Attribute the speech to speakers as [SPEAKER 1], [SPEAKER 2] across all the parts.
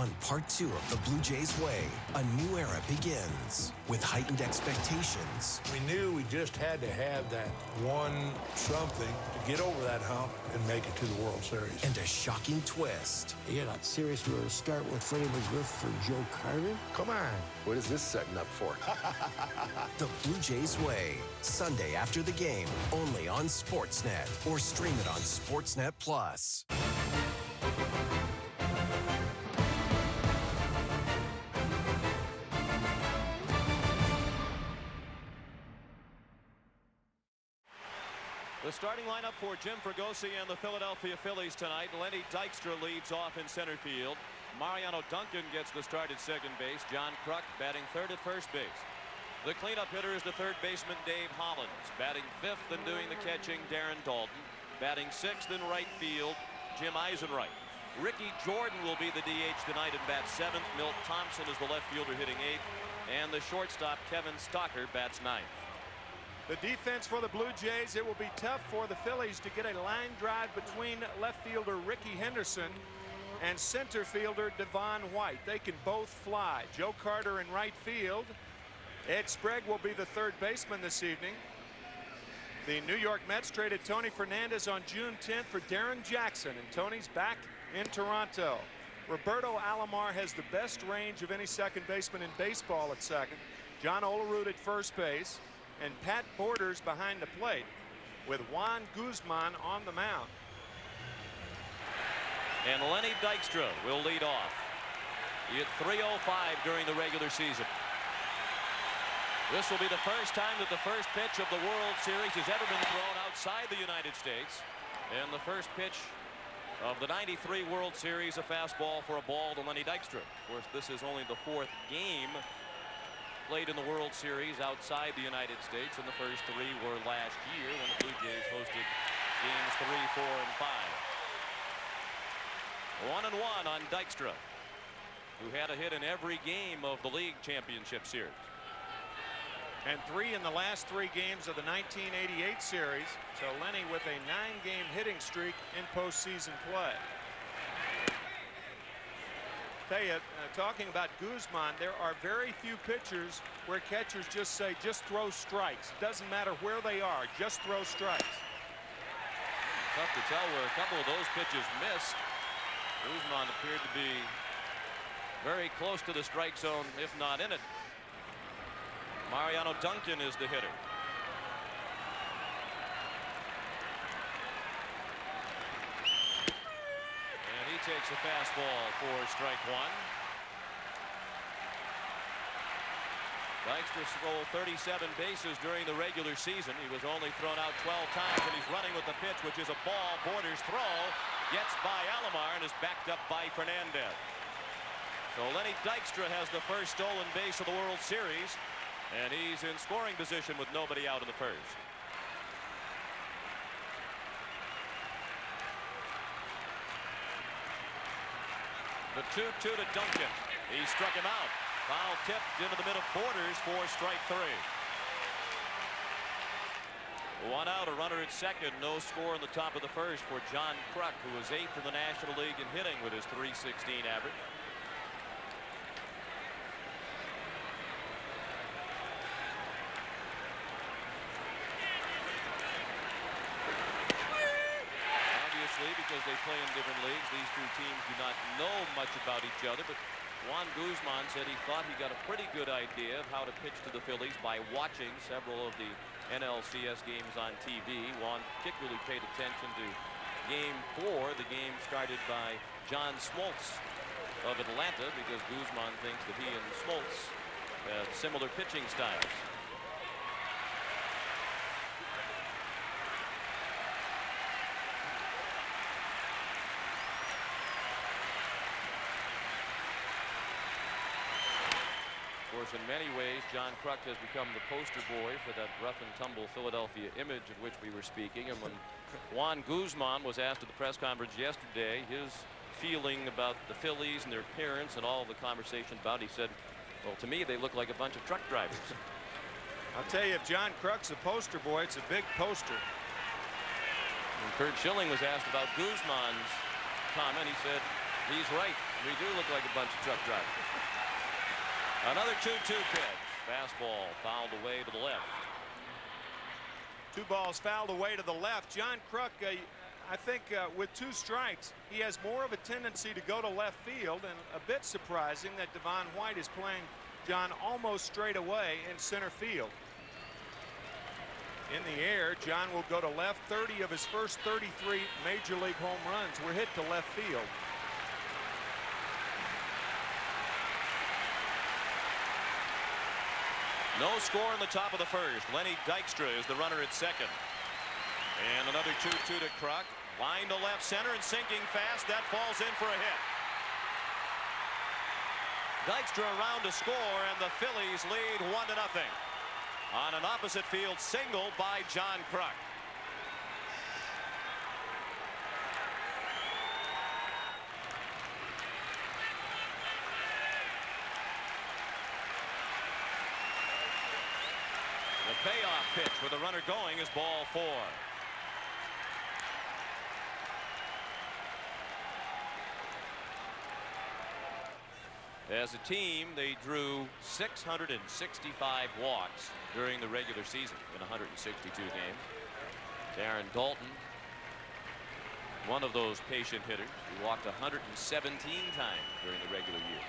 [SPEAKER 1] On part 2 of The Blue Jays Way, a new era begins with heightened expectations.
[SPEAKER 2] We knew we just had to have that one something to get over that hump and make it to the World Series.
[SPEAKER 1] And a shocking twist.
[SPEAKER 3] You're not serious. We're going to start with Freddie McGriff for Joe Carter?
[SPEAKER 2] Come on.
[SPEAKER 4] What is this setting up for?
[SPEAKER 1] The Blue Jays Way, Sunday after the game, only on Sportsnet, or stream it on Sportsnet Plus.
[SPEAKER 5] The starting lineup for Jim Fregosi and the Philadelphia Phillies tonight. Lenny Dykstra leads off in center field. Mariano Duncan gets the start at second base. John Kruk batting third at first base. The cleanup hitter is the third baseman Dave Hollins. Batting fifth and doing the catching, Darren Dalton. Batting sixth in right field, Jim Eisenreich. Ricky Jordan will be the DH tonight and bats seventh. Milt Thompson is the left fielder hitting eighth. And the shortstop, Kevin Stocker, bats ninth.
[SPEAKER 6] The defense for the Blue Jays, it will be tough for the Phillies to get a line drive between left fielder Ricky Henderson and center fielder Devon White. They can both fly. Joe Carter in right field. Ed Sprague will be the third baseman this evening. The New York Mets traded Tony Fernandez on June 10th for Darren Jackson, and Tony's back in Toronto. Roberto Alomar has the best range of any second baseman in baseball at second. John Olerud at first base. And Pat Borders behind the plate with Juan Guzman on the mound.
[SPEAKER 5] And Lenny Dykstra will lead off. He hit .305 during the regular season. This will be the first time that the first pitch of the World Series has ever been thrown outside the United States. And the first pitch of the '93 World Series, a fastball for a ball to Lenny Dykstra. Of course, this is only the fourth game played in the World Series outside the United States, and the first three were last year when the Blue Jays hosted games 3, 4, and 5. 1-1 on Dykstra, who had a hit in every game of the league championship series.
[SPEAKER 6] And 3 in the last 3 games of the 1988 series. So Lenny with a 9-game hitting streak in postseason play. Tell you, talking about Guzman, there are very few pitchers where catchers just say, just throw strikes. It doesn't matter where they are, just throw strikes.
[SPEAKER 5] Tough to tell where a couple of those pitches missed. Guzman appeared to be very close to the strike zone, if not in it. Mariano Duncan is the hitter. Takes a fastball for strike one. Dykstra stole 37 bases during the regular season. He was only thrown out 12 times, and he's running with the pitch, which is a ball. Borders throw, gets by Alomar, and is backed up by Fernandez. So Lenny Dykstra has the first stolen base of the World Series, and he's in scoring position with nobody out in the first. The 2-2 to Duncan. He struck him out. Foul tipped into the middle. Borders for strike 3. 1 out, a runner at second. No score in the top of the first for John Kruk, who was 8th in the National League in hitting with his .316 average. Because they play in different leagues, these two teams do not know much about each other, but Juan Guzman said he thought he got a pretty good idea of how to pitch to the Phillies by watching several of the NLCS games on TV. Juan particularly paid attention to Game 4, the game started by John Smoltz of Atlanta, because Guzman thinks that he and Smoltz have similar pitching styles. Of course, in many ways, John Kruk has become the poster boy for that rough and tumble Philadelphia image of which we were speaking. And when Juan Guzman was asked at the press conference yesterday his feeling about the Phillies and their appearance and all the conversation about it, he said, well, to me, they look like a bunch of truck drivers.
[SPEAKER 6] I'll tell you, if John Kruk's a poster boy, it's a big poster.
[SPEAKER 5] When Kurt Schilling was asked about Guzman's comment, he said, he's right. We do look like a bunch of truck drivers. Another 2-2 pitch. Fastball fouled away to the left.
[SPEAKER 6] 2 balls fouled away to the left. John Kruk, I think with 2 strikes, he has more of a tendency to go to left field, and a bit surprising that Devon White is playing John almost straight away in center field. In the air, John will go to left. 30 of his first 33 major league home runs were hit to left field.
[SPEAKER 5] No score in the top of the first. Lenny Dykstra is the runner at second. And another 2-2 to Kruk. Line to left center and sinking fast. That falls in for a hit. Dykstra around to score, and the Phillies lead 1-0 on an opposite field single by John Kruk. The payoff pitch with the runner going is ball 4. As a team, they drew 665 walks during the regular season in 162 games. Darren Daulton, one of those patient hitters, who walked 117 times during the regular year.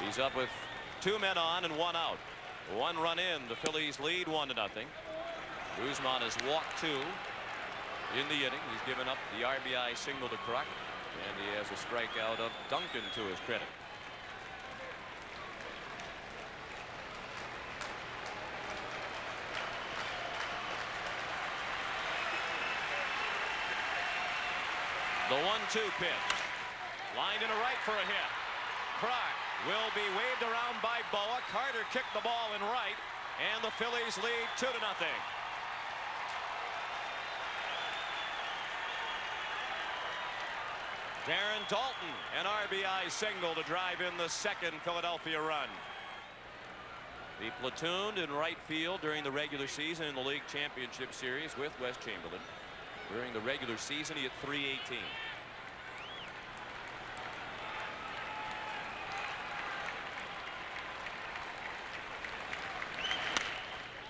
[SPEAKER 5] He's up with 2 men on and 1 out. 1 run in. The Phillies lead 1-0. Guzman has walked 2 in the inning. He's given up the RBI single to Kruk, and he has a strikeout of Duncan to his credit. The 1-2 pitch. Lined in a right for a hit. Kruk will be waved around by Boa. Carter kicked the ball in right, and the Phillies lead 2-0. Darren Daulton, an RBI single to drive in the second Philadelphia run. He platooned in right field during the regular season in the league championship series with Wes Chamberlain. During the regular season, he hit .318.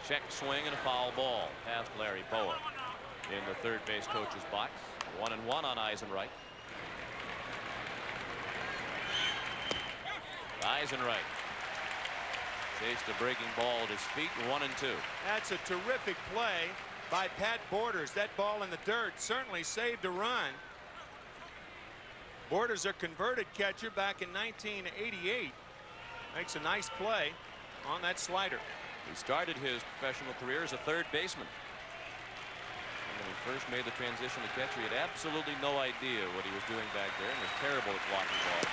[SPEAKER 5] Check swing and a foul ball past Larry Boa in the third base coach's box. 1-1 on Eisenreich. Eisenreich chased a breaking ball at his feet. 1-2.
[SPEAKER 6] That's a terrific play by Pat Borders. That ball in the dirt certainly saved a run. Borders, a converted catcher back in 1988, makes a nice play on that slider.
[SPEAKER 5] He started his professional career as a third baseman. And when he first made the transition to catcher, he had absolutely no idea what he was doing back there and was terrible at blocking balls.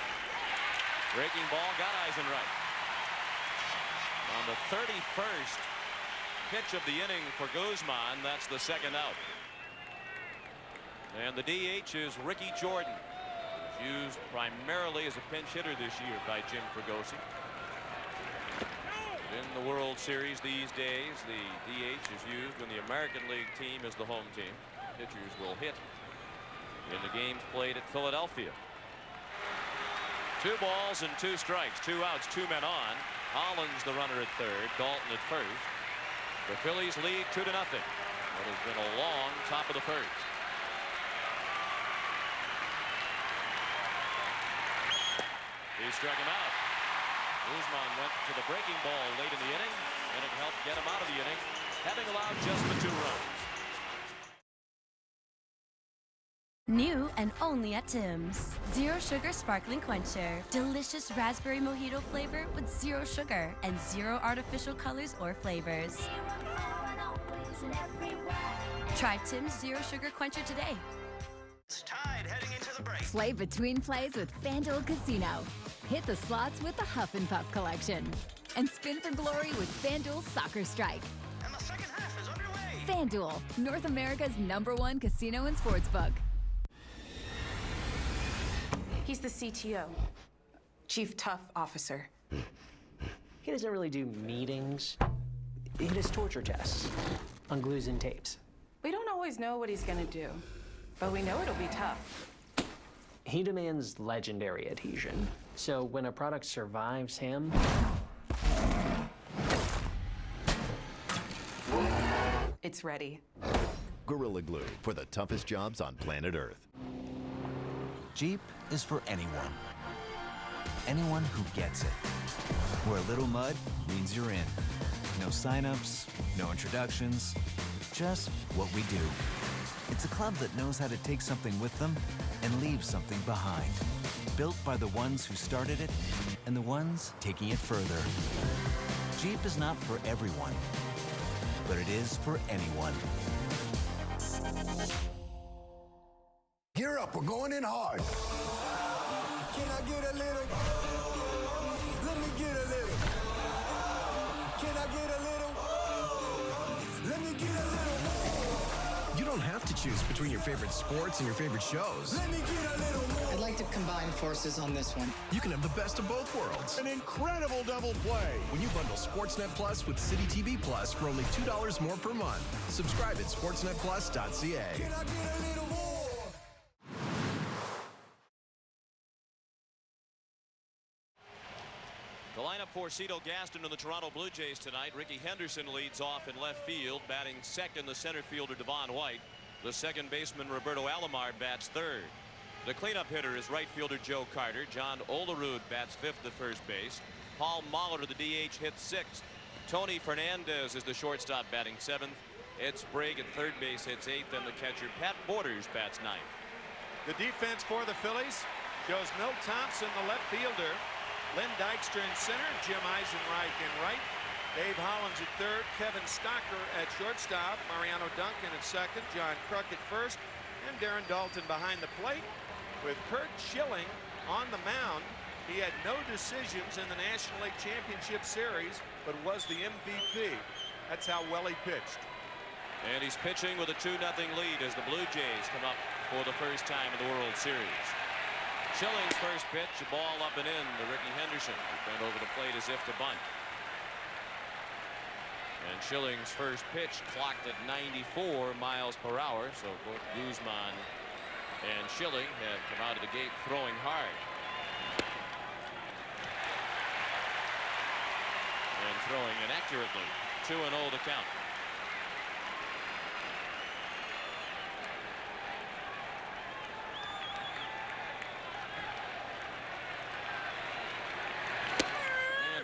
[SPEAKER 5] Breaking ball got Eisenreich. On the 31st pitch of the inning for Guzman, that's the second out. And the DH is Ricky Jordan, who's used primarily as a pinch hitter this year by Jim Fregosi. In the World Series these days, the DH is used when the American League team is the home team. Pitchers will hit in the games played at Philadelphia. 2 balls and 2 strikes, 2 outs, 2 men on. Hollins the runner at third, Daulton at first. The Phillies lead 2-0. What has been a long top of the first. He struck him out. Guzman went to the breaking ball late in the inning, and it helped get him out of the inning, having allowed just the 2 runs.
[SPEAKER 4] New and only at Tim's. Zero sugar sparkling quencher. Delicious raspberry mojito flavor with 0 sugar and 0 artificial colors or flavors. Try Tim's Zero Sugar Quencher today.
[SPEAKER 7] It's tied heading into the break.
[SPEAKER 8] Play between plays with FanDuel Casino. Hit the slots with the Huff and Puff collection. And spin for glory with FanDuel Soccer Strike.
[SPEAKER 7] And the second half is underway.
[SPEAKER 8] FanDuel, North America's #1 casino and sportsbook.
[SPEAKER 9] He's the CTO, Chief Tough Officer.
[SPEAKER 10] He doesn't really do meetings. He does torture tests on glues and tapes.
[SPEAKER 9] We don't always know what he's gonna do, but we know it'll be tough.
[SPEAKER 10] He demands legendary adhesion. So when a product survives him,
[SPEAKER 9] It's ready.
[SPEAKER 11] Gorilla Glue for the toughest jobs on planet Earth.
[SPEAKER 12] Jeep is for anyone. Anyone who gets it. Where a little mud means you're in. No signups, no introductions, just what we do. It's a club that knows how to take something with them and leave something behind. Built by the ones who started it and the ones taking it further. Jeep is not for everyone, but it is for anyone.
[SPEAKER 3] Gear up, we're going in hard. Can I get a little? Let me get a little. Can I get a little? Let me get a little more.
[SPEAKER 1] You don't have to choose between your favorite sports and your favorite shows.
[SPEAKER 3] Let me get a little more.
[SPEAKER 13] I'd like to combine forces on this one.
[SPEAKER 1] You can have the best of both worlds.
[SPEAKER 2] An incredible double play.
[SPEAKER 1] When you bundle Sportsnet Plus with City TV Plus for only $2 more per month. Subscribe at sportsnetplus.ca.
[SPEAKER 3] Can I get a little more?
[SPEAKER 5] The lineup for Cito Gaston and the Toronto Blue Jays tonight. Ricky Henderson leads off in left field, batting second the center fielder Devon White. The second baseman Roberto Alomar bats third. The cleanup hitter is right fielder Joe Carter. John Olerud bats fifth at first base. Paul Molitor, the DH, hits sixth. Tony Fernandez is the shortstop batting seventh. Ed Sprague at third base hits eighth, and the catcher Pat Borders bats ninth.
[SPEAKER 6] The defense for the Phillies shows Milt Thompson, the left fielder, Lynn Dykstra in center, Jim Eisenreich in right, Dave Hollins at third, Kevin Stocker at shortstop, Mariano Duncan at second, John Kruk at first, and Darren Dalton behind the plate. With Kurt Schilling on the mound, he had no decisions in the National League Championship Series, but was the MVP. That's how well he pitched.
[SPEAKER 5] And he's pitching with a 2-0 lead as the Blue Jays come up for the first time in the World Series. Schilling's first pitch, a ball up and in to Ricky Henderson, who bent over the plate as if to bunt. And Schilling's first pitch clocked at 94 miles per hour, so both Guzman and Schilling have come out of the gate throwing hard. And throwing inaccurately. 2-0 the count.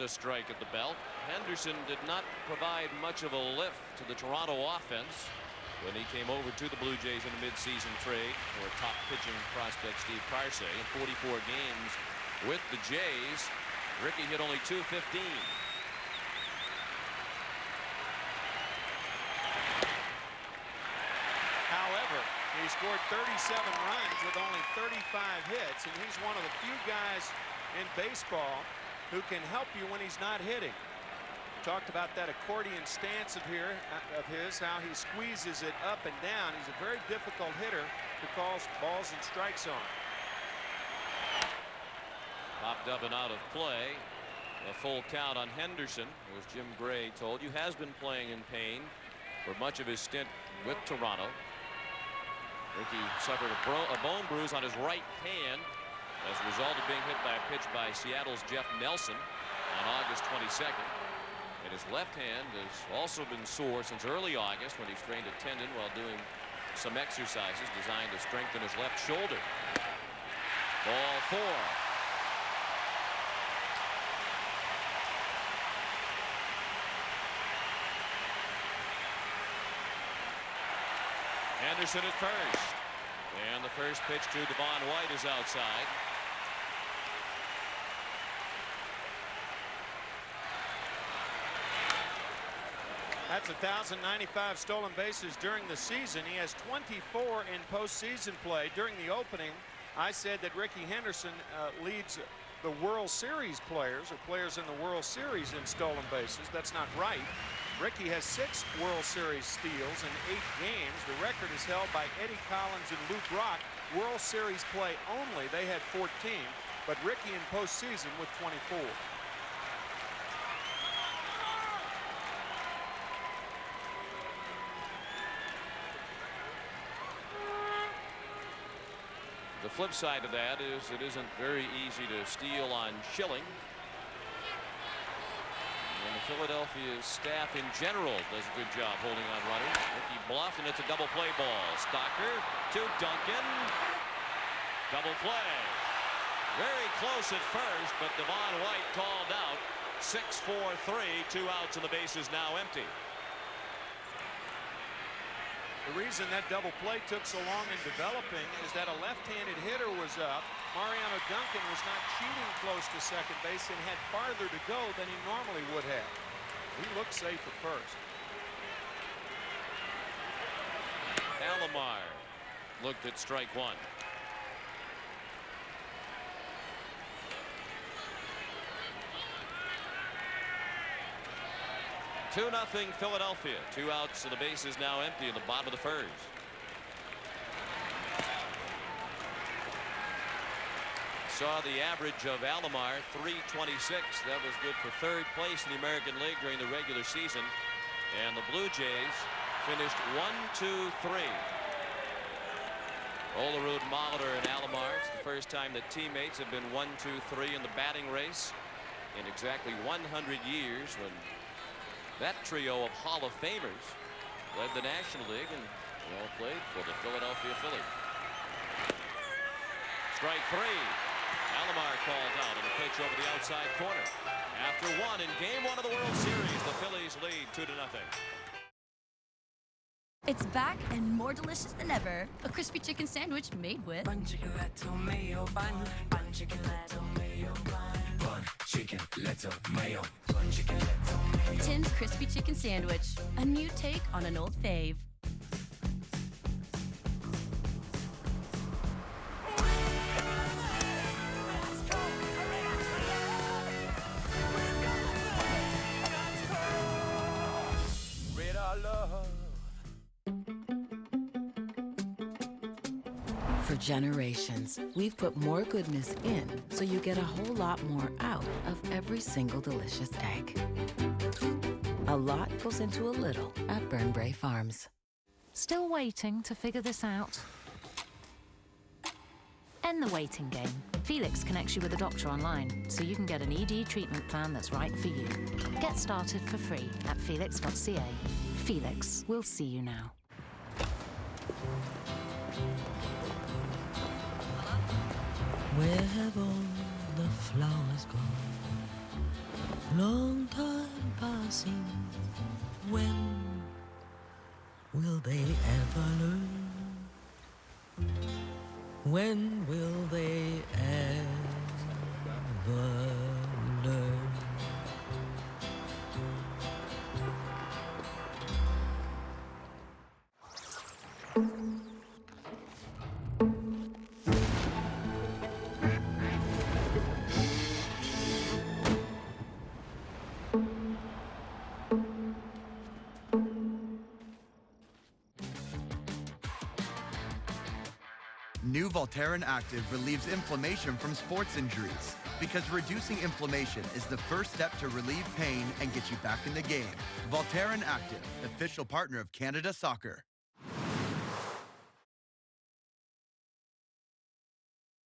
[SPEAKER 5] A strike at the belt. Henderson did not provide much of a lift to the Toronto offense when he came over to the Blue Jays in a midseason trade for top pitching prospect Steve Parsay. In 44 games with the Jays, Ricky hit only .215.
[SPEAKER 6] However, he scored 37 runs with only 35 hits, and he's one of the few guys in baseball who can help you when he's not hitting. Talked about that accordion stance of his, how he squeezes it up and down. He's a very difficult hitter to call balls and strikes on.
[SPEAKER 5] Popped up and out of play. A full count on Henderson, who, as Jim Gray told you, has been playing in pain for much of his stint with Toronto. Ricky suffered a bone bruise on his right hand as a result of being hit by a pitch by Seattle's Jeff Nelson on August 22nd. And his left hand has also been sore since early August when he strained a tendon while doing some exercises designed to strengthen his left shoulder. Ball four. Henderson at first. And the first pitch to Devon White is outside.
[SPEAKER 6] That's 1,095 stolen bases during the season. He has 24 in postseason play. During the opening, I said that Ricky Henderson leads the World Series players, or players in the World Series, in stolen bases. That's not right. Ricky has 6 World Series steals in 8 games. The record is held by Eddie Collins and Luke Rock. World Series play only, they had 14, but Ricky in postseason with 24.
[SPEAKER 5] The The flip side of that is it isn't very easy to steal on Schilling. And the Philadelphia staff in general does a good job holding on runners. Ricky bluffed, and it's a double play ball. Stocker to Duncan. Double play. Very close at first, but Devon White called out. 6-4-3, 2 outs, and the base is now empty.
[SPEAKER 6] The reason that double play took so long in developing is that a left-handed hitter was up. Mariano Duncan was not cheating close to second base and had farther to go than he normally would have. He looked safe at first.
[SPEAKER 5] Alomar looked at strike one. 2-0 Philadelphia. 2 outs, and the base is now empty in the bottom of the first. Saw the average of Alomar, 326. That was good for third place in the American League during the regular season. And the Blue Jays finished 1-2-3. Olerud, Molitor, and Alomar. It's the first time that teammates have been 1-2-3 in the batting race in exactly 100 years, when that trio of Hall of Famers led the National League and all played for the Philadelphia Phillies. Strike three. Alomar called out on the pitch over the outside corner. After one in Game 1 of the World Series, the Phillies lead 2-0.
[SPEAKER 4] It's back and more delicious than ever. A crispy chicken sandwich made with
[SPEAKER 14] bun, chicken, lettuce, mayo, bun, chicken, lettuce, mayo, bun, chicken, lettuce, mayo, bun, chicken, lettuce, mayo.
[SPEAKER 4] Tim's crispy chicken sandwich, a new take on an old fave.
[SPEAKER 15] For generations, we've put more goodness in so you get a whole lot more out of every single delicious egg. A lot goes into a little at Burnbrae Farms.
[SPEAKER 16] Still waiting to figure this out? End the waiting game. Felix connects you with a doctor online, so you can get an ED treatment plan that's right for you. Get started for free at felix.ca. Felix, we'll see you now.
[SPEAKER 17] Where have all the flowers gone? Long time passing. When will they ever learn? When will they ever learn?
[SPEAKER 18] New Voltaren Active relieves inflammation from sports injuries, because reducing inflammation is the first step to relieve pain and get you back in the game. Voltaren Active, official partner of Canada Soccer.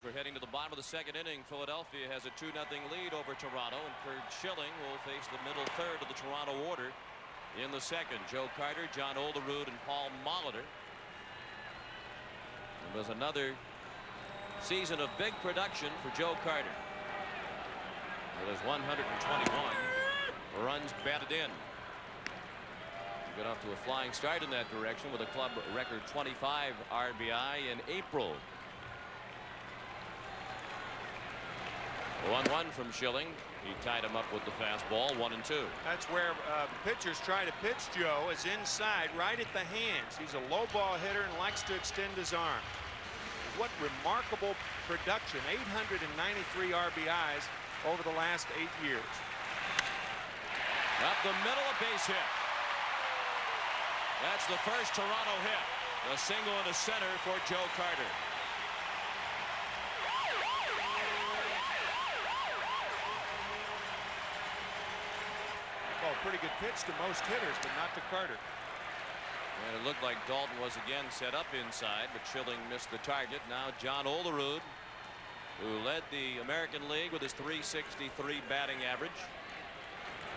[SPEAKER 5] We're heading to the bottom of the second inning. Philadelphia has a 2-0 lead over Toronto, and Kurt Schilling will face the middle third of the Toronto order in the second. Joe Carter, John Olerud, and Paul Molitor. It was another season of big production for Joe Carter. With his 121 runs batted in. He got off to a flying start in that direction with a club record 25 RBI in April. 1-1 from Schilling. He tied him up with the fastball, 1-2.
[SPEAKER 6] That's where pitchers try to pitch Joe, is inside, right at the hands. He's a low ball hitter and likes to extend his arm. What remarkable production, 893 RBIs over the last 8 years.
[SPEAKER 5] Up the middle, a base hit. That's the first Toronto hit. A single in the center for Joe Carter.
[SPEAKER 6] Oh, pretty good pitch to most hitters, but not to Carter.
[SPEAKER 5] And it looked like Dalton was again set up inside, but Schilling missed the target. Now John Olerud, who led the American League with his .363 batting average.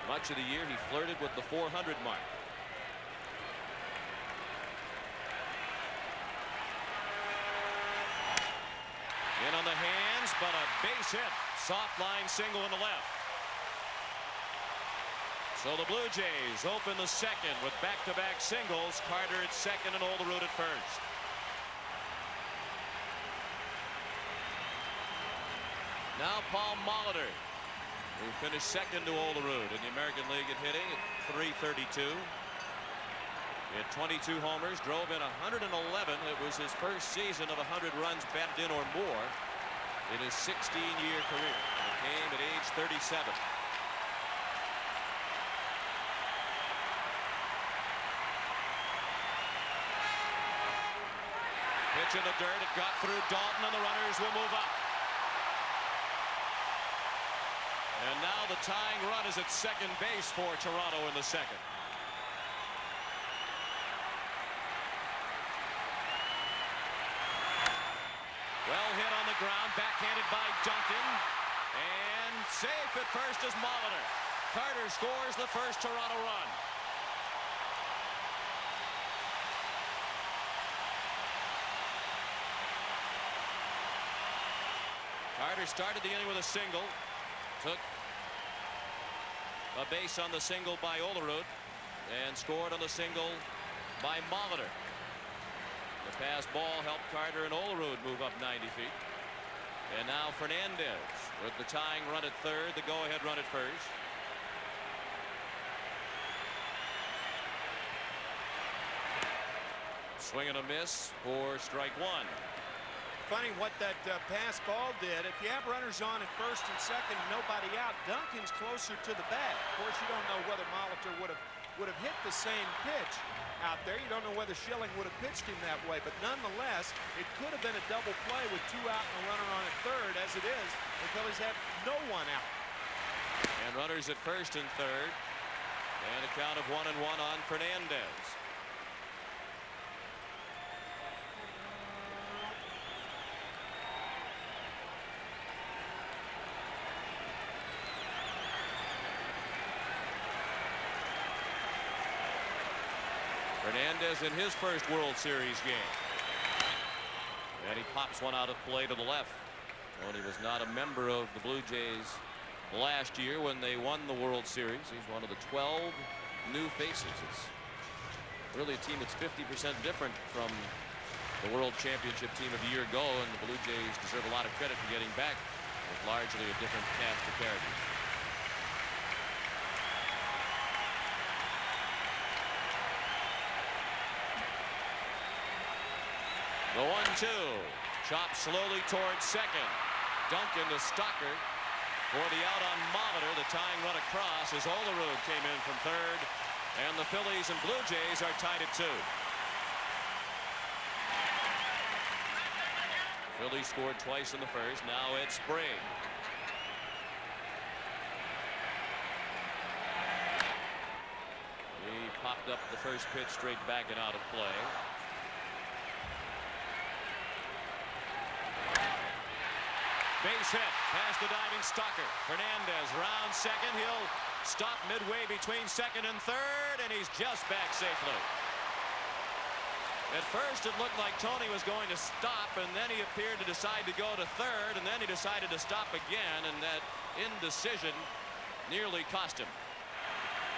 [SPEAKER 5] Much of the year he flirted with the .400 mark. In on the hands, but a base hit. Soft line single in the left. So the Blue Jays open the second with back-to-back singles. Carter at second and Olerud at first. Now Paul Molitor, who finished second to Olerud in the American League at hitting at .332. He had 22 homers, drove in 111. It was his first season of 100 runs batted in or more in his 16-year career. It came at age 37. Pitch in the dirt. It got through Dalton, and the runners will move up. And now the tying run is at second base for Toronto in the second. Well hit on the ground, backhanded by Duncan, and safe at first is Molitor. Carter scores the first Toronto run. Carter started the inning with a single, took a base on the single by Olerud, and scored on the single by Molitor. The pass ball helped Carter and Olerud move up 90 feet. And now Fernandez with the tying run at third, the go-ahead run at first. Swing and a miss for strike one.
[SPEAKER 6] Funny what that pass ball did. If you have runners on at first and second, nobody out, Duncan's closer to the bag. Of course, you don't know whether Molitor would have hit the same pitch out there. You don't know whether Schilling would have pitched him that way, but nonetheless, it could have been a double play with two out and a runner on at third. As it is, the Phillies have no one out.
[SPEAKER 5] And runners at first and third, and a count of 1-1 on Fernandez. Fernandez in his first World Series game. And he pops one out of play to the left. Tony was not a member of the Blue Jays last year when they won the World Series. He's one of the 12 new faces. It's really a team that's 50% different from the World Championship team of a year ago, and the Blue Jays deserve a lot of credit for getting back with largely a different cast of characters. The 1-2, chopped slowly towards second. Duncan to Stocker for the out on Molitor. The tying run across as Olerud came in from third, and the Phillies and Blue Jays are tied at 2. Phillies scored twice in the first. Now Ed Sprague. He popped up the first pitch straight back and out of play. Base hit past the diving Stocker. Fernandez rounds second. He'll stop midway between second and third, and he's just back safely. At first it looked like Tony was going to stop, and then he appeared to decide to go to third, and then he decided to stop again, and that indecision nearly cost him.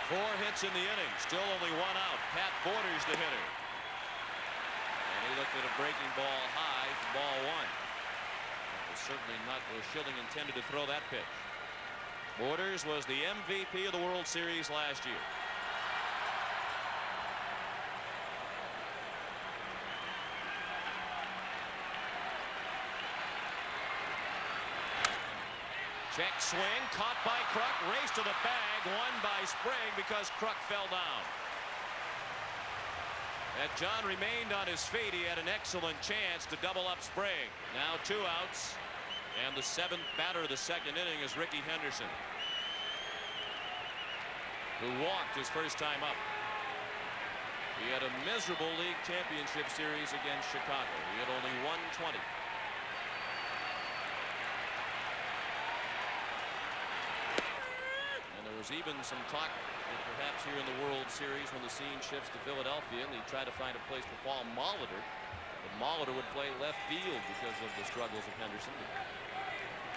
[SPEAKER 5] 4 hits in the inning, still only 1 out. Pat Borders the hitter, and he looked at a breaking ball high for ball 1. Certainly not where Schilling intended to throw that pitch. Borders was the MVP of the World Series last year. Check swing, caught by Kruk, race to the bag, won by Sprague because Kruk fell down. Had John remained on his feet, he had an excellent chance to double up Sprague. Now 2 outs. And the 7th batter of the second inning is Ricky Henderson, who walked his first time up. He had a miserable league championship series against Chicago. He had only 120. And there was even some talk that perhaps here in the World Series, when the scene shifts to Philadelphia and they try to find a place for Paul Molitor, that Molitor would play left field because of the struggles of Henderson.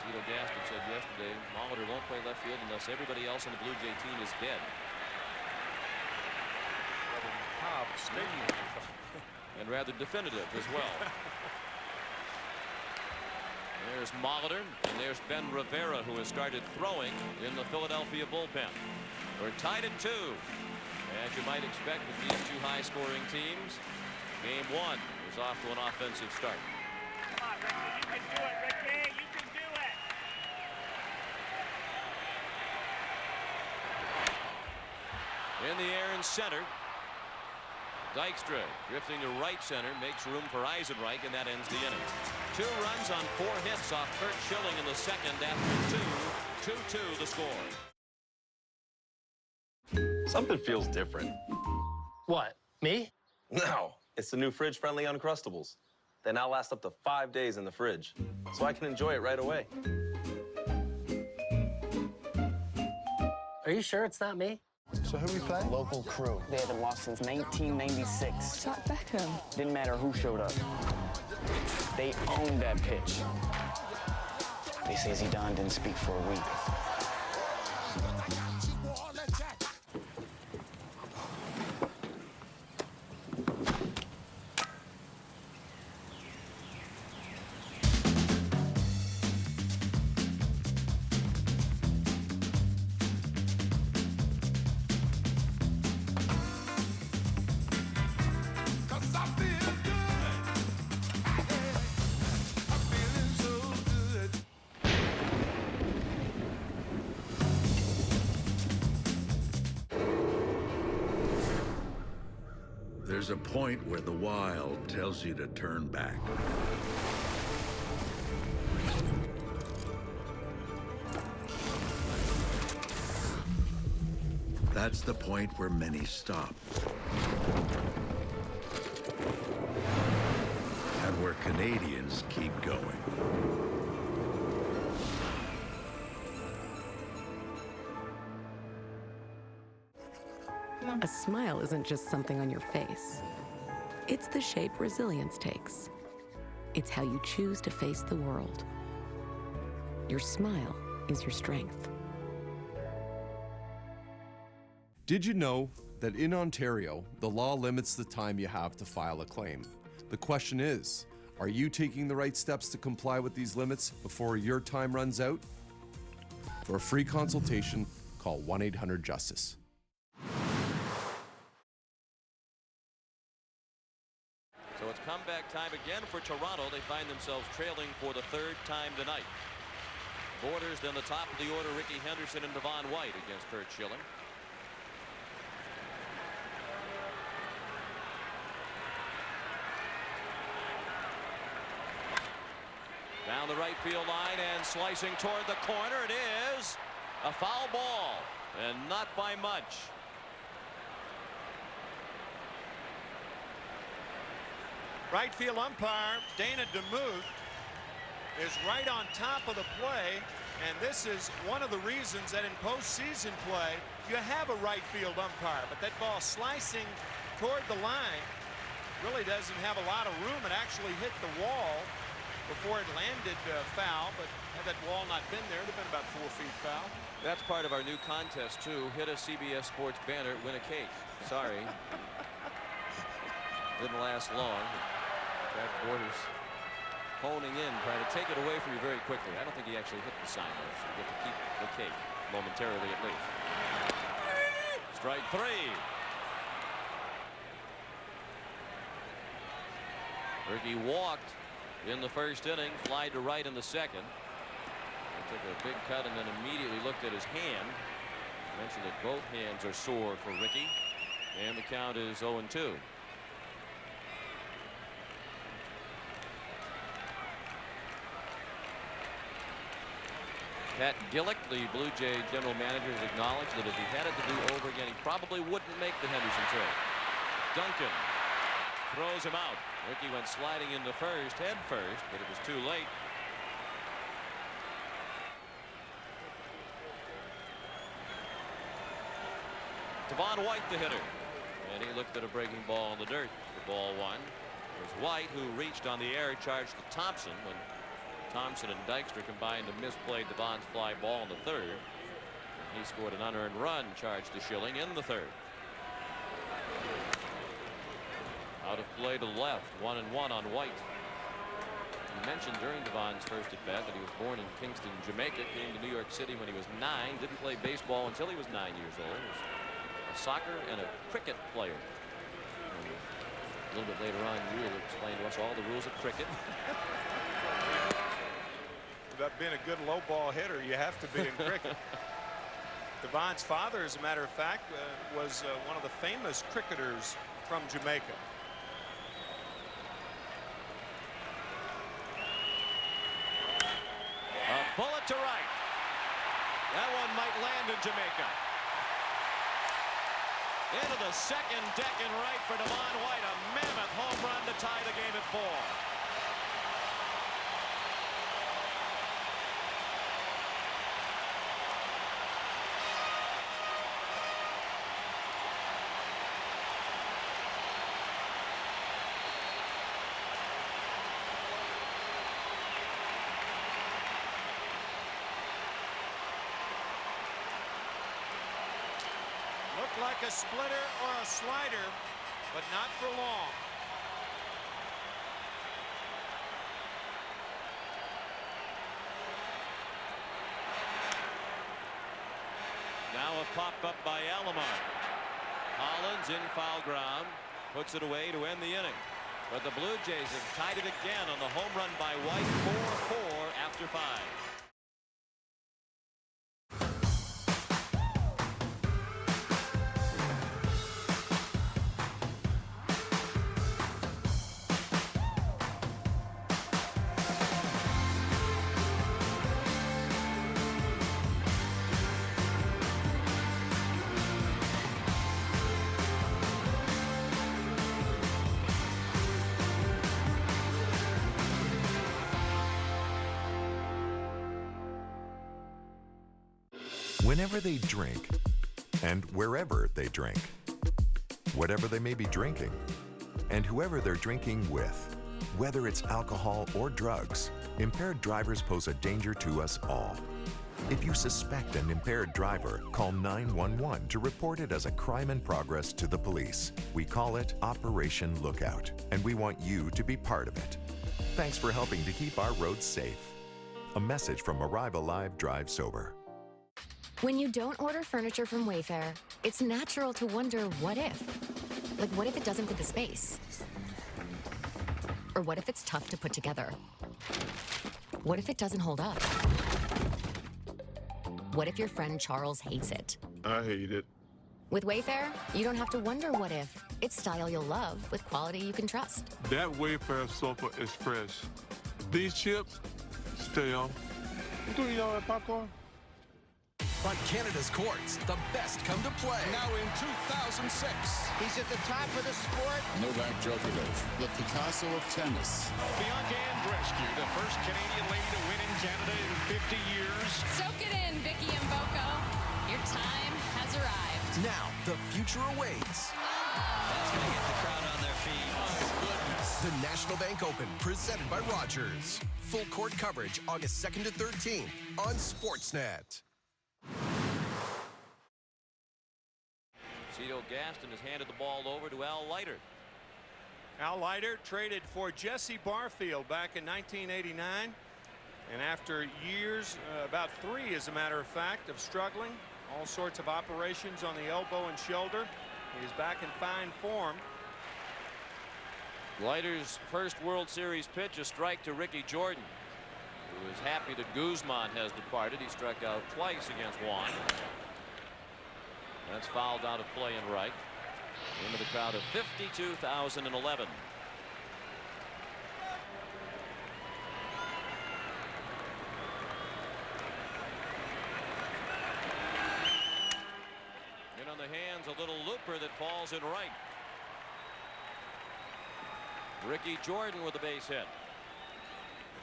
[SPEAKER 5] Tito Gaston said yesterday, Molitor won't play left field unless everybody else on the Blue Jay team is dead. And rather definitive as well. There's Molitor, and there's Ben Rivera, who has started throwing in the Philadelphia bullpen. We're tied at 2. As you might expect with these two high-scoring teams, game 1 is off to an offensive start.
[SPEAKER 19] Come on, Ricky, you can do it, Ricky. You can do it.
[SPEAKER 5] In the air in center. Dykstra drifting to right center, makes room for Eisenreich, and that ends the inning. 2 runs on 4 hits off Kurt Schilling in the second after 2. 2-2 the score.
[SPEAKER 20] Something feels different.
[SPEAKER 21] What, me?
[SPEAKER 20] No, it's the new fridge-friendly Uncrustables. They now last up to 5 days in the fridge, so I can enjoy it right away.
[SPEAKER 21] Are you sure it's not me?
[SPEAKER 3] So who we play?
[SPEAKER 22] Local crew. They haven't lost since 1996.
[SPEAKER 23] Jack Beckham.
[SPEAKER 22] Didn't matter who showed up. They owned that pitch. They say Zidane didn't speak for a week.
[SPEAKER 24] There's a point where the wild tells you to turn back. That's the point where many stop. And where Canadians keep going.
[SPEAKER 25] A smile isn't just something on your face. It's the shape resilience takes. It's how you choose to face the world. Your smile is your strength.
[SPEAKER 26] Did you know that in Ontario, the law limits the time you have to file a claim? The question is, are you taking the right steps to comply with these limits before your time runs out? For a free consultation, call 1-800-JUSTICE.
[SPEAKER 5] So it's comeback time again for Toronto. They find themselves trailing for the 3rd time tonight. Borders then the top of the order, Ricky Henderson and Devon White against Kurt Schilling. Down the right field line and slicing toward the corner. It is a foul ball, and not by much.
[SPEAKER 6] Right field umpire Dana DeMuth is right on top of the play, and this is one of the reasons that in postseason play you have a right field umpire, but that ball slicing toward the line really doesn't have a lot of room. It actually hit the wall before it landed foul, but had that wall not been there, it would have been about 4 feet foul.
[SPEAKER 5] That's part of our new contest too. Hit a CBS Sports banner, win a cake. Sorry. Didn't last long. Brad Borders honing in, trying to take it away from you very quickly. I don't think he actually hit the sign though, so you get to keep the cake momentarily at least. Strike 3. Ricky walked in the first inning, fly to right in the second. He took a big cut and then immediately looked at his hand. Mentioned that both hands are sore for Ricky, and the count is 0-2. Pat Gillick, the Blue Jay general manager, has acknowledged that if he had it to do over again, he probably wouldn't make the Henderson trade. Duncan throws him out. Ricky went sliding into first, head first, but it was too late. Devon White, the hitter, and he looked at a breaking ball in the dirt for ball one. It was White who reached on the air, charged to Thompson when Thompson and Dykstra combined to misplay Devon's fly ball in the third. And he scored an unearned run, charged to Schilling in the third. Out of play to the left, 1-1 on White. He mentioned during Devon's first at bat that he was born in Kingston, Jamaica, came to New York City when he was 9, didn't play baseball until he was 9 years old. He was a soccer and a cricket player. And a little bit later on, you will explain to us all the rules of cricket.
[SPEAKER 6] Without being a good low ball hitter, you have to be in cricket. Devon's father, as a matter of fact, was one of the famous cricketers from Jamaica.
[SPEAKER 5] A bullet to right. That one might land in Jamaica. Into the second deck and right for Devon White. A mammoth home run to tie the game at 4.
[SPEAKER 6] Looked like a splitter or a slider, but not for long.
[SPEAKER 5] Now a pop-up by Alomar. Hollins in foul ground, puts it away to end the inning. But the Blue Jays have tied it again on the home run by White, 4-4 after 5.
[SPEAKER 7] Whenever they drink, and wherever they drink, whatever they may be drinking, and whoever they're drinking with, whether it's alcohol or drugs, impaired drivers pose a danger to us all. If you suspect an impaired driver, call 911 to report it as a crime in progress to the police. We call it Operation Lookout, and we want you to be part of it. Thanks for helping to keep our roads safe. A message from Arrive Alive, Drive Sober.
[SPEAKER 8] When you don't order furniture from Wayfair, it's natural to wonder what if. Like, what if it doesn't fit the space? Or what if it's tough to put together? What if it doesn't hold up? What if your friend Charles hates it?
[SPEAKER 9] I hate it.
[SPEAKER 8] With Wayfair, you don't have to wonder what if. It's style you'll love with quality you can trust.
[SPEAKER 9] That Wayfair sofa is fresh. These chips, stale. You think you know that popcorn?
[SPEAKER 1] On Canada's courts, the best come to play.
[SPEAKER 10] Now in 2006. He's at the top of the sport.
[SPEAKER 11] Novak Djokovic, the Picasso of tennis.
[SPEAKER 23] Bianca Andreescu, the first Canadian lady to win in Canada in 50 years.
[SPEAKER 27] Soak it in, Vicky Mboko. Your time has arrived.
[SPEAKER 1] Now, the future awaits.
[SPEAKER 28] That's going to get the crowd on their feet.
[SPEAKER 1] My goodness. The National Bank Open, presented by Rogers. Full court coverage August 2nd to 13th on Sportsnet.
[SPEAKER 5] Cito Gaston has handed the ball over to Al Leiter.
[SPEAKER 6] Al Leiter traded for Jesse Barfield back in 1989. And after years, about 3 as a matter of fact, of struggling, all sorts of operations on the elbow and shoulder, he is back in fine form.
[SPEAKER 5] Leiter's first World Series pitch, a strike to Ricky Jordan, who is happy that Guzman has departed. He struck out twice against Juan. That's fouled out of play and right. Into the crowd of 52,011. In on the hands, a little looper that falls in right. Ricky Jordan with a base hit.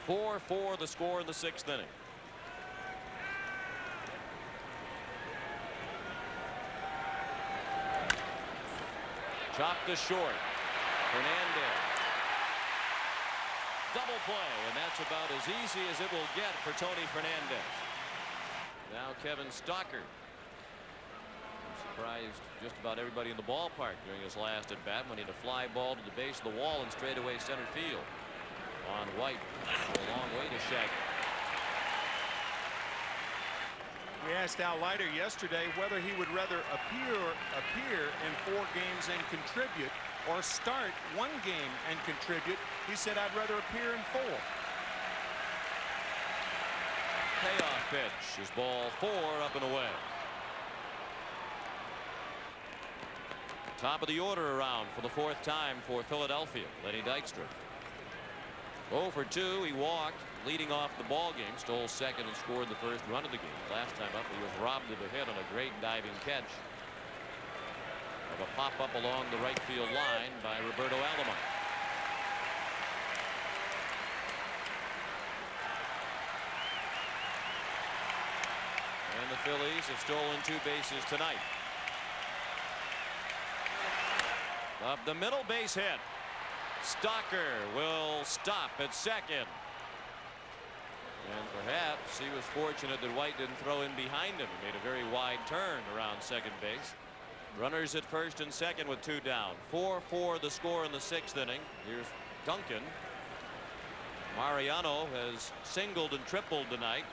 [SPEAKER 5] 4-4 the score in the 6th inning. Chopped to short. Fernandez. Double play, and that's about as easy as it will get for Tony Fernandez. Now Kevin Stocker. Surprised just about everybody in the ballpark during his last at bat when he had a fly ball to the base of the wall and straightaway center field. On White, a long way to shag.
[SPEAKER 6] We asked Al Leiter yesterday whether he would rather appear in 4 games and contribute or start 1 game and contribute. He said, I'd rather appear in 4.
[SPEAKER 5] Payoff pitch is ball 4 up and away. Top of the order around for the 4th time for Philadelphia. Lenny Dykstra. 0 for 2. He walked, leading off the ball game, stole second and scored the first run of the game. Last time up, he was robbed of a hit on a great diving catch of a pop-up along the right field line by Roberto Alomar. And the Phillies have stolen 2 bases tonight. Up the middle, base hit. Stocker will stop at second. And perhaps he was fortunate that White didn't throw in behind him. He made a very wide turn around second base. Runners at first and second with 2 down. 4-4 the score in the 6th inning. Here's Duncan. Mariano has singled and tripled tonight.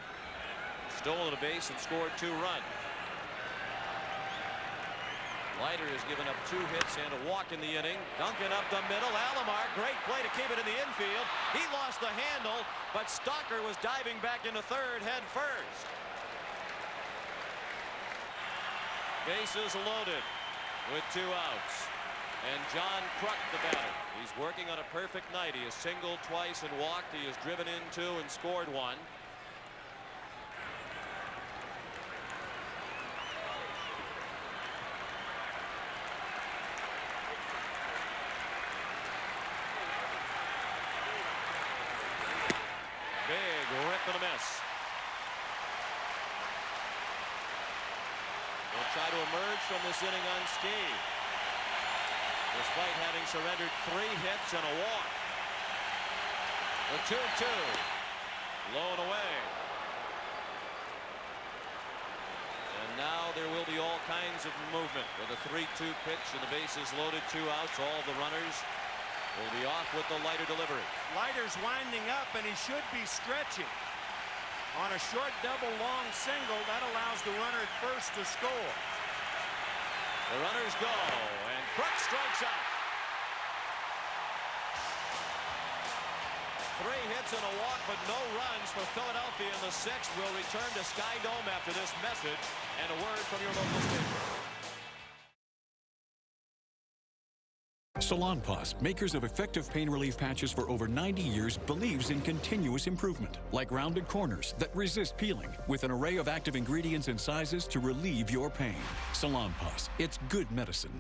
[SPEAKER 5] Stolen a base and scored 2 runs. Leiter has given up 2 hits and a walk in the inning. Duncan up the middle. Alomar, great play to keep it in the infield. He lost the handle, but Stocker was diving back into third head first. Bases loaded with 2 outs. And John Kruk, the batter. He's working on a perfect night. He has singled twice and walked. He has driven in 2 and scored 1. Big rip and a miss. They'll try to emerge from this inning unscathed, despite having surrendered 3 hits and a walk. The 2-2. Low and away. And now there will be all kinds of movement with a 3-2 pitch and the bases loaded, 2 outs. All the runners will be off with the Leiter delivery.
[SPEAKER 6] Leiter's winding up, and he should be stretching. On a short double long single, that allows the runner at first to score.
[SPEAKER 5] The runners go, and Kruk strikes out. 3 hits and a walk, but no runs for Philadelphia in the 6th. We'll return to Sky Dome after this message and a word from your local station.
[SPEAKER 23] Salonpas, makers of effective pain relief patches for over 90 years, believes in continuous improvement, like rounded corners that resist peeling, with an array of active ingredients and sizes to relieve your pain. Salonpas, it's good medicine.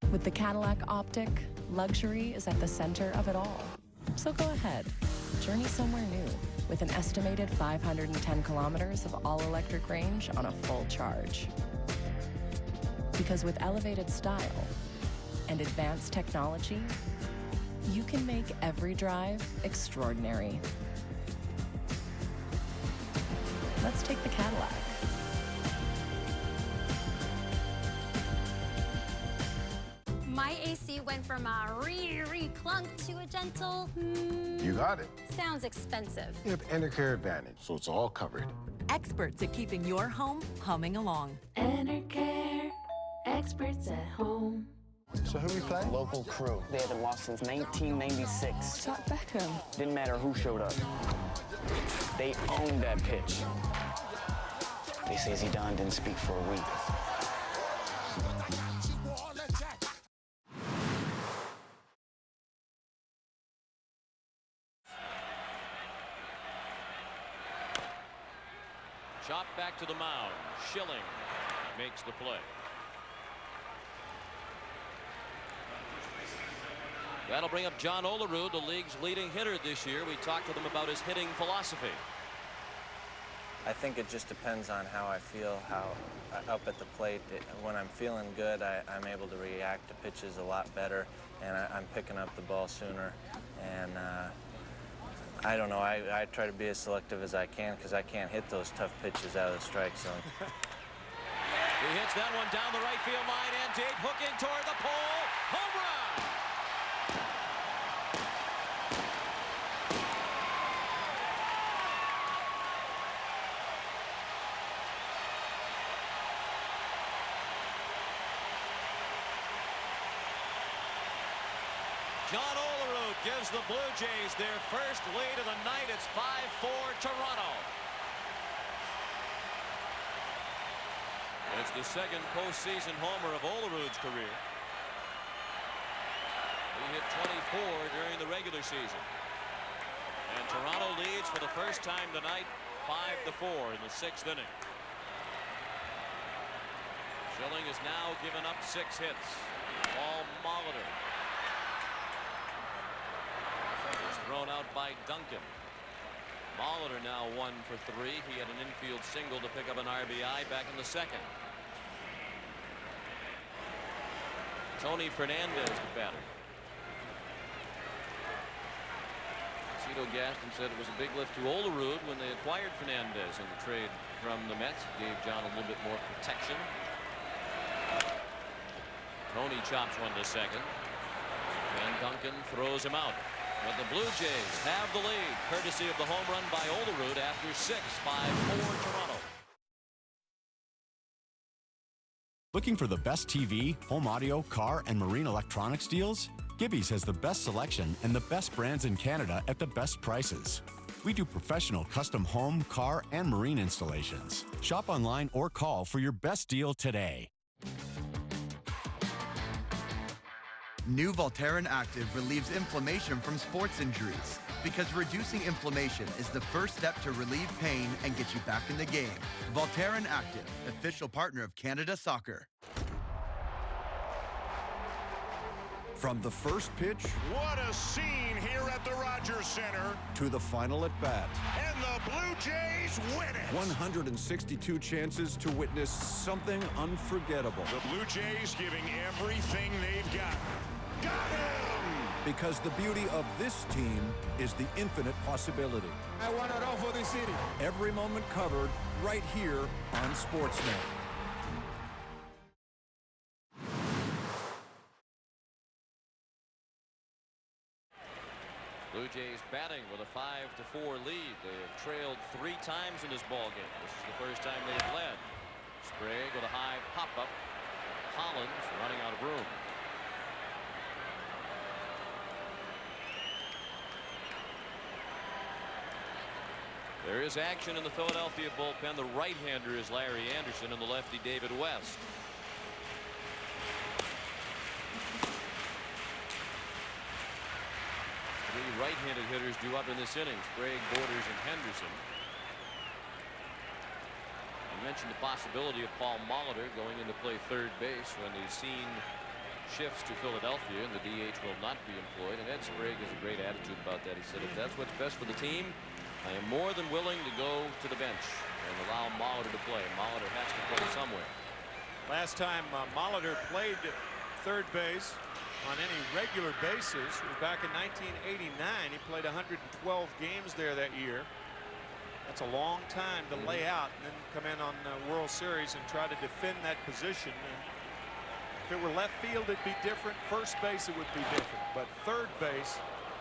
[SPEAKER 25] With the Cadillac Optic, luxury is at the center of it all. So go ahead, journey somewhere new with an estimated 510 kilometers of all-electric range on a full charge. Because with elevated style and advanced technology, you can make every drive extraordinary. Let's take the Cadillac.
[SPEAKER 2] My AC went from a clunk to a gentle
[SPEAKER 3] You got it.
[SPEAKER 2] Sounds expensive.
[SPEAKER 3] You have Enercare Advantage, so it's all covered.
[SPEAKER 4] Experts at keeping your home humming along.
[SPEAKER 2] Enercare, experts at home.
[SPEAKER 3] So who we play?
[SPEAKER 22] Local crew. They haven't lost since 1996.
[SPEAKER 4] Scott Beckham.
[SPEAKER 22] Didn't matter who showed up. They owned that pitch. They say Zidane didn't speak for a week.
[SPEAKER 5] Chopped back to the mound. Schilling makes the play. That'll bring up John Olerud, the league's leading hitter this year. We talked to him about his hitting philosophy.
[SPEAKER 12] I think it just depends on how I feel, how up at the plate. When I'm feeling good, I'm able to react to pitches a lot better, and I'm picking up the ball sooner. And I don't know, I try to be as selective as I can because I can't hit those tough pitches out of the strike zone.
[SPEAKER 5] He hits that one down the right field line and deep, hooking toward the pole. Home run! John Olerud gives the Blue Jays their first lead of the night. It's 5-4 Toronto. It's the second postseason homer of Olerud's career. He hit 24 during the regular season. And Toronto leads for the first time tonight, 5-4 in the 6th inning. Schilling has now given up 6 hits. Paul Molitor is thrown out by Duncan. Molitor now 1 for 3. He had an infield single to pick up an RBI back in the 2nd. Tony Fernandez, the batter. Cito Gaston said it was a big lift to Olerud when they acquired Fernandez in the trade from the Mets. Gave John a little bit more protection. Tony chops one to second. And Duncan throws him out. But the Blue Jays have the lead, courtesy of the home run by Olerud after 6, 5-4 Toronto.
[SPEAKER 13] Looking for the best TV, home audio, car, and marine electronics deals? Gibby's has the best selection and the best brands in Canada at the best prices. We do professional custom home, car, and marine installations. Shop online or call for your best deal today.
[SPEAKER 18] New Voltaren Active relieves inflammation from sports injuries because reducing inflammation is the first step to relieve pain and get you back in the game. Voltaren Active, official partner of Canada Soccer.
[SPEAKER 14] From the first pitch,
[SPEAKER 15] what a scene here at the Rogers Center,
[SPEAKER 14] to the final at bat.
[SPEAKER 15] And the Blue Jays win it.
[SPEAKER 14] 162 chances to witness something unforgettable.
[SPEAKER 15] The Blue Jays giving everything they've got. Got him!
[SPEAKER 14] Because the beauty of this team is the infinite possibility.
[SPEAKER 3] I want it all for the city.
[SPEAKER 14] Every moment covered right here on Sportsnet.
[SPEAKER 5] Blue Jays batting with a 5-4 lead. They have trailed 3 times in this ball game. This is the first time they've led. Sprague with a high pop-up. Hollins running out of room. There is action in the Philadelphia bullpen. The right-hander is Larry Anderson and the lefty David West. Three right-handed hitters due up in this inning. Sprague, Borders, and Henderson. I mentioned the possibility of Paul Molitor going into play third base when the scene shifts to Philadelphia and the DH will not be employed. And Ed Sprague has a great attitude about that. He said, if that's what's best for the team, I am more than willing to go to the bench and allow Molitor to play. Molitor has to play somewhere.
[SPEAKER 6] Last time Molitor played third base on any regular basis was back in 1989. He played 112 games there that year. That's a long time to lay out and then come in on the World Series and try to defend that position. And If it were left field, it'd be different. First base, it would be different. But third base,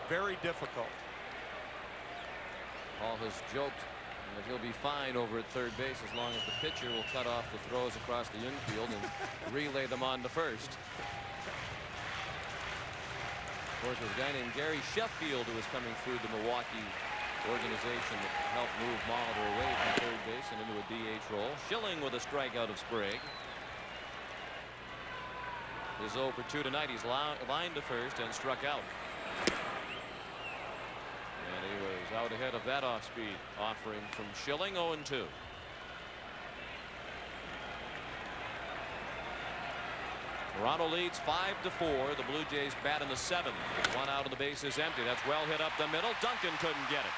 [SPEAKER 6] very difficult.
[SPEAKER 7] Hall has joked that he'll be fine over at third base as long as the pitcher will cut off the throws across the infield and relay them on to first. Of course, there's a guy named Gary Sheffield who was coming through the Milwaukee organization that helped move Molitor away from third base and into a DH role. Schilling with a strikeout of Sprague. Is 0 for 2 tonight. He's lined to first and struck out. And he was out ahead of that off-speed offering from Schilling. 0-2. Toronto leads 5-4. The Blue Jays bat in the 7th. One out and the base is empty. That's well hit up the middle. Duncan couldn't get it.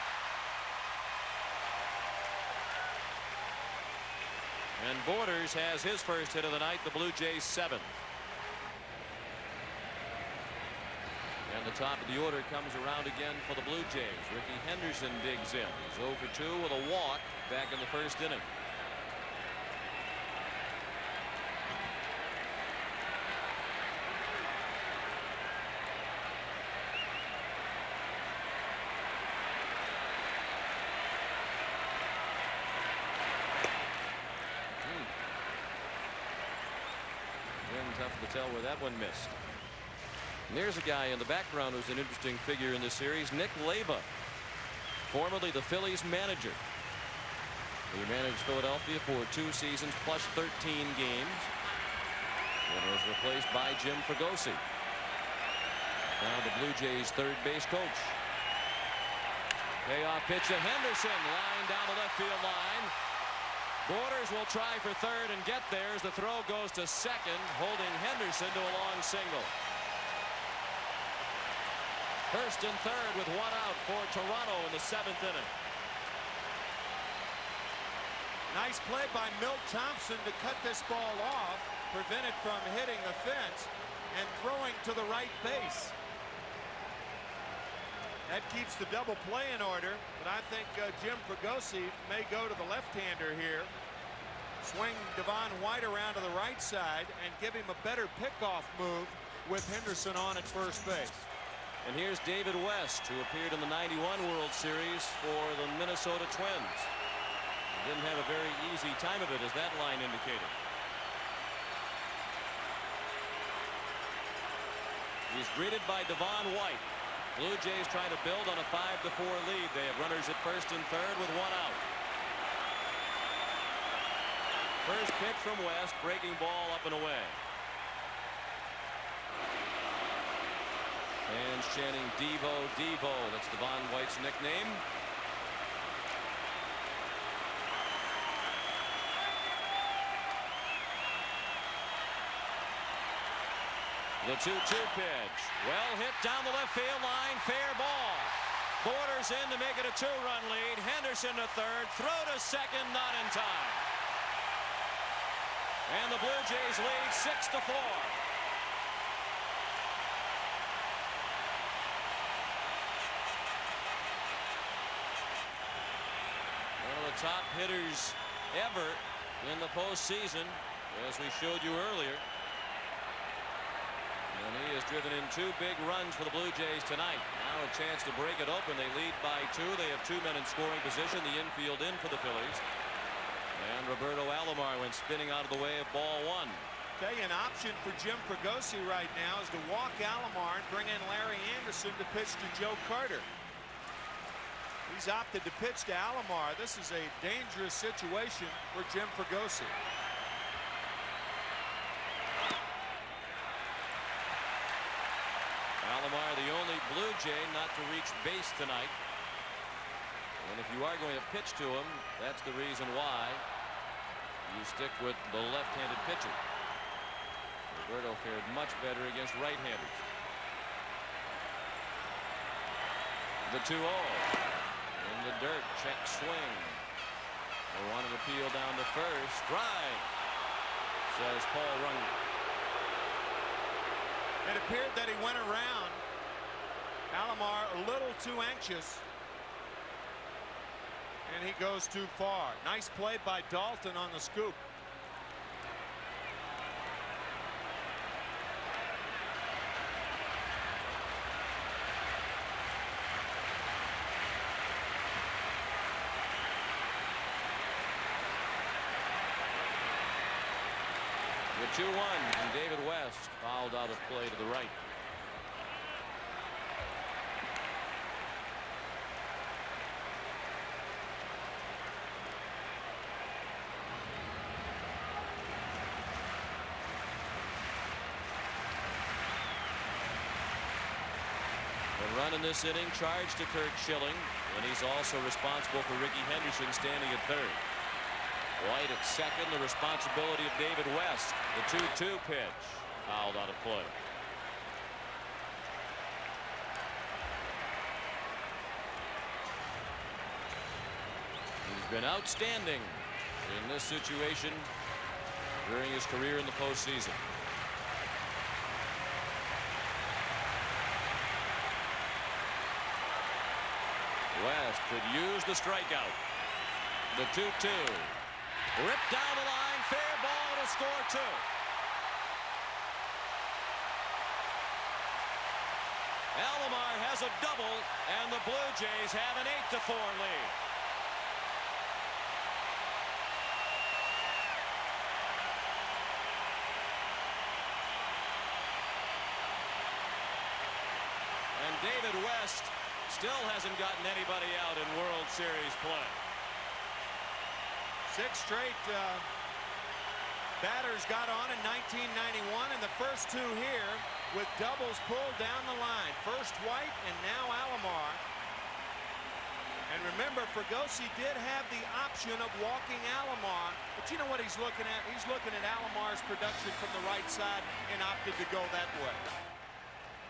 [SPEAKER 7] And Borders has his first hit of the night. The Blue Jays 7th. And the top of the order comes around again for the Blue Jays. Ricky Henderson digs in. He's 0 for 2 with a walk back in the first inning. Tough to tell where that one missed. And there's a guy in the background who's an interesting figure in this series, Nick Leyva, formerly the Phillies manager. He managed Philadelphia for 2 seasons plus 13 games and was replaced by Jim Fregosi. Now the Blue Jays third base coach. Payoff pitch to Henderson, line down the left field line. Borders will try for third and get there as the throw goes to second, holding Henderson to a long single. First and third with one out for Toronto in the 7th inning.
[SPEAKER 6] Nice play by Milt Thompson to cut this ball off, prevent it from hitting the fence and throwing to the right base. That keeps the double play in order, but I think Jim Fregosi may go to the left-hander here. Swing Devon White around to the right side and give him a better pickoff move with Henderson on at first base.
[SPEAKER 7] And here's David West, who appeared in the '91 World Series for the Minnesota Twins. He didn't have a very easy time of it, as that line indicated. He's greeted by Devon White. Blue Jays trying to build on a 5-4 lead. They have runners at first and third with one out. First pitch from West, breaking ball up and away. Fans chanting Devo, Devo. That's Devon White's nickname. The 2-2 pitch. Well hit down the left field line. Fair ball. Borders in to make it a 2-run lead. Henderson to third. Throw to second. Not in time. And the Blue Jays lead 6-4. One of the top hitters ever in the postseason, as we showed you earlier. And he has driven in 2 big runs for the Blue Jays tonight. Now a chance to break it open. They lead by 2. They have 2 men in scoring position. The infield in for the Phillies. And Roberto Alomar went spinning out of the way of ball 1.
[SPEAKER 6] Tell you, an option for Jim Fregosi right now is to walk Alomar and bring in Larry Anderson to pitch to Joe Carter. He's opted to pitch to Alomar. This is a dangerous situation for Jim Fregosi.
[SPEAKER 7] Alomar, the only Blue Jay not to reach base tonight. And if you are going to pitch to him, that's the reason why you stick with the left-handed pitcher. Roberto fared much better against right-handers. The 2-0. In the dirt, check swing. They wanted to peel down to first. Strike, says Paul Runge.
[SPEAKER 6] It appeared that he went around Alomar a little too anxious, and he goes too far. Nice play by Dalton on the scoop.
[SPEAKER 7] The 2-1, and David West fouled out of play to the right. The run in this inning charged to Kirk Schilling, and he's also responsible for Ricky Henderson standing at third. White at second, the responsibility of David West. The 2-2 pitch fouled out of play. He's been outstanding in this situation during his career in the postseason. West could use the strikeout. The 2-2. Ripped down the line. Fair ball to score 2. Alomar has a double, and the Blue Jays have an 8-4 lead. And David West still hasn't gotten anybody out in World Series play.
[SPEAKER 6] 6 straight batters got on in 1991, and the first 2 here with doubles pulled down the line. First White and now Alomar. And remember, Fregosi did have the option of walking Alomar, but you know what he's looking at? He's looking at Alomar's production from the right side and opted to go that way.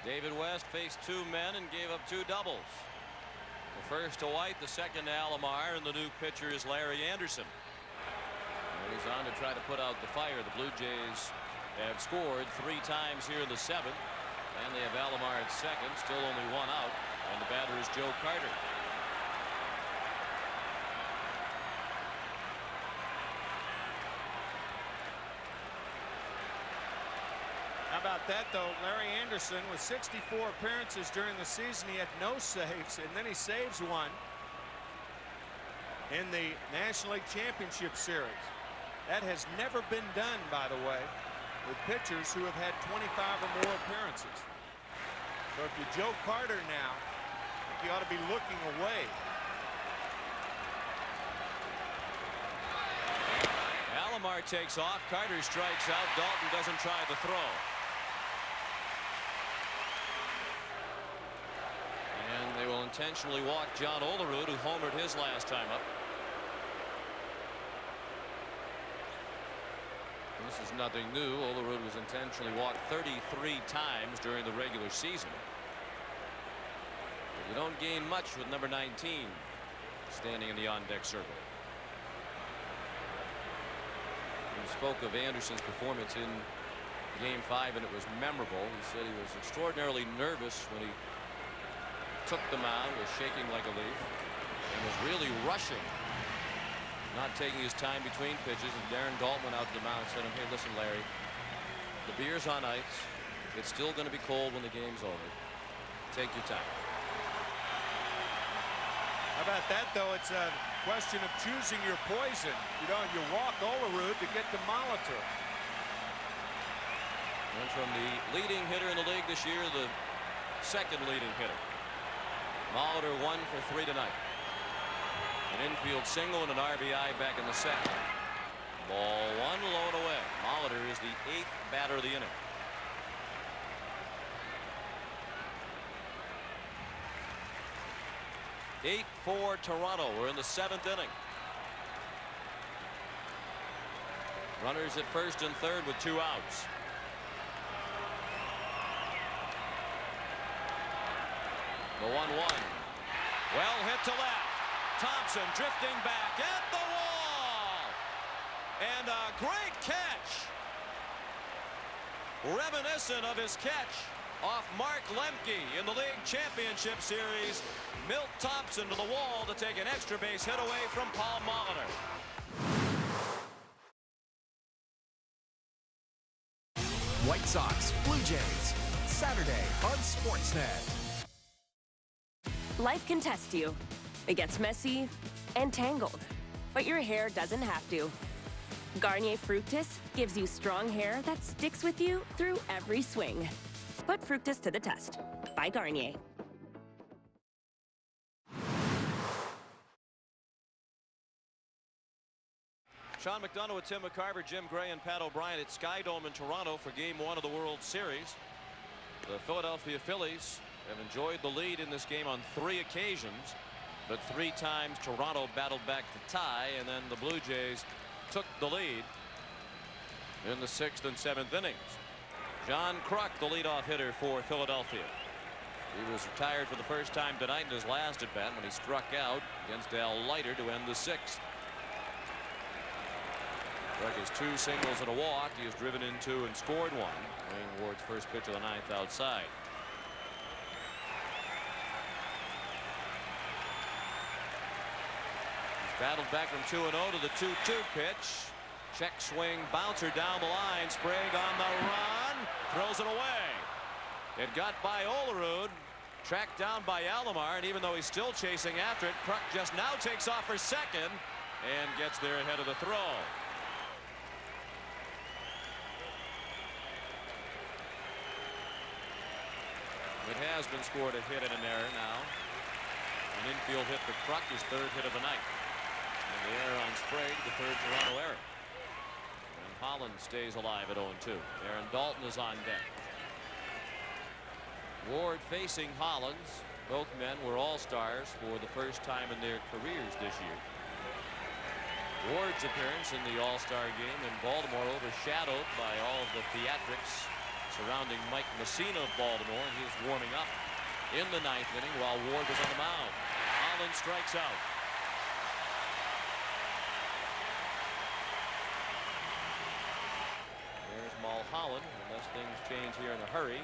[SPEAKER 7] David West faced 2 men and gave up 2 doubles. The first to White, the second to Alomar, and the new pitcher is Larry Anderson. And he's on to try to put out the fire. The Blue Jays have scored 3 times here in the 7th, and they have Alomar at second, still only 1 out, and the batter is Joe Carter.
[SPEAKER 6] How about that, though? Larry Anderson with 64 appearances during the season. He had no saves, and then he saves 1 in the National League Championship Series. That has never been done, by the way, with pitchers who have had 25 or more appearances. So if you're Joe Carter now, I think you ought to be looking away.
[SPEAKER 7] Alomar takes off. Carter strikes out. Dalton doesn't try the throw. And they will intentionally walk John Olerud, who homered his last time up. This is nothing new. Olerud was intentionally walked 33 times during the regular season. But you don't gain much with number 19 standing in the on-deck circle. He spoke of Anderson's performance in Game 5, and it was memorable. He said he was extraordinarily nervous when he took the mound, was shaking like a leaf, and was really rushing, not taking his time between pitches. And Darren Dalton went out to the mound and said to him, "Hey, listen, Larry, the beer's on ice. It's still going to be cold when the game's over. Take your time."
[SPEAKER 6] How about that, though? It's a question of choosing your poison. You know, you walk Olerud to get to Molitor.
[SPEAKER 7] And from the leading hitter in the league this year, the second leading hitter. Molitor 1 for 3 tonight. An infield single and an RBI back in the second. Ball 1, low and away. Molitor is the 8th batter of the inning. Eight for Toronto. We're in the 7th inning. Runners at first and third with 2 outs. The 1-1. Well hit to left. Thompson drifting back at the wall. And a great catch. Reminiscent of his catch off Mark Lemke in the League Championship Series. Milt Thompson to the wall to take an extra base hit away from Paul Molitor.
[SPEAKER 1] White Sox, Blue Jays, Saturday on Sportsnet.
[SPEAKER 8] Life can test you. It gets messy and tangled, but your hair doesn't have to. Garnier Fructis gives you strong hair that sticks with you through every swing. Put Fructis to the test. By Garnier.
[SPEAKER 5] Sean McDonough with Tim McCarver, Jim Gray, and Pat O'Brien at Sky Dome in Toronto for Game 1 of the World Series. The Philadelphia Phillies have enjoyed the lead in this game on 3 occasions, but 3 times Toronto battled back to tie, and then the Blue Jays took the lead in the 6th and 7th innings. John Kruk, the leadoff hitter for Philadelphia. He was retired for the first time tonight in his last at bat when he struck out against Al Leiter to end the 6th. Kruk has 2 singles and a walk. He has driven in 2 and scored 1. Wayne Ward's first pitch of the 9th outside. He's battled back from 2-0 to the 2-2 pitch. Check swing, bouncer down the line. Sprague on the run, throws it away. It got by Olerud, tracked down by Alomar, and even though he's still chasing after it, Kruk just now takes off for second and gets there ahead of the throw. It has been scored a hit and an error now. An infield hit for Kruk, his 3rd hit of the night. And the error on Sprague, the 3rd Toronto error. And Holland stays alive at 0-2. Aaron Dalton is on deck. Ward facing Hollins. Both men were all-stars for the first time in their careers this year. Ward's appearance in the All-Star game in Baltimore overshadowed by all of the theatrics surrounding Mike Messina of Baltimore, and he is warming up in the 9th inning while Ward was on the mound. Holland strikes out. There's Mulholland, unless things change here in a hurry.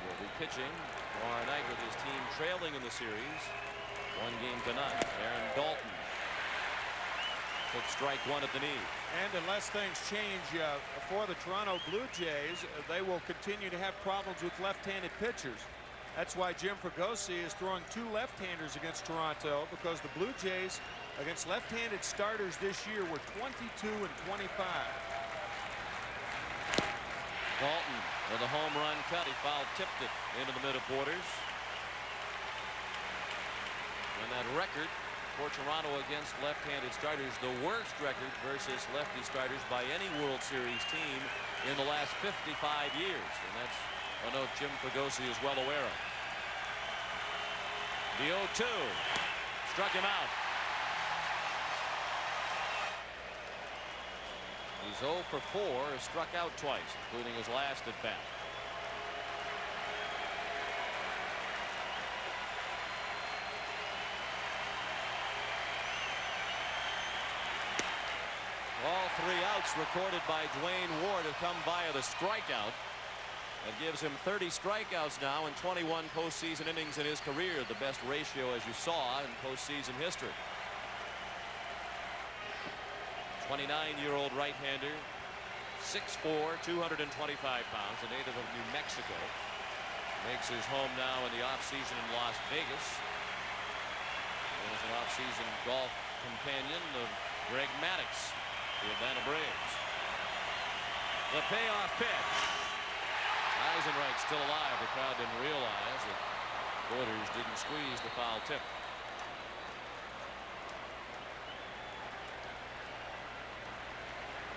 [SPEAKER 5] Will be pitching tomorrow night with his team trailing in the series 1-0. Aaron Dalton took strike 1 at the knee.
[SPEAKER 6] And unless things change for the Toronto Blue Jays, they will continue to have problems with left-handed pitchers. That's why Jim Fregosi is throwing 2 left-handers against Toronto, because the Blue Jays against left-handed starters this year were 22 and 25.
[SPEAKER 5] Dalton with a home run cut. He foul-tipped it into the middle quarters. And that record for Toronto against left-handed starters, the worst record versus lefty starters by any World Series team in the last 55 years. And that's a note Jim Fregosi is well aware of. The 0-2 struck him out. He's 0 for 4, has struck out twice, including his last at bat. All 3 outs recorded by Dwayne Ward have come via the strikeout. That gives him 30 strikeouts now in 21 postseason innings in his career, the best ratio, as you saw, in postseason history. 29-year-old right-hander, 6'4", 225 pounds, a native of New Mexico. Makes his home now in the offseason in Las Vegas. He is an offseason golf companion of Greg Maddux, the Atlanta Braves. The payoff pitch. Eisenreich still alive. The crowd didn't realize that Borders didn't squeeze the foul tip.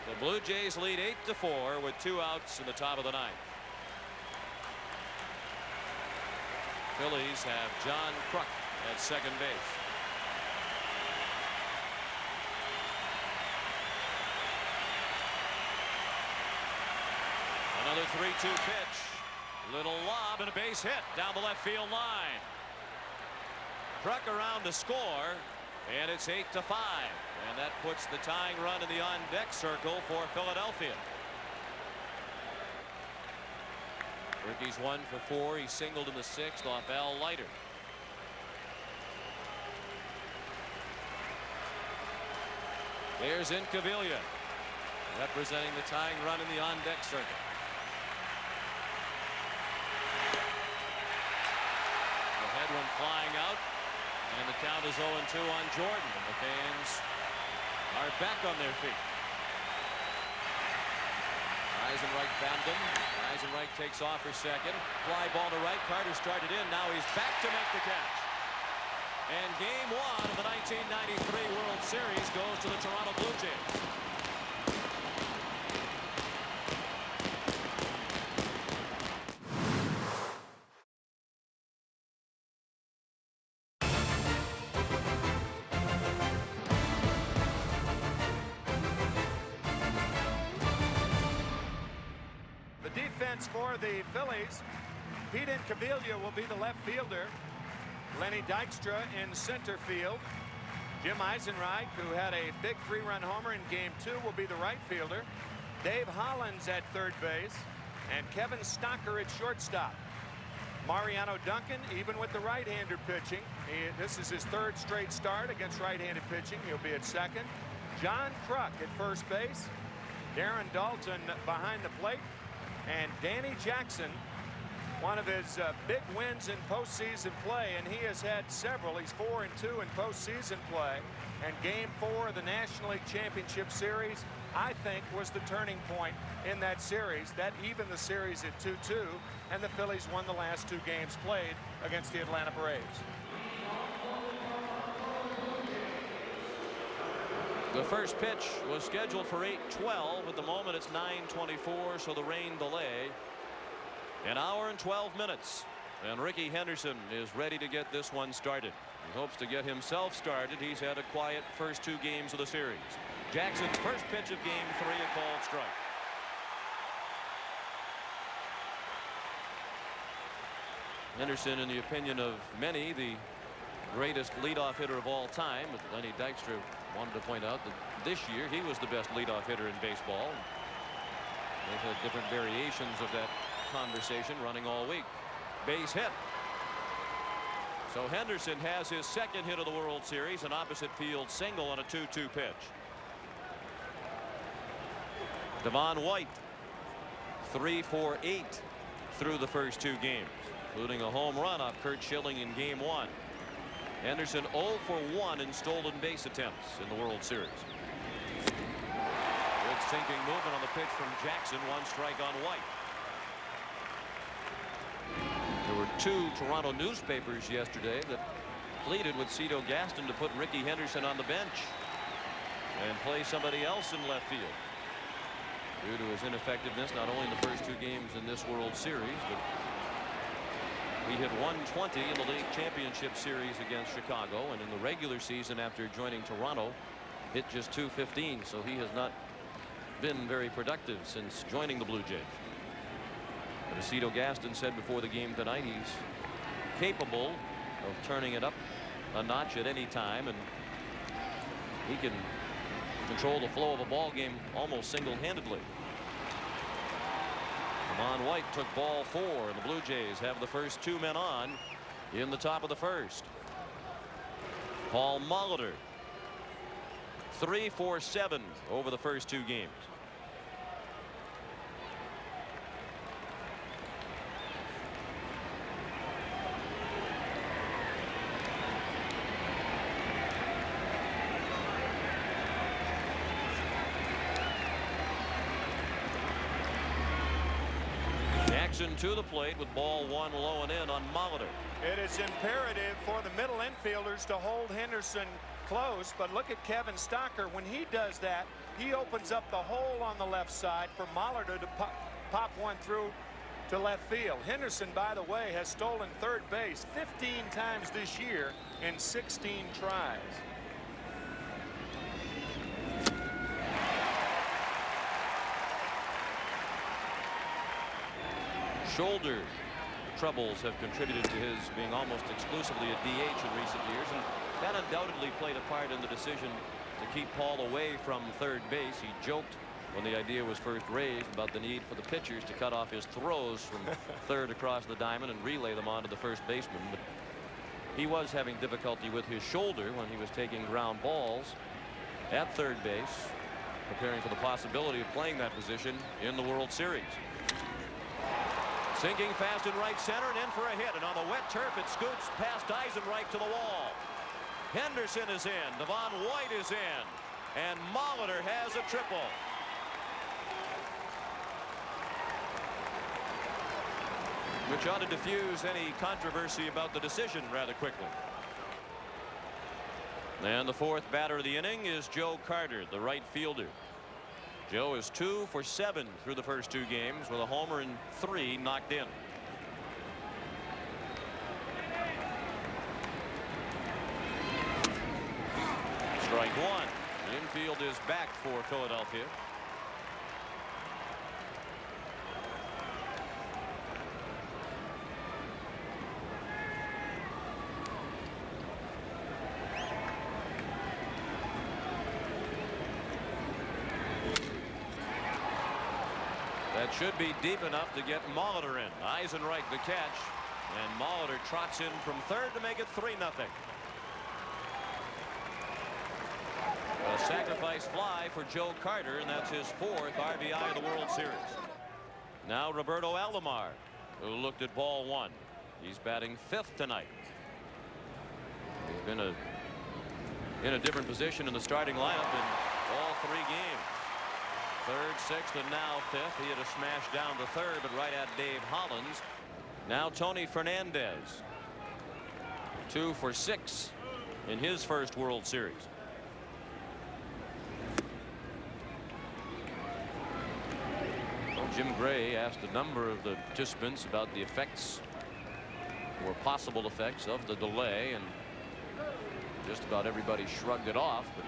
[SPEAKER 5] The Blue Jays lead 8-4 with 2 outs in the top of the 9th. Phillies have John Kruk at second base. Another 3-2 pitch. Little lob and a base hit down the left field line. Kruk around to score, and it's 8-5. And that puts the tying run in the on-deck circle for Philadelphia. Ricky's 1 for 4. He singled in the 6th off Al Leiter. There's Incaviglia, representing the tying run in the on-deck circle. The head one flying out, and the count is 0-2 on Jordan. And the fans are back on their feet. Eisenreich found him. Eisenreich takes off for second. Fly ball to right. Carter started in. Now he's back to make the catch. And game one of the 1993 World Series goes to the Toronto Blue Jays.
[SPEAKER 6] Defense for the Phillies. Pete Incaviglia will be the left fielder. Lenny Dykstra in center field. Jim Eisenreich, who had a big 3-run homer in game 2, will be the right fielder. Dave Hollins at third base. And Kevin Stocker at shortstop. Mariano Duncan, even with the right-hander pitching. This is his 3rd straight start against right-handed pitching. He'll be at second. John Kruk at first base. Darren Dalton behind the plate. And Danny Jackson, one of his big wins in postseason play, and he has had several. He's 4-2 in postseason play. And game 4 of the National League Championship Series, I think, was the turning point in that series. That evened the series at 2-2, and the Phillies won the last 2 games played against the Atlanta Braves.
[SPEAKER 5] The first pitch was scheduled for 8:12. At the moment, it's 9:24, so the rain delay. An hour and 12 minutes. And Rickey Henderson is ready to get this one started. He hopes to get himself started. He's had a quiet first 2 games of the series. Jackson's first pitch of game 3, a called strike. Henderson, in the opinion of many, the greatest leadoff hitter of all time. But Lenny Dykstra wanted to point out that this year he was the best leadoff hitter in baseball. They've had different variations of that conversation running all week. Base hit. So Henderson has his 2nd hit of the World Series, an opposite field single on a 2-2 pitch. Devon White 3 for 8 through the first 2 games, including a home run off Curt Schilling in game 1. Henderson 0 for 1 in stolen base attempts in the World Series. Good sinking movement on the pitch from Jackson. 1 strike on White. There were 2 Toronto newspapers yesterday that pleaded with Cito Gaston to put Rickey Henderson on the bench and play somebody else in left field due to his ineffectiveness not only in the first 2 games in this World Series, but he hit 120 in the league championship series against Chicago, and in the regular season after joining Toronto hit just 215. So he has not been very productive since joining the Blue Jays. But as Cito Gaston said before the game tonight, he's capable of turning it up a notch at any time, and he can control the flow of a ball game almost single-handedly. Devon White took ball 4, and the Blue Jays have the first 2 men on in the top of the first. Paul Molitor 3 for 7 over the first 2 games. To the plate with ball 1 low and in on Molitor.
[SPEAKER 6] It is imperative for the middle infielders to hold Henderson close, but look at Kevin Stocker. When he does that, he opens up the hole on the left side for Molitor to pop one through to left field. Henderson, by the way, has stolen third base 15 times this year in 16 tries.
[SPEAKER 5] Shoulder troubles have contributed to his being almost exclusively a DH in recent years, and that undoubtedly played a part in the decision to keep Paul away from third base. He joked when the idea was first raised about the need for the pitchers to cut off his throws from third across the diamond and relay them onto the first baseman. But he was having difficulty with his shoulder when he was taking ground balls at third base, preparing for the possibility of playing that position in the World Series. Sinking fast in right center and in for a hit, and on the wet turf it scoots past Eisenreich to the wall. Henderson is in, Devon White is in, and Molitor has a triple. which ought to diffuse any controversy about the decision rather quickly. And the fourth batter of the inning is Joe Carter, the right fielder. Joe is 2 for 7 through the first 2 games with a homer and 3 knocked in. Strike one. The infield is back for Philadelphia. That should be deep enough to get Molitor in. Eisenreich the catch, and Molitor trots in from third to make it 3-0. A sacrifice fly for Joe Carter, and that's his 4th RBI of the World Series. Now Roberto Alomar, who looked at ball 1. He's batting 5th tonight. He's been in a different position in the starting lineup in all 3 games. 3rd, 6th, and now 5th. He had a smash down to 3rd, but right at Dave Hollins. Now Tony Fernandez, 2 for 6 in his first World Series. Well, Jim Gray asked a number of the participants about the effects or possible effects of the delay, and just about everybody shrugged it off. But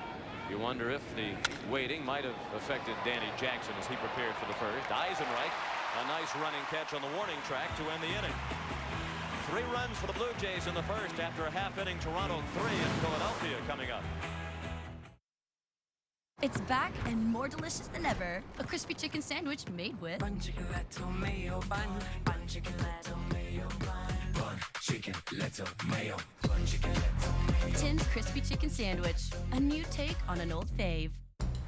[SPEAKER 5] you wonder if the waiting might have affected Danny Jackson as he prepared for the first. Eisenreich, a nice running catch on the warning track to end the inning. 3 runs for the Blue Jays in the first after a half inning. Toronto 3 and Philadelphia coming up.
[SPEAKER 2] It's back and more delicious than ever. A crispy chicken sandwich made with
[SPEAKER 3] Bun chicken, lettuce, mayo, bun. Bun chicken, lettuce, mayo, bun. Bun chicken, lettuce, mayo. Bun chicken, lettuce, mayo.
[SPEAKER 2] Tim's crispy chicken sandwich. A new take on an old fave.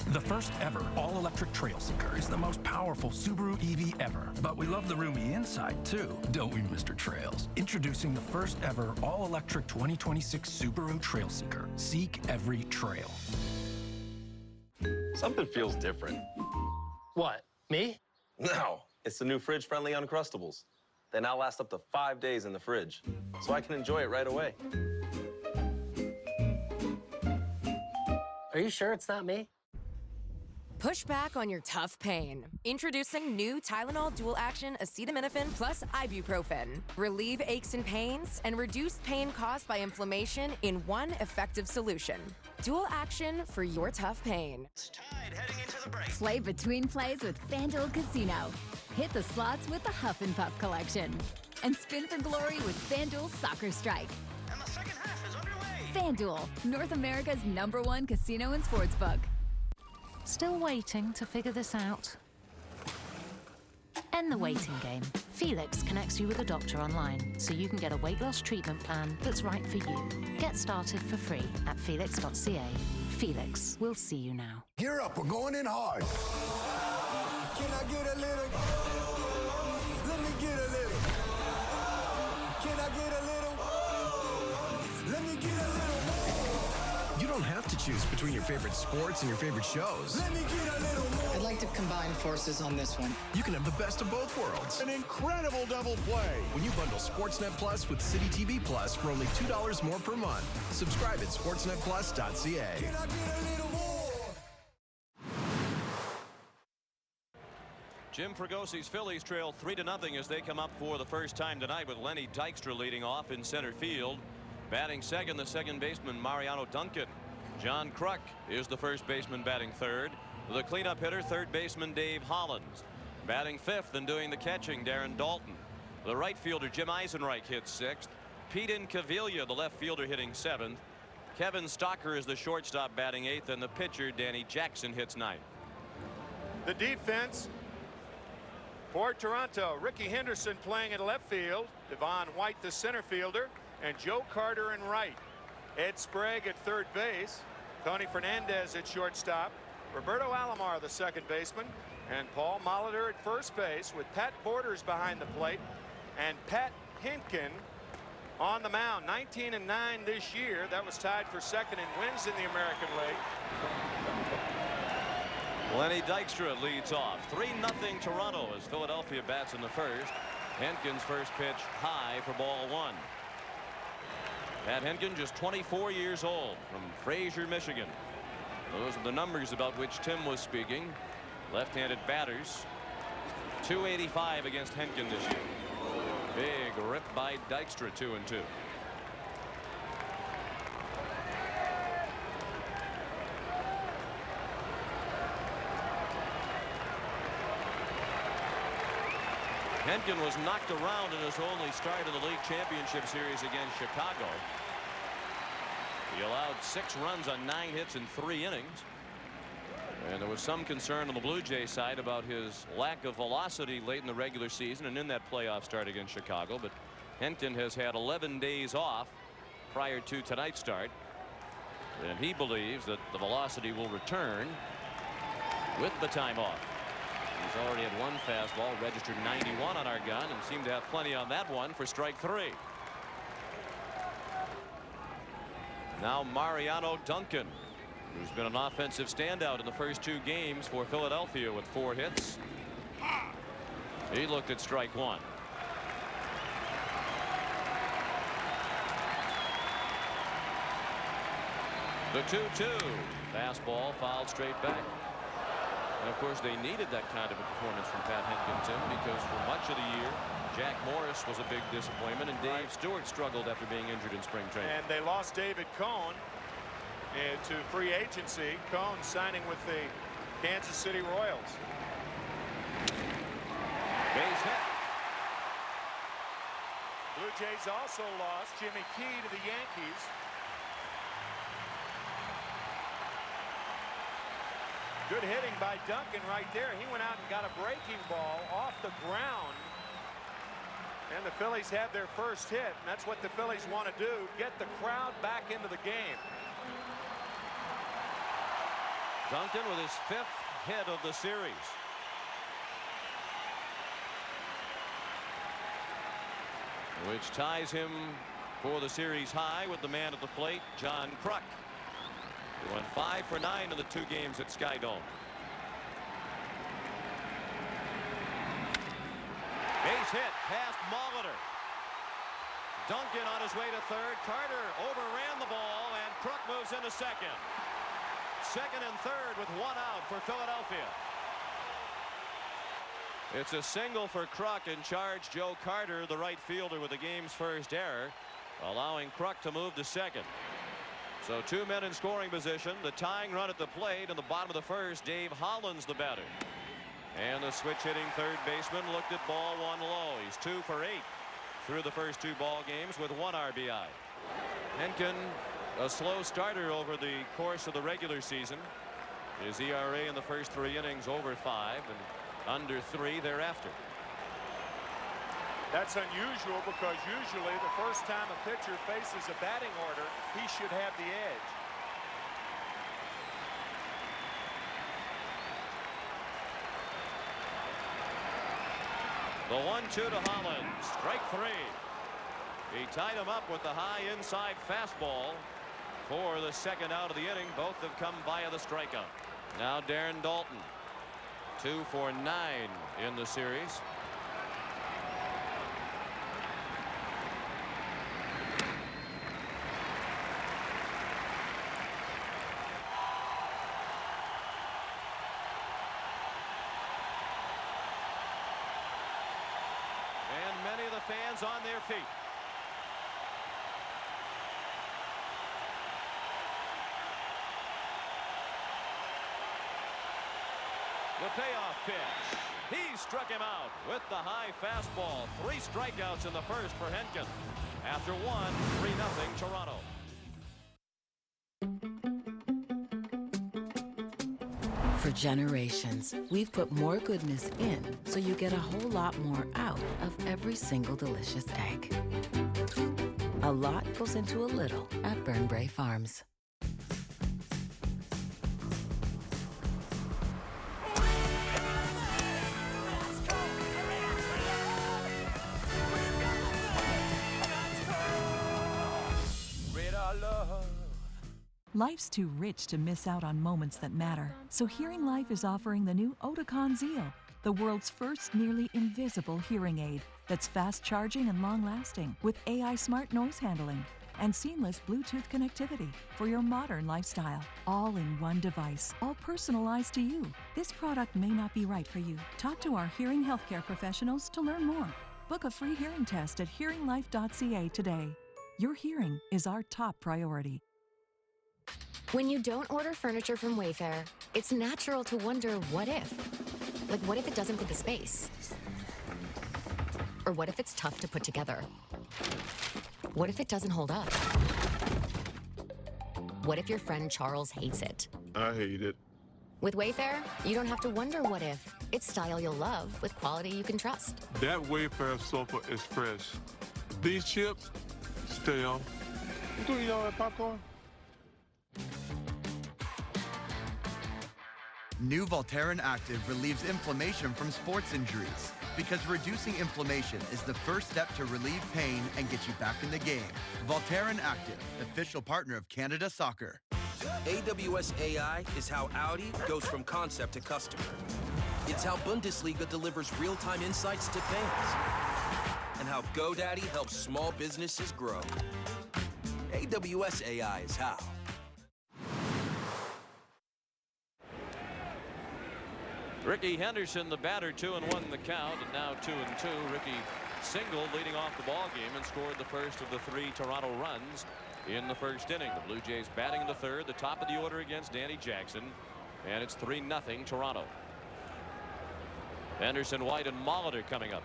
[SPEAKER 9] The first ever all-electric trail seeker is the most powerful Subaru EV ever. But we love the roomy inside, too, don't we, Mr. Trails? Introducing the first ever all-electric 2026 Subaru Trail Seeker. Seek every trail.
[SPEAKER 16] Something feels different.
[SPEAKER 17] What, me?
[SPEAKER 16] No, it's the new fridge-friendly Uncrustables. They now last up to 5 days in the fridge, so I can enjoy it right away.
[SPEAKER 17] Are you sure it's not me?
[SPEAKER 19] Push back on your tough pain. Introducing new Tylenol Dual Action Acetaminophen plus ibuprofen. Relieve aches and pains and reduce pain caused by inflammation in one effective solution. Dual action for your tough pain.
[SPEAKER 20] Play between plays with FanDuel Casino. Hit the slots with the Huff and Puff collection. And spin for glory with FanDuel Soccer Strike.
[SPEAKER 10] And the second half is underway.
[SPEAKER 20] FanDuel, North America's #1 casino and sportsbook.
[SPEAKER 21] Still waiting to figure this out? End the waiting game. Felix connects you with a doctor online, so you can get a weight loss treatment plan that's right for you. Get started for free at felix.ca. Felix, we'll see you now.
[SPEAKER 3] Gear up, we're going in hard. Can I get a little? Let me get a little. Can I get a little? Let me get a little more.
[SPEAKER 1] You don't have to choose between your favorite sports and your favorite shows.
[SPEAKER 3] Let me get a little more.
[SPEAKER 24] I'd like to combine forces on this one.
[SPEAKER 1] You can have the best of both worlds.
[SPEAKER 15] An incredible double play.
[SPEAKER 1] When you bundle Sportsnet Plus with City TV Plus for only $2 more per month. Subscribe at sportsnetplus.ca.
[SPEAKER 3] Can I get a little more?
[SPEAKER 5] Jim Fragosi's Phillies trail 3-0 as they come up for the first time tonight with Lenny Dykstra leading off in center field. Batting second, the second baseman Mariano Duncan. John Kruk is the first baseman batting third. The cleanup hitter, third baseman Dave Hollins. Batting fifth and doing the catching, Darren Dalton. The right fielder Jim Eisenreich hits sixth. Pete Incaviglia, the left fielder, hitting seventh. Kevin Stocker is the shortstop batting eighth, and the pitcher Danny Jackson hits ninth.
[SPEAKER 6] The defense for Toronto, Ricky Henderson playing in left field, Devon White the center fielder, and Joe Carter in right. Ed Sprague at third base, Tony Fernandez at shortstop, Roberto Alomar the second baseman, and Paul Molitor at first base, with Pat Borders behind the plate and Pat Hentgen on the mound. 19-9 this year. That was tied for second in wins in the American League.
[SPEAKER 5] Lenny Dykstra leads off. 3-0 Toronto as Philadelphia bats in the first.
[SPEAKER 7] Henkin's first pitch high for ball one. Pat Henkin, just 24 years old, from Fraser, Michigan. Those are the numbers about which Tim was speaking. Left-handed batters. 285 against Henkin this year. Big rip by Dykstra, 2-2. Henkin was knocked around in his only start in the league championship series against Chicago. He allowed 6 runs on 9 hits in 3 innings. And there was some concern on the Blue Jays side about his lack of velocity late in the regular season and in that playoff start against Chicago. But Henkin has had 11 days off prior to tonight's start. And he believes that the velocity will return with the time off. He's already had 1 fastball, registered 91 on our gun, and seemed to have plenty on that one for strike 3. Now Mariano Duncan, who's been an offensive standout in the first 2 games for Philadelphia with 4 hits. He looked at strike 1. The 2-2 fastball fouled straight back. And of course, they needed that kind of a performance from Pat Henkin, Tim, because for much of the year, Jack Morris was a big disappointment, and Dave Stewart struggled after being injured in spring training.
[SPEAKER 6] And they lost David Cohn to free agency. Cohn signing with the Kansas City Royals.
[SPEAKER 7] Base hit.
[SPEAKER 6] Blue Jays also lost Jimmy Key to the Yankees. Good hitting by Duncan right there. He went out and got a breaking ball off the ground. And the Phillies have their first hit. And that's what the Phillies want to do, get the crowd back into the game.
[SPEAKER 7] Duncan with his 5th hit of the series. Which ties him for the series high with the man at the plate, John Kruk. He went 5 for 9 in the 2 games at Sky Dome. Base hit past Molitor. Duncan on his way to third. Carter overran the ball, and Kruk moves into second. Second and third with 1 out for Philadelphia. It's a single for Kruk, and charge Joe Carter, the right fielder, with the game's first error, allowing Kruk to move to second. So 2 men in scoring position. The tying run at the plate in the bottom of the first. Dave Hollins, the batter. And the switch hitting third baseman looked at ball 1 low. He's 2 for 8 through the first 2 ball games with 1 RBI. Henkin, a slow starter over the course of the regular season. His ERA in the first 3 innings over 5 and under 3 thereafter.
[SPEAKER 6] That's unusual because usually the first time a pitcher faces a batting order, he should have the edge.
[SPEAKER 7] The 1-2 to Hollins. Strike 3. He tied him up with the high inside fastball for the 2nd out of the inning. Both have come via the strikeout. Now Darren Dalton. 2 for 9 in the series. Fans on their feet. The payoff pitch. He struck him out with the high fastball. 3 strikeouts in the first for Henkin. After 1, 3-0 Toronto.
[SPEAKER 4] For generations, we've put more goodness in so you get a whole lot more out of every single delicious egg. A lot goes into a little at Burnbrae Farms.
[SPEAKER 11] Life's too rich to miss out on moments that matter. So Hearing Life is offering the new Oticon Zeal. the world's first nearly invisible hearing aid that's fast charging and long-lasting with AI smart noise handling and seamless Bluetooth connectivity for your modern lifestyle. All in one device, all personalized to you. This product may not be right for you. Talk to our hearing healthcare professionals to learn more. Book a free hearing test at hearinglife.ca today. Your hearing is our top priority.
[SPEAKER 19] When you don't order furniture from Wayfair, it's natural to wonder what if. Like, what if it doesn't fit the space? Or what if it's tough to put together? What if it doesn't hold up? What if your friend Charles hates it?
[SPEAKER 12] I hate it.
[SPEAKER 19] With Wayfair, you don't have to wonder what if. It's style you'll love with quality you can trust.
[SPEAKER 12] That Wayfair sofa is fresh. These chips, stale. You do eat all that popcorn?
[SPEAKER 18] New Voltaren Active relieves inflammation from sports injuries because reducing inflammation is the first step to relieve pain and get you back in the game. Voltaren Active, official partner of Canada Soccer.
[SPEAKER 13] AWS AI is how Audi goes from concept to customer. It's how Bundesliga delivers real-time insights to fans. And how GoDaddy helps small businesses grow. AWS AI is how.
[SPEAKER 5] Ricky Henderson, the batter, 2-1 the count, and now 2-2. Ricky singled leading off the ball game and scored the first of the 3 Toronto runs in the first inning. The Blue Jays batting in the third, the top of the order against Danny Jackson, and it's 3-0 Toronto. Henderson, White, and Molitor coming up.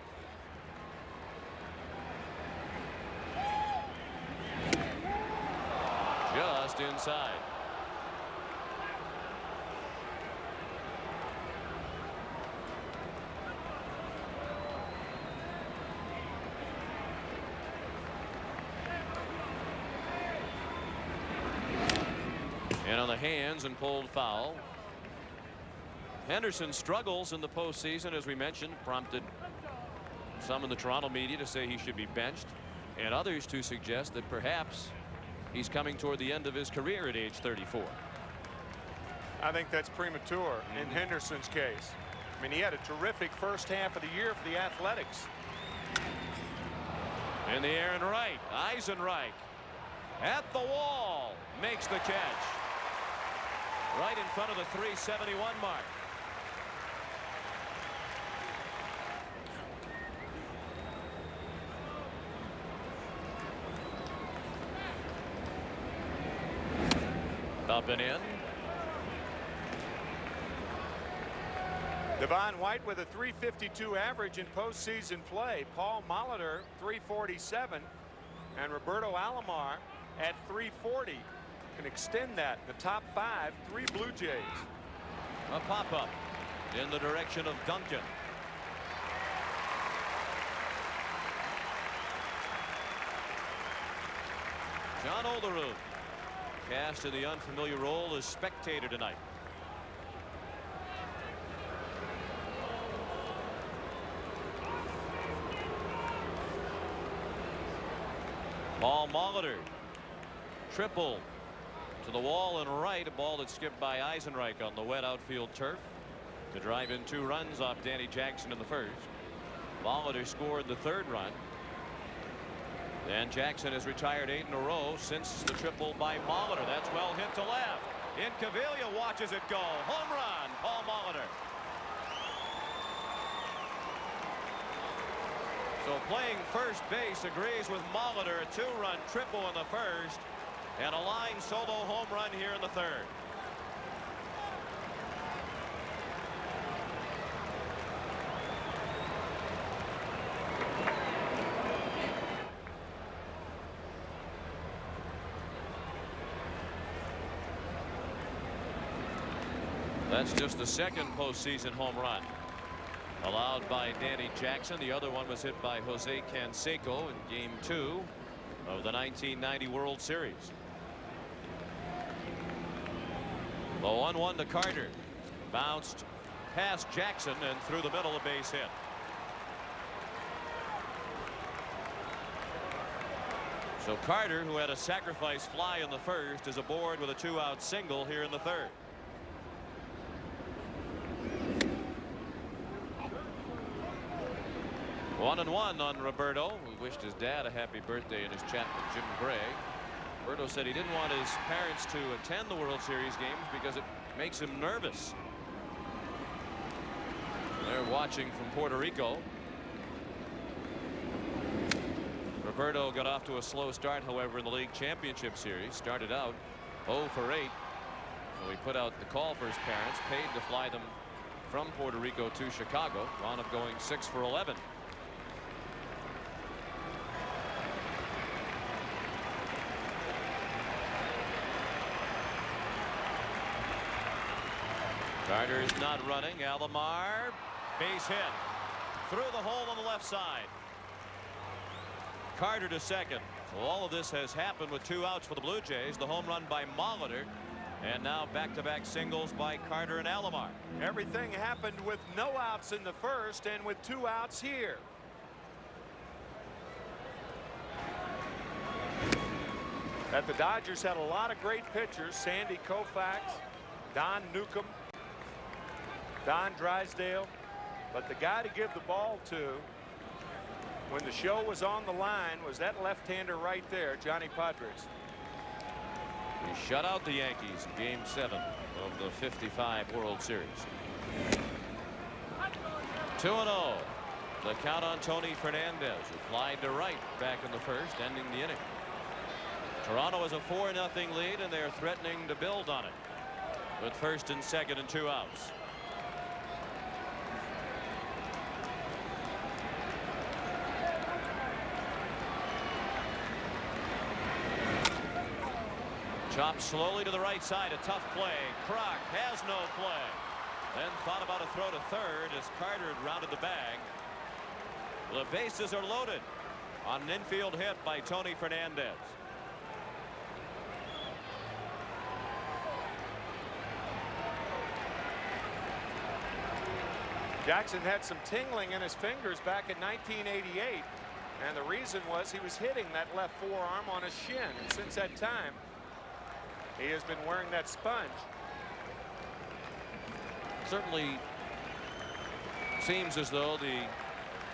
[SPEAKER 5] Just inside. And on the hands and pulled foul. Henderson struggles in the postseason, as we mentioned, prompted some in the Toronto media to say he should be benched, and others to suggest that perhaps he's coming toward the end of his career at age 34.
[SPEAKER 6] I think that's premature in Henderson's case. I mean, he had a terrific first half of the year for the Athletics.
[SPEAKER 5] In the air and right, Eisenreich at the wall makes the catch. Right in front of the 371 mark. Up and in.
[SPEAKER 6] Devon White with a .352 average in postseason play. Paul Molitor .347, and Roberto Alomar at .340. Can extend that. The top 5, 3 Blue Jays.
[SPEAKER 5] A pop-up in the direction of Duncan. John Olerud cast in the unfamiliar role as spectator tonight. Paul Molitor, triple to the wall and right, a ball that skipped by Eisenreich on the wet outfield turf to drive in 2 runs off Danny Jackson in the first. Molitor scored the 3rd run. And Jackson has retired 8 in a row since the triple by Molitor. That's well hit to left. Incaviglia watches it go. Home run, Paul Molitor. So playing first base agrees with Molitor. A 2-run triple in the first and a line solo home run here in the 3rd. That's just the 2nd postseason home run allowed by Danny Jackson. The other one was hit by Jose Canseco in Game 2 of the 1990 World Series. The 1-1 to Carter. Bounced past Jackson and through the middle, a base hit. So Carter, who had a sacrifice fly in the first, is aboard with a 2-out single here in the 3rd. 1-1 on Roberto, who wished his dad a happy birthday in his chat with Jim Gray. Roberto said he didn't want his parents to attend the World Series games because it makes him nervous. They're watching from Puerto Rico. Roberto got off to a slow start, however, in the League Championship Series. Started out 0 for 8. So he put out the call for his parents, paid to fly them from Puerto Rico to Chicago. Wound up going 6 for 11. Carter's not running. Alomar, base hit through the hole on the left side. Carter to second. So all of this has happened with 2 outs for the Blue Jays. The home run by Molitor, and now back-to-back singles by Carter and Alomar.
[SPEAKER 6] Everything happened with no outs in the first and with 2 outs here. That the Dodgers had a lot of great pitchers. Sandy Koufax, Don Newcomb, Don Drysdale, but the guy to give the ball to when the show was on the line was that left-hander right there, Johnny Padres.
[SPEAKER 5] He shut out the Yankees in Game 7 of the '55 World Series. 2-0. The count on Tony Fernandez, who flied to right back in the first, ending the inning. Toronto has a 4-0 lead, and they're threatening to build on it with first and second and 2 outs. Chopped slowly to the right side. A tough play. Kroc has no play. Then thought about a throw to third as Carter had rounded the bag. The bases are loaded on an infield hit by Tony Fernandez.
[SPEAKER 6] Jackson had some tingling in his fingers back in 1988, and the reason was he was hitting that left forearm on his shin, and since that time he has been wearing that sponge.
[SPEAKER 5] Certainly seems as though the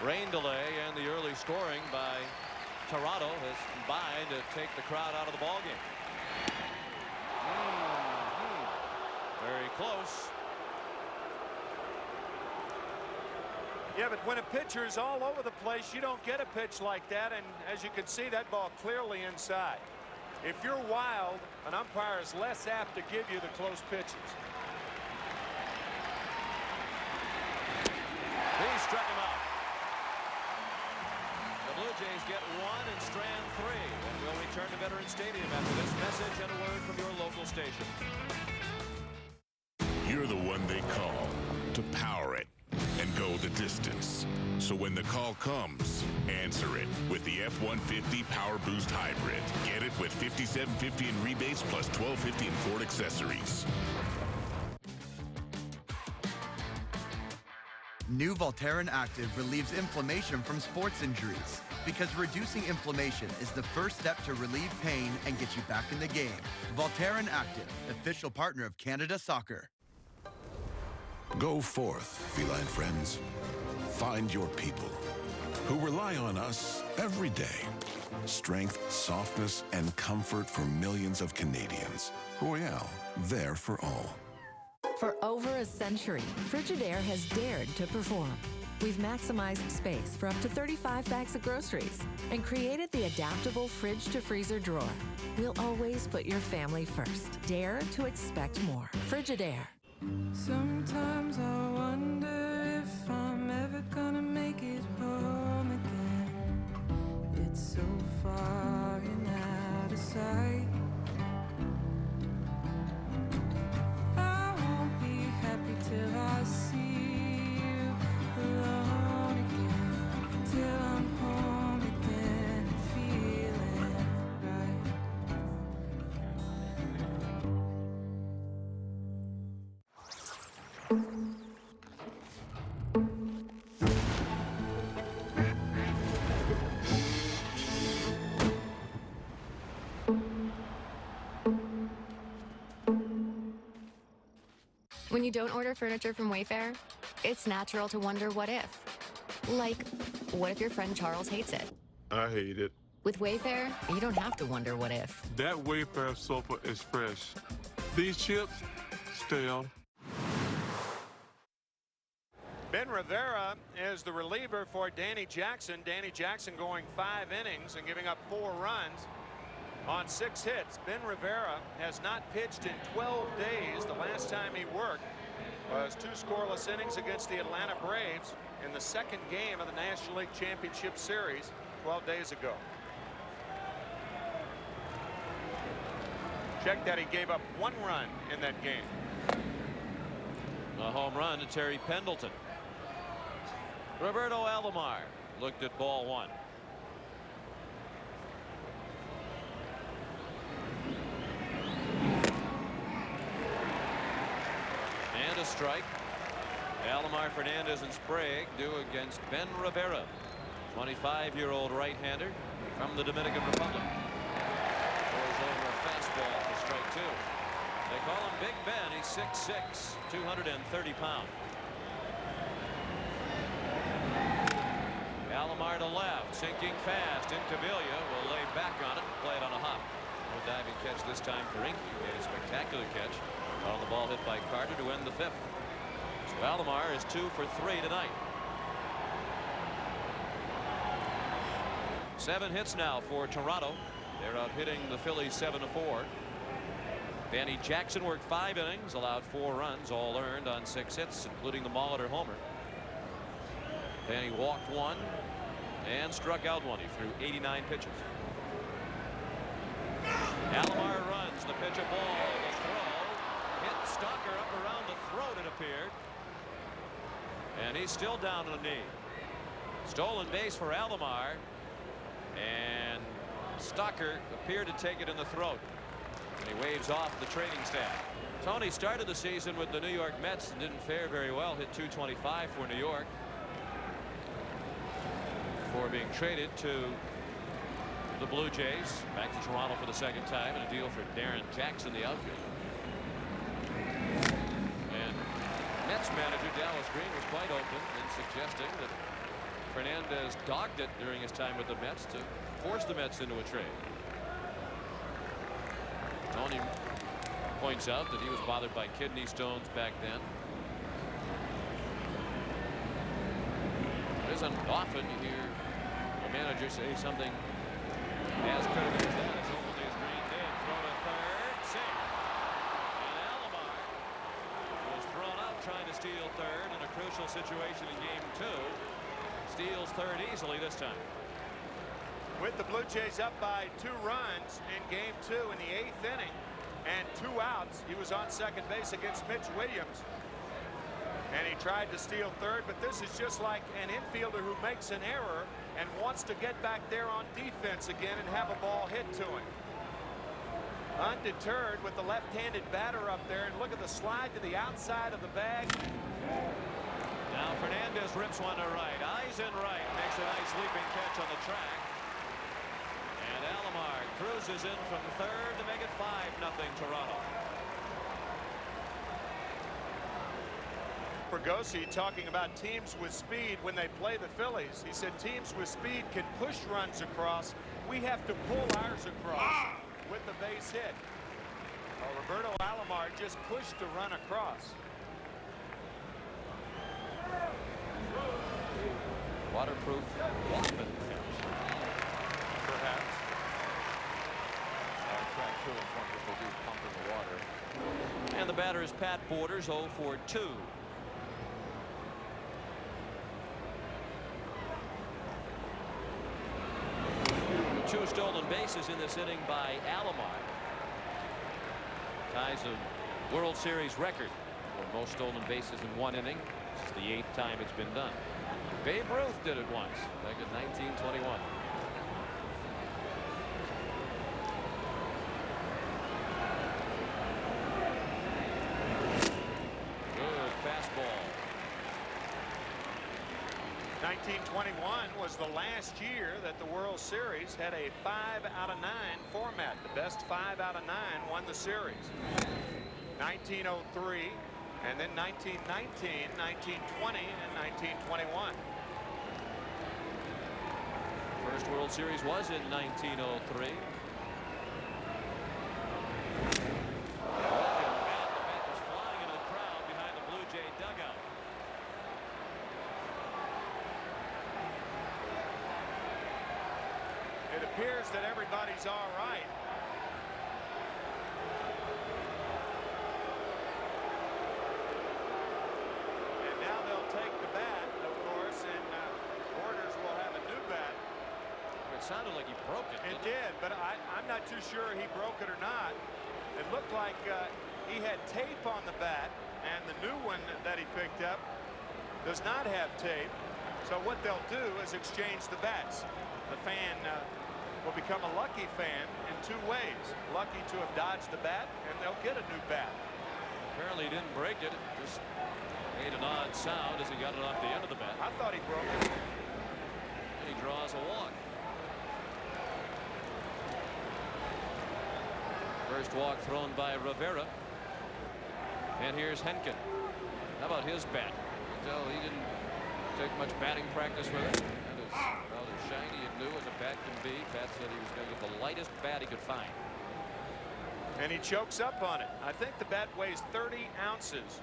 [SPEAKER 5] rain delay and the early scoring by Toronto has combined to take the crowd out of the ballgame. Very close.
[SPEAKER 6] Yeah, but when a pitcher is all over the place, you don't get a pitch like that, and as you can see, that ball clearly inside. If you're wild, an umpire is less apt to give you the close pitches.
[SPEAKER 5] He struck him out. The Blue Jays get 1 and strand 3, and will return to Veterans Stadium after this message and a word from your local station.
[SPEAKER 15] You're the one they call to power it and go the distance. So when the call comes, answer it with the F-150 Power Boost Hybrid. Get it with $5,750 in rebates plus $1,250 in Ford accessories.
[SPEAKER 18] New Voltaren Active relieves inflammation from sports injuries because reducing inflammation is the first step to relieve pain and get you back in the game. Voltaren Active, official partner of Canada Soccer.
[SPEAKER 15] Go forth, feline friends. Find your people who rely on us every day. Strength, softness, and comfort for millions of Canadians. Royale, there for all.
[SPEAKER 8] For over a century, Frigidaire has dared to perform. We've maximized space for up to 35 bags of groceries and created the adaptable fridge-to-freezer drawer. We'll always put your family first. Dare to expect more. Frigidaire.
[SPEAKER 14] Sometimes I wonder if I'm ever gonna make it home again. It's so far and out of sight. I won't be happy till I see you alone again, till I'm home again and feeling right.
[SPEAKER 22] When you don't order furniture from Wayfair, it's natural to wonder what if. Like,
[SPEAKER 19] What if your friend Charles hates it?
[SPEAKER 12] I hate it.
[SPEAKER 19] With Wayfair, you don't have to wonder what if.
[SPEAKER 12] That Wayfair sofa is fresh. These chips, stale.
[SPEAKER 6] Ben Rivera is the reliever for Danny Jackson. Danny Jackson going 5 innings and giving up 4 runs on 6 hits. Ben Rivera has not pitched in 12 days. The last time he worked was 2 scoreless innings against the Atlanta Braves in the 2nd game of the National League Championship Series 12 days ago. Check that, he gave up 1 run in that game.
[SPEAKER 7] A home run to Terry Pendleton. Roberto Alomar looked at ball 1. And a strike. Alomar, Fernandez, and Sprague do against Ben Rivera, 25-year-old right-hander from the Dominican Republic. Goes over a fastball for strike 2. They call him Big Ben. He's 6'6", 230 pounds. Alomar to left, sinking fast. Incaviglia will lay back on it, play it on a hop. No diving catch this time for Inky. Made a spectacular catch on the ball hit by Carter to end the 5th. So Alomar is 2 for 3 tonight. 7 hits now for Toronto. They're out hitting the Phillies 7-4. Danny Jackson worked 5 innings, allowed 4 runs, all earned on 6 hits, including the Molitor homer. Danny walked 1 and struck out 1. He threw 89 pitches. Alomar runs the pitch, a ball, the throw, hit Stalker up around the throat, it appeared. And he's still down on a knee. Stolen base for Alomar, and Stalker appeared to take it in the throat. And he waves off the training staff. Tony started the season with the New York Mets and didn't fare very well. Hit .225 for New York before being traded to the Blue Jays. Back to Toronto for the 2nd time in a deal for Darren Jackson, the outfielder. And Mets manager Dallas Green was quite open in suggesting that Fernandez dogged it during his time with the Mets to force the Mets into a trade. Tony points out that he was bothered by kidney stones back then. It isn't often you hear a manager say something as critical as that. As openly as Green did. Throw to third, safe. And Alomar was thrown out trying to steal third in a crucial situation in game 2. Steals third easily this time.
[SPEAKER 6] With the Blue Jays up by 2 runs in game 2 in the 8th inning and 2 outs, he was on second base against Mitch Williams, and he tried to steal third. But this is just like an infielder who makes an error and wants to get back there on defense again and have a ball hit to him. Undeterred with the left-handed batter up there, and look at the slide to the outside of the bag.
[SPEAKER 5] Now Fernandez rips one to right, eyes in right, makes a nice leaping catch on the track. And Alomar cruises in from third to make it 5-0 Toronto.
[SPEAKER 6] Fregosi talking about teams with speed when they play the Phillies. He said teams with speed can push runs across. We have to pull ours across with the base hit. Well, Roberto Alomar just pushed the run across.
[SPEAKER 7] Waterproof Walkman.
[SPEAKER 6] Perhaps.
[SPEAKER 7] Track 2 in front of the deep pump in the water. And the batter is Pat Borders, 0 for 2. Two stolen bases in this inning by Alomar. Ties a World Series record for most stolen bases in 1 inning. This is the 8th time it's been done. Babe Ruth did it once back in 1921. Good fastball.
[SPEAKER 6] 1921 was the last year that the World Series had a 5-out-of-9 format. The best 5 out of 9 won the series. 1903, and then 1919, 1920, and 1921.
[SPEAKER 7] First World Series was in 1903.
[SPEAKER 6] It appears that everybody's all right. And now they'll take the bat, of course, and Borders will have a new bat.
[SPEAKER 7] It sounded like he broke it.
[SPEAKER 6] It did, but I'm not too sure he broke it or not. It looked like he had tape on the bat, and the new one that he picked up does not have tape. So what they'll do is exchange the bats. The fan will become a lucky fan in two ways. Lucky to have dodged the bat, and they'll get a new bat.
[SPEAKER 7] Apparently he didn't break it. It just made an odd sound as he got it off the end of the bat.
[SPEAKER 6] I thought he broke it.
[SPEAKER 7] And he draws a walk. First walk thrown by Rivera. And here's Henkin. How about his bat? Well, he didn't take much batting practice with it. That is about as shiny and new as a bat can be. Pat said he was going to get the lightest bat he could find.
[SPEAKER 6] And he chokes up on it. I think the bat weighs 30 ounces.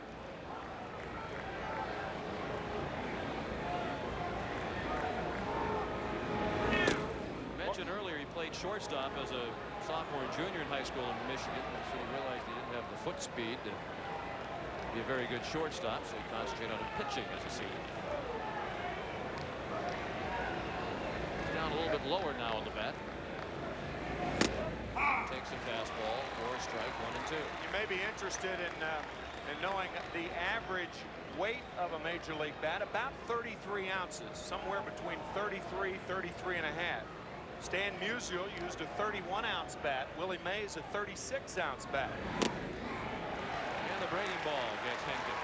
[SPEAKER 7] Mentioned earlier he played shortstop as a sophomore and junior in high school in Michigan. So he realized he didn't have the foot speed to be a very good shortstop, so he concentrated on pitching as a senior. He's down a little bit lower now on the bat. Takes a fastball for a strike, 1-2.
[SPEAKER 6] You may be interested in knowing the average weight of a major league bat, about 33 ounces, somewhere between 33, 33 and a half. Stan Musial used a 31-ounce bat. Willie Mays a 36-ounce bat.
[SPEAKER 7] And the breaking ball gets Henkin.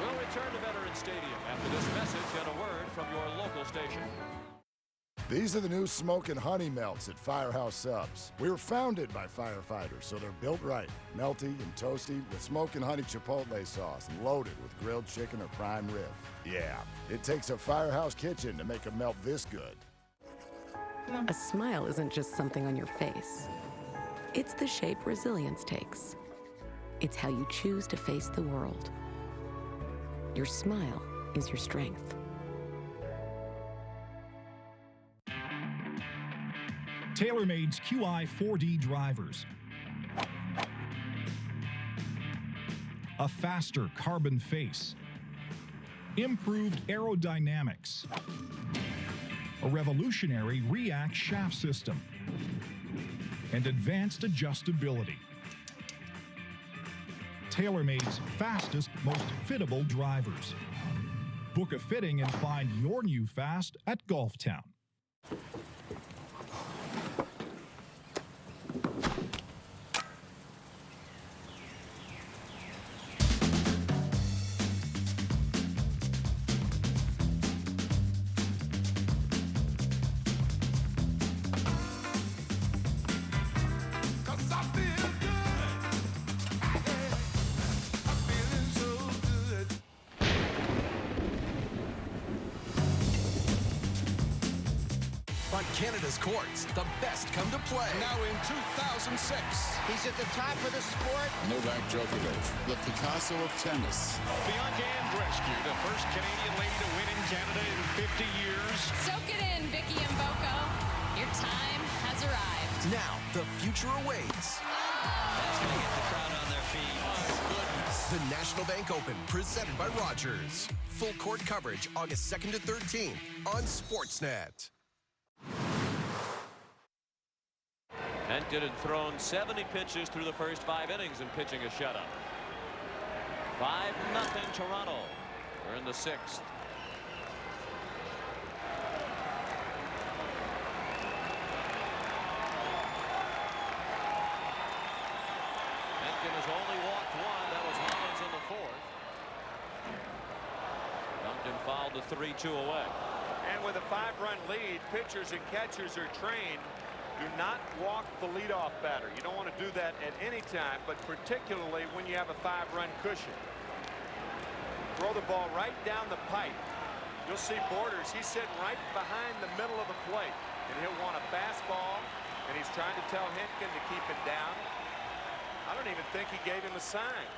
[SPEAKER 7] We'll return to Veterans Stadium after this message and a word from your local station.
[SPEAKER 3] These are the new Smoke and Honey Melts at Firehouse Subs. We were founded by firefighters, so they're built right. Melty and toasty with Smoke and Honey Chipotle sauce and loaded with grilled chicken or prime rib. Yeah, it takes a firehouse kitchen to make a melt this good.
[SPEAKER 2] A smile isn't just something on your face. It's the shape resilience takes. It's how you choose to face the world. Your smile is your strength.
[SPEAKER 9] TaylorMade's QI 4D drivers. A faster carbon face. Improved aerodynamics. A revolutionary React shaft system. And advanced adjustability. TaylorMade's fastest, most fittable drivers. Book a fitting and find your new fast at Golftown.
[SPEAKER 1] On Canada's courts, the best come to play.
[SPEAKER 10] Now in 2006, he's at the top of the sport.
[SPEAKER 22] Novak Djokovic, the Picasso of tennis.
[SPEAKER 23] Bianca Andreescu, the first Canadian lady to win in Canada in 50 years.
[SPEAKER 25] Soak it in, Vicky Mboko. Your time has arrived.
[SPEAKER 1] Now, the future awaits.
[SPEAKER 26] That's going to get the crowd on their feet. Oh, goodness.
[SPEAKER 1] The National Bank Open, presented by Rogers. Full court coverage August 2nd to 13th on Sportsnet.
[SPEAKER 7] Henkin had thrown 70 pitches through the first 5 innings and pitching a shutout. 5-0 Toronto. We're in the 6th. Henkin has only walked 1. That was Hollins in the 4th. Duncan fouled the 3-2 away.
[SPEAKER 6] And with a 5-run lead, pitchers and catchers are trained. Do not walk the leadoff batter. You don't want to do that at any time, but particularly when you have a 5-run cushion. Throw the ball right down the pipe. You'll see Borders. He's sitting right behind the middle of the plate, and he'll want a fastball, and he's trying to tell Henkin to keep it down. I don't even think he gave him a sign.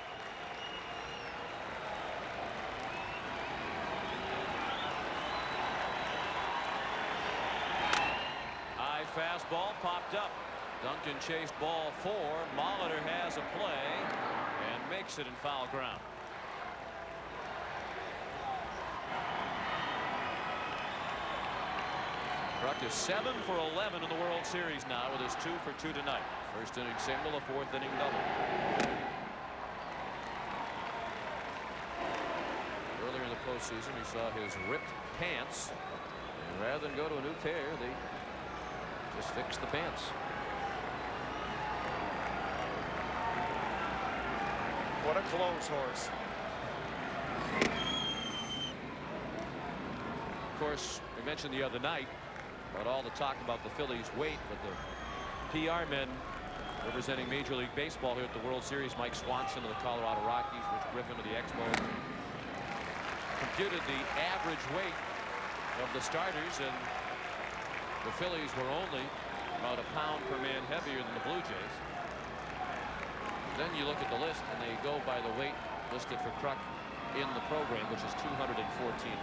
[SPEAKER 5] High fastball popped up. Duncan chased ball 4. Molitor has a play and makes it in foul ground. Kruk is 7 for 11 in the World Series now with his 2 for 2 tonight. First inning single, a 4th inning double. Earlier in the postseason, we saw his ripped pants, and rather than go to a new pair, they just fixed the pants.
[SPEAKER 6] What a clothes horse.
[SPEAKER 5] Of course, we mentioned the other night about all the talk about the Phillies' weight, but the PR men representing Major League Baseball here at the World Series, Mike Swanson of the Colorado Rockies, Rich Griffin of the Expos, computed the average weight of the starters, and the Phillies were only about a pound per man heavier than the Blue Jays. Then you look at the list, and they go by the weight listed for Kruk in the program, which is 214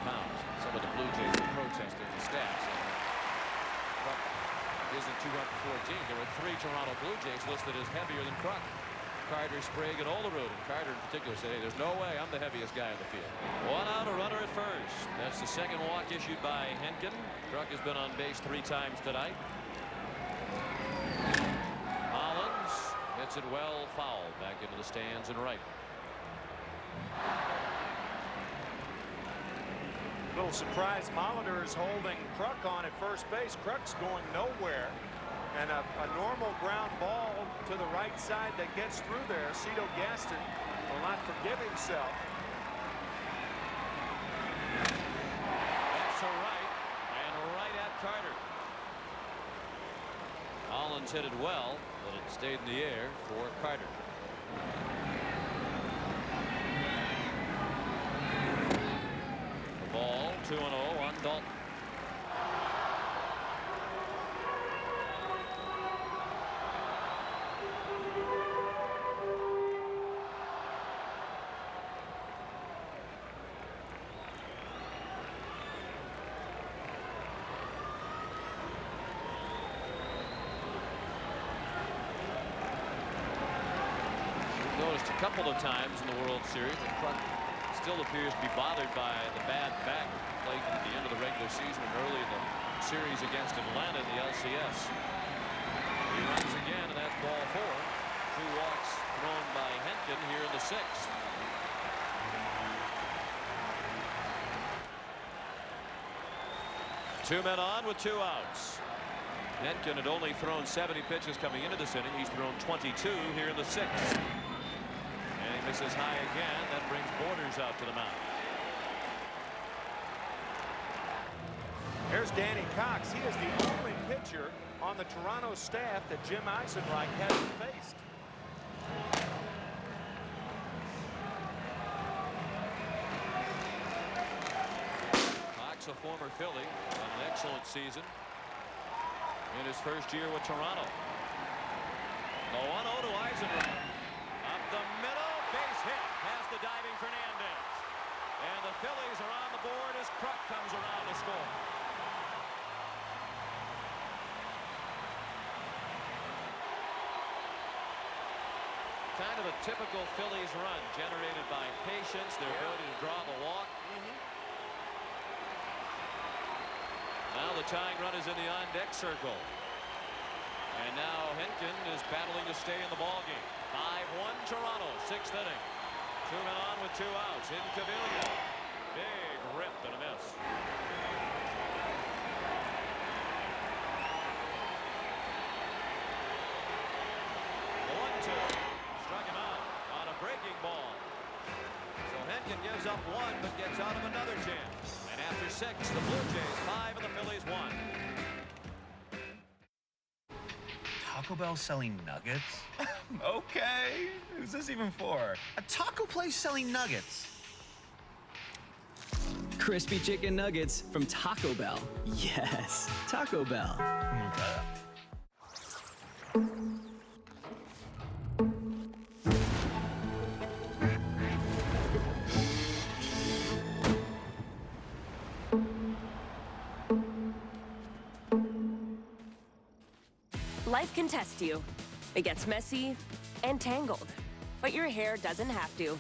[SPEAKER 5] pounds. Some of the Blue Jays are protesting the stats. Kruk isn't 214. There were 3 Toronto Blue Jays listed as heavier than Kruk. Carter, Sprague, and Olerud. And Carter in particular said, hey, there's no way I'm the heaviest guy in the field. 1 out, a runner at first. That's the second walk issued by Henkin. Kruk has been on base 3 times tonight. Hollins hits it well foul back into the stands and right.
[SPEAKER 6] Little surprise, Molitor is holding Kruk on at first base. Kruk's going nowhere, and a normal ground ball to the right side that gets through there. Cito Gaston will not forgive himself.
[SPEAKER 5] That's a right, and right at Carter. Hollins hit it well, but it stayed in the air for Carter. The ball 2-0 on Dalton. Noticed a couple of times in the World Series that Kruk still appears to be bothered by the bad back played at the end of the regular season and early in the series against Atlanta in the LCS. He runs again, and that's ball 4. 2 walks thrown by Henkin here in the 6th. Two men on with 2 outs. Henkin had only thrown 70 pitches coming into this inning. He's thrown 22 here in the 6th. And he misses high again. That brings Borders out to the mound.
[SPEAKER 6] Here's Danny Cox. He is the only pitcher on the Toronto staff that Jim Eisenreich hasn't faced.
[SPEAKER 5] Cox, a former Philly, had an excellent season in his first year with Toronto. The 1-0 to Eisenreich. Up the middle, base hit, has the diving Fernandez. And the Phillies are on the board as Kruk comes around to score. Kind of a typical Phillies run, generated by patience, their ability to draw the walk. Now the tying run is in the on-deck circle. And now Henkin is battling to stay in the ballgame. 5-1 Toronto, 6th inning. 2 men on with 2 outs. In Cavilla. Big rip and a miss. The 1-2. Struck him out on a breaking ball. So Henkin gives up 1 but gets out of another chance. And after 6, the Blue Jays 5 and the Phillies 1.
[SPEAKER 4] Taco Bell selling nuggets? Okay. Who's this even for? A taco place selling nuggets.
[SPEAKER 11] Crispy chicken nuggets from Taco Bell. Yes, Taco Bell.
[SPEAKER 16] Life can test you. It gets messy and tangled, but your hair doesn't have to.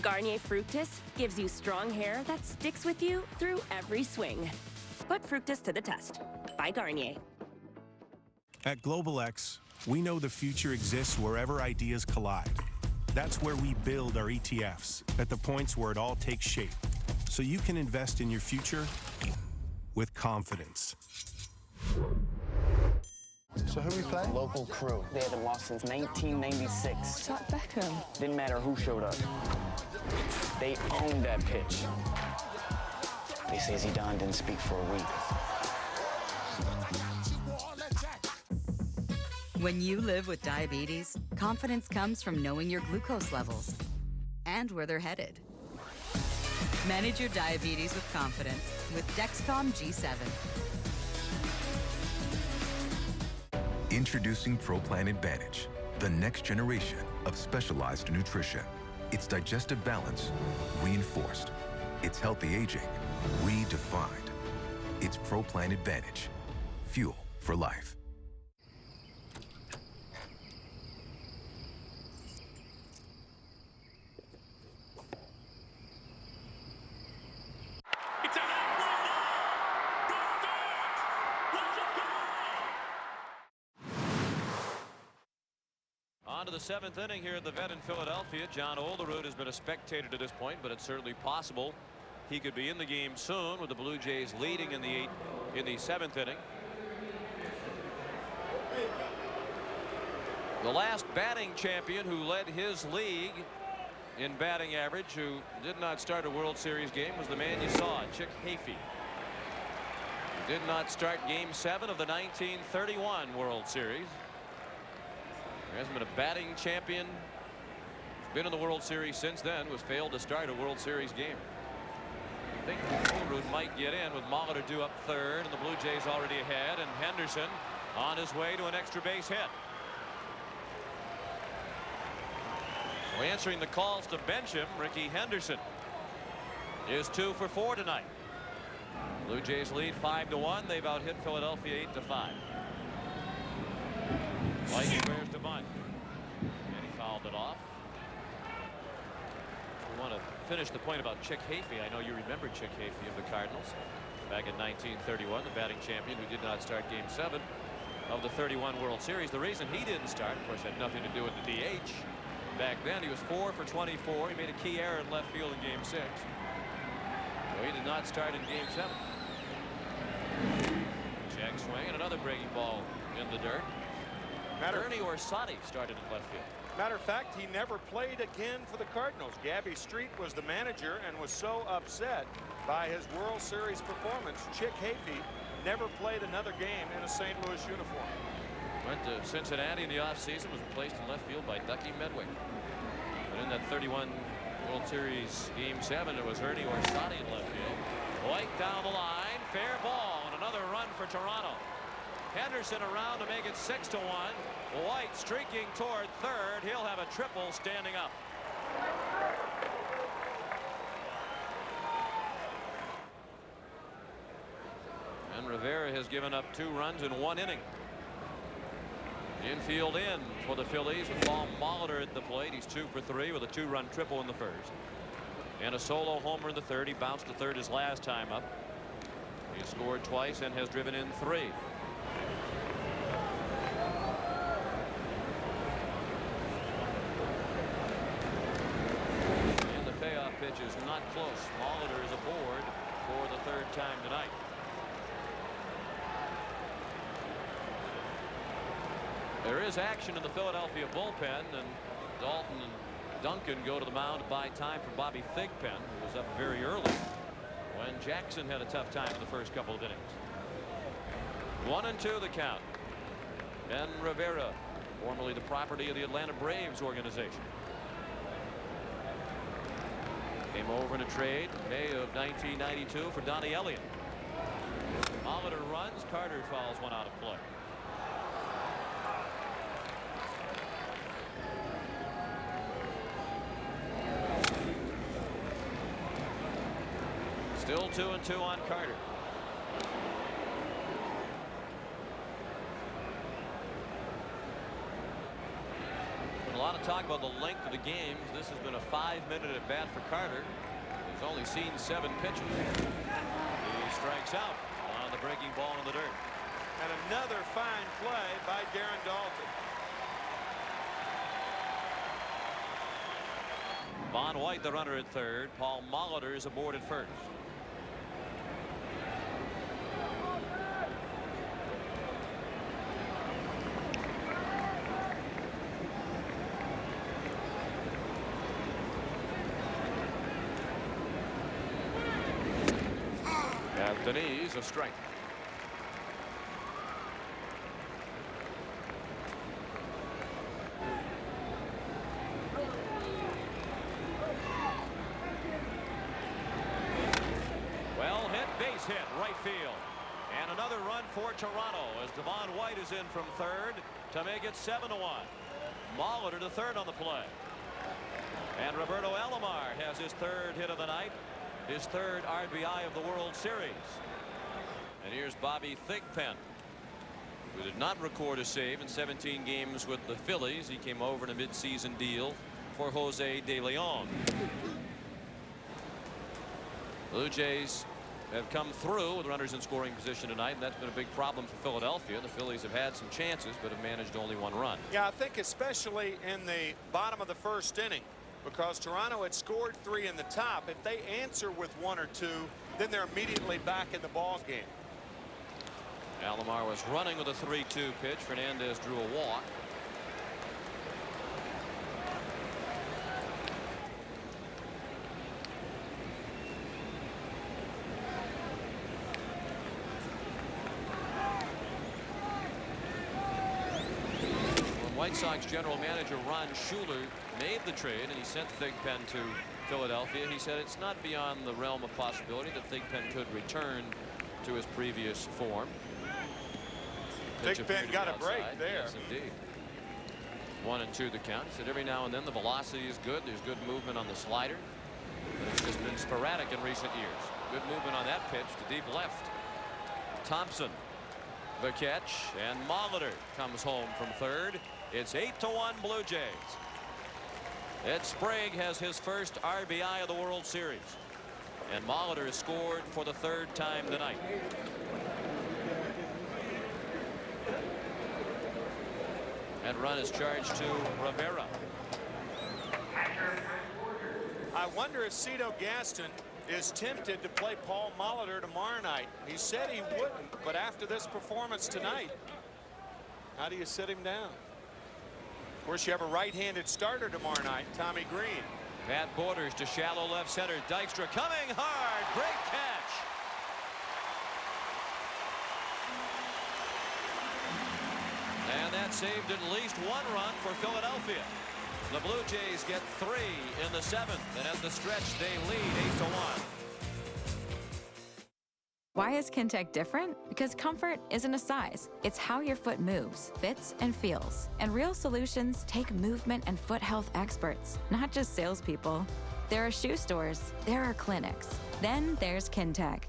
[SPEAKER 16] Garnier Fructis gives you strong hair that sticks with you through every swing. Put Fructis to the test. By Garnier.
[SPEAKER 17] At Global X, we know the future exists wherever ideas collide. That's where we build our ETFs, at the points where it all takes shape, so you can invest in your future with confidence.
[SPEAKER 10] So who we play?
[SPEAKER 20] Local crew. They haven't lost since 1996.
[SPEAKER 10] Is that Beckham?
[SPEAKER 20] Didn't matter who showed up. They owned that pitch. They say Zidane didn't speak for a week.
[SPEAKER 21] When you live with diabetes, confidence comes from knowing your glucose levels and where they're headed. Manage your diabetes with confidence with Dexcom G7.
[SPEAKER 24] Introducing ProPlan Advantage, the next generation of specialized nutrition. It's digestive balance reinforced. It's healthy aging redefined. It's ProPlan Advantage. Fuel for life.
[SPEAKER 5] On to the 7th inning here at the vet in Philadelphia. John Olerud has been a spectator to this point, but it's certainly possible he could be in the game soon with the Blue Jays leading in the 7th inning. The last batting champion who led his league in batting average, who did not start a World Series game, was the man you saw, Chick Hafey. He did not start Game 7 of the 1931 World Series. There hasn't been a batting champion who's been in the World Series since then, was failed to start a World Series game. I think Olerud might get in with Molitor due up third and the Blue Jays already ahead, and Henderson on his way to an extra base hit. So answering the calls to bench him, Ricky Henderson is 2 for 4 tonight. Blue Jays lead 5-1. They've out hit Philadelphia 8-5. White squares to bunt, and he fouled it off. We want to finish the point about Chick Hafey. I know you remember Chick Hafey of the Cardinals back in 1931, the batting champion who did not start Game 7 of the 31 World Series. The reason he didn't start, of course, had nothing to do with the DH. Back then, he was 4 for 24. He made a key error in left field in Game 6. So he did not start in Game 7. Check swing and another breaking ball in the dirt. Ernie Orsatti started in left field.
[SPEAKER 6] Matter of fact, he never played again for the Cardinals. Gabby Street was the manager and was so upset by his World Series performance. Chick Hafey never played another game in a St. Louis uniform.
[SPEAKER 5] Went to Cincinnati in the offseason, was replaced in left field by Ducky Medwick. But in that 31 World Series Game 7, it was Ernie Orsatti in left field. White down the line, fair ball, and another run for Toronto. Henderson around to make it 6-1. White streaking toward third. He'll have a triple standing up. And Rivera has given up 2 runs in 1 inning. Infield in for the Phillies with Paul Molitor at the plate. He's 2 for 3 with a 2-run triple in the first. And a solo homer in the third. He bounced to third his last time up. He scored twice and has driven in 3. And the payoff pitch is not close. Molitor is aboard for the 3rd time tonight. There is action in the Philadelphia bullpen, and Dalton and Duncan go to the mound to buy time for Bobby Thigpen, who was up very early when Jackson had a tough time in the first couple of innings. 1-2 the count. Ben Rivera, formerly the property of the Atlanta Braves organization. Came Came over in a trade May of 1992 for Donnie Elliott. Molitor runs. Carter fouls one out of play. Still 2-2 on Carter. A lot of talk about the length of the games. This has been a 5-minute at bat for Carter. He's only seen 7 pitches. He strikes out on the breaking ball in the dirt.
[SPEAKER 6] And another fine play by Darren Dalton.
[SPEAKER 5] Von White, the runner at third. Paul Molitor is aboard at first. At the knees, a strike. Well hit, base hit, right field. And another run for Toronto as Devon White is in from third to make it 7-1. Molitor to third on the play. And Roberto Alomar has his third hit of the night. His third RBI of the World Series. And here's Bobby Thigpen, who did not record a save in 17 games with the Phillies. He came over in a midseason deal for Jose De Leon. Blue Jays have come through with runners in scoring position tonight, and that's been a big problem for Philadelphia. The Phillies have had some chances but have managed only 1 run.
[SPEAKER 6] Yeah, I think especially in the bottom of the first inning, because Toronto had scored 3 in the top. If they answer with 1 or 2, then they're immediately back in the ball game.
[SPEAKER 5] Alomar was running with a 3-2 pitch. Fernandez drew a walk. White Sox general manager Ron Schuler made the trade and he sent Thigpen to Philadelphia. He said it's not beyond the realm of possibility that Thigpen could return to his previous form.
[SPEAKER 6] Thigpen got a break there.
[SPEAKER 5] Yes, indeed. 1-2 the count. He said every now and then the velocity is good. There's good movement on the slider. But it's just been sporadic in recent years. Good movement on that pitch to deep left. Thompson, the catch, and Molitor comes home from third. It's 8-1 Blue Jays. Ed Sprague has his first RBI of the World Series. And Molitor has scored for the 3rd time tonight. And run is charged to Rivera.
[SPEAKER 6] I wonder if Cito Gaston is tempted to play Paul Molitor tomorrow night. He said he wouldn't, but after this performance tonight, how do you sit him down? Of course, you have a right-handed starter tomorrow night, Tommy Green.
[SPEAKER 5] Pat Borders to shallow left center. Dykstra coming hard. Great catch. And that saved at least 1 run for Philadelphia. The Blue Jays get 3 in the 7th, and at the stretch they lead 8-1.
[SPEAKER 8] Why is Kintec different? Because comfort isn't a size. It's how your foot moves, fits, and feels. And real solutions take movement and foot health experts, not just salespeople. There are shoe stores, there are clinics. Then there's Kintec.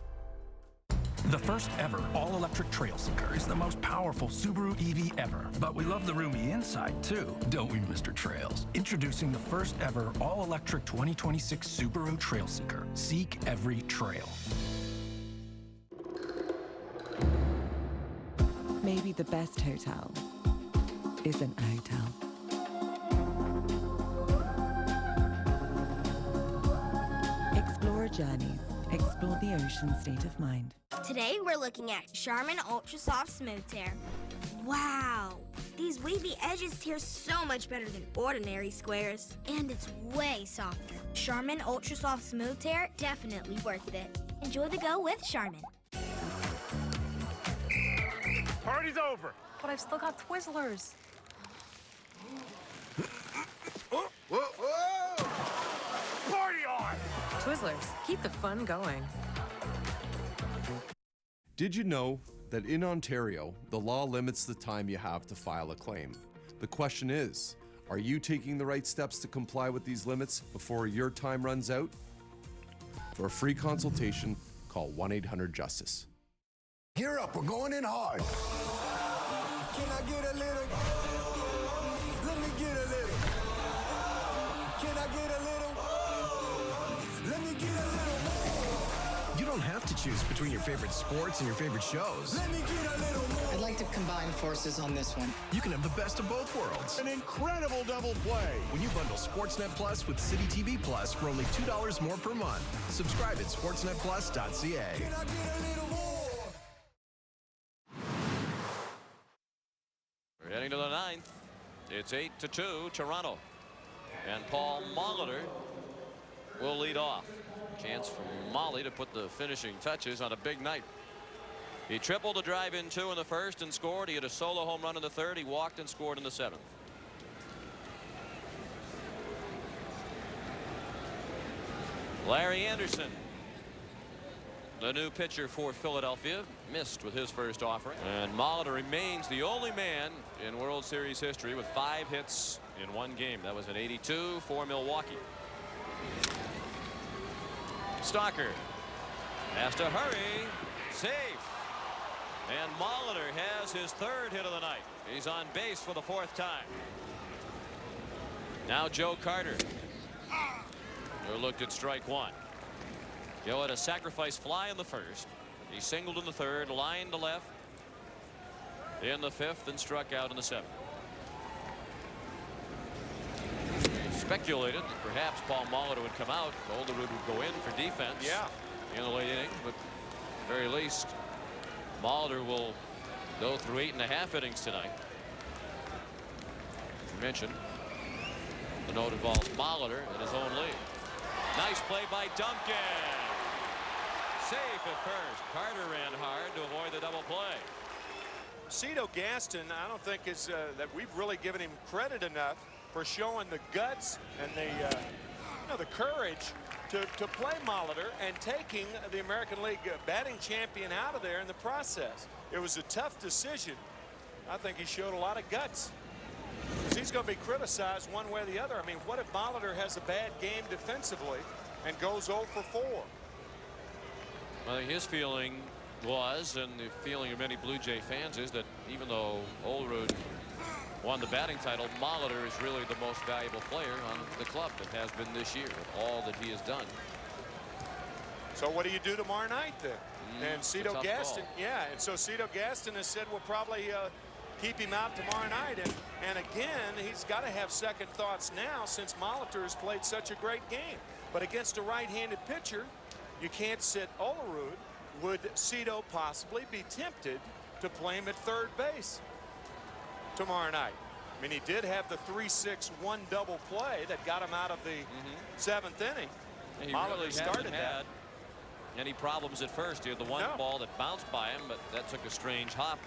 [SPEAKER 13] The first ever all-electric trail seeker is the most powerful Subaru EV ever. But we love the roomy inside, too, don't we, Mr. Trails? Introducing the first ever all-electric 2026 Subaru Trail Seeker. Seek every trail.
[SPEAKER 14] Maybe the best hotel isn't a hotel. Explore journeys. Explore the ocean state of mind.
[SPEAKER 15] Today we're looking at Charmin Ultra Soft Smooth Tear. Wow! These wavy edges tear so much better than ordinary squares. And it's way softer. Charmin Ultra Soft Smooth Tear, definitely worth it. Enjoy the go with Charmin.
[SPEAKER 23] Party's over.
[SPEAKER 18] But I've still got Twizzlers.
[SPEAKER 23] Whoa, whoa, whoa! Party on!
[SPEAKER 18] Twizzlers, keep the fun going.
[SPEAKER 2] Did you know that in Ontario, the law limits the time you have to file a claim? The question is, are you taking the right steps to comply with these limits before your time runs out? For a free consultation, call 1-800-JUSTICE.
[SPEAKER 10] Gear up, we're going in hard. Can I get a little? Let me get a little. Can I get a little? Let me get a little more.
[SPEAKER 3] You don't have to choose between your favorite sports and your favorite shows.
[SPEAKER 10] Let me get a little more.
[SPEAKER 9] I'd like to combine forces on this one.
[SPEAKER 3] You can have the best of both worlds.
[SPEAKER 10] An incredible double play.
[SPEAKER 3] When you bundle Sportsnet Plus with City TV Plus for only $2 more per month. Subscribe at sportsnetplus.ca.
[SPEAKER 10] Can I get a little more?
[SPEAKER 5] We're heading to the ninth. It's 8-2 Toronto. And Paul Molitor will lead off. Chance for Molly to put the finishing touches on a big night. He tripled to drive in 2 in the first and scored. He had a solo home run in the third. He walked and scored in the 7th. Larry Anderson, the new pitcher for Philadelphia, missed with his first offering. And Molitor remains the only man in World Series history with 5 hits in one game. That was in '82 for Milwaukee. Stalker has to hurry. Safe. And Molitor has his 3rd hit of the night. He's on base for the 4th time. Now Joe Carter, who looked at strike 1. Joe had a sacrifice fly in the first. He singled in the 3rd, line to left in the 5th, and struck out in the 7th. Speculated that perhaps Paul Molitor would come out. Olerud would go in for defense.
[SPEAKER 6] Yeah.
[SPEAKER 5] In the late innings, but at the very least, Molitor will go through 8.5 innings tonight. As you mentioned, the note involves Molitor in his own league. Nice play by Duncan. Safe at first. Carter ran hard to avoid the double play.
[SPEAKER 6] Cito Gaston, I don't think is that we've really given him credit enough for showing the guts and the courage to play Molitor and taking the American League batting champion out of there in the process. It was a tough decision. I think he showed a lot of guts. He's going to be criticized one way or the other. I mean, what if Molitor has a bad game defensively and goes 0 for 4?
[SPEAKER 5] I think his feeling was, and the feeling of many Blue Jay fans is, that even though Olerud won the batting title, Molitor is really the most valuable player on the club that has been this year with all that he has done.
[SPEAKER 6] So what do you do tomorrow night then? And Cito Gaston, yeah, and so Cito Gaston has said we'll probably keep him out tomorrow night. And again, he's got to have second thoughts now since Molitor has played such a great game. But against a right-handed pitcher, you can't sit Olerud. Would Cito possibly be tempted to play him at 3rd base tomorrow night? I mean, he did have the 3-6-1 double play that got him out of the 7th inning.
[SPEAKER 5] He
[SPEAKER 6] Molitor
[SPEAKER 5] really
[SPEAKER 6] started
[SPEAKER 5] hasn't had any problems at first. He had the one ball that bounced by him, but that took a strange hop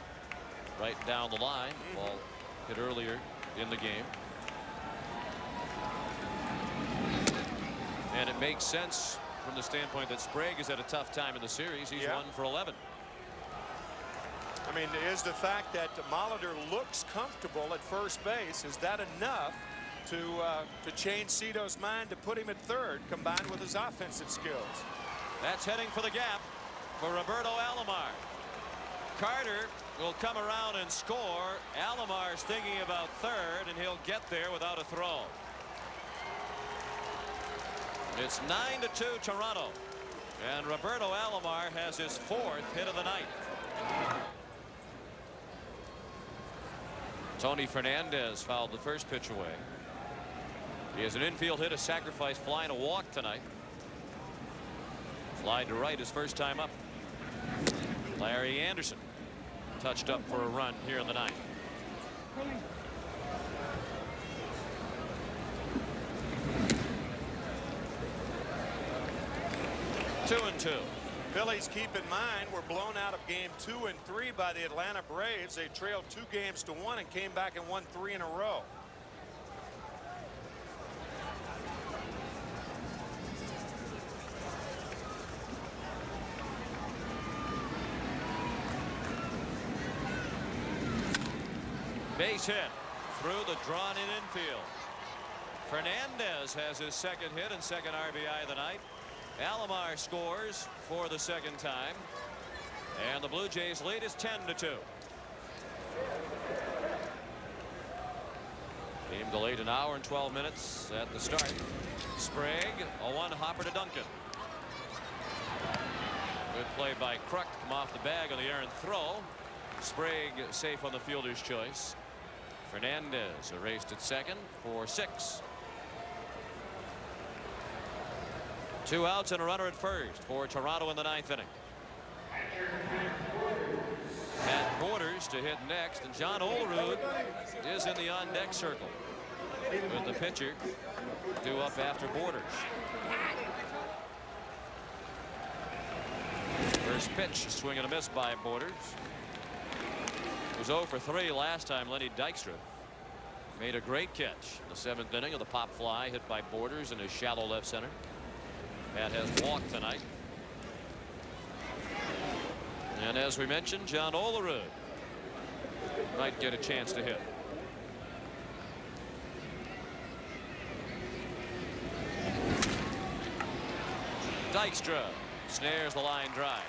[SPEAKER 5] right down the line. Ball hit earlier in the game. And it makes sense from the standpoint that Sprague has had a tough time in the series. He's 1 for 11.
[SPEAKER 6] I mean, is the fact that Molitor looks comfortable at first base, is that enough to change Cito's mind to put him at 3rd, combined with his offensive skills?
[SPEAKER 5] That's heading for the gap for Roberto Alomar. Carter will come around and score. Alomar's thinking about 3rd, and he'll get there without a throw. It's 9-2 Toronto, and Roberto Alomar has his 4th hit of the night. Tony Fernandez fouled the first pitch away. He has an infield hit, a sacrifice fly, and a walk tonight. Fly to right his first time up. Larry Anderson touched up for a run here in the 9th. 2-2.
[SPEAKER 6] Phillies, keep in mind, were blown out of game 2 and 3 by the Atlanta Braves. They trailed 2 games to 1 and came back and won 3 in a row.
[SPEAKER 5] Base hit through the drawn-in infield. Fernandez has his second hit and second RBI of the night. Alomar scores for the second time. And the Blue Jays lead is 10-2. Game delayed an hour and 12 minutes at the start. Sprague, a one-hopper to Duncan. Good play by Kruk to come off the bag on the errant throw. Sprague safe on the fielder's choice. Fernandez erased at second for 6. 2 outs and a runner at first for Toronto in the 9th inning. At Borders to hit next, and John Olerud is in the on-deck circle with the pitcher due up after Borders. First pitch, a swing and a miss by Borders. It was 0 for 3 last time. Lenny Dykstra made a great catch in the 7th inning of the pop fly hit by Borders in his shallow left center. Pat has walked tonight. And as we mentioned, John Olerud might get a chance to hit. Dykstra snares the line drive.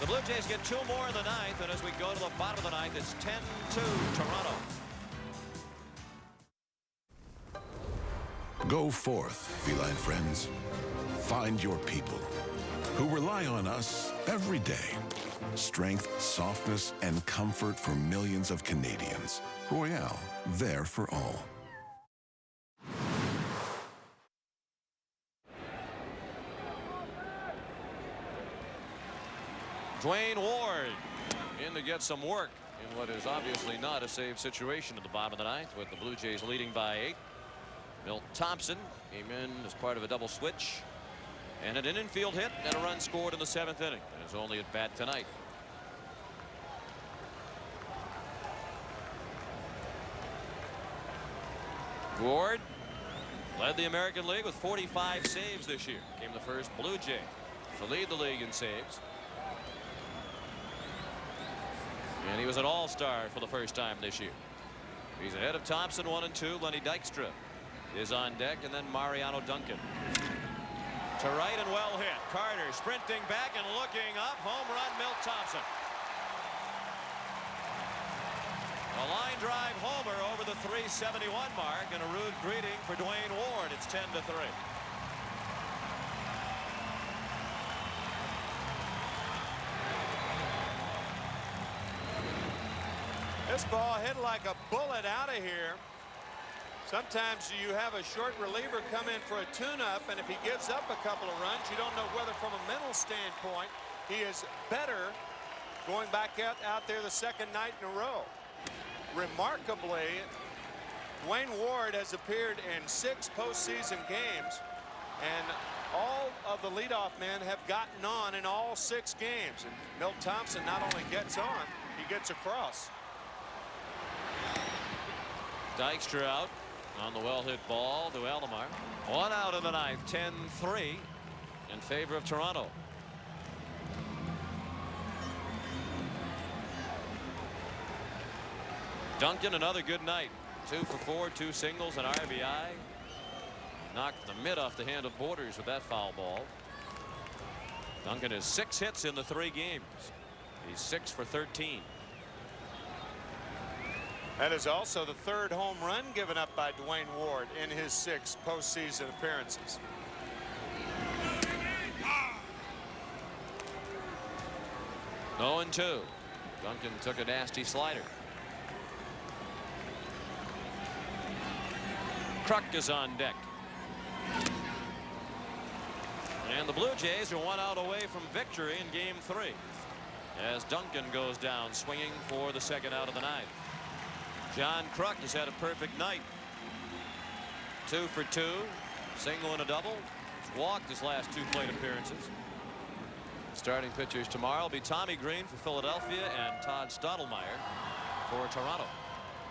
[SPEAKER 5] The Blue Jays get 2 more in the 9th, and as we go to the bottom of the 9th, it's 10-2 Toronto.
[SPEAKER 1] Go forth, feline friends. Find your people who rely on us every day. Strength, softness, and comfort for millions of Canadians. Royale, there for all.
[SPEAKER 5] Dwayne Ward in to get some work in what is obviously not a save situation at the bottom of the 9th, with the Blue Jays leading by 8. Milt Thompson came in as part of a double switch and an infield hit and a run scored in the 7th inning. And is only at bat tonight. Ward led the American League with 45 saves this year. Became the first Blue Jay to lead the league in saves. And he was an all-star for the first time this year. He's ahead of Thompson, 1 and 2. Lenny Dykstra is on deck, and then Mariano Duncan. To right and well hit. Carter sprinting back and looking up. Home run, Milt Thompson. A line drive homer over the 371 mark, and a rude greeting for Dwayne Ward. It's 10-3.
[SPEAKER 6] This ball hit like a bullet out of here. Sometimes you have a short reliever come in for a tune-up, and if he gives up a couple of runs, you don't know whether from a mental standpoint he is better going back out there the second night in a row. Remarkably, Dwayne Ward has appeared in 6 postseason games, and all of the leadoff men have gotten on in all 6 games. And Milt Thompson not only gets on, he gets across.
[SPEAKER 5] Dykstra out on the well-hit ball to Alomar. 1 out in the 9th, 10-3 in favor of Toronto. Duncan, another good night. 2 for 4, 2 singles, an RBI. Knocked the mid off the hand of Borders with that foul ball. Duncan has 6 hits in the 3 games. He's 6 for 13.
[SPEAKER 6] That is also the 3rd home run given up by Dwayne Ward in his 6 postseason appearances.
[SPEAKER 5] No and 2. Duncan took a nasty slider. Kruk is on deck. And the Blue Jays are 1 out away from victory in Game 3 as Duncan goes down swinging for the 2nd out of the 9th. John Kruk has had a perfect night. 2 for 2, single and a double. He's walked his last 2 plate appearances. Starting pitchers tomorrow will be Tommy Green for Philadelphia and Todd Stottlemyre for Toronto.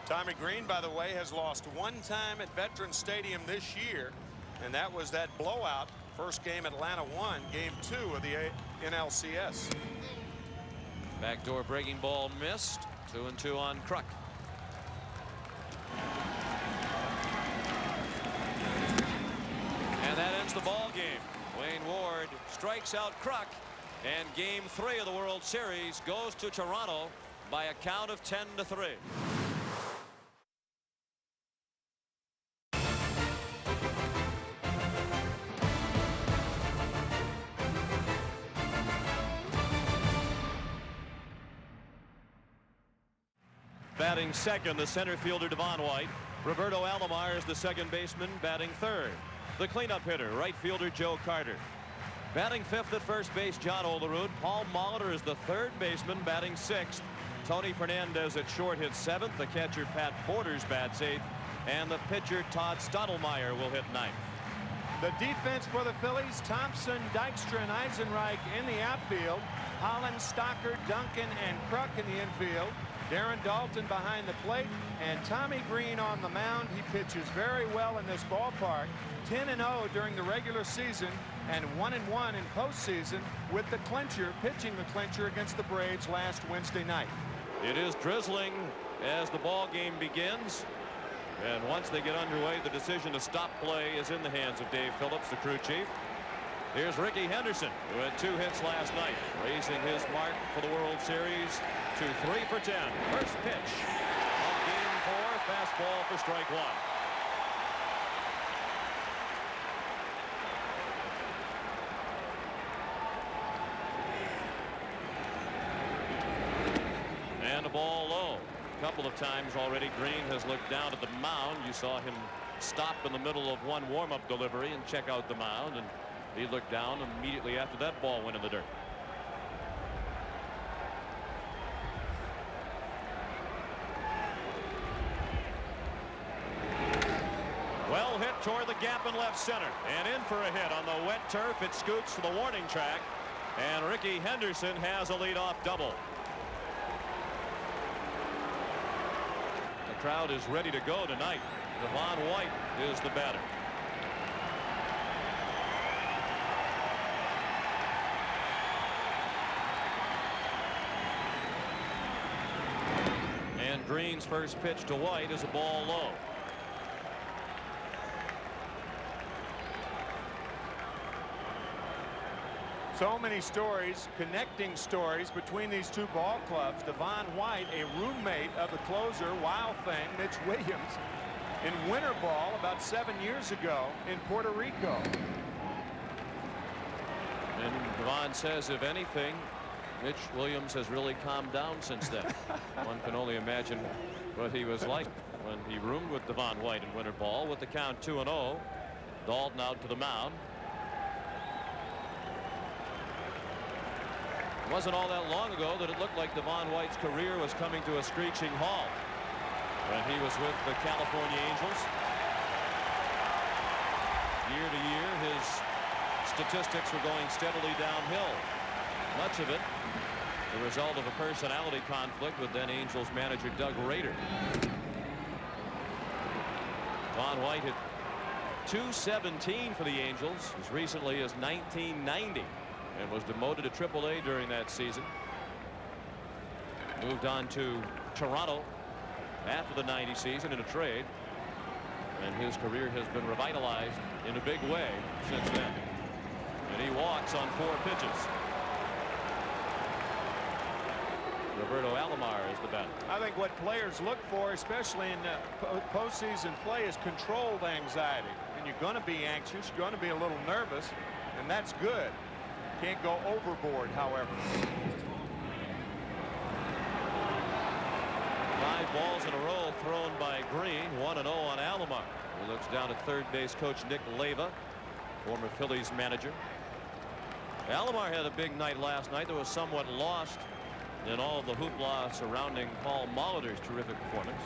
[SPEAKER 6] Tommy Green, by the way, has lost 1 time at Veterans Stadium this year, and that was that blowout. First game Atlanta won, Game 2 of the NLCS.
[SPEAKER 5] Backdoor breaking ball missed. 2 and 2 on Kruk. the ball game. Wayne Ward strikes out Kruk, and Game 3 of the World Series goes to Toronto by a count of 10-3. Batting second, the center fielder Devon White. Roberto Alomar is the second baseman, batting third. The cleanup hitter, right fielder Joe Carter. Batting fifth at first base, John Olerud. Paul Molitor is the third baseman, batting sixth. Tony Fernandez at short hits seventh. The catcher Pat Borders bats eighth. And the pitcher Todd Stottlemyre will hit ninth.
[SPEAKER 6] The defense for the Phillies: Thompson, Dykstra, and Eisenreich in the outfield. Holland, Stocker, Duncan, and Kruk in the infield. Darren Dalton behind the plate, and Tommy Green on the mound. He pitches very well in this ballpark. 10-0 during the regular season and 1-1 in postseason with the clincher, pitching the clincher against the Braves last Wednesday night.
[SPEAKER 5] It is drizzling as the ball game begins. And once they get underway, the decision to stop play is in the hands of Dave Phillips, the crew chief. Here's Ricky Henderson, who had 2 hits last night, raising his mark for the World Series to 3 for 10. First pitch of Game 4, fastball for strike 1. And a ball low. A couple of times already Green has looked down at the mound. You saw him stop in the middle of one warm-up delivery and check out the mound, and he looked down immediately after that ball went in the dirt. Well hit toward the gap in left center, and in for a hit on the wet turf. It scoots to the warning track, and Ricky Henderson has a leadoff double. The crowd is ready to go tonight. Devon White is the batter. And Green's first pitch to White is a ball low.
[SPEAKER 6] So many stories, connecting stories between these two ball clubs. Devon White, a roommate of the closer, Wild Thing, Mitch Williams, in winter ball about 7 years ago in Puerto Rico.
[SPEAKER 5] And Devon says, if anything, Mitch Williams has really calmed down since then. One can only imagine what he was like when he roomed with Devon White in winter ball. With the count 2-0, Dalton out to the mound. It wasn't all that long ago that it looked like Devon White's career was coming to a screeching halt when he was with the California Angels. Year to year, his statistics were going steadily downhill. Much of it the result of a personality conflict with then Angels manager Doug Rader. Devon White hit .217 for the Angels as recently as 1990. And was demoted to AAA during that season. Moved on to Toronto after the '90 season in a trade. And his career has been revitalized in a big way since then. And he walks on 4 pitches. Roberto Alomar is the batter.
[SPEAKER 6] I think what players look for, especially in postseason play, is controlled anxiety. And you're going to be anxious, you're going to be a little nervous, and that's good. Can't go overboard, however.
[SPEAKER 5] 5 balls in a row thrown by Green. 1-0 on Alomar. He looks down at third base coach Nick Leyva, former Phillies manager. Alomar had a big night last night that was somewhat lost in all of the hoopla surrounding Paul Molitor's terrific performance.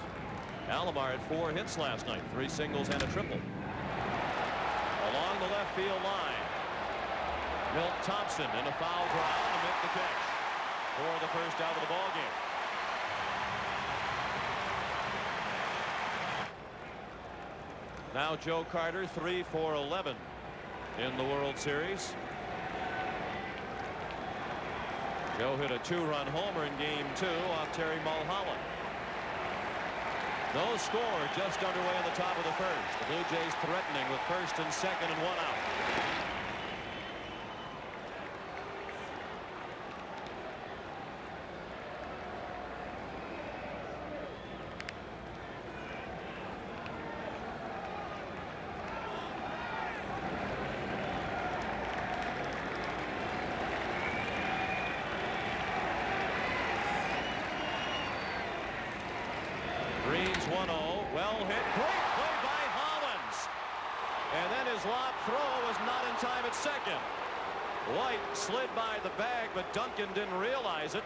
[SPEAKER 5] Alomar had 4 hits last night, 3 singles and a triple. Along the left field line, Milt Thompson in a foul ground to make the catch for the first out of the ball game. Now Joe Carter 3 for 11 in the World Series. Joe hit a 2-run homer in Game 2 off Terry Mulholland. No score, just underway in the top of the first. The Blue Jays threatening with first and second and 1 out. hit. Great play by Hollins. And then his lob throw was not in time at second. White slid by the bag, but Duncan didn't realize it.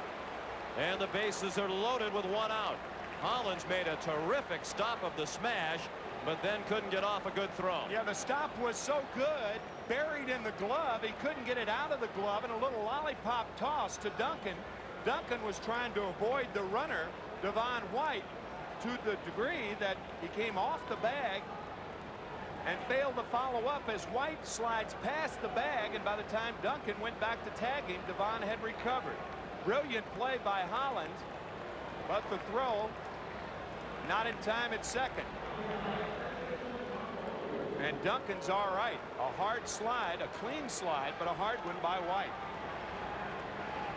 [SPEAKER 5] And the bases are loaded with one out. Hollins made a terrific stop of the smash, but then couldn't get off a good throw.
[SPEAKER 6] Yeah, the stop was so good, buried in the glove, he couldn't get it out of the glove, and a little lollipop toss to Duncan. Duncan was trying to avoid the runner, Devon White, to the degree that he came off the bag and failed to follow up as White slides past the bag, and by the time Duncan went back to tag him, Devon had recovered. Brilliant play by Hollins, but the throw not in time at second. And Duncan's all right. A hard slide, a clean slide, but a hard one by White.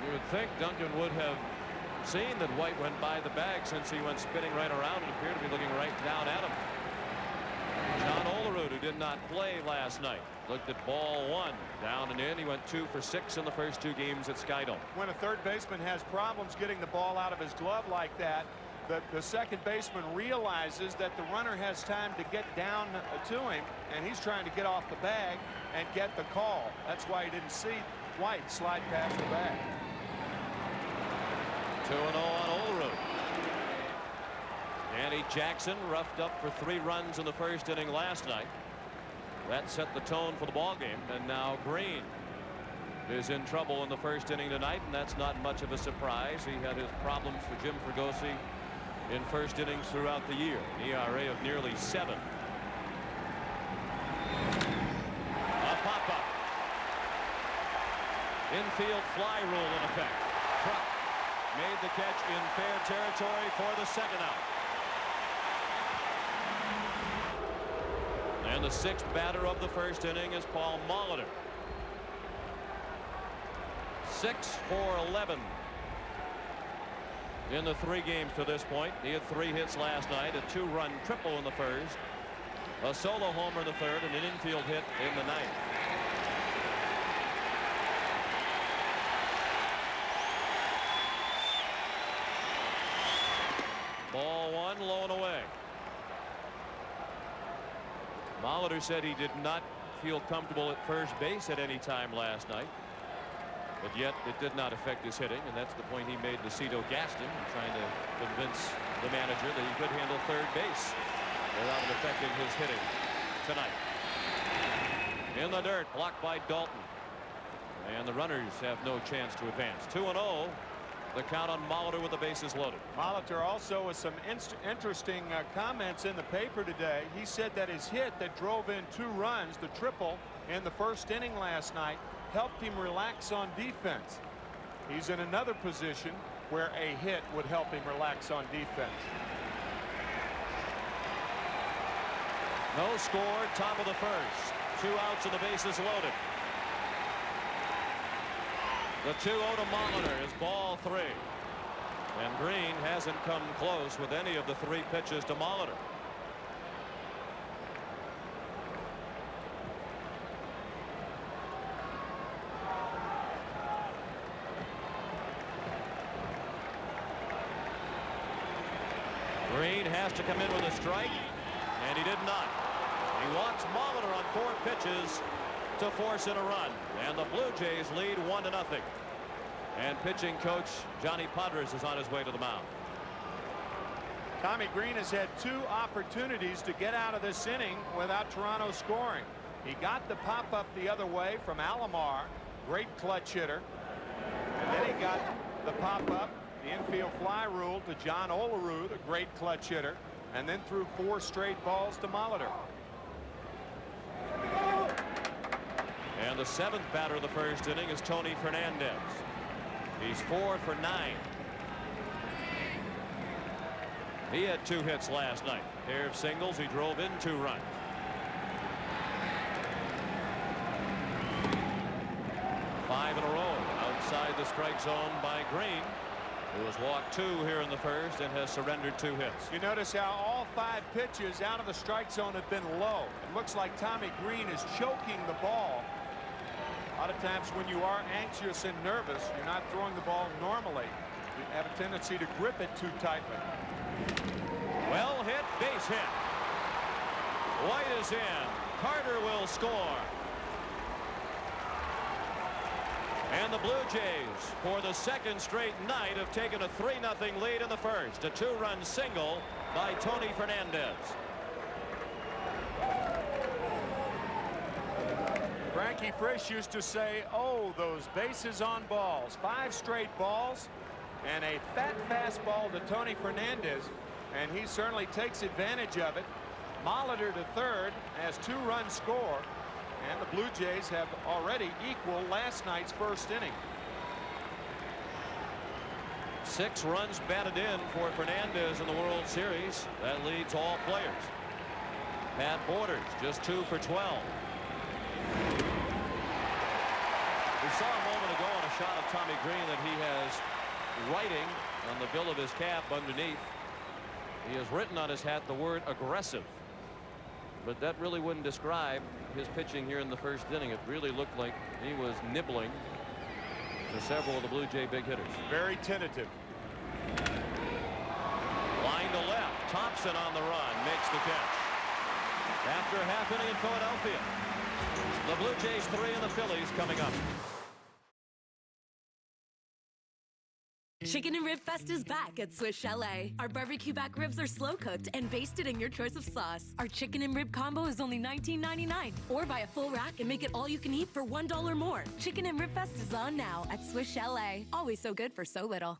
[SPEAKER 5] You would think Duncan would have seen that White went by the bag, since he went spinning right around and appeared to be looking right down at him. John Olerud, who did not play last night, looked at ball one, down and in. He went 2 for 6 in the first 2 games at Skydome.
[SPEAKER 6] When a third baseman has problems getting the ball out of his glove like that, the second baseman realizes that the runner has time to get down to him, and he's trying to get off the bag and get the call. That's why he didn't see White slide past the bag.
[SPEAKER 5] 2-0 on Olerud. Danny Jackson roughed up for 3 runs in the first inning last night. That set the tone for the ball game, and now Green is in trouble in the first inning tonight, and that's not much of a surprise. He had his problems for Jim Fregosi in first innings throughout the year. An ERA of nearly 7. A pop-up. Infield fly rule in effect. Kruk made the catch in fair territory for the second out. And the 6th batter of the first inning is Paul Molitor. 6 for 11 in the 3 games to this point. He had 3 hits last night, a 2-run triple in the first, a solo homer in the third, and an infield hit in the 9th. Ball 1, low and away. Molitor said he did not feel comfortable at first base at any time last night, but yet it did not affect his hitting, and that's the point he made to Cito Gaston, trying to convince the manager that he could handle third base without it affecting his hitting tonight. In the dirt, blocked by Dalton, and the runners have no chance to advance. 2-0. The count on Molitor with the bases loaded.
[SPEAKER 6] Molitor also with some interesting comments in the paper today. He said that his hit that drove in 2 runs, the triple in the first inning last night, helped him relax on defense. He's in another position where a hit would help him relax on defense.
[SPEAKER 5] No score, top of the first. 2 outs and the bases loaded. The 2-0 to Molitor is ball 3. And Green hasn't come close with any of the 3 pitches to Molitor. Green has to come in with a strike, and he did not. He walks Molitor on 4 pitches to force in a run, and the Blue Jays lead 1-0. And pitching coach Johnny Padres is on his way to the mound.
[SPEAKER 6] Tommy Green has had 2 opportunities to get out of this inning without Toronto scoring. He got the pop-up the other way from Alomar, great clutch hitter, and then he got the pop-up, the infield fly rule, to John Olerud, a great clutch hitter, and then threw 4 straight balls to Molitor.
[SPEAKER 5] And the 7th batter of the first inning is Tony Fernandez. He's 4 for 9. He had 2 hits last night. Pair of singles. He drove in 2 runs. Five in a row outside the strike zone by Green, who has walked 2 here in the first and has surrendered 2 hits.
[SPEAKER 6] You notice how all 5 pitches out of the strike zone have been low. It looks like Tommy Green is choking the ball. A lot of times when you are anxious and nervous, you're not throwing the ball normally. You have a tendency to grip it too tightly.
[SPEAKER 5] Well hit, base hit. White is in. Carter will score. And the Blue Jays, for the second straight night, have taken a 3-0 lead in the first. A 2-run single by Tony Fernandez.
[SPEAKER 6] Frankie Frisch used to say, oh, those bases on balls. 5 straight balls and a fat fastball to Tony Fernandez, and he certainly takes advantage of it. Molitor to third as 2-run score, and the Blue Jays have already equaled last night's first inning.
[SPEAKER 5] 6 runs batted in for Fernandez in the World Series. That leads all players. Pat Borders just 2 for 12. We saw a moment ago on a shot of Tommy Green that he has writing on the bill of his cap underneath. He has written on his hat the word aggressive. But that really wouldn't describe his pitching here in the first inning. It really looked like he was nibbling to several of the Blue Jay big hitters.
[SPEAKER 6] Very tentative.
[SPEAKER 5] Line to left. Thompson on the run makes the catch. After a half inning in Philadelphia, the Blue Jays 3 and the Phillies coming up.
[SPEAKER 7] Chicken and Rib Fest is back at Swiss Chalet. Our barbecue back ribs are slow cooked and basted in your choice of sauce. Our chicken and rib combo is only $19.99. Or buy a full rack and make it all you can eat for $1 more. Chicken and Rib Fest is on now at Swiss Chalet. Always so good for so little.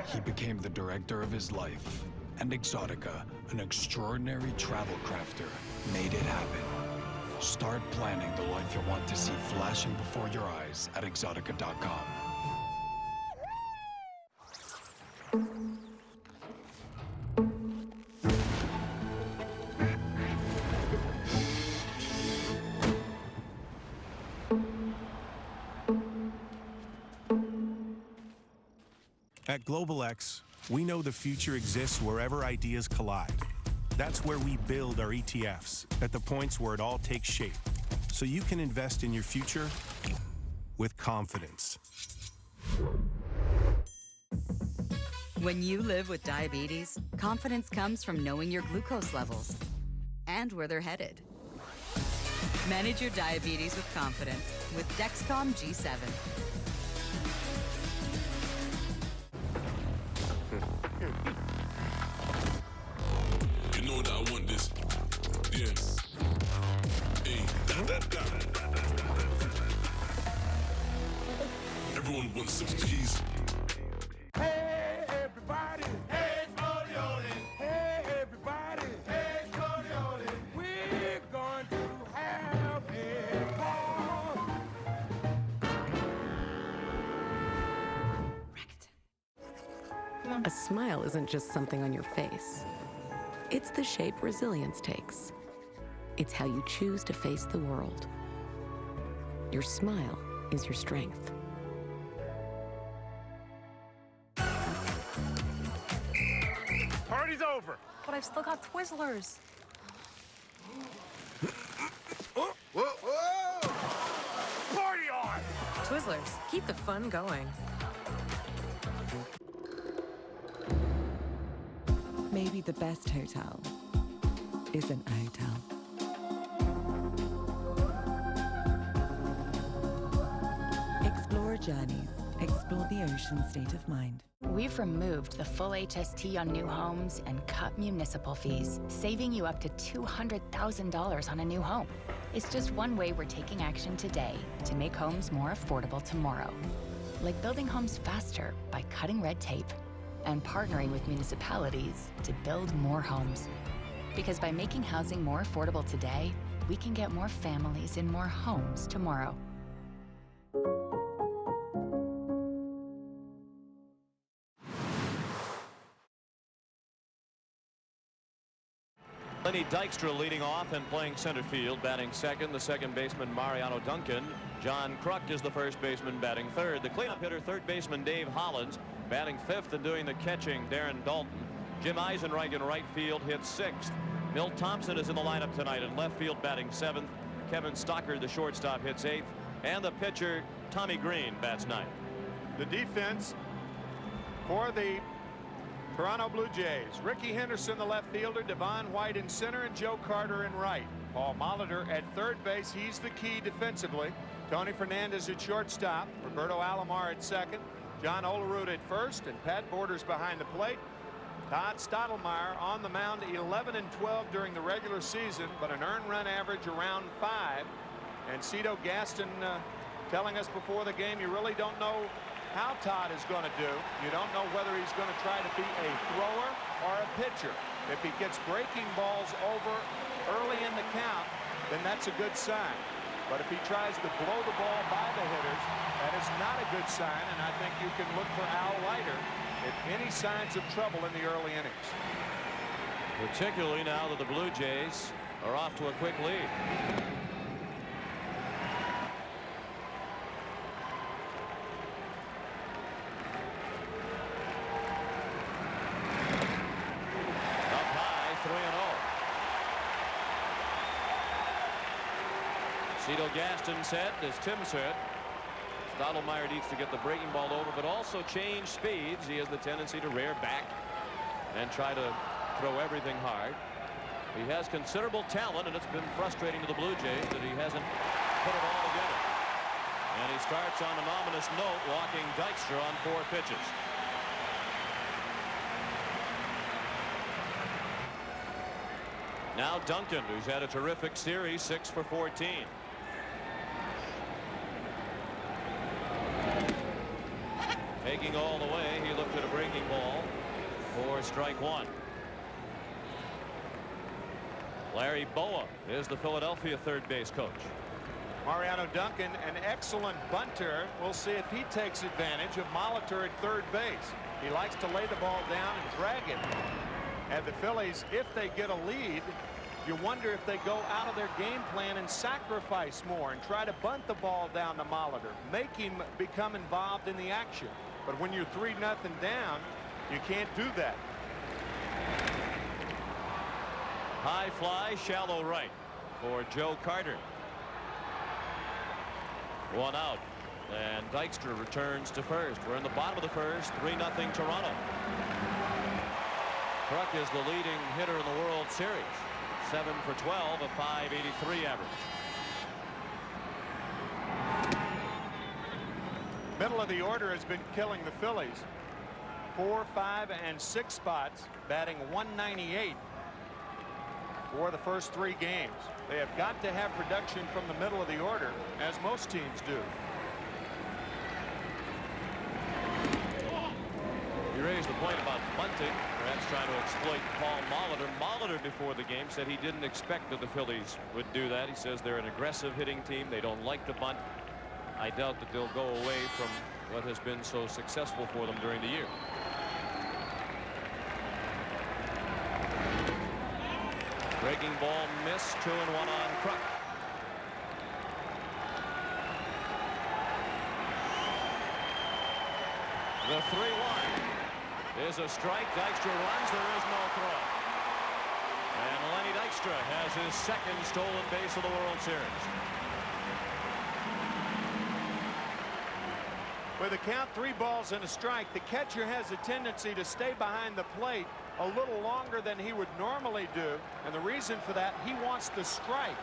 [SPEAKER 13] He became the director of his life, and Exotica, an extraordinary travel crafter, made it happen. Start planning the life you want to see flashing before your eyes at exotica.com.
[SPEAKER 17] At Global X, we know the future exists wherever ideas collide. That's where we build our ETFs, at the points where it all takes shape, so you can invest in your future with confidence.
[SPEAKER 21] When you live with diabetes, confidence comes from knowing your glucose levels and where they're headed. Manage your diabetes with confidence with Dexcom G7.
[SPEAKER 12] You know that I want this. Yes. Hey, Everyone wants some peace.
[SPEAKER 10] Hey, everybody. Hey, it's Corleone. Hey, everybody. Hey, it's Corleone. We're going to have a ball.
[SPEAKER 18] A smile isn't just something on your face. It's the shape resilience takes. It's how you choose to face the world. Your smile is your strength.
[SPEAKER 6] Party's over.
[SPEAKER 18] But I've still got Twizzlers.
[SPEAKER 10] Whoa, whoa! Party on!
[SPEAKER 18] Twizzlers, keep the fun going.
[SPEAKER 14] Maybe the best hotel isn't a hotel. Explore journeys. Explore the ocean state of mind.
[SPEAKER 19] We've removed the full HST on new homes and cut municipal fees, saving you up to $200,000 on a new home. It's just one way we're taking action today to make homes more affordable tomorrow. Like building homes faster by cutting red tape and partnering with municipalities to build more homes. Because by making housing more affordable today, we can get more families in more homes tomorrow.
[SPEAKER 5] Lenny Dykstra leading off and playing center field, batting second. The second baseman, Mariano Duncan. John Kruk is the first baseman, batting third. The cleanup hitter, third baseman, Dave Hollins, batting fifth and doing the catching, Darren Dalton. Jim Eisenreich in right field hits sixth. Milt Thompson is in the lineup tonight in left field, batting seventh. Kevin Stockard, the shortstop, hits eighth. And the pitcher, Tommy Green, bats ninth.
[SPEAKER 6] The defense for the Toronto Blue Jays, Ricky Henderson, the left fielder, Devon White in center, and Joe Carter in right. Paul Molitor at third base. He's the key defensively. Tony Fernandez at shortstop. Roberto Alomar at second. John Olerud at first, and Pat Borders behind the plate. Todd Stottlemyre on the mound, 11 and 12 during the regular season, but an earned run average around 5. And Cito Gaston telling us before the game, you really don't know how Todd is going to do. You don't know whether he's going to try to be a thrower or a pitcher. If he gets breaking balls over early in the count, then that's a good sign. But if he tries to blow the ball by the hitters, that is not a good sign, and I think you can look for Al Leiter if any signs of trouble in the early innings.
[SPEAKER 5] Particularly now that the Blue Jays are off to a quick lead. Up high, 3-0. Cito Gaston said, as Tim said, Stottlemyre needs to get the breaking ball over, but also change speeds. He has the tendency to rear back and try to throw everything hard. He has considerable talent, and it's been frustrating to the Blue Jays that he hasn't put it all together. And he starts on an ominous note, walking Dykstra on 4 pitches. Now Duncan, who's had a terrific series, 6 for 14. Taking all the way, he looked at a breaking ball for strike 1. Larry Boa is the Philadelphia third base coach.
[SPEAKER 6] Mariano Duncan, an excellent bunter. We'll see if he takes advantage of Molitor at third base. He likes to lay the ball down and drag it. And the Phillies, if they get a lead, you wonder if they go out of their game plan and sacrifice more and try to bunt the ball down to Molitor, make him become involved in the action. But when you're 3-0 down, you can't do that.
[SPEAKER 5] High fly, shallow right for Joe Carter. 1 out, and Dykstra returns to first. We're in the bottom of the first, 3-0 Toronto. Kruk is the leading hitter in the World Series, 7 for 12, a .583 average.
[SPEAKER 6] Middle of the order has been killing the Phillies. 4, 5, and 6 spots, batting .198 for the first 3 games. They have got to have production from the middle of the order, as most teams do.
[SPEAKER 5] You raised the point about bunting, perhaps trying to exploit Paul Molitor. Molitor before the game said he didn't expect that the Phillies would do that. He says they're an aggressive hitting team. They don't like to bunt. I doubt that they'll go away from what has been so successful for them during the year. Breaking ball missed, 2-1 on Kruk. The 3-1 is a strike. Dykstra runs. There is no throw. And Lenny Dykstra has his second stolen base of the World Series.
[SPEAKER 6] With a count, 3 balls and a strike, the catcher has a tendency to stay behind the plate a little longer than he would normally do. And the reason for that, he wants the strike.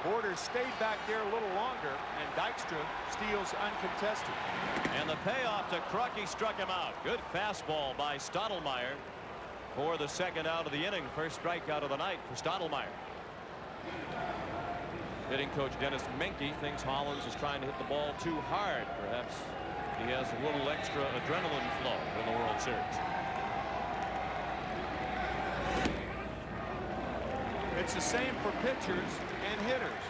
[SPEAKER 6] Borders stayed back there a little longer, and Dykstra steals uncontested.
[SPEAKER 5] And the payoff to Kruk, he struck him out. Good fastball by Stottlemyre for the second out of the inning. First strikeout of the night for Stottlemyre. Hitting coach Dennis Menke thinks Hollins is trying to hit the ball too hard. Perhaps he has a little extra adrenaline flow in the World Series.
[SPEAKER 6] It's the same for pitchers and hitters.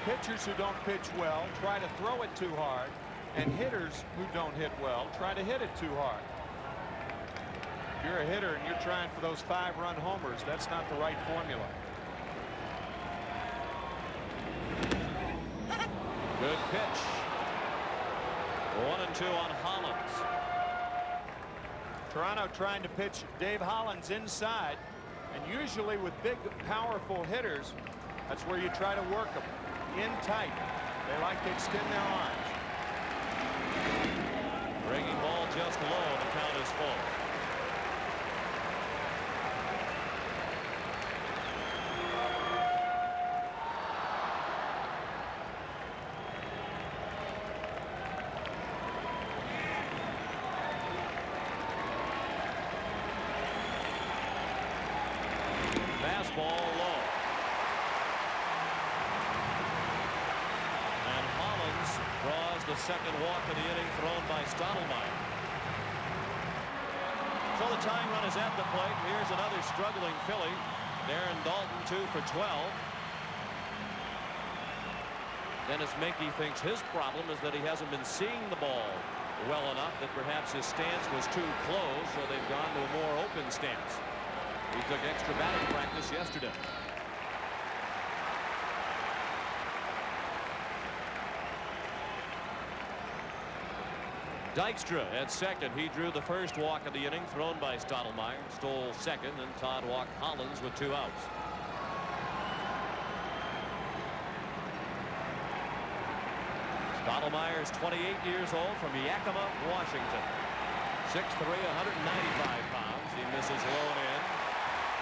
[SPEAKER 6] Pitchers who don't pitch well try to throw it too hard, and hitters who don't hit well try to hit it too hard. If you're a hitter and you're trying for those 5-run homers, that's not the right formula.
[SPEAKER 5] Good pitch. 1-2 on Hollins.
[SPEAKER 6] Toronto trying to pitch Dave Hollins inside, and usually with big, powerful hitters, that's where you try to work them in tight. They like to extend their arms.
[SPEAKER 5] Breaking ball just low. The count is full. Fastball low. And Hollins draws the second walk of the inning thrown by Stottlemyre. So the tying run is at the plate. Here's another struggling Philly. Darren Daulton 2 for 12. Dennis Menke thinks his problem is that he hasn't been seeing the ball well enough, that perhaps his stance was too close, so they've gone to a more open stance. He took extra batting practice yesterday. Dykstra at second. He drew the first walk of the inning thrown by Stottlemyre. Stole second, and Todd walked Hollins with 2 outs. Stottlemyre is 28 years old, from Yakima, Washington. 6'3", 195 pounds. He misses low and in.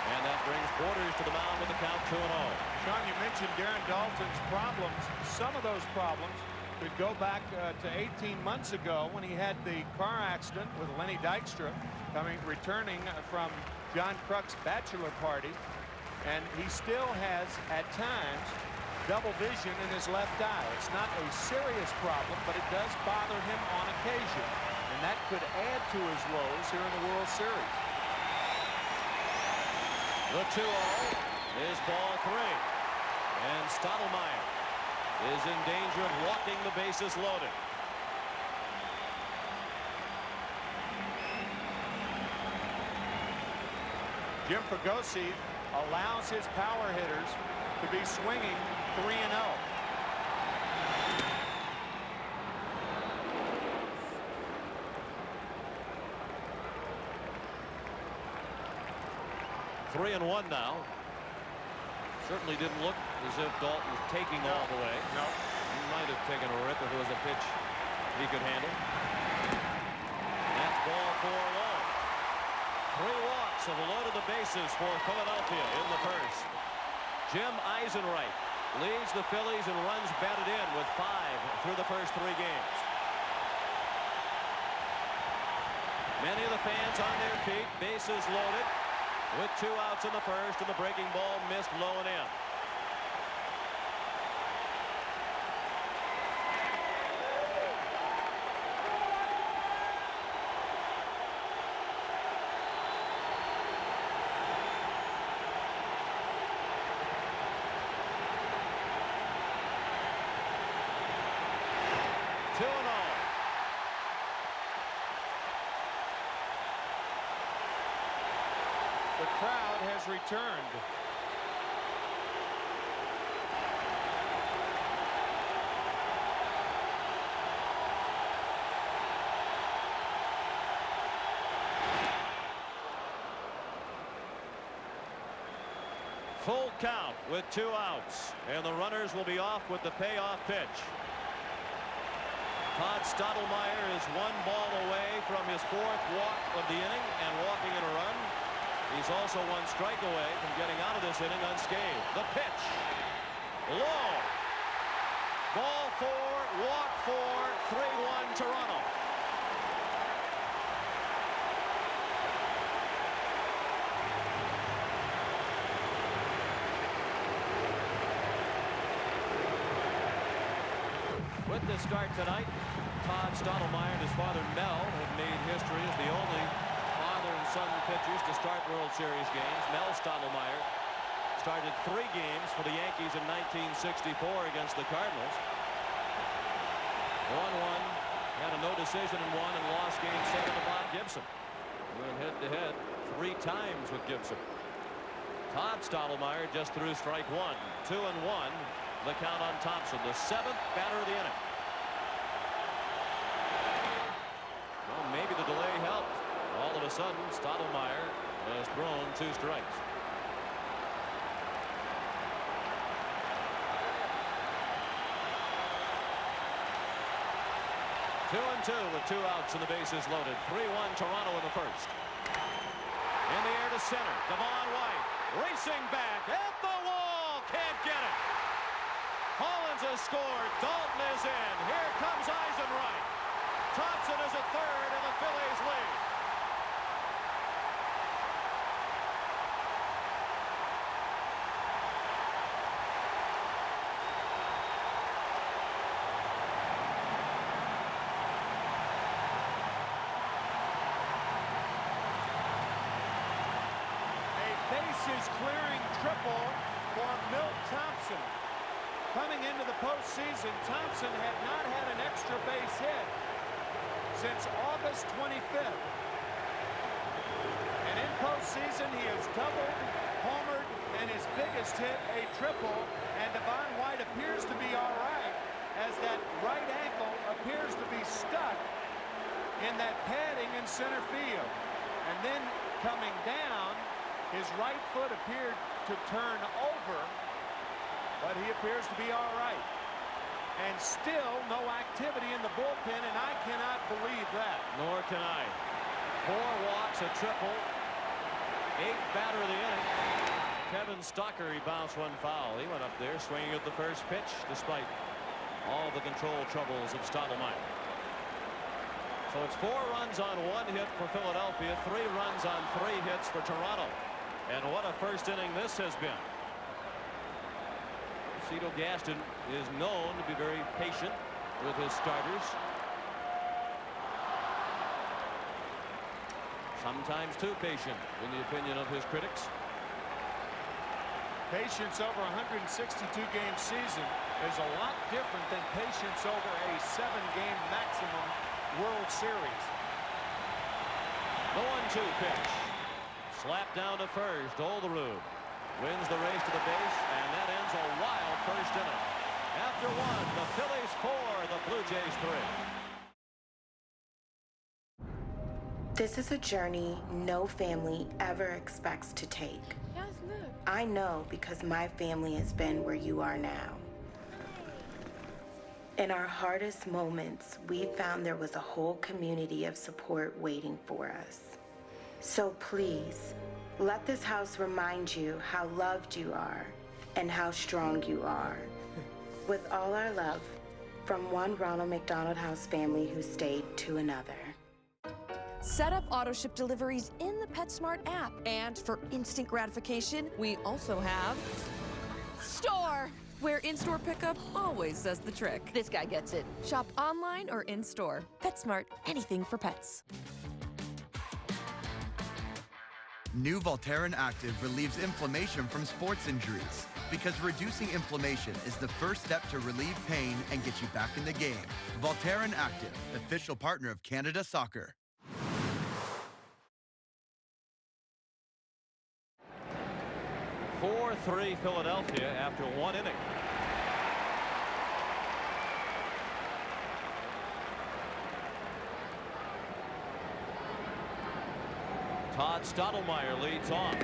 [SPEAKER 5] And that brings Borders to the mound with the count 2-0.
[SPEAKER 6] Sean, you mentioned Darren Daulton's problems. Some of those problems could go back to 18 months ago when he had the car accident with Lenny Dykstra returning from John Kruk's bachelor party. And he still has, at times, double vision in his left eye. It's not a serious problem, but it does bother him on occasion. And that could add to his woes here in the World Series.
[SPEAKER 5] The 2-0 is ball 3. And Stottlemyre is in danger of walking the bases loaded.
[SPEAKER 6] Jim Fregosi allows his power hitters to be swinging 3-0.
[SPEAKER 5] Three and one now. Certainly didn't look as if Daulton was taking all the way.
[SPEAKER 6] No.
[SPEAKER 5] He might have taken a rip if it was a pitch he could handle. That's ball 4 low. 3 walks have loaded the bases for Philadelphia in the first. Jim Eisenreich leads the Phillies in runs batted in with 5 through the first 3 games. Many of the fans on their feet, bases loaded, with 2 outs in the first, and the breaking ball missed low and in.
[SPEAKER 6] The crowd has returned.
[SPEAKER 5] Full count with 2 outs, and the runners will be off with the payoff pitch. Todd Stottlemyre is 1 ball away from his 4th walk of the inning and walking in a run. He's also 1 strike away from getting out of this inning unscathed. The pitch. Low. Ball 4, walk 4, 3-1 Toronto. With the start tonight, Todd Stottlemyre and his father Mel have made history as the only father and son pitchers to start World Series games. Mel Stottlemyre started 3 games for the Yankees in 1964 against the Cardinals. 1-1, had a no decision in 1 and lost game 7 to Bob Gibson. Went head-to-head 3 times with Gibson. Todd Stottlemyre just threw strike 1. 2-1, the count on Thompson, the 7th batter of the inning. Well, maybe the delay helped. All of a sudden, Stottlemyre has thrown 2 strikes. Two and 2 with 2 outs and the bases loaded. 3-1 Toronto in the first. In the air to center. Devon White racing back at the wall. Can't get it. Hollins has scored. Daulton is in. Here comes Eisenreich. Thompson is at third and the Phillies lead.
[SPEAKER 6] bases clearing triple for Milt Thompson. Coming into the postseason, Thompson had not had an extra base hit since August 25th. And in postseason, he has doubled, homered, and his biggest hit, a triple. And Devon White appears to be all right, as that right ankle appears to be stuck in that padding in center field. And then coming down, his right foot appeared to turn over, but he appears to be all right. And still no activity in the bullpen, and I cannot believe that.
[SPEAKER 5] Nor can I. 4 walks, a triple, 8th batter of the inning. Kevin Stocker, he bounced one foul. He went up there swinging at the first pitch, despite all the control troubles of Stottlemyre. So it's 4 runs on 1 hit for Philadelphia, 3 runs on 3 hits for Toronto. And what a first inning this has been. Cito Gaston is known to be very patient with his starters. Sometimes too patient, in the opinion of his critics.
[SPEAKER 6] Patience over a 162-game season is a lot different than patience over a 7-game maximum World Series.
[SPEAKER 5] The 1-2 pitch. Slapped down to first. Olderud wins the race to the base, and that ends a wild first inning. After 1, the Phillies 4, the Blue Jays 3.
[SPEAKER 4] This is a journey no family ever expects to take.
[SPEAKER 11] Yes, look.
[SPEAKER 4] I know because my family has been where you are now. In our hardest moments, we found there was a whole community of support waiting for us. So please, let this house remind you how loved you are and how strong you are. With all our love, from one Ronald McDonald House family who stayed to another.
[SPEAKER 11] Set up auto-ship deliveries in the PetSmart app. And for instant gratification, we also have Store, where in-store pickup always does the trick. This guy gets it. Shop online or in-store. PetSmart, anything for pets.
[SPEAKER 16] New Voltaren Active relieves inflammation from sports injuries, because reducing inflammation is the first step to relieve pain and get you back in the game. Voltaren Active, official partner of Canada Soccer.
[SPEAKER 5] (4-3) Philadelphia after 1 inning. Todd Stottlemyre leads off.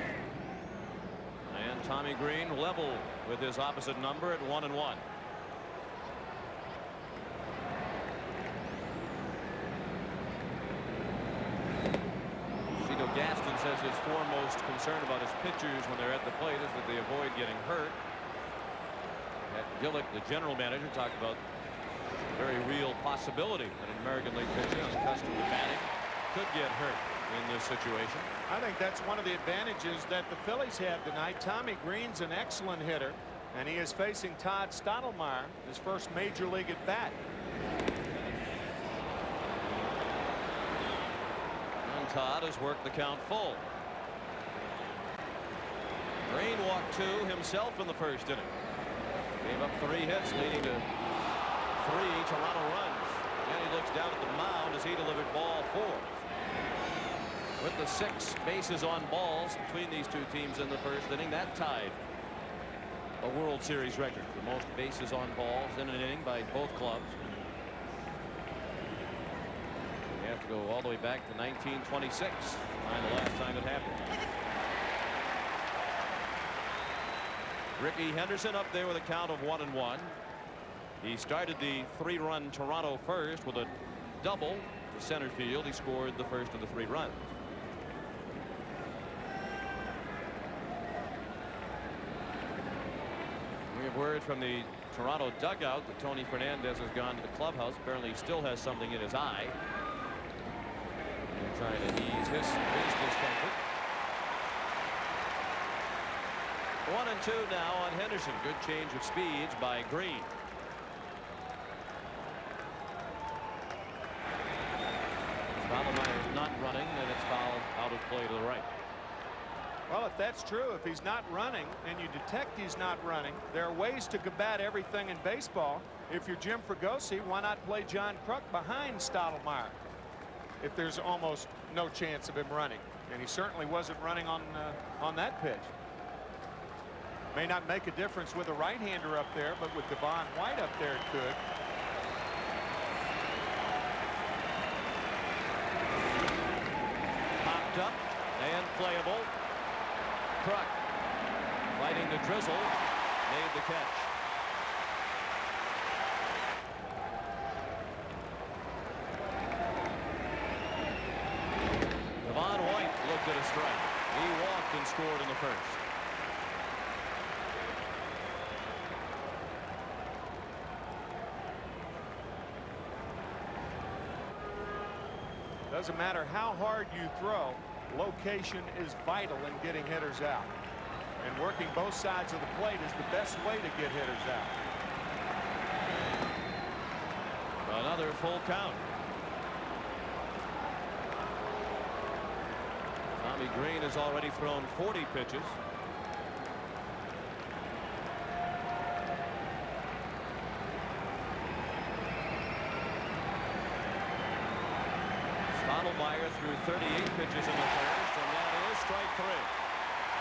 [SPEAKER 5] And Tommy Green level with his opposite number at 1-1. Cito Gaston says his foremost concern about his pitchers when they're at the plate is that they avoid getting hurt. Gillick, the general manager, talked about a very real possibility that an American League pitcher unaccustomed to batting could get hurt in this situation.
[SPEAKER 6] I think that's one of the advantages that the Phillies have tonight. Tommy Green's an excellent hitter, and he is facing Todd Stottlemyre, his first major league at bat.
[SPEAKER 5] And Todd has worked the count full. Green walked 2 himself in the first inning. Gave up 3 hits, leading to 3 Toronto runs. And he looks down at the mound as he delivered ball 4. With the 6 bases on balls between these two teams in the first inning, that tied a World Series record for most bases on balls in an inning by both clubs. You have to go all the way back to 1926 to find the last time it happened. Ricky Henderson up there with a count of 1-1. He started the 3-run Toronto first with a double to center field. He scored the first of the 3 runs. We have word from the Toronto dugout that Tony Fernandez has gone to the clubhouse. Apparently he still has something in his eye. They're trying to ease his discomfort. 1-2 now on Henderson. Good change of speeds by Green. Stottlemyre is not running, and it's fouled out of play to the right.
[SPEAKER 6] Well, if that's true, if he's not running and you detect he's not running, there are ways to combat everything in baseball. If you're Jim Fregosi, why not play John Kruk behind Stottlemyre if there's almost no chance of him running? And he certainly wasn't running on that pitch. May not make a difference with a right-hander up there, but with Devon White up there, it could.
[SPEAKER 5] Popped up and playable. Kruk fighting the drizzle, made the catch. Devon White looked at a strike. He walked and scored in the first.
[SPEAKER 6] Doesn't matter how hard you throw, location is vital in getting hitters out. And working both sides of the plate is the best way to get hitters out.
[SPEAKER 5] Another full count. Tommy Green has already thrown 40 pitches. Stottlemyre threw 38 pitches in the first, and that is strike three.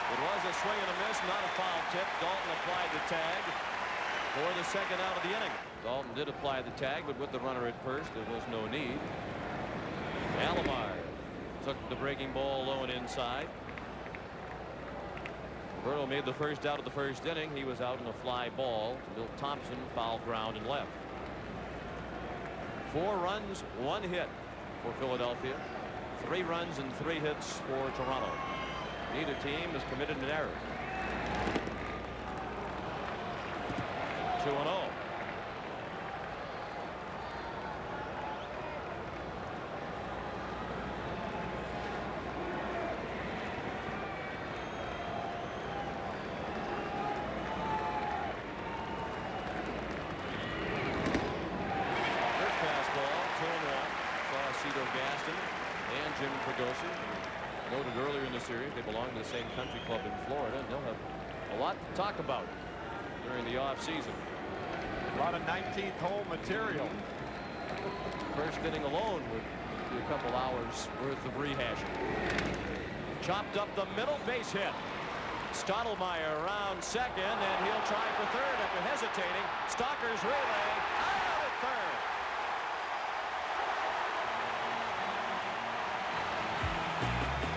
[SPEAKER 5] It was a swing and a miss, not a foul tip. Dalton applied the tag for the second out of the inning. Dalton did apply the tag, but with the runner at first, there was no need. Alomar took the breaking ball low and inside. Burrow made the first out of the first inning. He was out in a fly ball. Bill Thompson foul ground and left. 4 runs, 1 hit for Philadelphia. 3 runs and 3 hits for Toronto. Neither team has committed an error. 2-0. Jim Fregosi. Noted earlier in the series they belong to the same country club in Florida, and they'll have a lot to talk about during the off-season.
[SPEAKER 6] A lot of 19th hole material.
[SPEAKER 5] First inning alone would be a couple hours worth of rehashing. Chopped up the middle, base hit. Stottlemyre around second, and he'll try for third after hesitating. Stalker's relay out at third.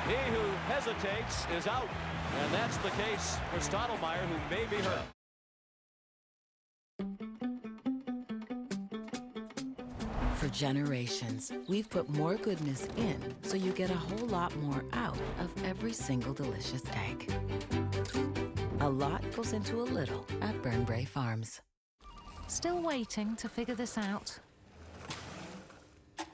[SPEAKER 5] He who hesitates is out, and that's the case for Stottlemyre, who may be hurt.
[SPEAKER 14] For generations, we've put more goodness in so you get a whole lot more out of every single delicious egg. A lot goes into a little at Burnbrae Farms.
[SPEAKER 8] Still waiting to figure this out?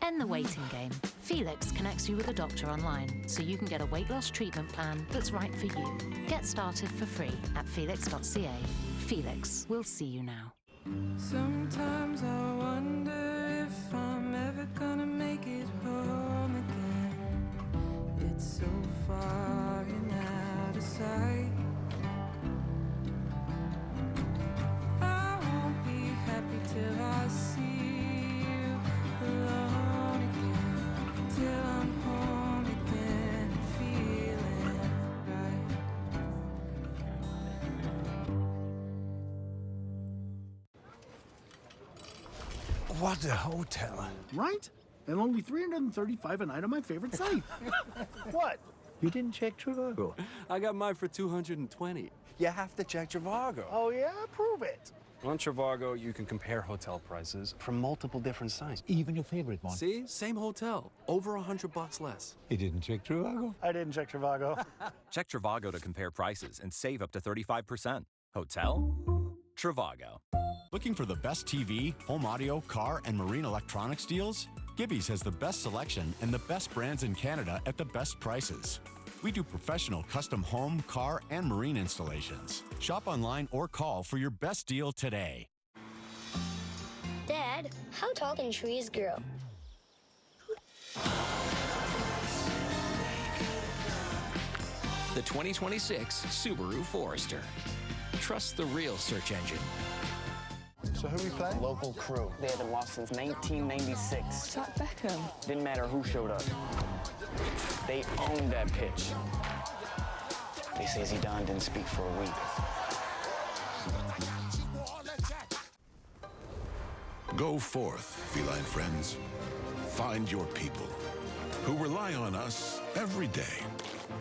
[SPEAKER 8] End the waiting game. Felix connects you with a doctor online so you can get a weight loss treatment plan that's right for you. Get started for free at felix.ca. Felix, we'll see you now.
[SPEAKER 20] Sometimes I wonder if I'm ever gonna make it home again. It's so far and out of sight. I won't be happy till I see you alone again. Till I'm home again and feeling right.
[SPEAKER 22] What a hotel. Right? And only $335 a night on my favorite site. What?
[SPEAKER 24] You didn't check Trivago. I got mine for $220.
[SPEAKER 22] You have to check Trivago. Oh, yeah? Prove it.
[SPEAKER 24] On Trivago, you can compare hotel prices from multiple different sites. Even your favorite one. See? Same hotel. Over $100 less.
[SPEAKER 22] You didn't check Trivago? I didn't check Trivago.
[SPEAKER 25] Check Trivago to compare prices and save up to 35%. Hotel? Trivago.
[SPEAKER 26] Looking for the best TV, home audio, car, and marine electronics deals? Gibby's has the best selection and the best brands in Canada at the best prices. We do professional custom home, car, and marine installations. Shop online or call for your best deal today.
[SPEAKER 27] Dad, how tall can trees grow?
[SPEAKER 1] the 2026 Subaru Forester. Trust the real search engine.
[SPEAKER 2] So who we playing?
[SPEAKER 3] Local crew. They haven't lost since 1996.
[SPEAKER 11] Shot Beckham.
[SPEAKER 3] Didn't matter who showed up. They owned that pitch. They say Zidane didn't speak for a week.
[SPEAKER 12] Go forth, feline friends. Find your people who rely on us every day.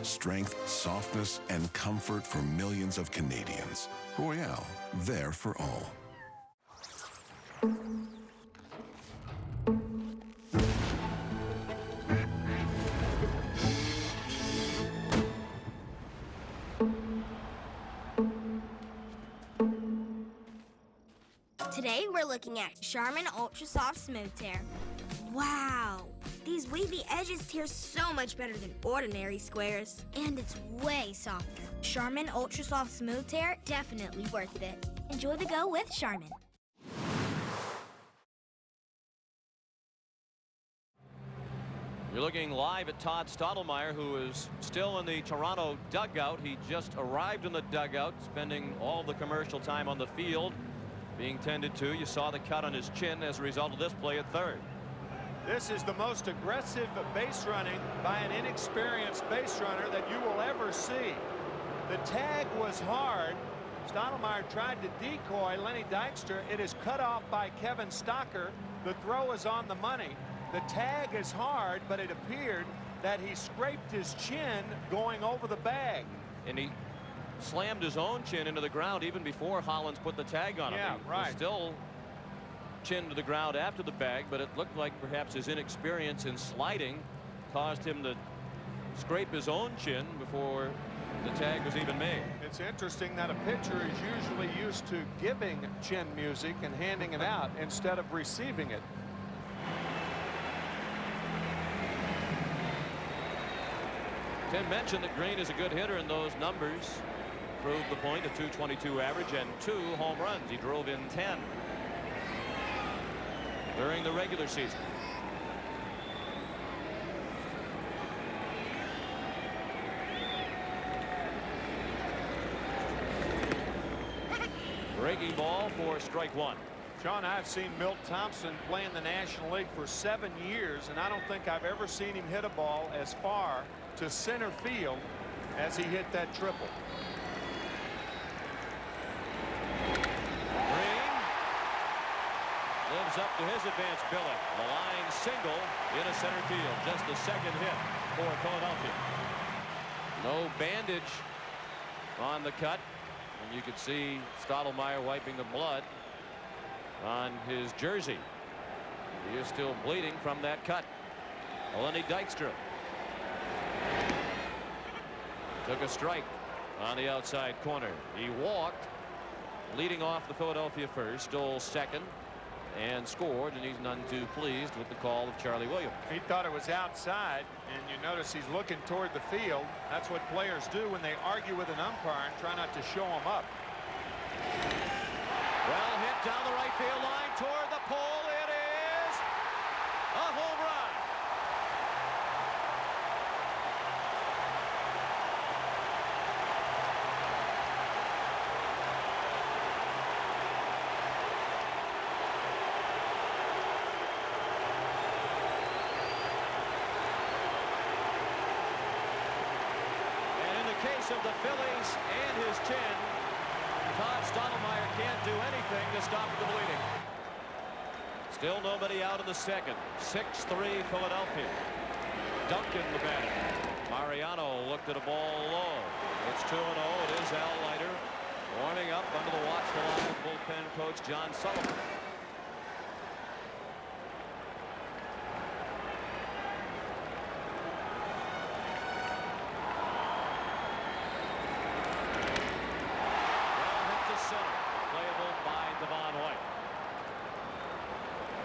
[SPEAKER 12] Strength, softness, and comfort for millions of Canadians. Royale, there for all.
[SPEAKER 7] Today we're looking at Charmin Ultra Soft Smooth Tear. Wow! These wavy edges tear so much better than ordinary squares. And it's way softer. Charmin Ultra Soft Smooth Tear, definitely worth it. Enjoy the go with Charmin.
[SPEAKER 5] You're looking live at Todd Stottlemyre, who is still in the Toronto dugout. He just arrived in the dugout, spending all the commercial time on the field, being tended to. You saw the cut on his chin as a result of this play at third.
[SPEAKER 6] This is the most aggressive base running by an inexperienced base runner that you will ever see. The tag was hard. Stottlemyre tried to decoy Lenny Dykstra. It is cut off by Kevin Stocker. The throw is on the money. The tag is hard, but it appeared that he scraped his chin going over the bag.
[SPEAKER 5] And he slammed his own chin into the ground even before Hollins put the tag on him.
[SPEAKER 6] Yeah,
[SPEAKER 5] He
[SPEAKER 6] right.
[SPEAKER 5] was still chin to the ground after the bag, but it looked like perhaps his inexperience in sliding caused him to scrape his own chin before the tag was even made.
[SPEAKER 6] It's interesting that a pitcher is usually used to giving chin music and handing it out instead of receiving it.
[SPEAKER 5] Tim mentioned that Green is a good hitter, and those numbers proved the point. A .222 average and 2 home runs. He drove in 10 during the regular season. Breaking ball for strike one.
[SPEAKER 6] John, I've seen Milt Thompson play in the National League for 7 years, and I don't think I've ever seen him hit a ball as far to center field as he hit that triple.
[SPEAKER 5] Green lives up to his advanced billing. The line single into center field. Just the second hit for Philadelphia. No bandage on the cut. And you could see Stottlemyre wiping the blood on his jersey. He is still bleeding from that cut. Lenny Dykstra took a strike on the outside corner. He walked, leading off the Philadelphia first, stole second, and scored, and he's none too pleased with the call of Charlie Williams.
[SPEAKER 6] He thought it was outside, and you notice he's looking toward the field. That's what players do when they argue with an umpire and try not to show him up.
[SPEAKER 5] Well hit down the right field line toward the pole. It is a home run. And in the case of the Phillies and his chin, Todd Stottlemyre can't do anything to stop the bleeding. Still nobody out in the second. 6-3 Philadelphia. Duncan the batter. Mariano looked at a ball low. It's 2-0. It is Al Leiter warming up under the watchful eye of bullpen coach John Sullivan.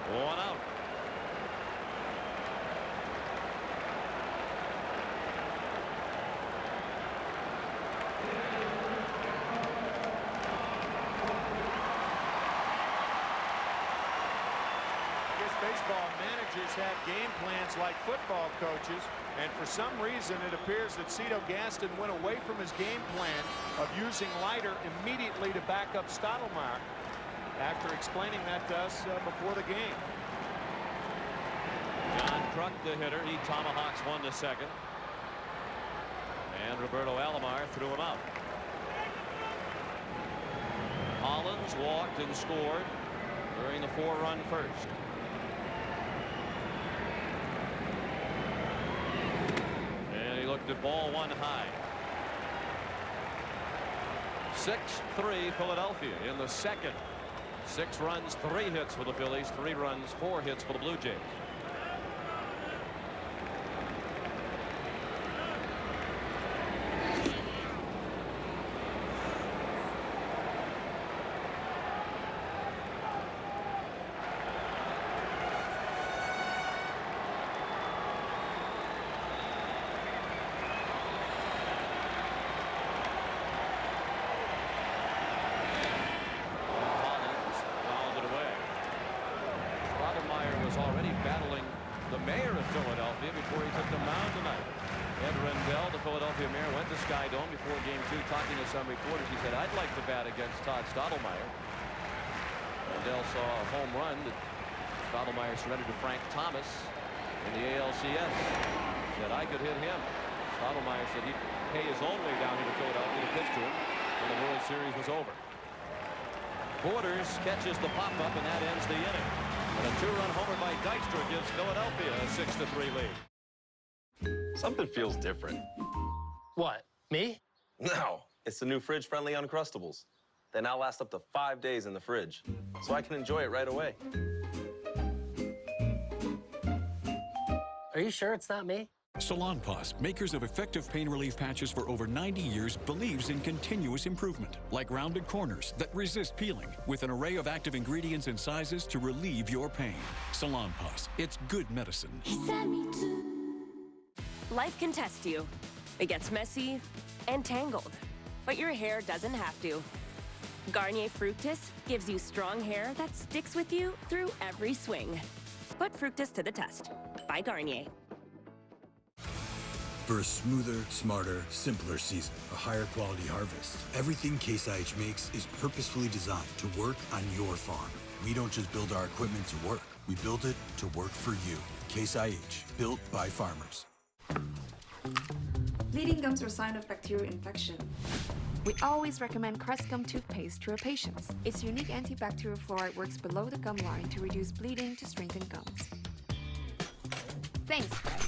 [SPEAKER 5] One out.
[SPEAKER 6] managers have game plans like football coaches, and for some reason it appears that Cito Gaston went away from his game plan of using Leiter immediately to back up Stottlemyre after explaining that to us before the game.
[SPEAKER 5] John Kruk, the hitter, he tomahawks one to second. And Roberto Alomar threw him out. Hollins walked and scored during the 4-run first. And he looked at ball one high. 6-3 Philadelphia in the second. 6 runs, 3 hits for the Phillies, 3 runs, 4 hits for the Blue Jays. Already battling the mayor of Philadelphia before he took the mound tonight. Ed Rendell, the Philadelphia mayor, went to Sky Dome before Game 2 talking to some reporters. He said, I'd like to bat against Todd Stottlemyre. Rendell saw a home run that Stottlemyre surrendered to Frank Thomas in the ALCS. He said, I could hit him. Stottlemyre said he'd pay his own way down here to Philadelphia to pitch to him when the World Series was over. Borders catches the pop-up, and that ends the inning. And a 2-run homer by Dykstra gives Philadelphia a 6-3 lead.
[SPEAKER 9] Something feels different.
[SPEAKER 10] What, me?
[SPEAKER 9] No, it's the new fridge-friendly Uncrustables. They now last up to 5 days in the fridge, so I can enjoy it right away.
[SPEAKER 10] Are you sure it's not me?
[SPEAKER 13] Salonpas, makers of effective pain relief patches for over 90 years, believes in continuous improvement, like rounded corners that resist peeling, with an array of active ingredients and sizes to relieve your pain. Salonpas, it's good medicine.
[SPEAKER 15] Life can test you. It gets messy and tangled, but your hair doesn't have to. Garnier Fructis gives you strong hair that sticks with you through every swing. Put Fructis to the test. By Garnier.
[SPEAKER 17] For a smoother, smarter, simpler season, a higher quality harvest, everything Case IH makes is purposefully designed to work on your farm. We don't just build our equipment to work, we build it to work for you. Case IH, built by farmers.
[SPEAKER 21] Bleeding gums are a sign of bacterial infection. We always recommend Crest Gum toothpaste to our patients. Its unique antibacterial fluoride works below the gum line to reduce bleeding to strengthen gums. Thanks, Crest.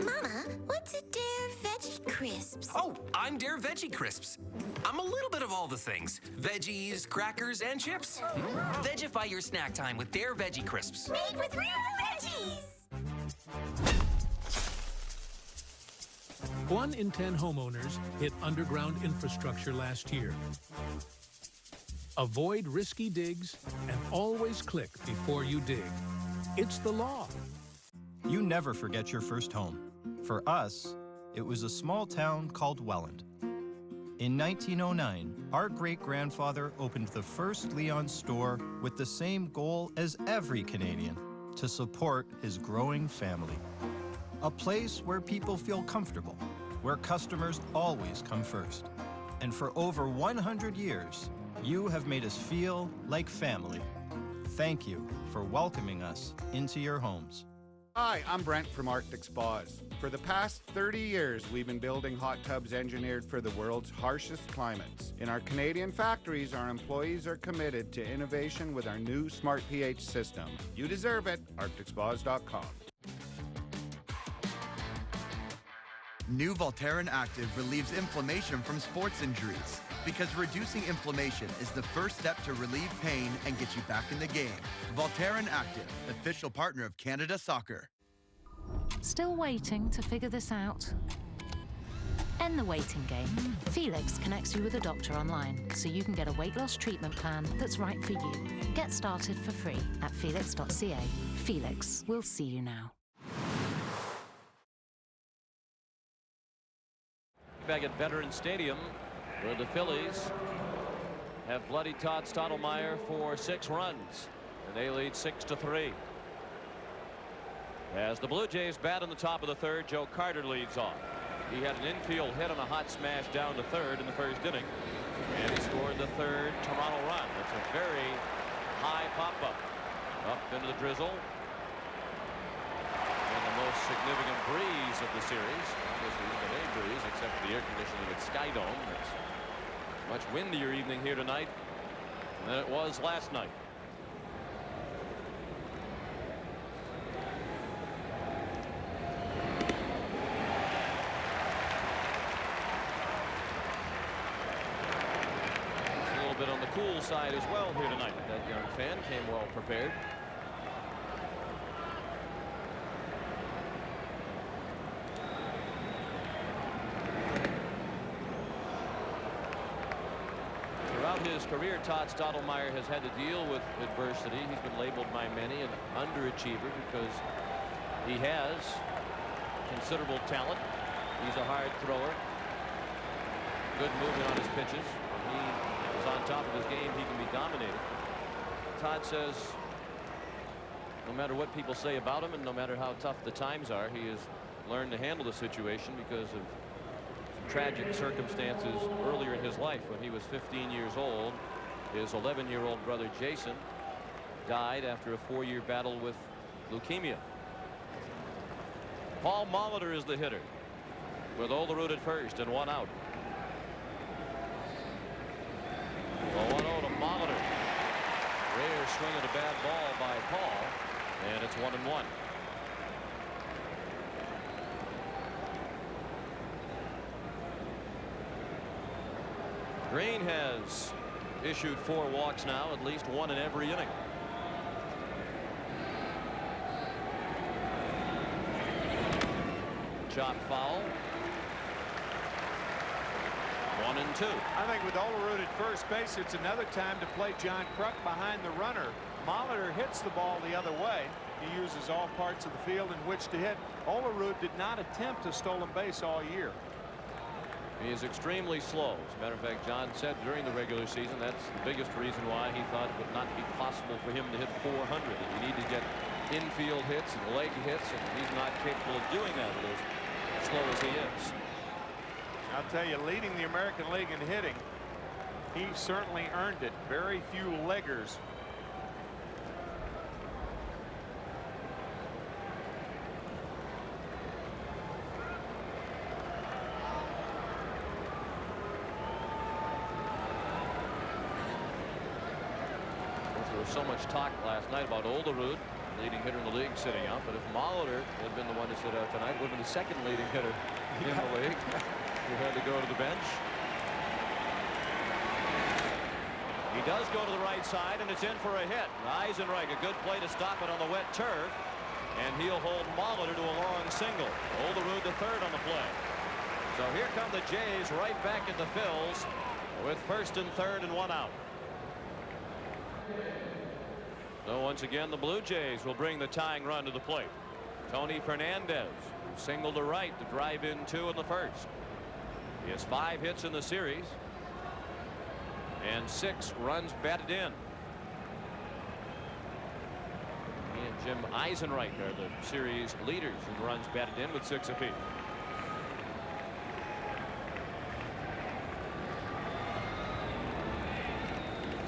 [SPEAKER 23] Mama, what's a Dare Veggie Crisps?
[SPEAKER 28] Oh, I'm Dare Veggie Crisps. I'm a little bit of all the things. Veggies, crackers, and chips. Vegify your snack time with Dare Veggie Crisps.
[SPEAKER 23] Made with real veggies!
[SPEAKER 29] 1 in 10 homeowners hit underground infrastructure last year. Avoid risky digs and always click before you dig. It's the law.
[SPEAKER 30] You never forget your first home. For us, it was a small town called Welland. In 1909, our great-grandfather opened the first Leon store with the same goal as every Canadian, to support his growing family. A place where people feel comfortable, where customers always come first. And for over 100 years, you have made us feel like family. Thank you for welcoming us into your homes.
[SPEAKER 31] Hi, I'm Brent from Arctic Spas. For the past 30 years, we've been building hot tubs engineered for the world's harshest climates. In our Canadian factories, our employees are committed to innovation with our new Smart pH system. You deserve it. ArcticSpas.com.
[SPEAKER 16] New Voltaren Active relieves inflammation from sports injuries, because reducing inflammation is the first step to relieve pain and get you back in the game. Voltaren Active, official partner of Canada Soccer.
[SPEAKER 8] Still waiting to figure this out? End the waiting game. Felix connects you with a doctor online, so you can get a weight loss treatment plan that's right for you. Get started for free at felix.ca. Felix, we'll see you now.
[SPEAKER 5] Back at Veterans Stadium, where the Phillies have bloodied Todd Stottlemyre for 6 runs. and they lead 6-3. As the Blue Jays bat in the top of the third, Joe Carter leads off. He had an infield hit on a hot smash down to third in the first inning, and he scored the third Toronto run. That's a very high pop-up. Up into the drizzle. And the most significant breeze of the series. Obviously, not any breeze except for the air conditioning at Sky Dome. It's a much windier evening here tonight than it was last night. Bit on the cool side as well here tonight. That young fan came well prepared. Throughout his career, Todd Stottlemyre has had to deal with adversity. He's been labeled by many an underachiever because he has considerable talent. He's a hard thrower. Good movement on his pitches. He is on top of his game. He can be dominated. Todd says no matter what people say about him and no matter how tough the times are, he has learned to handle the situation because of some tragic circumstances earlier in his life. When he was 15 years old, his 11-year-old brother Jason died after a 4-year battle with leukemia. Paul Molitor is the hitter with Olerud at first and 1 out. The 1-0 to Molitor. Rare swing at a bad ball by Paul, and it's 1-1. Green has issued 4 walks now, at least 1 in every inning. Chop foul. 1-2.
[SPEAKER 6] I think with Olerud at first base, it's another time to play John Kruk behind the runner. Molitor hits the ball the other way. He uses all parts of the field in which to hit. Olerud did not attempt a stolen base all year.
[SPEAKER 5] He is extremely slow. As a matter of fact, John said during the regular season that's the biggest reason why he thought it would not be possible for him to hit 400. You need to get infield hits and leg hits, and he's not capable of doing that as slow as he is.
[SPEAKER 6] I'll tell you, leading the American League in hitting, he certainly earned it. Very few leggers.
[SPEAKER 5] There was so much talk last night about Olerud, leading hitter in the league, sitting out. But if Molitor had been the one to sit out tonight, it would have been the second leading hitter in the league. He had to go to the bench. He does go to the right side, and it's in for a hit. Eisenreich, a good play to stop it on the wet turf, and he'll hold Molitor to a long single. Olerud to third on the play. So here come the Jays right back at the Phils with first and third and 1 out. So once again, the Blue Jays will bring the tying run to the plate. Tony Fernandez single to right to drive in 2 in the first. He has 5 hits in the series and 6 runs batted in. He and Jim Eisenreich are the series leaders in runs batted in with 6 apiece.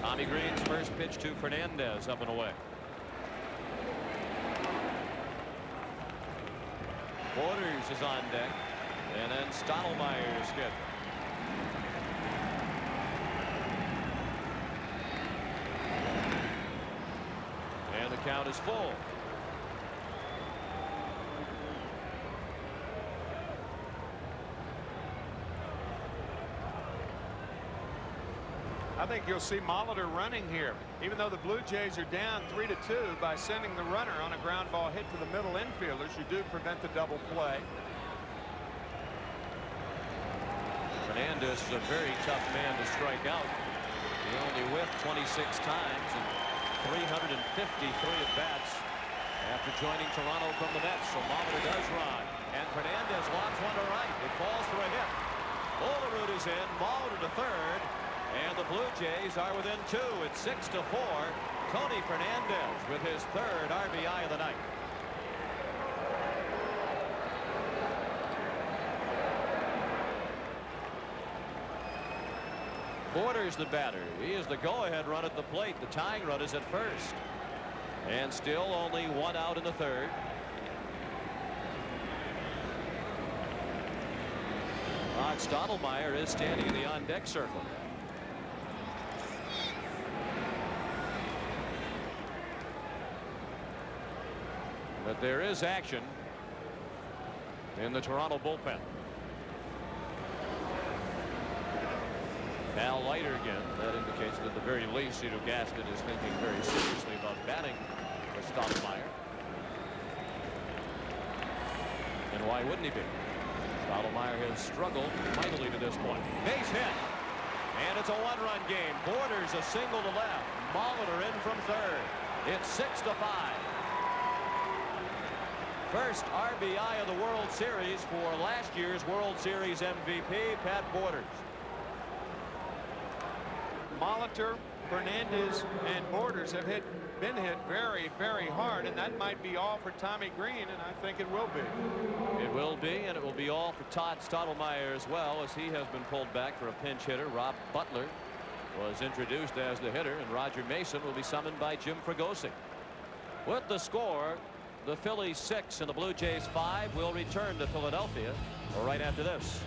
[SPEAKER 5] Tommy Green's first pitch to Fernandez, up and away. Borders is on deck, and then Stottlemyre is hit. And the count is full.
[SPEAKER 6] I think you'll see Molitor running here, even though the Blue Jays are down 3-2 by sending the runner on a ground ball hit to the middle infielders. You do prevent the double play.
[SPEAKER 5] Fernandez is a very tough man to strike out. He only whiffed 26 times and 353 at-bats after joining Toronto from the Mets. So Molitor does run, and Fernandez lobs one to right. It falls for a hit. Olerud is in, Molitor to third. And the Blue Jays are within 2. It's 6-4. Tony Fernandez with his 3rd RBI of the night. Borders the batter. He is the go-ahead run at the plate. The tying run is at first. And still only 1 out in the 3rd. Todd Stottlemyre is standing in the on-deck circle. But there is action in the Toronto bullpen. Al Leiter again. That indicates that at the very least Cito Gaston is thinking very seriously about batting for Stottlemyre. And why wouldn't he be? Stottlemyre has struggled mightily to this point. Base hit. And it's a 1-run game. Borders a single to left. Molitor in from 3rd. It's 6-5. First RBI of the World Series for last year's World Series MVP, Pat Borders.
[SPEAKER 6] Molitor, Fernandez, and Borders have been hit very, very hard, and that might be all for Tommy Green, and I think it will be.
[SPEAKER 5] It will be, and it will be all for Todd Stottlemyre as well, as he has been pulled back for a pinch hitter. Rob Butler was introduced as the hitter, and Roger Mason will be summoned by Jim Fregosi. With the score, the Phillies 6 and the Blue Jays 5 will return to Philadelphia right after this.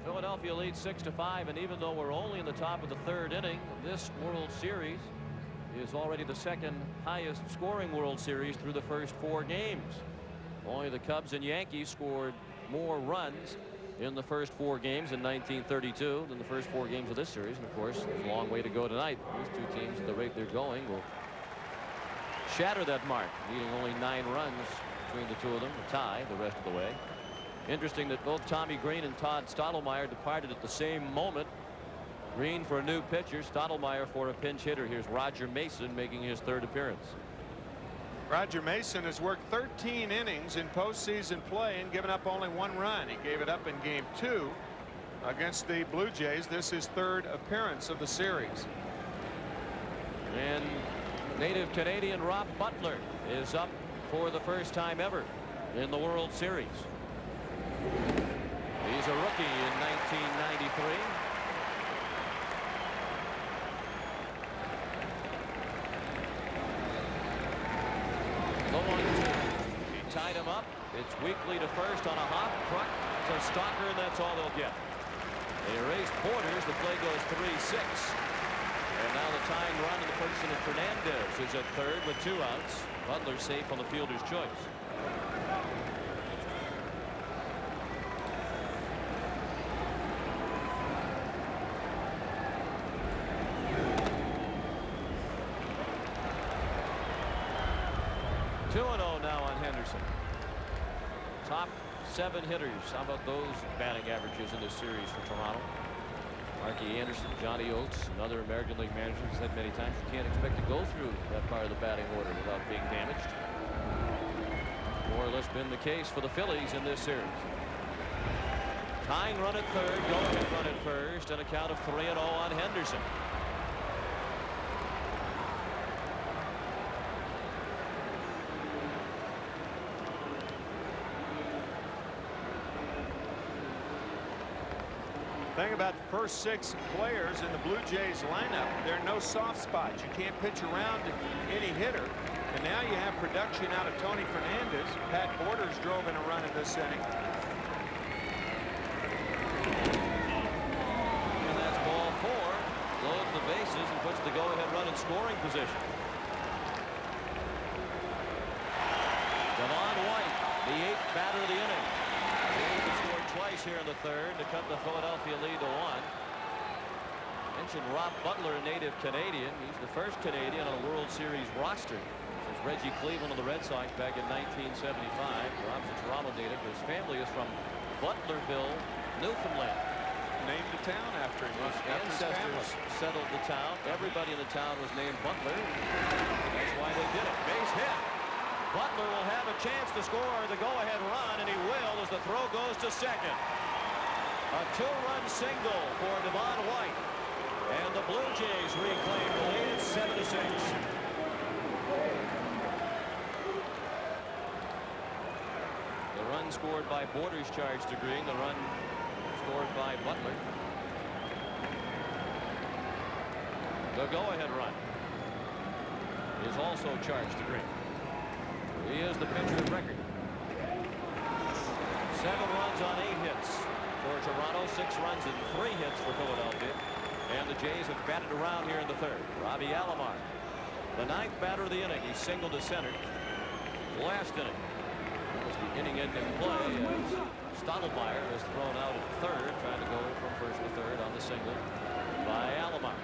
[SPEAKER 5] Philadelphia leads 6-5, and even though we're only in the top of the 3rd inning, this World Series is already the 2nd highest scoring World Series through the first 4 games. Only the Cubs and Yankees scored more runs in the first 4 games in 1932 than the first 4 games of this series. And of course, there's a long way to go tonight. These 2 teams, at the rate they're going, will shatter that mark, needing only 9 runs between the 2 of them, a tie the rest of the way. Interesting that both Tommy Green and Todd Stottlemyre departed at the same moment. Green for a new pitcher, Stottlemyre for a pinch hitter. Here's Roger Mason making his 3rd appearance.
[SPEAKER 6] Roger Mason has worked 13 innings in postseason play and given up only 1 run. He gave it up in game 2 against the Blue Jays. This is his 3rd appearance of the series.
[SPEAKER 5] And native Canadian Rob Butler is up for the first time ever in the World Series. He's a rookie in 1993. The 1-2. He tied him up. It's weakly to first on a hop. Kruk to Stalker, and that's all they'll get. They erased Borders. The play goes 3-6. And now the tying run in the person of Fernandez is at 3rd with 2 outs. Butler safe on the fielder's choice. Now on Henderson. Top 7 hitters. How about those batting averages in this series for Toronto? Marky Anderson, Johnny Oates, another American League manager, has said many times you can't expect to go through that part of the batting order without being damaged. More or less been the case for the Phillies in this series. Tying run at 3rd, go-ahead run at 1st, and a count of 3-0 on Henderson.
[SPEAKER 6] Thing about the first 6 players in the Blue Jays lineup, there are no soft spots. You can't pitch around any hitter. And now you have production out of Tony Fernandez. Pat Borders drove in a run in this inning.
[SPEAKER 5] And that's ball 4. Loads the bases and puts the go-ahead run in scoring position. Devon White, the 8th batter of the inning. He scored twice here in the 3rd to cut the Philadelphia lead to 1. Mentioned Rob Butler, a native Canadian. He's the first Canadian on a World Series roster since Reggie Cleveland of the Red Sox back in 1975. Rob's a Toronto native. His family is from Butlerville, Newfoundland.
[SPEAKER 6] Named the town after him.
[SPEAKER 5] His ancestors settled the town. Everybody in the town was named Butler. That's why they did it. Base hit. Butler will have a chance to score the go-ahead run, and he will as the throw goes to second. A 2-run single for Devon White. And the Blue Jays reclaim the lead at 7-6. run scored by Borders charged to Green. The run scored by Butler. The go-ahead run is also charged to Green. He is the pitcher of record. 7 runs on 8 hits for Toronto, 6 runs and 3 hits for Philadelphia. And the Jays have batted around here in the third. Robbie Alomar, the 9th batter of the inning. He singled to center. Last inning. That was the inning-ending play as Stottlemyre was thrown out at third, trying to go from first to third on the single by Alomar.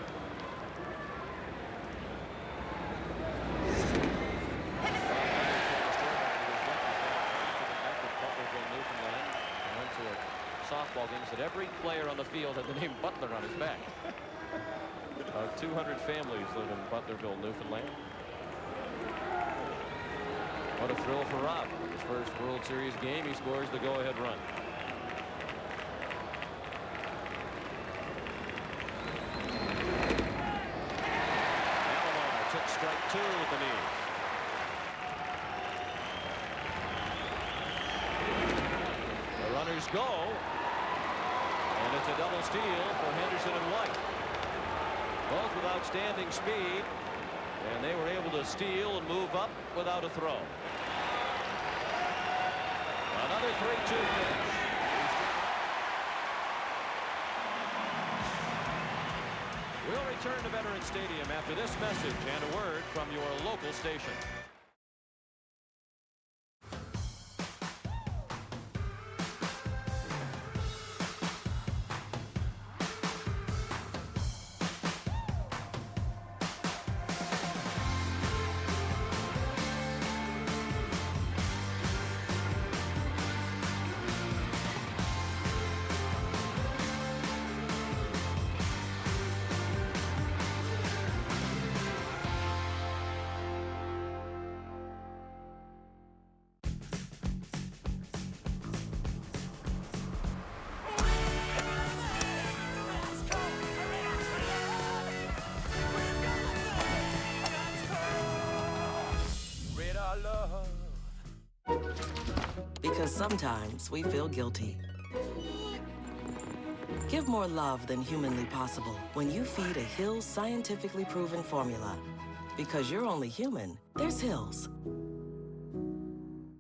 [SPEAKER 5] Softball game said every player on the field had the name Butler on his back. 200 families live in Butlerville, Newfoundland. What a thrill for Rob. His first World Series game, he scores the go-ahead run. Alomar took strike 2 with the knee. The runners go. And it's a double steal for Henderson and White. Both with outstanding speed. And they were able to steal and move up without a throw. Another 3-2 pitch. We'll return to Veterans Stadium after this message and a word from your local station.
[SPEAKER 1] Because sometimes we feel guilty. Give more love than humanly possible when you feed a Hill's scientifically proven formula. Because you're only human, there's Hill's.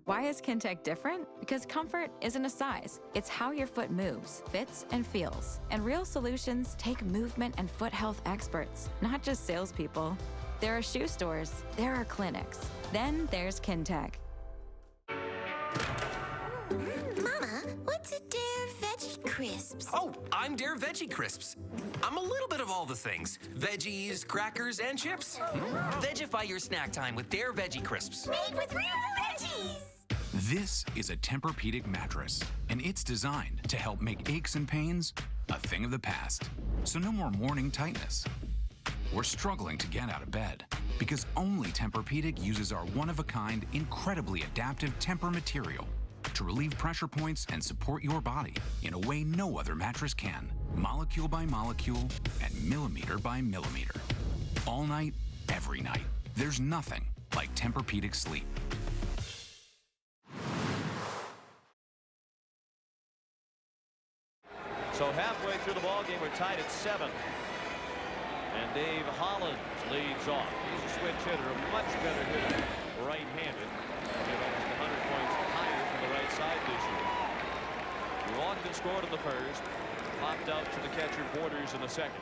[SPEAKER 4] Why is Kintec different? Because comfort isn't a size. It's how your foot moves, fits, and feels. And real solutions take movement and foot health experts, not just salespeople. There are shoe stores. There are clinics. Then there's Kintec.
[SPEAKER 23] Mama, what's a Dare Veggie Crisps?
[SPEAKER 28] Oh, I'm Dare Veggie Crisps. I'm a little bit of all the things. Veggies, crackers, and chips. Vegify your snack time with Dare Veggie Crisps.
[SPEAKER 23] Made with real veggies!
[SPEAKER 14] This is a Tempur-Pedic mattress, and it's designed to help make aches and pains a thing of the past. So no more morning tightness or struggling to get out of bed, because only Tempur-Pedic uses our one-of-a-kind, incredibly adaptive Tempur material to relieve pressure points and support your body in a way no other mattress can, molecule by molecule and millimeter by millimeter. All night, every night. There's nothing like Tempur-Pedic sleep.
[SPEAKER 5] So halfway through the ballgame, we're tied at 7. And Dave Hollins leads off. He's a switch hitter, a much better hitter, right-handed. He's almost 100 points higher from the right side this year. He walked and scored in the first. Popped out to the catcher Borders in the second.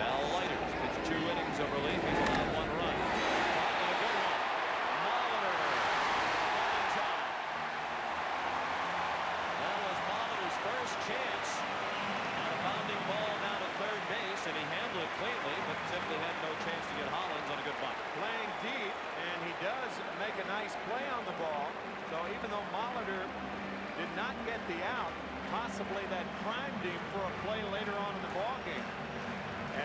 [SPEAKER 5] Al Leiter's pitched 2 innings of relief. He's allowed 1 run. And a good one. Molitor. That was Molitor's first chance. On a bounding ball down at third base, and he handled it cleanly, but simply had no chance to get Hollins on a good bunt.
[SPEAKER 6] Playing deep, and he does make a nice play on the ball. So even though Molitor did not get the out, possibly that primed him for a play later on in the ballgame,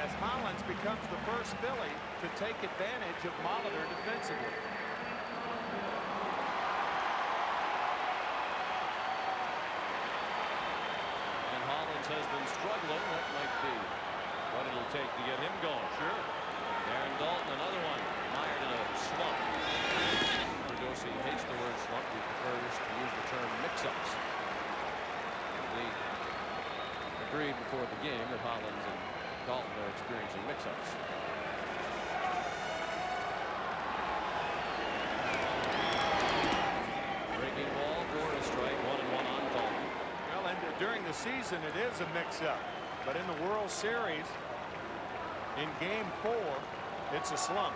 [SPEAKER 6] as Hollins becomes the first Philly to take advantage of Molitor defensively.
[SPEAKER 5] And Hollins has been struggling. That might be what it'll take to get him going. Sure. Aaron Dalton, another one, mired in a slump. Perdosi hates the word
[SPEAKER 6] the season, it is a mix-up. But in the World Series, in Game 4, it's a slump.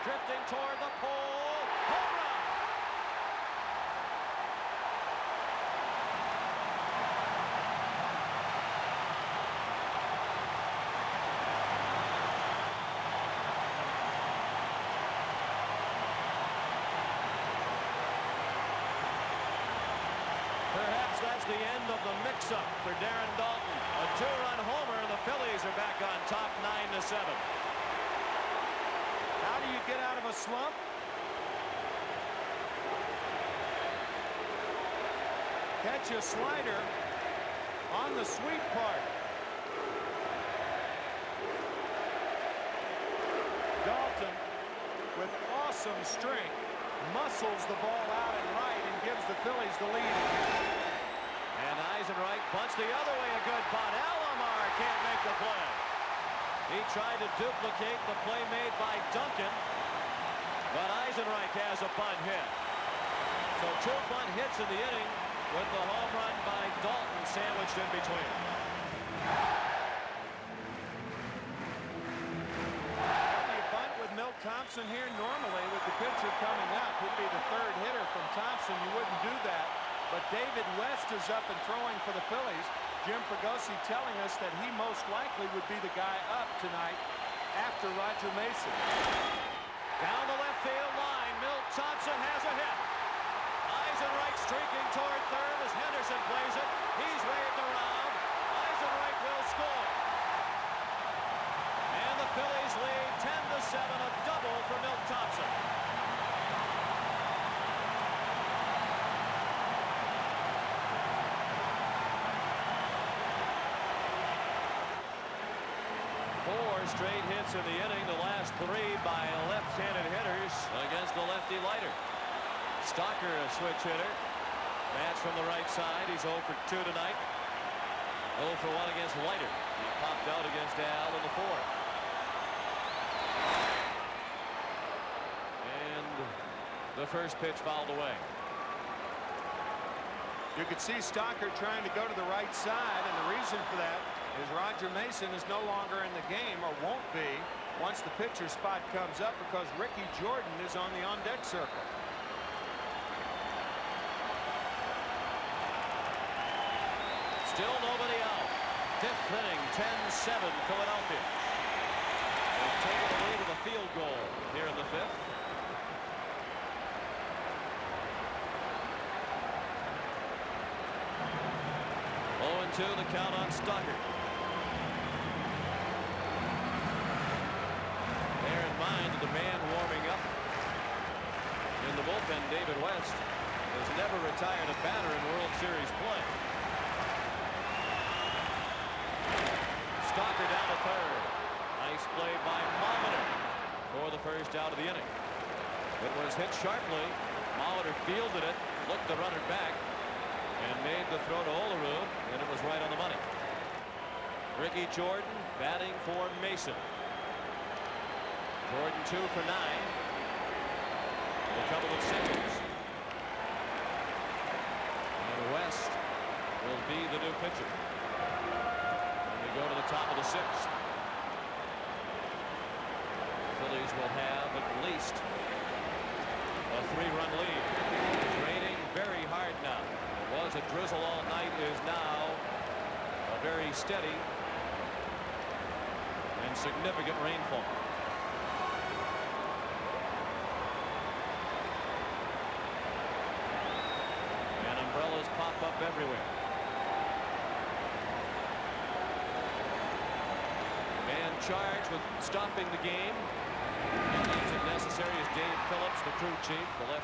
[SPEAKER 5] Drifting toward the pole. Home run! Perhaps that's the end of the mix-up for Darren Dalton. A two-run homer, and the Phillies are back on top 9-7.
[SPEAKER 6] How do you get out of a slump? Catch a slider on the sweet part. Dalton, with awesome strength, muscles the ball out and right and gives the Phillies the lead.
[SPEAKER 5] And Eisenreich bunts the other way, a good bunt. Alomar can't make the play. He tried to duplicate the play made by Duncan, but Eisenreich has a bunt hit. So two bunt hits in the inning with the home run by Dalton sandwiched in between.
[SPEAKER 6] How do you bunt with Milt Thompson here? Normally, with the pitcher coming up, he'd be the third hitter from Thompson. You wouldn't do that. But David West is up and throwing for the Phillies. Jim Fregosi telling us that he most likely would be the guy up tonight after Roger Mason.
[SPEAKER 5] Down the left field line, Milt Thompson has a hit. Eisenreich streaking toward third as Henderson plays it. He's waved around. Eisenreich will score. And the Phillies lead 10-7, a double for Milt Thompson. Straight hits in the inning, the last three by left-handed hitters against the lefty Leiter. Stalker, a switch hitter. Match from the right side. He's 0 for 2 tonight. 0 for 1 against Leiter. He popped out against Al in the fourth. And the first pitch fouled away.
[SPEAKER 6] You could see Stalker trying to go to the right side, and the reason for that is Roger Mason is no longer in the game, or won't be, once the pitcher spot comes up, because Ricky Jordan is on the on-deck circle.
[SPEAKER 5] Still nobody out. Fifth inning, 10-7 Philadelphia. They've taken the lead of a field goal here in the fifth. The count on Stalker. Bear in mind that the man warming up in the bullpen, David West, has never retired a batter in World Series play. Stalker down to third. Nice play by Molitor for the first out of the inning. It was hit sharply. Molitor fielded it, looked the runner back, and made the throw to Olerud, and it was right on the money. Ricky Jordan batting for Mason. Jordan 2 for 9. A couple of singles. And West will be the new pitcher. And we go to the top of the sixth. The Phillies will have at least a 3-run lead. It's raining very hard now. Was a drizzle all night, is now a very steady and significant rainfall. And umbrellas pop up everywhere. Man charged with stopping the game. He deems it necessary is Dave Phillips, the crew chief, the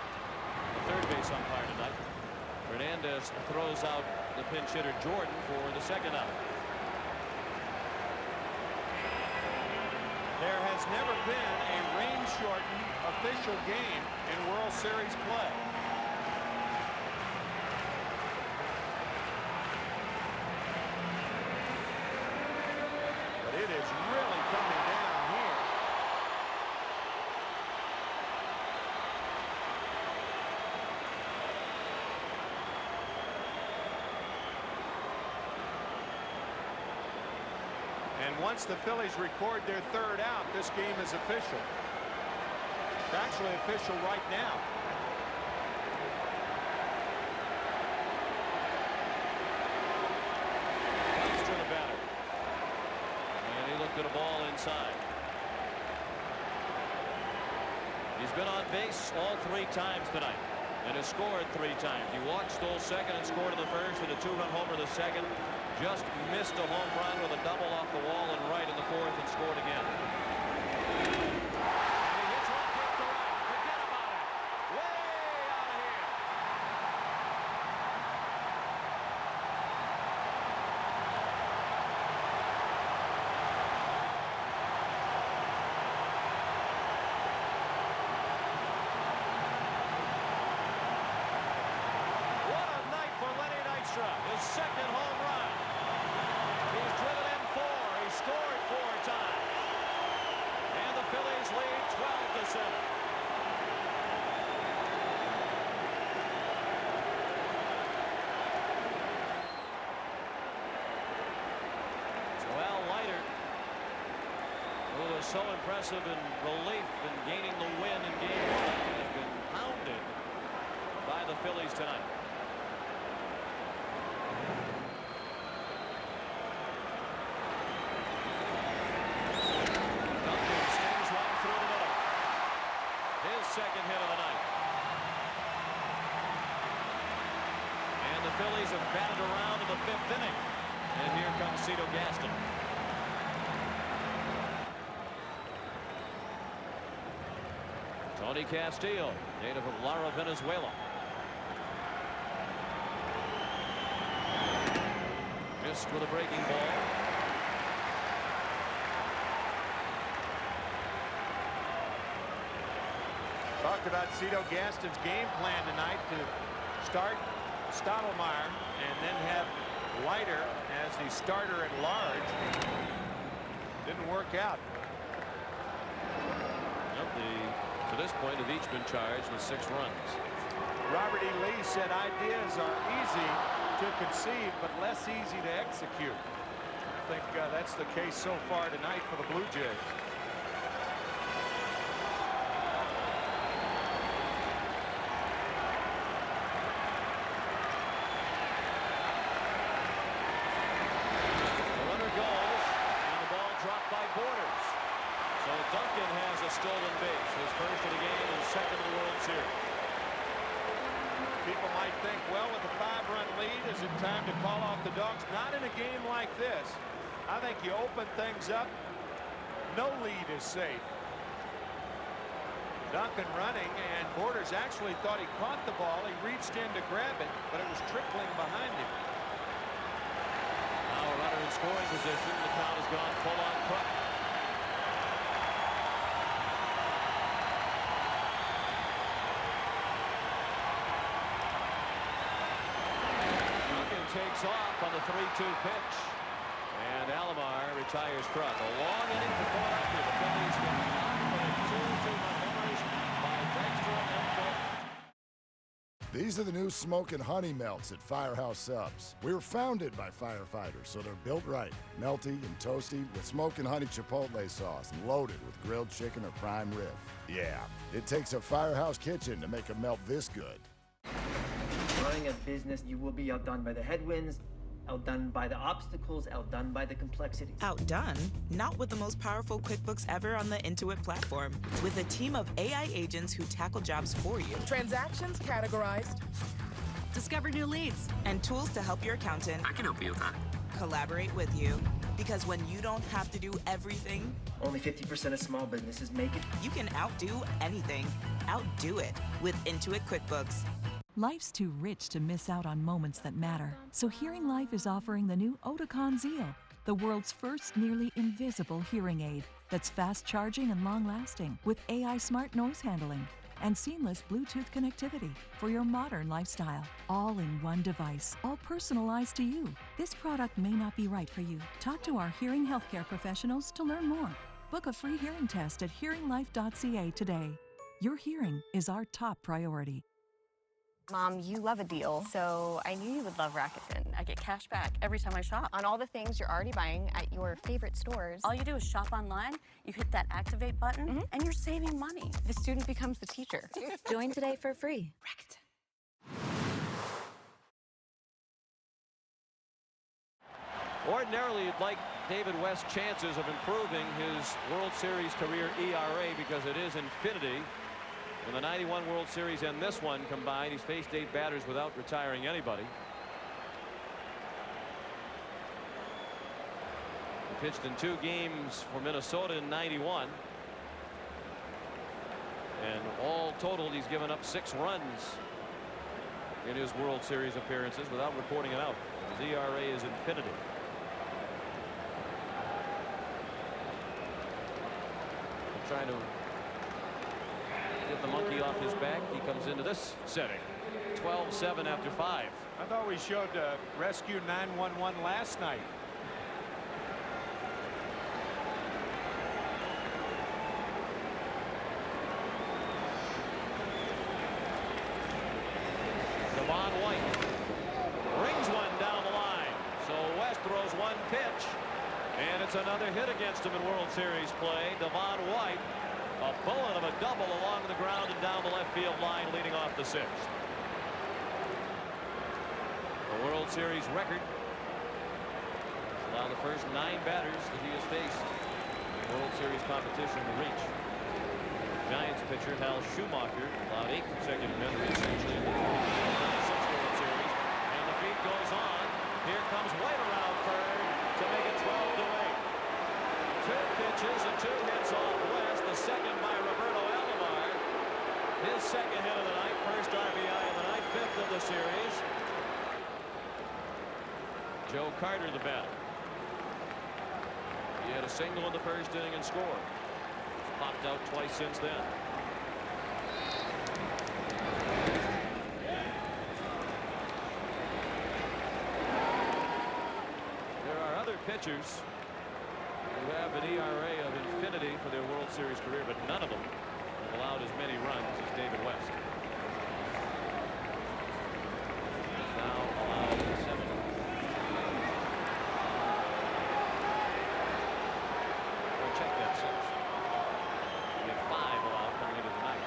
[SPEAKER 5] third base umpire tonight. Hernandez throws out the pinch hitter Jordan for the second out.
[SPEAKER 6] There has never been a rain-shortened official game in World Series play. But it is really coming down here. And once the Phillies record their third out, this game is official. It's actually official right now.
[SPEAKER 5] Dykstra the batter. And he looked at a ball inside. He's been on base all 3 times tonight and has scored 3 times. He walked, stole second, and scored in the first with a 2-run homer the second. Just missed a home run with a double off the wall and right in the fourth and scored again. And he hits one kick to right. Forget about it. Way out of here. What a night for Lenny Dykstra. His second home run. He's driven in 4. He scored 4 times. And the Phillies lead 12-7. Well, Leiter, who was so impressive in relief and gaining the win in Game 1, has been pounded by the Phillies tonight. Duncan stings one through the middle. His second hit of the night. And the Phillies have batted around in the 5th inning. And here comes Cito Gaston. Tony Castillo, native of Lara, Venezuela. Missed with a breaking ball.
[SPEAKER 6] Talked about Cito Gaston's game plan tonight to start Stottlemyre and then have Leiter as the starter at large. Didn't work out.
[SPEAKER 5] To this point, have each been charged with 6 runs.
[SPEAKER 6] Robert E. Lee said ideas are easy to conceive, but less easy to execute. I think that's the case so far tonight for the Blue Jays.
[SPEAKER 5] The runner goes, and the ball dropped by Borders. So Duncan has a stolen base, his first of the game and second of the World Series.
[SPEAKER 6] People might think, well, with a 5-run lead, is it time to call off the dogs? Not in a game like this. I think you open things up. No lead is safe. Duncan running, and Borders actually thought he caught the ball. He reached in to grab it, but it was trickling behind him.
[SPEAKER 5] Now a runner in scoring position. The count has gone full on Kruk. Takes off on the 3-2 pitch, and Alomar retires Kruk. A long inning for Philadelphia. The Phillies get 2-2 Montgomery's by Dykstra and Phillips.
[SPEAKER 2] These are the new Smoke and Honey Melts at Firehouse Subs. We were founded by firefighters, so they're built right. Melty and toasty with Smoke and Honey Chipotle sauce and loaded with grilled chicken or prime rib. Yeah, it takes a firehouse kitchen to make a melt this good.
[SPEAKER 3] Running a business, you will be outdone by the headwinds, outdone by the obstacles, outdone by the complexities.
[SPEAKER 11] Outdone? Not with the most powerful QuickBooks ever on the Intuit platform. With a team of AI agents who tackle jobs for you.
[SPEAKER 18] Transactions categorized.
[SPEAKER 11] Discover new leads. And tools to help your accountant.
[SPEAKER 28] I can help you with that.
[SPEAKER 11] Collaborate with you. Because when you don't have to do everything,
[SPEAKER 3] only 50% of small businesses make it.
[SPEAKER 11] You can outdo anything. Outdo it with Intuit QuickBooks.
[SPEAKER 19] Life's too rich to miss out on moments that matter. So Hearing Life is offering the new Oticon Zeal, the world's first nearly invisible hearing aid that's fast charging and long-lasting with AI smart noise handling and seamless Bluetooth connectivity for your modern lifestyle. All in one device, all personalized to you. This product may not be right for you. Talk to our hearing healthcare professionals to learn more. Book a free hearing test at hearinglife.ca today. Your hearing is our top priority.
[SPEAKER 20] Mom, you love a deal, so I knew you would love Rakuten.
[SPEAKER 7] I get cash back every time I shop.
[SPEAKER 9] On all the things you're already buying at your favorite stores.
[SPEAKER 7] All you do is shop online, you hit that activate button, and you're saving money.
[SPEAKER 9] The student becomes the teacher.
[SPEAKER 4] Join today for free.
[SPEAKER 5] Ordinarily, you'd like David West's chances of improving his World Series career ERA because it is infinity. In the 91 World Series and this one combined, he's faced 8 batters without retiring anybody. He pitched in 2 games for Minnesota in 91. And all totaled, he's given up 6 runs in his World Series appearances without recording it out. His ERA is infinity. Trying to get the monkey off his back. He comes into this setting. 12-7 after 5.
[SPEAKER 6] I thought we showed rescue 911 last night.
[SPEAKER 5] Devon White rings one down the line. So West throws one pitch. And it's another hit against him in World Series play. Devon White, a bullet of a double along the ground and down the left field line, leading off the 6th. The World Series record allow the first 9 batters that he has faced in World Series competition to reach. Giants pitcher Hal Schumacher allowed 8 consecutive memories essentially in the 96 World Series. And the beat goes on. Here comes White around third to make it 12-8. 2 pitches and 2 hits off West. The second by Roberto Alomar. His second hit of the night. First RBI of the night. 5th of the series. Joe Carter the batter. He had a single in the first inning and scored. He's popped out twice since then. Pitchers who have an ERA of infinity for their World Series career, but none of them have allowed as many runs as David West. He's now allowed 7. Well, check that 6. We have 5 allowed coming into the night.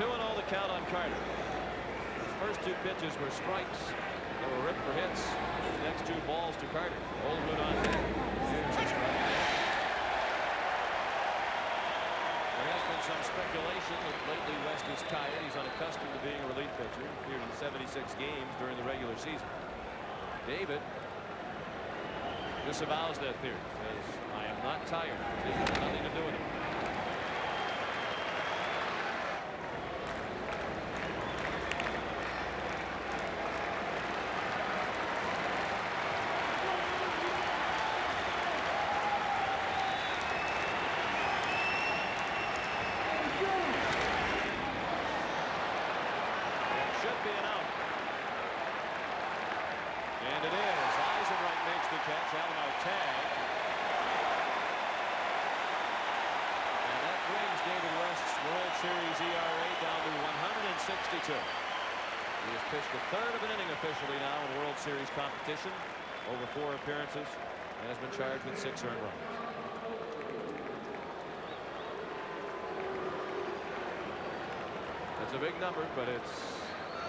[SPEAKER 5] 2-0 the count on Carter. His first 2 pitches were strikes. They were ripped for hits. The next 2 balls to Carter. Oldwood on deck. Here's the strike. There has been some speculation that lately West is tired. He's unaccustomed to being a relief pitcher. Appeared in 76 games during the regular season. David disavows that theory. Says, I am not tired. It has nothing to do with it. He has pitched a third of an inning officially now in World Series competition. Over 4 appearances and has been charged with 6 earned runs. That's a big number, but it's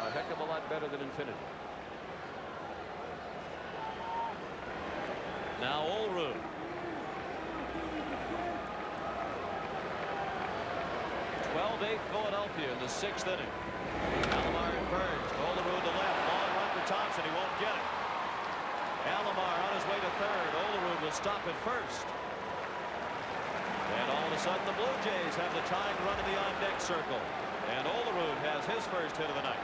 [SPEAKER 5] a heck of a lot better than infinity. Now Olerud. 12-8 Philadelphia in the 6th inning. Alomar and Burns. Olerud to left. Long run for Thompson. He won't get it. Alomar on his way to third. Olerud will stop at first. And all of a sudden the Blue Jays have the tying run in the on-deck circle. And Olerud has his first hit of the night.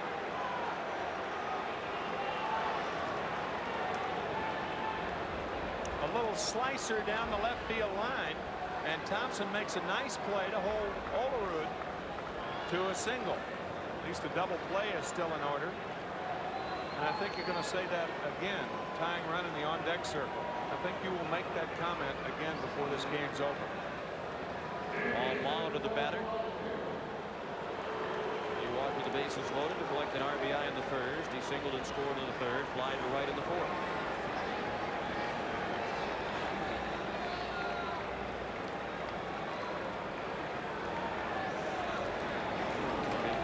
[SPEAKER 6] A little slicer down the left field line. And Thompson makes a nice play to hold Olerud to a single. At least the double play is still in order. And I think you're going to say that again. Tying run in the on-deck circle. I think you will make that comment again before this game's over.
[SPEAKER 5] Paul Mahler to the batter. He walked with the bases loaded to collect an RBI in the first. He singled and scored in the third. wide to right in the fourth.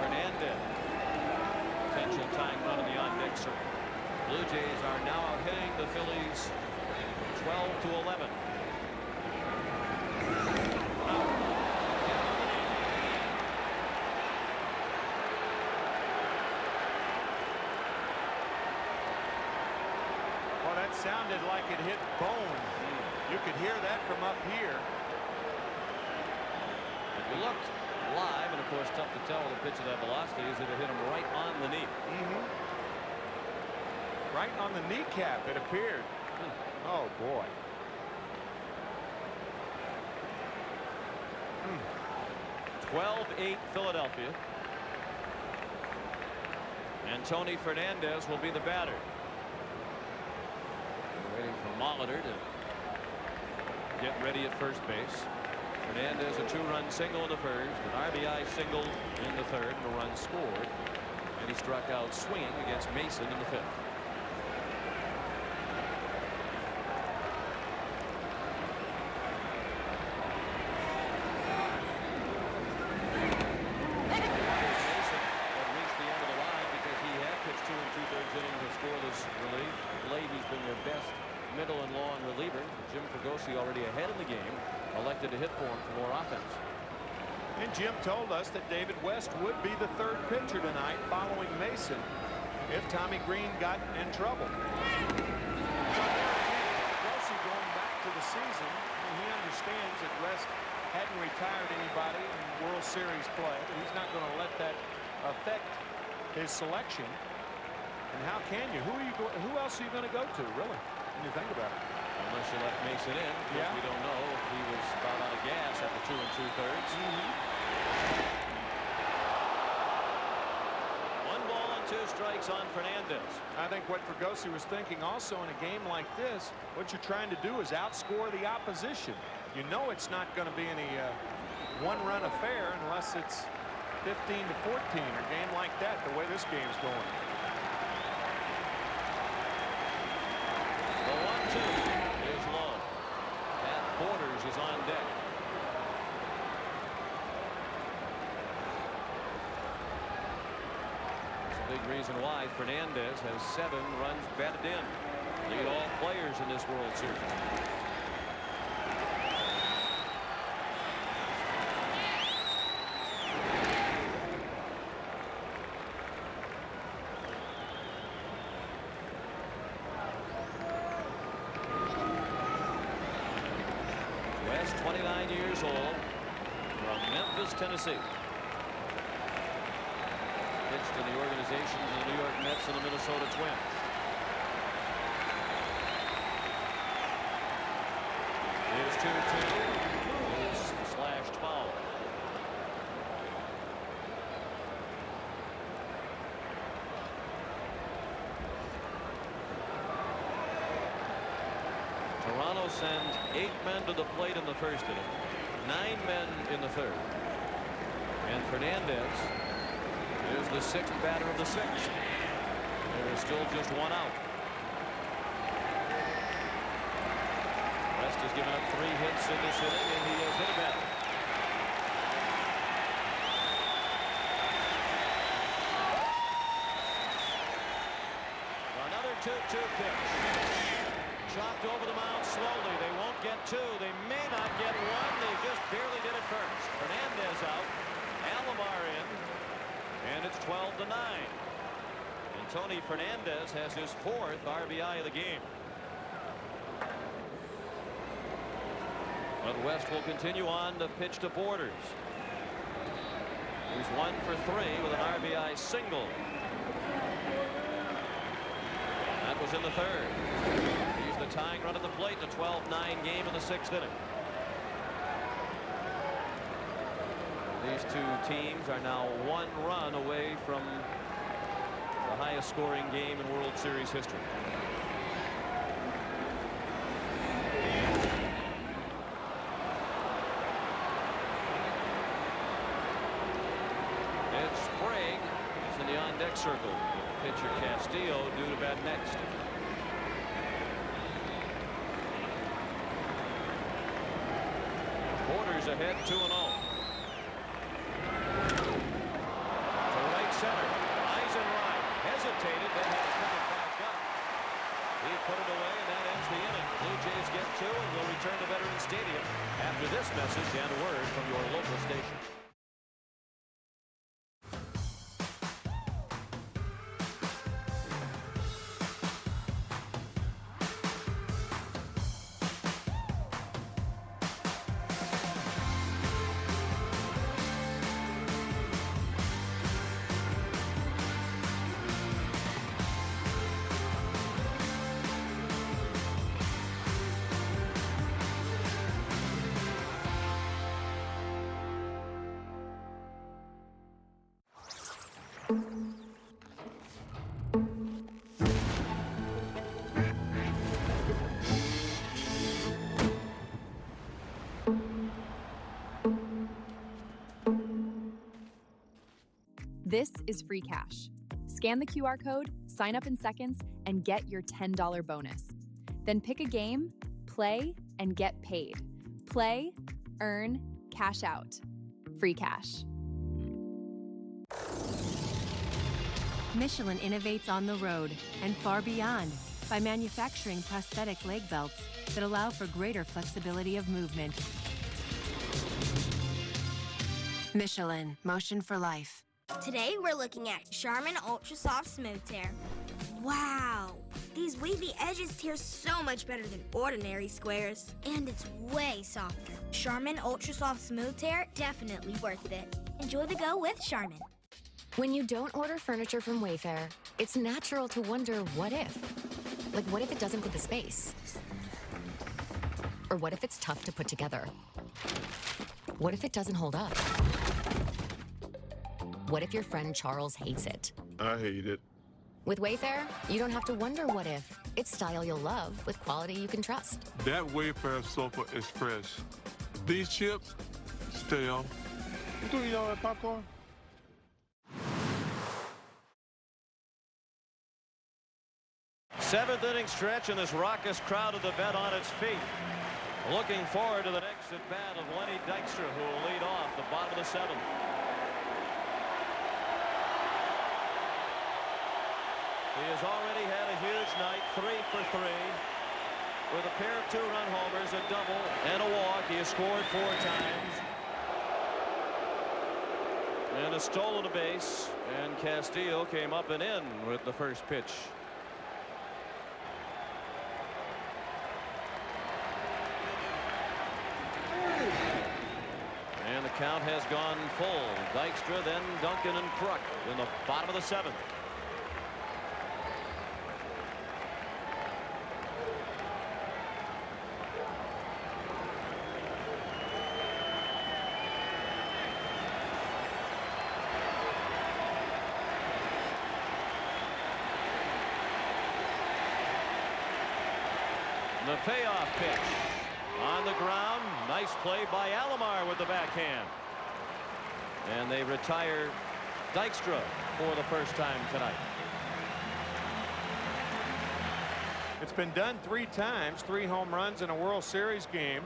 [SPEAKER 5] Fernandez. Potential tying run in the on-deck circle. Blue Jays are now out hitting the Phillies 12-11.
[SPEAKER 6] Well, that sounded like it hit bone. You could hear that from up here.
[SPEAKER 5] If you looked live, and of course tough to tell with a pitch of that velocity, is that it hit him right on the knee.
[SPEAKER 6] Right on the kneecap, it appeared. Oh, boy.
[SPEAKER 5] 12-8 Philadelphia. And Tony Fernandez will be the batter. Waiting for Molitor to get ready at first base. Fernandez a 2-run single in the first, an RBI single in the third, and a run scored. And he struck out swinging against Mason in the fifth. Middle and long reliever. Jim Fregosi already ahead in the game, elected to hit for him for more offense.
[SPEAKER 6] And Jim told us that David West would be the third pitcher tonight following Mason if Tommy Green got in trouble. Fregosi going back to the season, and he understands that West hadn't retired anybody in World Series play, but he's not going to let that affect his selection. And how can you? Who else are you going to go to, really? When you think about it.
[SPEAKER 5] Unless you let Mason in. Yeah. We don't know if he was about out of gas after 2 2/3. 1 ball and 2 strikes on Fernandez.
[SPEAKER 6] I think what Fregosi was thinking also in a game like this, what you're trying to do is outscore the opposition. You know it's not going to be any one-run affair unless it's 15-14, a game like that, the way this game's going.
[SPEAKER 5] The 1-2 is low. Pat Borders is on deck. That's a big reason why Fernandez has 7 runs batted in. Lead all players in this World Series. West, 29 years old, from Memphis, Tennessee. Pitched in the organization of the New York Mets and the Minnesota Twins. Here's 2-2. Is slashed foul. Toronto sends 8 men to the plate in the first inning, 9 men in the third. And Fernandez is the 6th batter of the 6th. There is still just 1 out. West has given up 3 hits in this inning, and he has hit a batter. Another 2-2 pitch. Chopped over the mound slowly. They won't get 2. They may not get 1. They just barely did it first. Fernandez out. Alomar in. And it's 12-9. And Tony Fernandez has his 4th RBI of the game. But West will continue on to pitch to Borders. He's 1 for 3 with an RBI single. That was in the third. He's the tying run at the plate in a 12-9 game in the 6th inning. These 2 teams are now 1 run away from the highest scoring game in World Series history. It's Sprague. He's in the on-deck circle. pitcher Castillo due to bat next. Porter's ahead 2-0. To right center. Eisenreich hesitated, then had to put it back up. He put it away, and that ends the inning. Blue Jays get 2 and will return to Veterans Stadium after this message and a word from your local station.
[SPEAKER 10] This is free cash. Scan the QR code, sign up in seconds, and get your $10 bonus. Then pick a game, play, and get paid. Play, earn, cash out. Free cash.
[SPEAKER 12] Michelin innovates on the road and far beyond by manufacturing prosthetic leg belts that allow for greater flexibility of movement. Michelin, motion for life.
[SPEAKER 23] Today we're looking at Charmin Ultra Soft Smooth Tear. Wow! These wavy edges tear so much better than ordinary squares. And it's way softer. Charmin Ultra Soft Smooth Tear, definitely worth it. Enjoy the go with Charmin.
[SPEAKER 13] When you don't order furniture from Wayfair, it's natural to wonder what if. Like, what if it doesn't fit the space? Or what if it's tough to put together? What if it doesn't hold up? What if your friend Charles hates it?
[SPEAKER 15] I hate it.
[SPEAKER 13] With Wayfair, you don't have to wonder what if. It's style you'll love with quality you can trust.
[SPEAKER 15] That Wayfair sofa is fresh. These chips, stale. You do eat all that popcorn?
[SPEAKER 5] Seventh inning stretch, and this raucous crowd of the vet on its feet. Looking forward to the next at bat of Lenny Dykstra, who will lead off the bottom of the seventh. He has already had a huge night, 3 for 3. With a pair of 2-run homers, a double, and a walk. He has scored 4 times. And a stolen a base, and Castillo came up and in with the first pitch. And the count has gone full. Dykstra, then Duncan and Kruk in the bottom of the seventh. The payoff pitch on the ground. Nice play by Alomar with the backhand. And they retire Dykstra for the first time tonight.
[SPEAKER 6] It's been done 3 times, 3 home runs in a World Series game.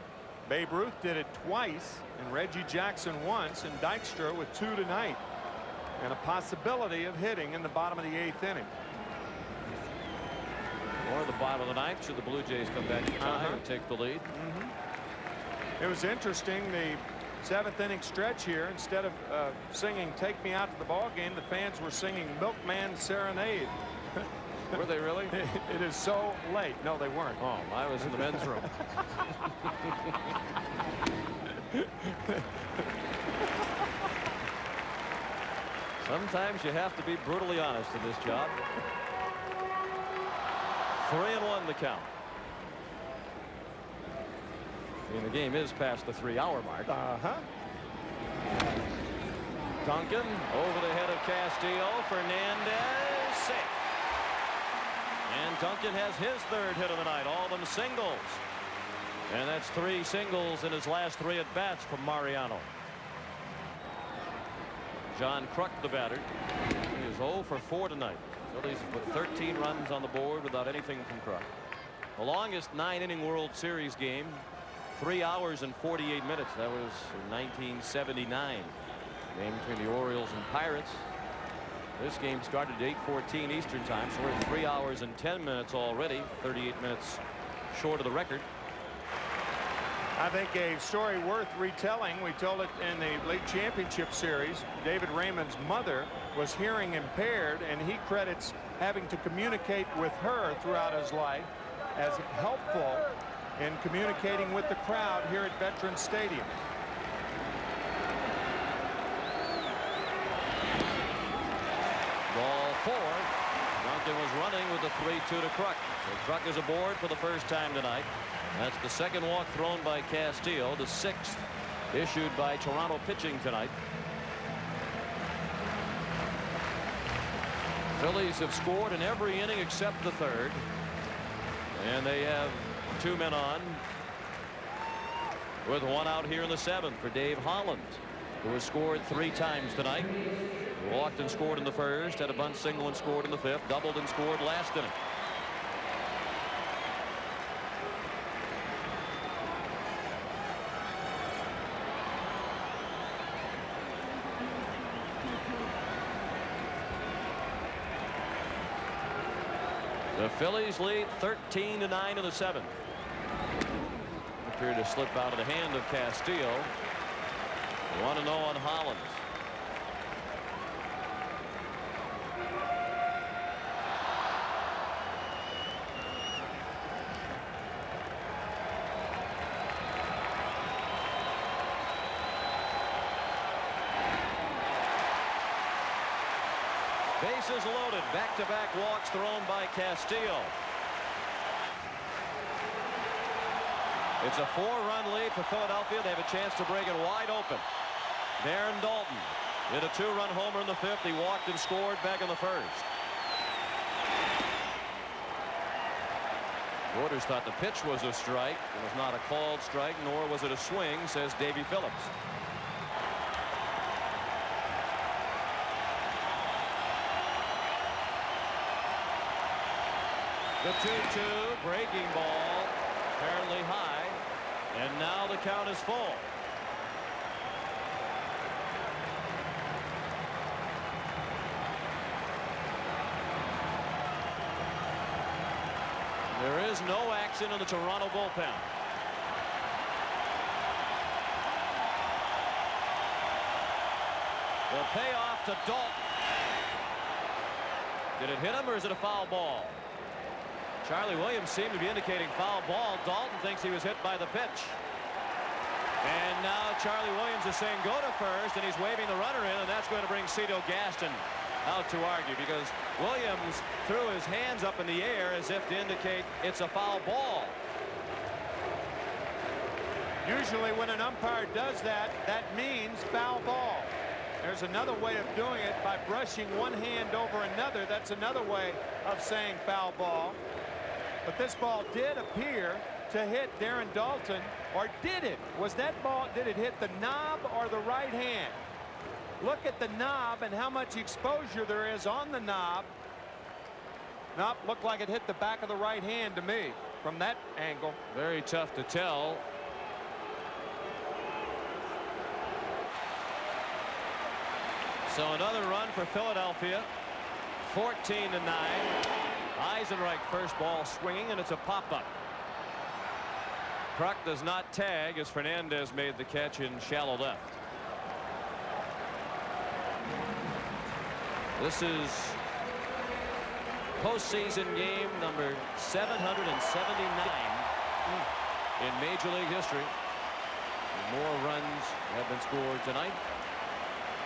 [SPEAKER 6] Babe Ruth did it twice, and Reggie Jackson once, and Dykstra with 2 tonight. And a possibility of hitting in the bottom of the 8th inning.
[SPEAKER 5] Or the bottom of the 9th, should the Blue Jays come back to tie and take the lead.
[SPEAKER 6] It was interesting, the 7th inning stretch here, instead of singing "Take Me Out to the Ball Game," the fans were singing "Milkman Serenade."
[SPEAKER 5] Were they really?
[SPEAKER 6] It is so late. No, they weren't.
[SPEAKER 5] Oh, I was in the men's room. Sometimes you have to be brutally honest in this job. 3-1 the count. And the game is past the 3-hour mark. Duncan over the head of Castillo. Fernandez safe. And Duncan has his 3rd hit of the night. All of them singles. And that's 3 singles in his last 3 at bats from Mariano. John Kruk, the batter, he is 0 for 4 tonight. Phillies have put 13 runs on the board without anything from Kruk. The longest 9-inning World Series game, 3 hours and 48 minutes. That was in 1979. Game between the Orioles and Pirates. This game started at 8:14 Eastern time, so we're at 3 hours and 10 minutes already. 38 minutes short of the record.
[SPEAKER 6] I think a story worth retelling. We told it in the League Championship Series. David Raymond's mother was hearing impaired, and he credits having to communicate with her throughout his life as helpful in communicating with the crowd here at Veterans Stadium.
[SPEAKER 5] Ball 4. Duncan was running with the 3-2 to Kruk. So Kruk is aboard for the first time tonight. That's the second walk thrown by Castillo, the 6th issued by Toronto pitching tonight. Phillies have scored in every inning except the 3rd. And they have 2 men on with 1 out here in the 7th for Dave Holland, who has scored 3 times tonight. Walked and scored in the 1st, had a bunt single and scored in the 5th, doubled and scored last inning. The Phillies lead 13-9 in the 7th. Appeared to slip out of the hand of Castillo. 1-0 on Hollins. Bases loaded. Back-to-back walks thrown by Castillo. It's a 4-run lead for Philadelphia. They have a chance to break it wide open. Darren Dalton hit a 2-run homer in the 5th. He walked and scored back in the 1st. Reporters thought the pitch was a strike. It was not a called strike, nor was it a swing, says Davey Phillips. The 2-2 breaking ball, apparently high, and now the count is full. There is no action in the Toronto bullpen. The payoff to Dalton. Did it hit him, or is it a foul ball? Charlie Williams seemed to be indicating foul ball. Dalton thinks he was hit by the pitch. And now Charlie Williams is saying go to first, and he's waving the runner in, and that's going to bring Cito Gaston out to argue, because Williams threw his hands up in the air as if to indicate it's a foul ball.
[SPEAKER 6] Usually when an umpire does that, that means foul ball. There's another way of doing it by brushing one hand over another. That's another way of saying foul ball. But this ball did appear to hit Darren Dalton, or did it? Was that ball, did it hit the knob or the right hand? Look at the knob and how much exposure there is on the knob. Nope, looked like it hit the back of the right hand to me from that angle.
[SPEAKER 5] Very tough to tell. So another run for Philadelphia. 14-9. Eisenreich first ball swinging, and it's a pop-up. Kruk does not tag as Fernandez made the catch in shallow left. This is postseason game number 779 in Major League history. More runs have been scored tonight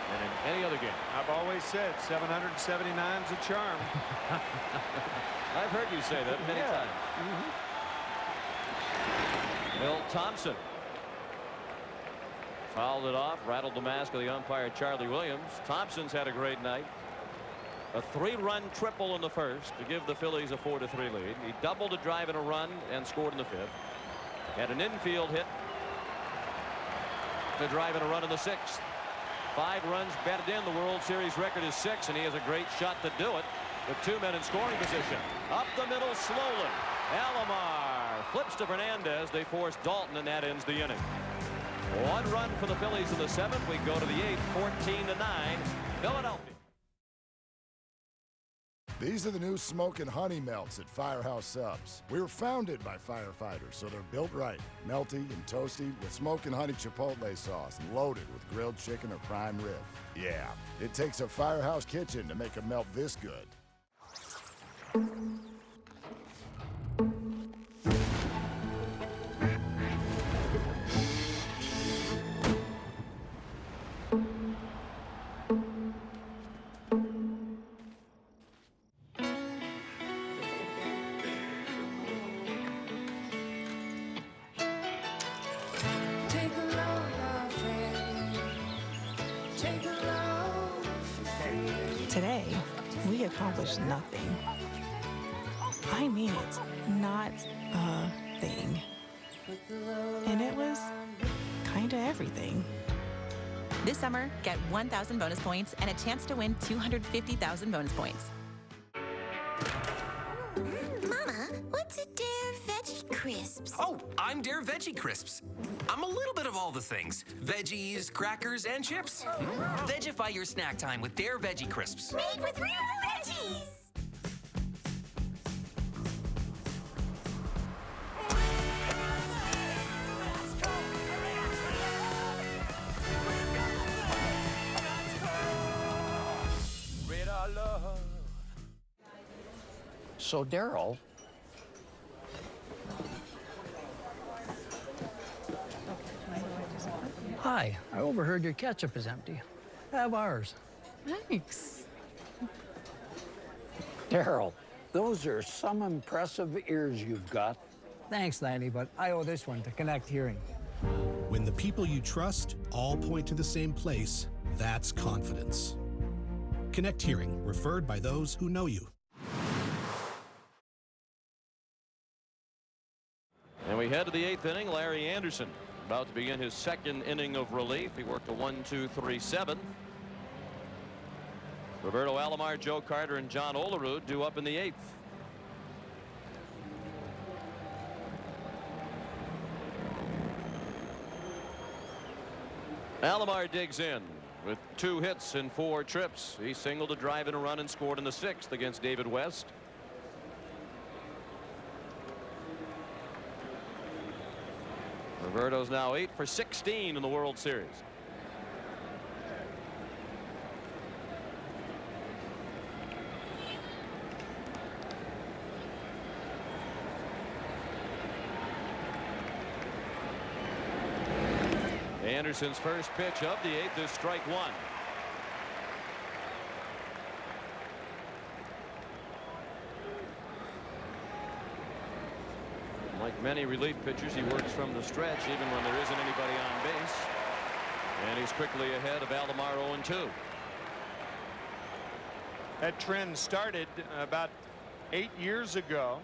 [SPEAKER 5] than in any other game.
[SPEAKER 6] I've always said 779 is a charm.
[SPEAKER 5] I've heard you say that many times. Bill Thompson fouled it off, rattled the mask of the umpire Charlie Williams. Thompson's had a great night. A 3-run triple in the 1st to give the Phillies a 4-3 lead. He doubled a drive and a run and scored in the 5th. Had an infield hit to drive and a run in the 6th. 5 runs batted in. The World Series record is 6, and he has a great shot to do it. with 2 men in scoring position. Up the middle slowly. Alomar flips to Fernandez. They force Dalton, and that ends the inning. 1 run for the Phillies in the 7th. We go to the 8th, 14-9, Philadelphia.
[SPEAKER 2] These are the new Smokin' Honey Melts at Firehouse Subs. We were founded by firefighters, so they're built right. Melty and toasty with smokin' honey chipotle sauce and loaded with grilled chicken or prime rib. Yeah, it takes a firehouse kitchen to make a melt this good.
[SPEAKER 11] Today, we accomplished nothing. I mean it, not a thing. And it was kinda everything.
[SPEAKER 17] This summer, get 1,000 bonus points and a chance to win 250,000 bonus points.
[SPEAKER 23] Mama, what's a Dare Veggie Crisps?
[SPEAKER 28] Oh, I'm Dare Veggie Crisps. I'm a little bit of all the things. Veggies, crackers, and chips. Vegify your snack time with Dare Veggie Crisps.
[SPEAKER 23] Made with real veggies!
[SPEAKER 20] So, Daryl, hi, I overheard your ketchup is empty. Have ours.
[SPEAKER 11] Thanks.
[SPEAKER 20] Daryl, those are some impressive ears you've got. Thanks, Lanny, but I owe this one to Connect Hearing.
[SPEAKER 21] When the people you trust all point to the same place, that's confidence. Connect Hearing, referred by those who know you.
[SPEAKER 5] And we head to the 8th inning. Larry Anderson about to begin his 2nd inning of relief. He worked a 1-2-3-7. Roberto Alomar, Joe Carter, and John Olerud due up in the 8th. Alomar digs in with 2 hits and 4 trips. He singled a drive and a run and scored in the 6th against David West. Roberto's now 8 for 16 in the World Series. Anderson's first pitch of the 8th is strike 1. Like many relief pitchers, he works from the stretch even when there isn't anybody on base. And he's quickly ahead of Alomar 0-2.
[SPEAKER 6] That trend started about 8 years ago.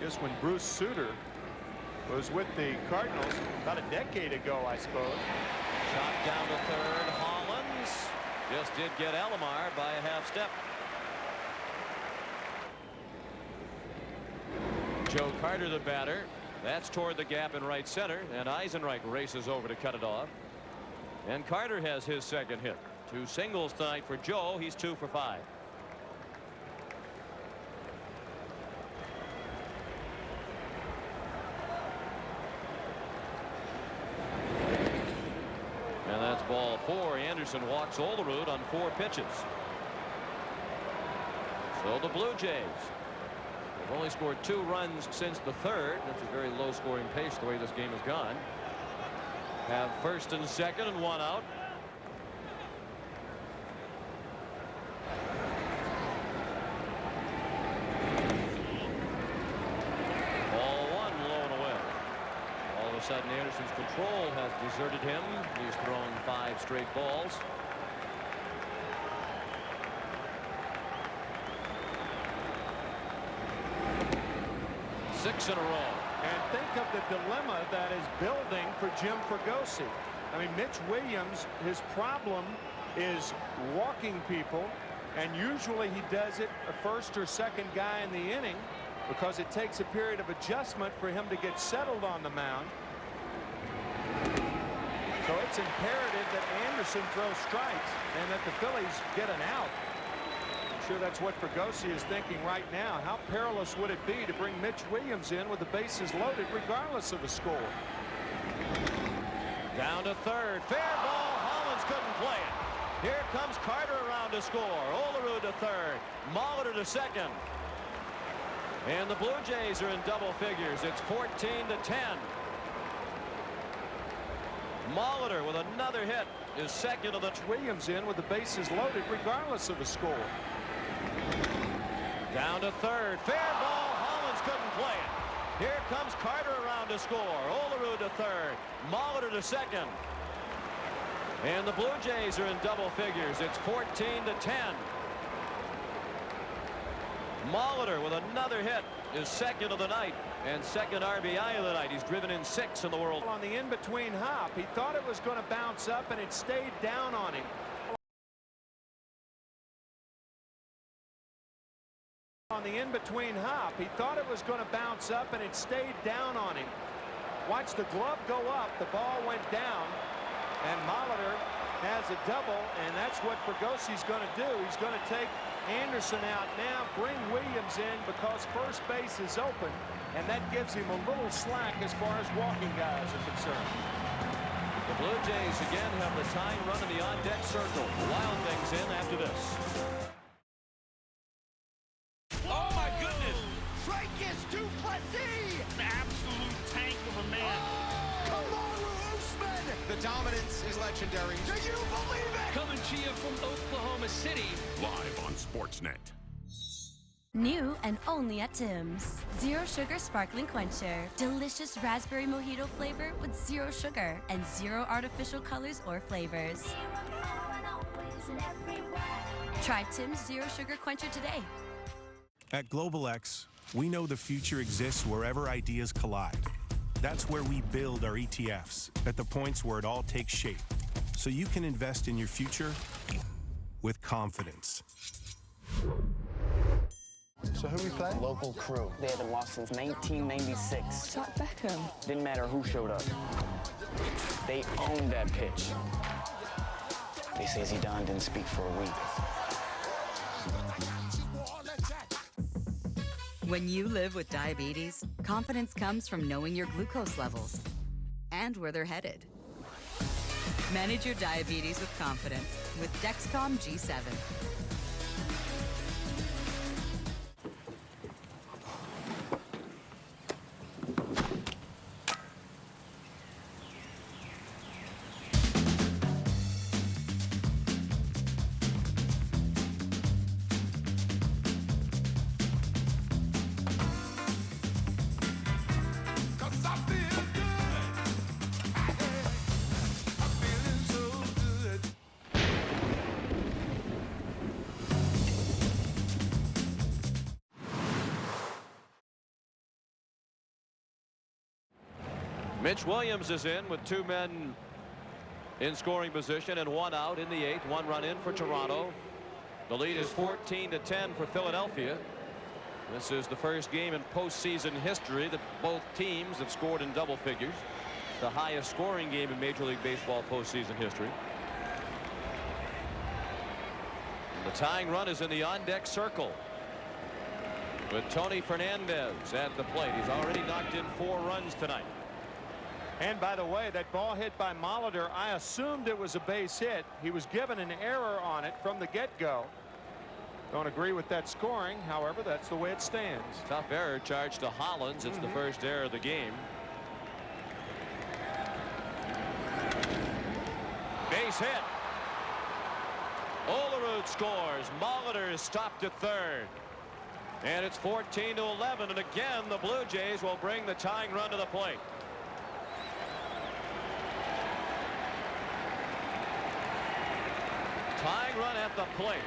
[SPEAKER 6] Just when Bruce Sutter was with the Cardinals about a decade ago, I suppose.
[SPEAKER 5] Shot down to third. Hollins just did get Alomar by a half step. Joe Carter, the batter. That's toward the gap in right center, and Eisenreich races over to cut it off. And Carter has his 2nd hit. 2 singles tonight for Joe. He's 2 for 5. And that's ball 4. Anderson walks Olerud on 4 pitches. So the Blue Jays have only scored 2 runs since the 3rd. That's a very low scoring pace the way this game has gone. Have 1st and 2nd and 1 out. Ball 1 low and away. All of a sudden Anderson's control has deserted him. He's thrown 5 straight balls. Six in a row.
[SPEAKER 6] And think of the dilemma that is building for Jim Fregosi. I mean, Mitch Williams, his problem is walking people And usually he does it a first or second guy in the inning because it takes a period of adjustment for him to get settled on the mound. So it's imperative that Anderson throws strikes and that the Phillies get an out. I'm sure that's what Fregosi is thinking right now. How perilous would it be to bring Mitch Williams in with the bases loaded regardless of the score?
[SPEAKER 5] Down to third. Fair ball. Hollins couldn't play it. Here comes Carter around to score. Olerud to third. Molitor to second. And the Blue Jays are in double figures. It's 14-10. Molitor with another hit is second of the.
[SPEAKER 6] Williams in with the bases loaded regardless of the score.
[SPEAKER 5] Down to third. Fair ball. Hollins couldn't play it. Here comes Carter around to score. Olerud to third. Molitor to second. And the Blue Jays are in double figures. It's 14-10. Molitor with another hit is second of the night and second RBI of the night. He's driven in 6 in the world.
[SPEAKER 6] On the in-between hop, he thought it was going to bounce up and it stayed down on him. On the in-between hop, he thought it was going to bounce up and it stayed down on him. Watch the glove go up, the ball went down, and Molitor has a double, and that's what Fregosi's going to do. He's going to take Anderson out now, bring Williams in because first base is open, and that gives him a little slack as far as walking guys are concerned.
[SPEAKER 5] The Blue Jays again have the tying run in the on-deck circle. Wild things in after this.
[SPEAKER 1] Oh my goodness! Trachis Duplessis! An absolute tank of a man.
[SPEAKER 8] The dominance is legendary.
[SPEAKER 1] Do you believe it? Coming to you from Oklahoma City.
[SPEAKER 16] Live on Sportsnet.
[SPEAKER 22] New and only at Tim's. Zero sugar sparkling quencher. Delicious raspberry mojito flavor with zero sugar and zero artificial colors or flavors. Try Tim's Zero Sugar Quencher today.
[SPEAKER 24] At Global X, we know the future exists wherever ideas collide. That's where we build our ETFs, at the points where it all takes shape, so you can invest in your future with confidence.
[SPEAKER 25] So who we playing? Local crew. They haven't lost since 1996.
[SPEAKER 26] Jack Beckham.
[SPEAKER 25] Didn't matter who showed up. They owned that pitch. They say Zidane didn't speak for a week.
[SPEAKER 27] When you live with diabetes, confidence comes from knowing your glucose levels and where they're headed. Manage your diabetes with confidence with Dexcom G7.
[SPEAKER 5] Mitch Williams is in with 2 men in scoring position and 1 out in the 8th. 1 run in for Toronto. The lead is 14-10 for Philadelphia. This is the first game in postseason history that both teams have scored in double figures. It's the highest scoring game in Major League Baseball postseason history. And the tying run is in the on-deck circle with Tony Fernandez at the plate. He's already knocked in 4 runs tonight.
[SPEAKER 6] And by the way, that ball hit by Molitor, I assumed it was a base hit. He was given an error on it from the get-go. Don't agree with that scoring. However, that's the way it stands.
[SPEAKER 5] Tough error charged to Hollins. It's the first error of the game. Base hit. Olerud scores. Molitor is stopped at third. And it's 14-11. And again, the Blue Jays will bring the tying run to the plate. Tying run at the plate.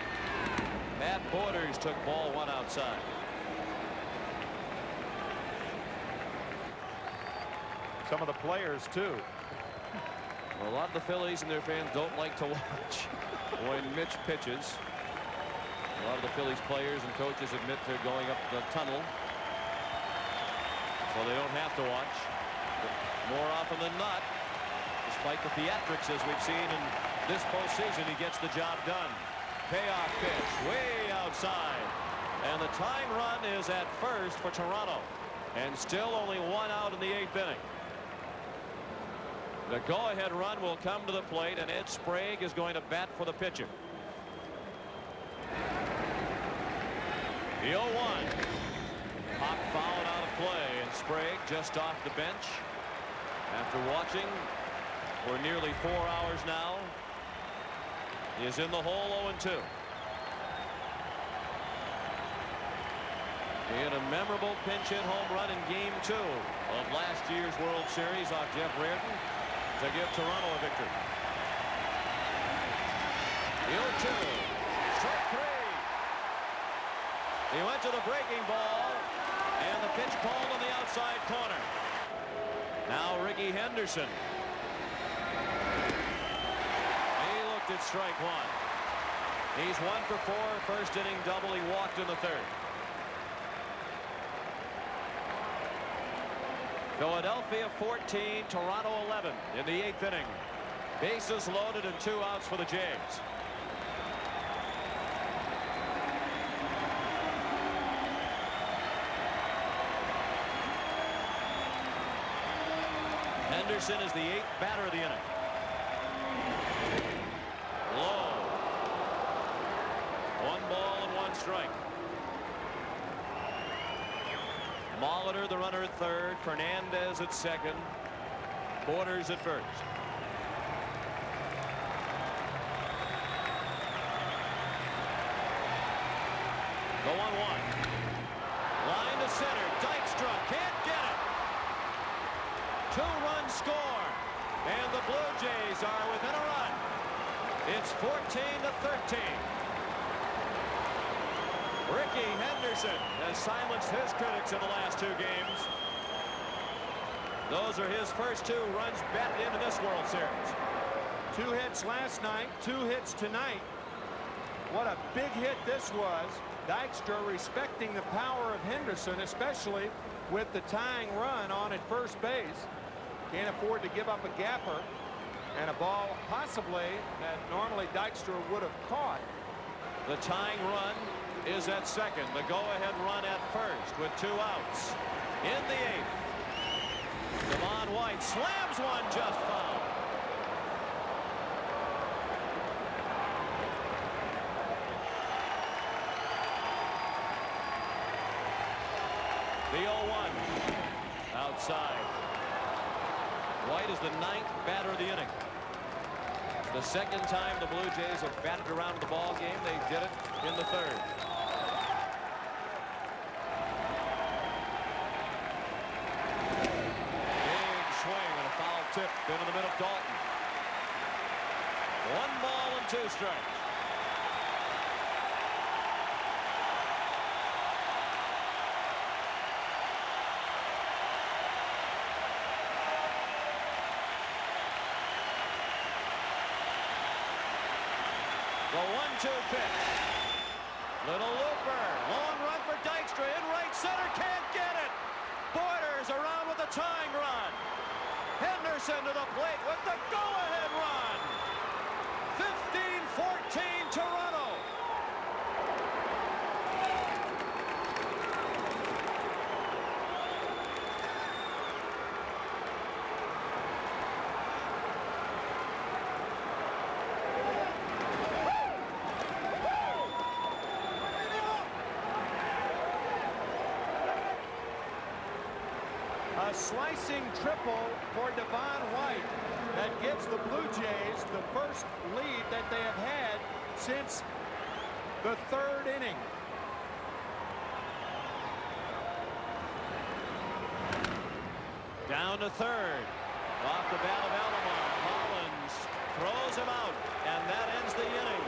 [SPEAKER 5] Matt Borders took ball 1 outside.
[SPEAKER 6] Some of the players too.
[SPEAKER 5] Well, a lot of the Phillies and their fans don't like to watch when Mitch pitches. A lot of the Phillies players and coaches admit they're going up the tunnel, so they don't have to watch. But more often than not, despite the theatrics as we've seen in this postseason, he gets the job done. Payoff pitch way outside, and the tying run is at first for Toronto, and still only 1 out in the 8th inning. The go-ahead run will come to the plate, and Ed Sprague is going to bat for the pitcher. The 0-1. Pop fouled out of play, and Sprague just off the bench after watching for nearly 4 hours now is in the hole. 0-2. He had a memorable pinch hit home run in Game 2 of last year's World Series off Jeff Reardon to give Toronto a victory. The 0-2. Strike 3. He went to the breaking ball, and the pitch called on the outside corner. Now Ricky Henderson. He looked at strike 1. He's 1 for 4, first inning double. He walked in the 3rd. Philadelphia 14, Toronto 11 in the 8th inning. Bases loaded and 2 outs for the Jays. Henderson is the 8th batter of the inning. Low. 1 ball and 1 strike. Molitor, the runner at 3rd. Fernandez at 2nd. Borders at 1st. The 1-1. Line to center. Dykstra can't get it. 2-run score, and the Blue Jays are within a run. It's 14-13. Ricky Henderson has silenced his critics in the last 2 games. Those are his first 2 runs batted into this World Series.
[SPEAKER 6] 2 hits last night, 2 hits tonight. What a big hit this was. Dykstra respecting the power of Henderson, especially with the tying run on at first base. Can't afford to give up a gapper, and a ball possibly that normally Dykstra would have caught.
[SPEAKER 5] The tying run is at 2nd. The go-ahead run at 1st with 2 outs. In the 8th, Devon White slams one just foul. The 0-1 outside. White is the 9th batter of the inning. The 2nd time the Blue Jays have batted around the ball game. They did it in the 3rd. Big swing and a foul tip into the middle of Dalton. 1 ball and 2 strikes. The 1-2 pitch. Little looper. Long run for Dykstra. In right center. Can't get it. Borders around with the tying run. Henderson to the plate with the go-ahead run. 15-14 Toronto.
[SPEAKER 6] A slicing triple for Devon White that gives the Blue Jays the first lead that they have had since the 3rd inning.
[SPEAKER 5] Down to 3rd. Off the bat of Alomar. Collins throws him out, and that ends the inning.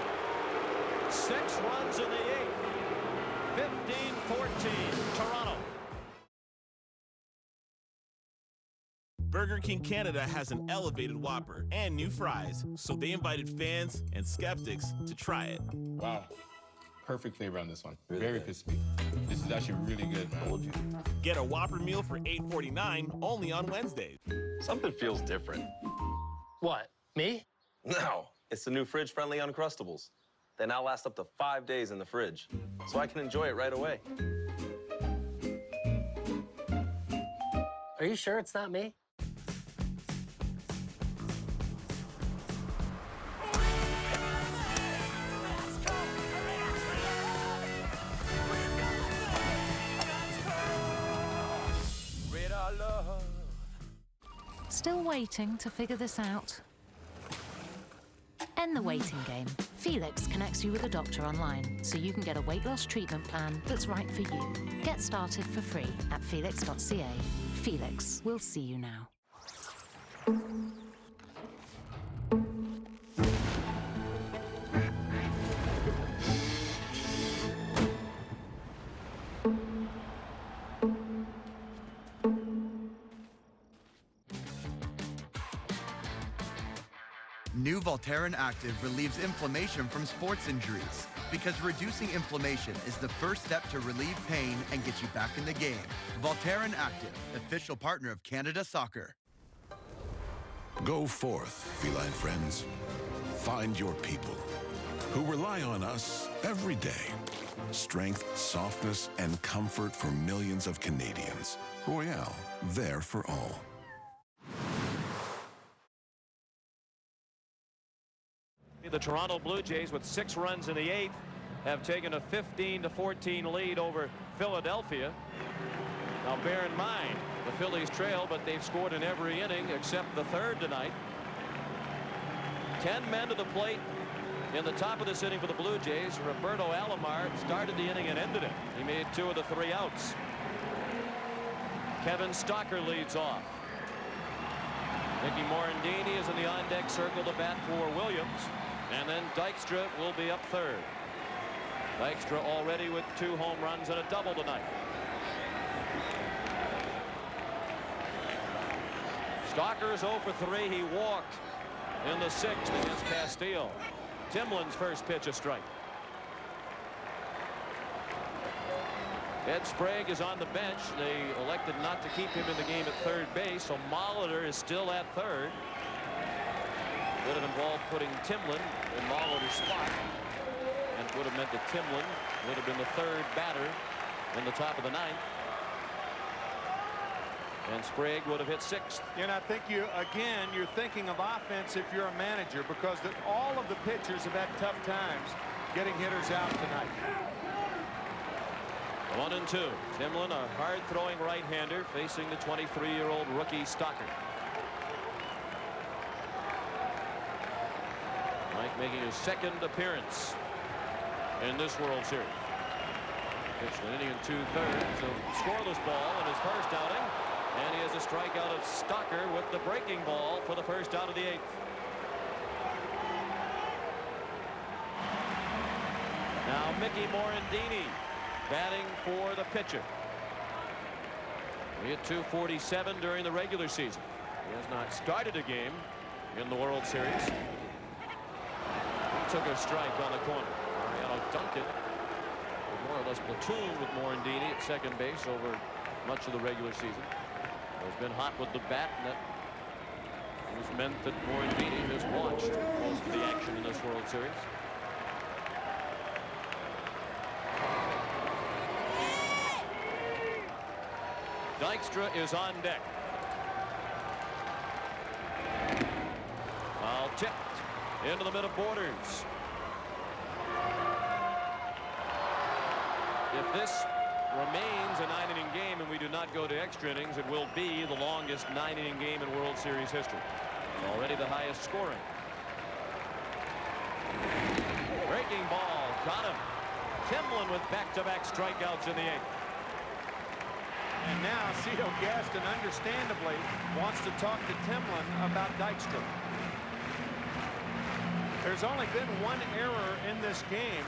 [SPEAKER 5] 6 runs in the 8th. 15-14 Toronto.
[SPEAKER 3] Burger King Canada has an elevated Whopper and new fries, so they invited fans and skeptics to try it.
[SPEAKER 4] Wow,
[SPEAKER 15] Perfect flavor on this one. Very crispy. This is actually really good, man.
[SPEAKER 3] Get a Whopper meal for $8.49 only on Wednesdays.
[SPEAKER 4] Something feels different.
[SPEAKER 7] What, me?
[SPEAKER 4] No, it's the new fridge-friendly Uncrustables. They now last up to 5 days in the fridge, so I can enjoy it right away.
[SPEAKER 7] Are you sure it's not me?
[SPEAKER 9] Still waiting to figure this out? End the waiting game. Felix connects you with a doctor online so you can get a weight loss treatment plan that's right for you. Get started for free at felix.ca. Felix, we'll see you now.
[SPEAKER 10] New Voltaren Active relieves inflammation from sports injuries because reducing inflammation is the first step to relieve pain and get you back in the game. Voltaren Active, official partner of Canada Soccer.
[SPEAKER 16] Go forth, feline friends. Find your people who rely on us every day. Strength, softness, and comfort for millions of Canadians. Royale, there for all.
[SPEAKER 5] The Toronto Blue Jays, with 6 runs in the 8th, have taken a 15-14 lead over Philadelphia. Now bear in mind, the Phillies trail, but they've scored in every inning except the 3rd tonight. 10 men to the plate in the top of this inning for the Blue Jays. Roberto Alomar started the inning and ended it. He made 2 of the 3 outs. Kevin Stocker leads off. Mickey Morandini is in the on-deck circle to bat for Williams. And then Dykstra will be up 3rd. Dykstra already with 2 home runs and a double tonight. Stalker's 0 for 3. He walked in the 6th against Castillo. Timlin's first pitch a strike. Ed Sprague is on the bench. They elected not to keep him in the game at 3rd base, so Molitor is still at 3rd. Would have involved putting Timlin in Molitor's spot, and would have meant that Timlin would have been the 3rd batter in the top of the 9th. And Sprague would have hit 6th.
[SPEAKER 6] And I think you're thinking of offense if you're a manager, because all of the pitchers have had tough times getting hitters out tonight.
[SPEAKER 5] 1-2. Timlin, a hard-throwing right-hander, facing the 23-year-old rookie Stocker. Mike making his 2nd appearance in this World Series. Pitched an inning and 2/3, a scoreless ball in his first outing, and he has a strikeout of Stocker with the breaking ball for the first out of the 8th. Now Mickey Morandini batting for the pitcher. He hit .247 during the regular season. He has not started a game in the World Series. He took a strike on the corner. Mariano Duncan more or less platooned with Morandini at 2nd base over much of the regular season. Has been hot with the bat, and that has meant that Morandini has watched most of the action in this World Series. Dykstra is on deck. Foul tipped into the mid of Borders. If this remains a 9-inning game and we do not go to extra innings, it will be the longest 9-inning game in World Series history. It's already the highest scoring. Breaking ball, got him. Timlin with back-to-back strikeouts in the 8th.
[SPEAKER 6] And now Cito Gaston understandably wants to talk to Timlin about Dykstra. There's only been 1 error in this game,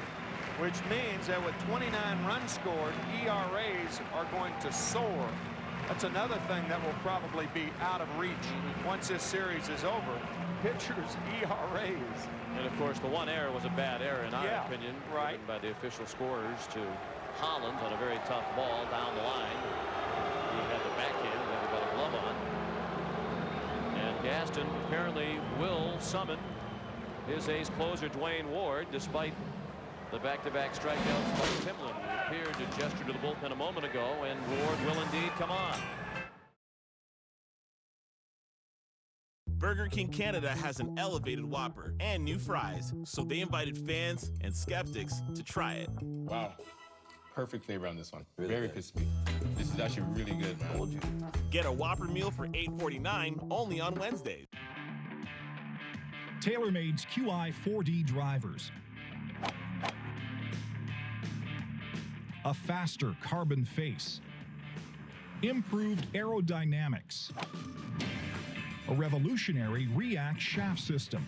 [SPEAKER 6] which means that with 29 runs scored, ERAs are going to soar That's another thing that will probably be out of reach once this series is over. Pitchers' ERAs.
[SPEAKER 5] And of course, the one error was a bad error in our opinion,
[SPEAKER 6] right,
[SPEAKER 5] given by the official scorers to Hollins on a very tough ball down the line. He had the backhand, never got a glove on. And Gaston apparently will summon his ace closer Dwayne Ward, despite the back-to-back strikeouts by Timlin, who appeared to gesture to the bullpen a moment ago, and Ward will indeed come on.
[SPEAKER 3] Burger King Canada has an elevated Whopper and new fries, so they invited fans and skeptics to try it.
[SPEAKER 2] Wow. Perfect flavor on this one. Really very crispy. This is actually really good, man.
[SPEAKER 3] Get a Whopper meal for $8.49 only on Wednesdays.
[SPEAKER 12] TaylorMade's QI 4D drivers. A faster carbon face. Improved aerodynamics. A revolutionary React shaft system.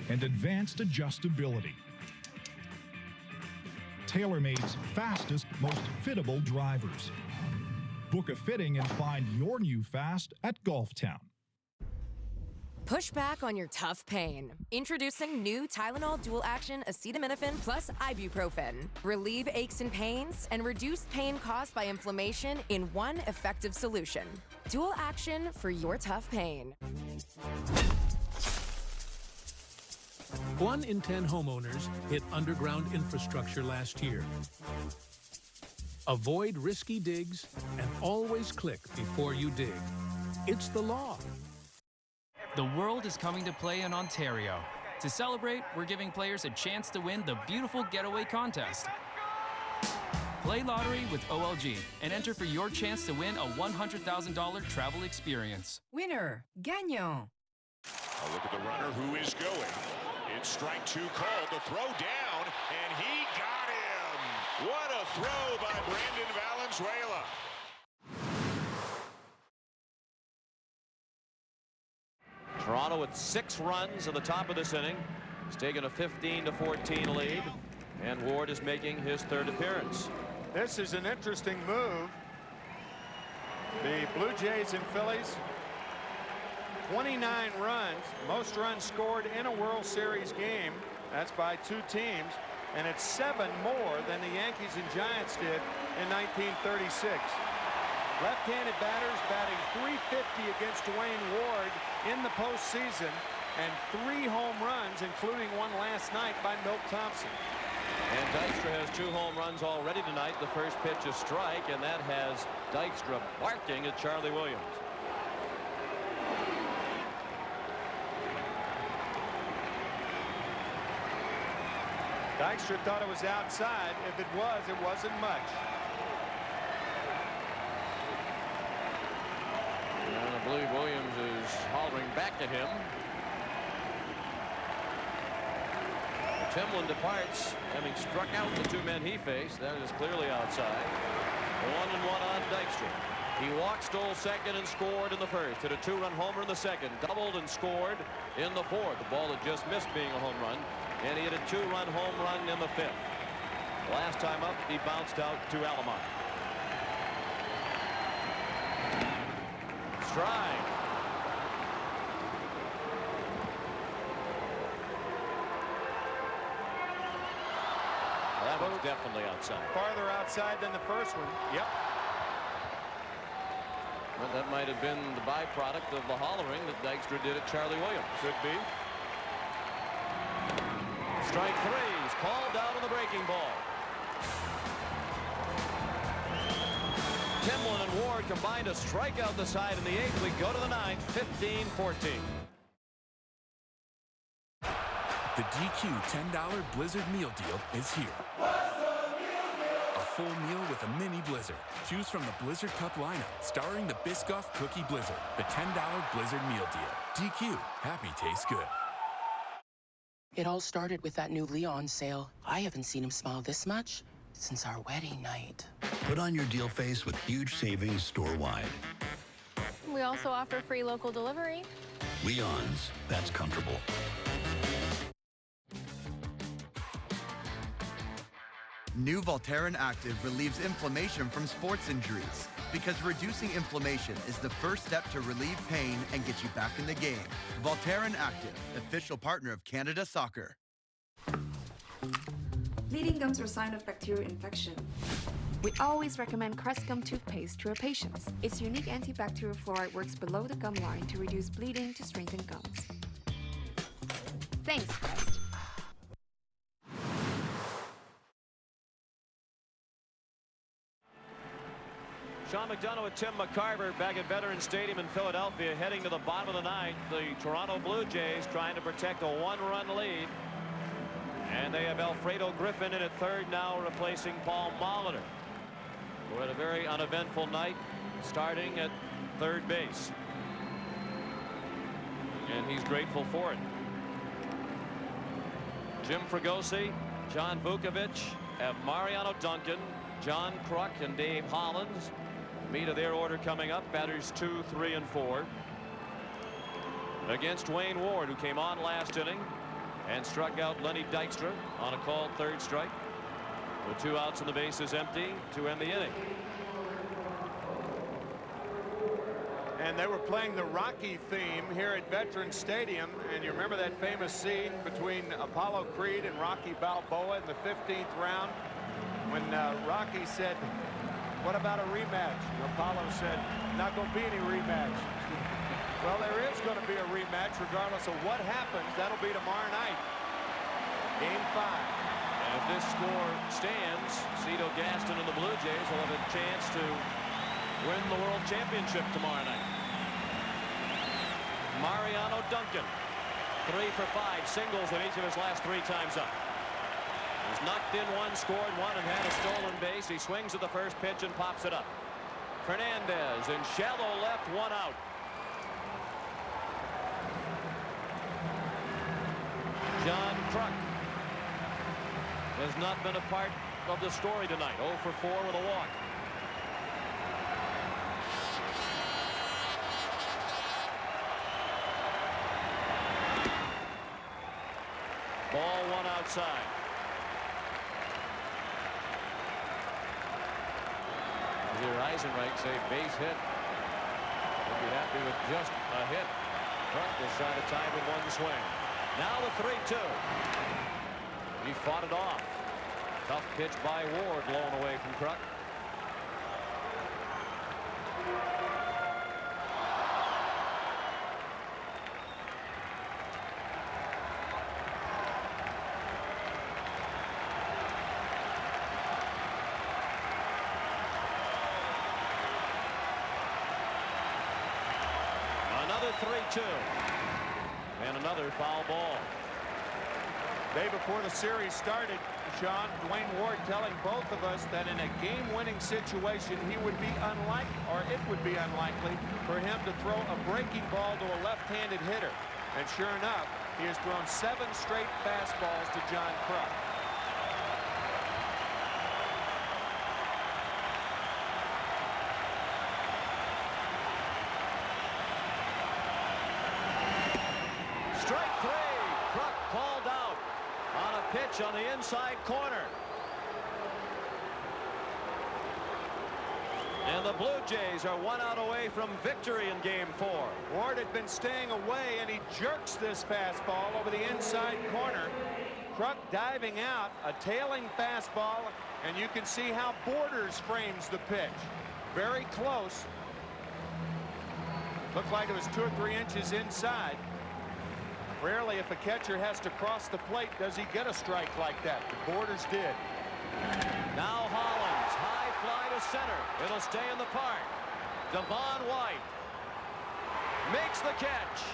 [SPEAKER 12] And advanced adjustability. TaylorMade's fastest, most fittable drivers. Book a fitting and find your new fast at Golftown.
[SPEAKER 13] Push back on your tough pain. Introducing new Tylenol Dual Action Acetaminophen plus Ibuprofen. Relieve aches and pains and reduce pain caused by inflammation in one effective solution. Dual Action for your tough pain.
[SPEAKER 14] 1 in 10 homeowners hit underground infrastructure last year. Avoid risky digs and always click before you dig. It's the law.
[SPEAKER 17] The world is coming to play in Ontario. To celebrate, we're giving players a chance to win the beautiful getaway contest. Play lottery with OLG and enter for your chance to win a $100,000 travel experience.
[SPEAKER 18] Winner, gagnant.
[SPEAKER 19] A look at the runner who is going. It's strike 2 called, the throw down, and he got him. What a throw by Brandon Valenzuela.
[SPEAKER 5] Toronto with 6 runs in the top of this inning. He's taken a 15-14 lead, and Ward is making his 3rd appearance.
[SPEAKER 6] This is an interesting move. The Blue Jays and Phillies, 29 runs, most runs scored in a World Series game. That's by 2 teams, and it's 7 more than the Yankees and Giants did in 1936. Left-handed batters batting .350 against Dwayne Ward in the postseason, and 3 home runs, including one last night by Milt Thompson.
[SPEAKER 5] And Dykstra has 2 home runs already tonight. The first pitch is strike, and that has Dykstra barking at Charlie Williams.
[SPEAKER 6] Dykstra thought it was outside. If it was, it wasn't much.
[SPEAKER 5] And I believe Williams is hollering back at him. Timlin departs, having struck out the 2 men he faced. That is clearly outside. 1-1 on Dykstra. He walked, stole second, and scored in the first. Hit a 2-run homer in the second. Doubled and scored in the fourth. The ball that just missed being a home run. And he hit a 2-run home run in the fifth. Last time up, he bounced out to Alomar. Strike. That was definitely outside.
[SPEAKER 6] Farther outside than the first one. Yep.
[SPEAKER 5] But that might have been the byproduct of the hollering that Dykstra did at Charlie Williams.
[SPEAKER 6] Could be.
[SPEAKER 5] Strike 3 is called out on the breaking ball. Timlin and Ward combined to strike out the side in the 8th. We go to the 9th, 15-14.
[SPEAKER 26] The DQ $10 Blizzard meal deal is here. A full meal with a mini Blizzard. Choose from the Blizzard Cup lineup, starring the Biscoff Cookie Blizzard. The $10 Blizzard meal deal. DQ, happy tastes good.
[SPEAKER 29] It all started with that new Leon sale. I haven't seen him smile this much since our wedding night.
[SPEAKER 30] Put on your deal face with huge savings store-wide.
[SPEAKER 31] We also offer free local delivery.
[SPEAKER 30] Leon's, that's comfortable.
[SPEAKER 10] New Voltaren Active relieves inflammation from sports injuries because reducing inflammation is the first step to relieve pain and get you back in the game. Voltaren Active, official partner of Canada Soccer.
[SPEAKER 1] Bleeding gums are a sign of bacterial infection. We always recommend Crest Gum toothpaste to our patients. Its unique antibacterial fluoride works below the gum line to reduce bleeding to strengthen gums. Thanks, Crest.
[SPEAKER 5] Sean McDonough with Tim McCarver back at Veterans Stadium in Philadelphia, heading to the bottom of the ninth. The Toronto Blue Jays trying to protect a one-run lead. And they have Alfredo Griffin in at third now, replacing Paul Molitor, who had a very uneventful night starting at third base. And he's grateful for it. Jim Fregosi, John Vukovic, Mariano Duncan, John Kruk, and Dave Hollins. Meat of their order coming up. Batters 2, 3, and 4. Against Wayne Ward, who came on last inning and struck out Lenny Dykstra on a called third strike. With 2 outs and the bases empty to end the inning.
[SPEAKER 6] And they were playing the Rocky theme here at Veterans Stadium. And you remember that famous scene between Apollo Creed and Rocky Balboa in the 15th round when Rocky said, "What about a rematch?" And Apollo said, "Not going to be any rematch." Well, there is going to be a rematch regardless of what happens. That'll be tomorrow night. Game 5.
[SPEAKER 5] And if this score stands, Cito Gaston and the Blue Jays will have a chance to win the World Championship tomorrow night. Mariano Duncan, 3 for 5 singles in each of his last 3 times up. He's knocked in 1, scored 1, and had a stolen base. He swings at the first pitch and pops it up. Fernandez in shallow left, 1 out. John Kruk has not been a part of the story tonight. 0 for 4 with a walk. Ball 1 outside. Here Eisenreich say base hit. He'll be happy with just a hit. Kruk will try to tie with 1 swing. Now the 3-2. He fought it off. Tough pitch by Ward, blown away from Kruk. Another 3-2. And another foul ball.
[SPEAKER 6] Day before the series started, Sean, Dwayne Ward telling both of us that in a game-winning situation, he would be unlikely, or it would be unlikely, for him to throw a breaking ball to a left-handed hitter. And sure enough, he has thrown 7 straight fastballs to John Kruk.
[SPEAKER 5] Strike 3. Kruk called out on a pitch on the inside corner. And the Blue Jays are 1 out away from victory in Game 4.
[SPEAKER 6] Ward had been staying away, and he jerks this fastball over the inside corner. Kruk diving out, a tailing fastball, and you can see how Borders frames the pitch. Very close. Looked like it was 2 or 3 inches inside. Rarely, if a catcher has to cross the plate, does he get a strike like that. The Borders did.
[SPEAKER 5] Now Hollins, high fly to center. It'll stay in the park. Devon White makes the catch.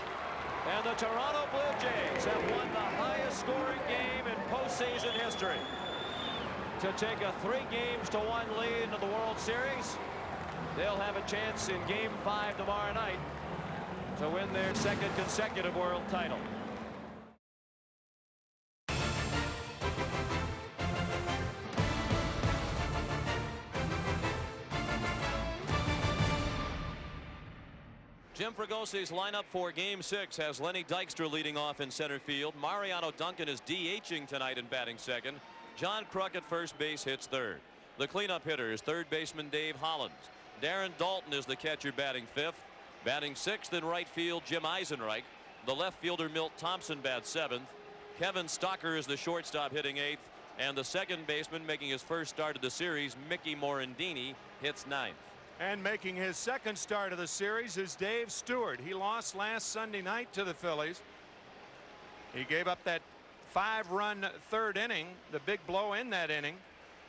[SPEAKER 5] And the Toronto Blue Jays have won the highest scoring game in postseason history. To take a 3-games-to-1 lead in the World Series, they'll have a chance in Game 5 tomorrow night to win their 2nd consecutive world title. Jim Fregosi's lineup for Game 6 has Lenny Dykstra leading off in center field. Mariano Duncan is DHing tonight and batting second. John Kruk at first base hits third. The cleanup hitter is third baseman Dave Hollins. Darren Dalton is the catcher batting fifth. Batting sixth in right field, Jim Eisenreich. The left fielder, Milt Thompson, bats seventh. Kevin Stocker is the shortstop hitting eighth. And the second baseman making his first start of the series, Mickey Morandini, hits ninth.
[SPEAKER 6] And making his second start of the series is Dave Stewart. He lost last Sunday night to the Phillies. He gave up that 5-run third inning, the big blow in that inning.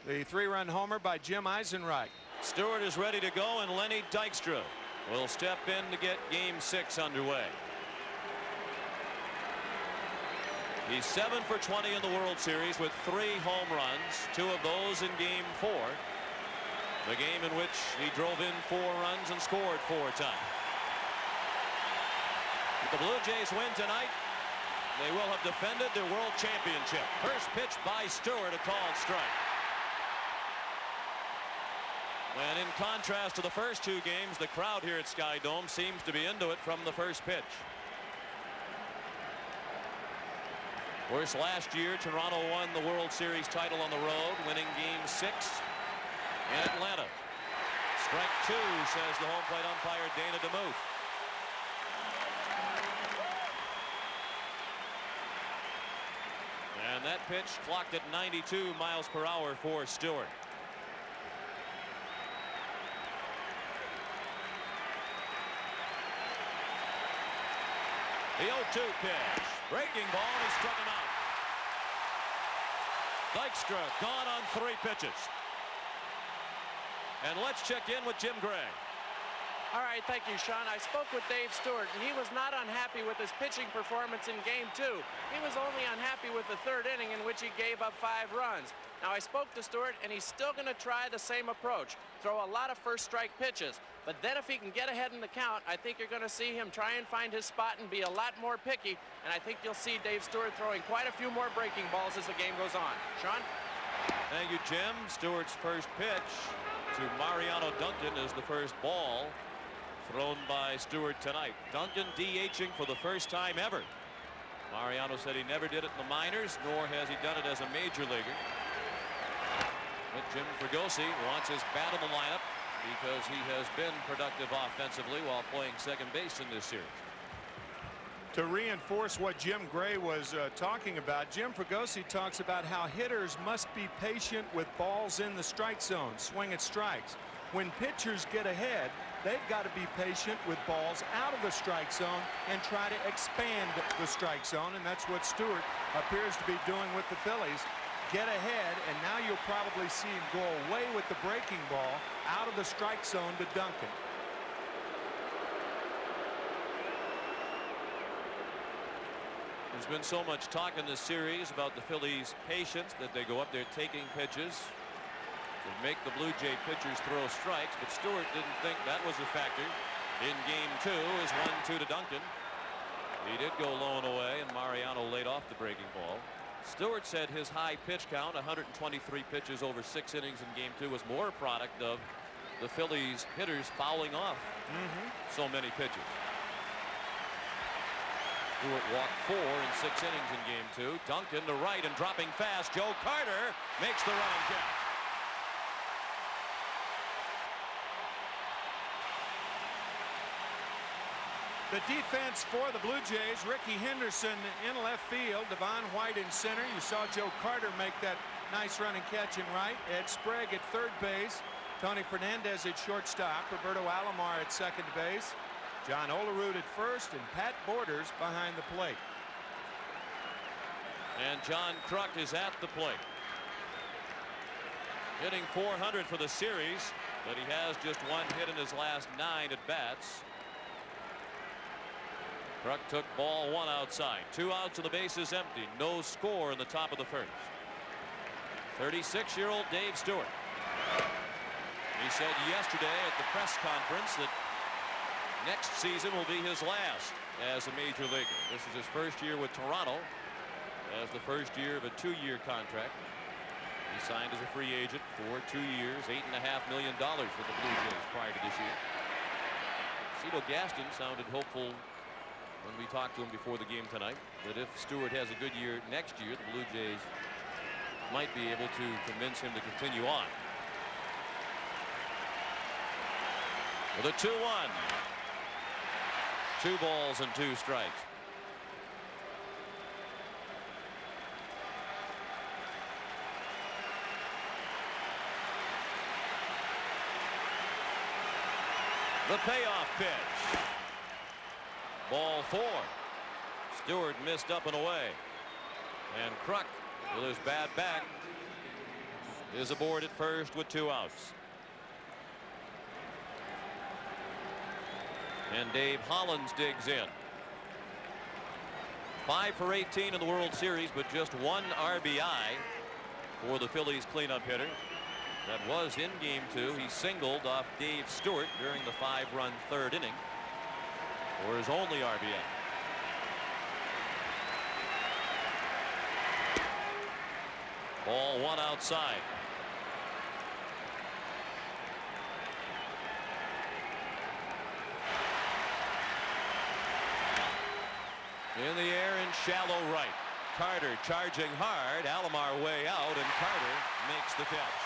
[SPEAKER 6] The 3-run homer by Jim Eisenreich.
[SPEAKER 5] Stewart is ready to go, and Lenny Dykstra will step in to get Game 6 underway. He's 7 for 20 in the World Series with 3 home runs, 2 of those in Game 4. The game in which he drove in 4 runs and scored 4 times. If the Blue Jays win tonight, they will have defended their World Championship. First pitch by Stewart, a called strike. And in contrast to the first 2 games, the crowd here at Sky Dome seems to be into it from the first pitch. Of course, last year, Toronto won the World Series title on the road, winning Game 6 in Atlanta. Strike 2, says the home plate umpire Dana DeMuth. And that pitch clocked at 92 miles per hour for Stewart. The 0-2 pitch. Breaking ball, and he struck him out. Dykstra gone on 3 pitches. And let's check in with Jim Gray.
[SPEAKER 8] All right, thank you, Sean. I spoke with Dave Stewart, and he was not unhappy with his pitching performance in Game 2. He was only unhappy with the third inning in which he gave up 5 runs. Now, I spoke to Stewart, and he's still going to try the same approach, throw a lot of first strike pitches. But then if he can get ahead in the count, I think you're going to see him try and find his spot and be a lot more picky. And I think you'll see Dave Stewart throwing quite a few more breaking balls as the game goes on. Sean?
[SPEAKER 5] Thank you, Jim. Stewart's first pitch to Mariano Duncan is the first ball thrown by Stewart tonight. Duncan DHing for the first time ever. Mariano said he never did it in the minors, nor has he done it as a major leaguer. But Jim Fregosi wants his bat in the lineup because he has been productive offensively while playing second base in this series.
[SPEAKER 6] To reinforce what Jim Gray was talking about, Jim Fregosi talks about how hitters must be patient with balls in the strike zone, swing at strikes. When pitchers get ahead, they've got to be patient with balls out of the strike zone and try to expand the strike zone, and that's what Stewart appears to be doing with the Phillies. Get ahead, and now you'll probably see him go away with the breaking ball out of the strike zone to Duncan.
[SPEAKER 5] There's been so much talk in this series about the Phillies' patience that they go up there taking pitches to make the Blue Jay pitchers throw strikes, but Stewart didn't think that was a factor. In Game 2 is 1-2 to Duncan. He did go low and away, and Mariano laid off the breaking ball. Stewart said his high pitch count, 123 pitches over 6 innings in Game 2, was more a product of the Phillies hitters fouling off so many pitches. Stewart walked 4 in 6 innings in Game 2. Duncan to right and dropping fast. Joe Carter makes the running catch.
[SPEAKER 6] The defense for the Blue Jays, Ricky Henderson in left field, Devon White in center. You saw Joe Carter make that nice running catch in right. Ed Sprague at third base. Tony Fernandez at shortstop. Roberto Alomar at second base. John Olerud at first, and Pat Borders behind the plate.
[SPEAKER 5] And John Kruk is at the plate. Hitting .400 for the series, but he has just 1 hit in his last 9 at bats. Kruk took ball 1 outside. 2 outs and the base is empty. No score in the top of the first. 36-year-old Dave Stewart. He said yesterday at the press conference that next season will be his last as a major leaguer. This is his first year with Toronto, as the first year of a 2-year contract. He signed as a free agent for 2 years, $8.5 million for the Blue Jays prior to this year. Cito Gaston sounded hopeful when we talked to him before the game tonight that if Stewart has a good year next year, the Blue Jays might be able to convince him to continue on. With a 2-1. 2 balls and 2 strikes. The payoff pitch. Ball 4. Stewart missed up and away. And Kruk, with his bad back, is aboard at first with 2 outs. And Dave Hollins digs in. 5 for 18 in the World Series, but just 1 RBI for the Phillies cleanup hitter. That was in Game 2. He singled off Dave Stewart during the 5-run 3rd inning for his only RBI. Ball 1 outside. In the air in shallow right. Carter charging hard. Alomar way out, and Carter makes the catch.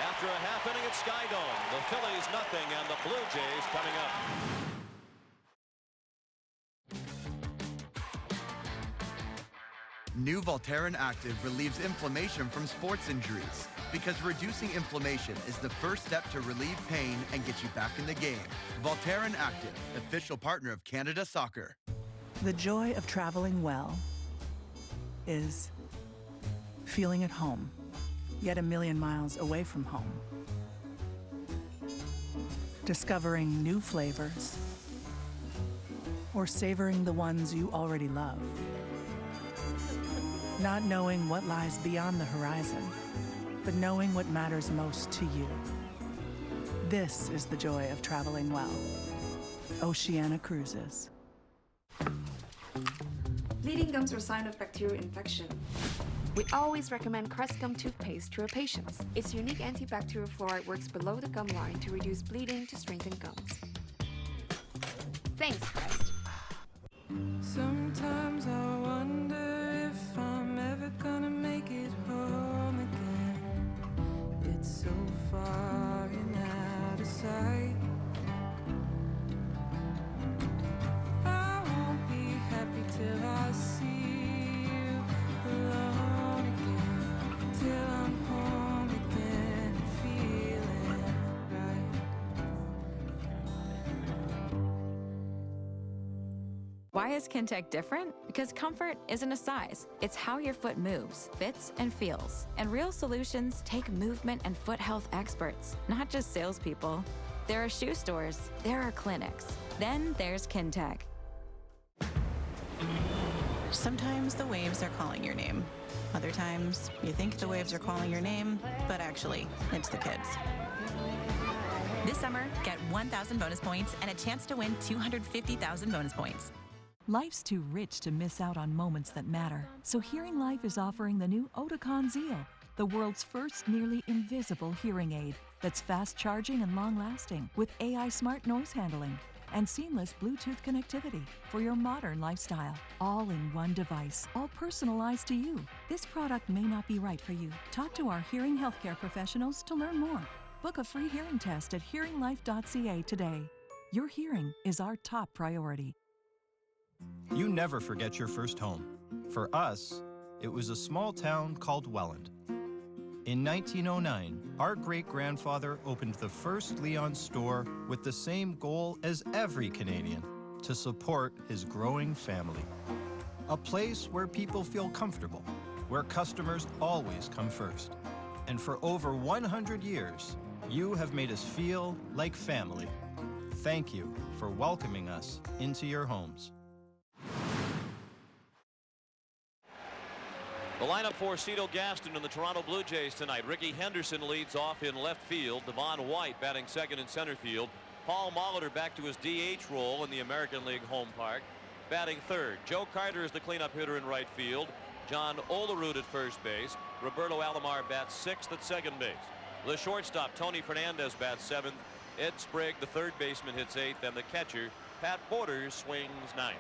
[SPEAKER 5] After a half inning at Skydome, the Phillies nothing, and the Blue Jays coming up.
[SPEAKER 10] New Voltaren Active relieves inflammation from sports injuries because reducing inflammation is the first step to relieve pain and get you back in the game. Voltaren Active, official partner of Canada Soccer.
[SPEAKER 4] The joy of traveling well is feeling at home, yet a million miles away from home. Discovering new flavors or savoring the ones you already love. Not knowing what lies beyond the horizon, but knowing what matters most to you. This is the joy of traveling well. Oceania Cruises.
[SPEAKER 1] Bleeding gums are a sign of bacterial infection. We always recommend Crest Gum toothpaste to our patients. Its unique antibacterial fluoride works below the gum line to reduce bleeding to strengthen gums. Thanks, Crest.
[SPEAKER 11] Sometimes I wonder if I'm ever gonna make it home again. It's so far and out of sight. I won't be happy till I see you alone again, till I'm home again, feeling right.
[SPEAKER 15] Why is Kintec different? Because comfort isn't a size. It's how your foot moves, fits, and feels. And real solutions take movement and foot health experts, not just salespeople. There are shoe stores. There are clinics. Then there's Kintec.
[SPEAKER 20] Sometimes the waves are calling your name. Other times, you think the waves are calling your name, but actually, it's the kids.
[SPEAKER 21] This summer, get 1,000 bonus points and a chance to win 250,000 bonus points.
[SPEAKER 22] Life's too rich to miss out on moments that matter. So Hearing Life is offering the new Oticon Zeal, the world's first nearly invisible hearing aid that's fast charging and long-lasting with AI smart noise handling and seamless Bluetooth connectivity for your modern lifestyle. All in one device, all personalized to you. This product may not be right for you. Talk to our hearing healthcare professionals to learn more. Book a free hearing test at hearinglife.ca today. Your hearing is our top priority.
[SPEAKER 23] You never forget your first home. For us, it was a small town called Welland. In 1909, our great-grandfather opened the first Leon store with the same goal as every Canadian, to support his growing family. A place where people feel comfortable, where customers always come first. And for over 100 years, you have made us feel like family. Thank you for welcoming us into your homes.
[SPEAKER 5] The lineup for Cito Gaston and the Toronto Blue Jays tonight. Ricky Henderson leads off in left field. Devon White batting second in center field. Paul Molitor back to his DH role in the American League home park, batting third. Joe Carter is the cleanup hitter in right field. John Olerud at first base. Roberto Alomar bats sixth at second base. The shortstop, Tony Fernandez, bats seventh. Ed Sprague, the third baseman, hits eighth. And the catcher, Pat Borders, swings ninth.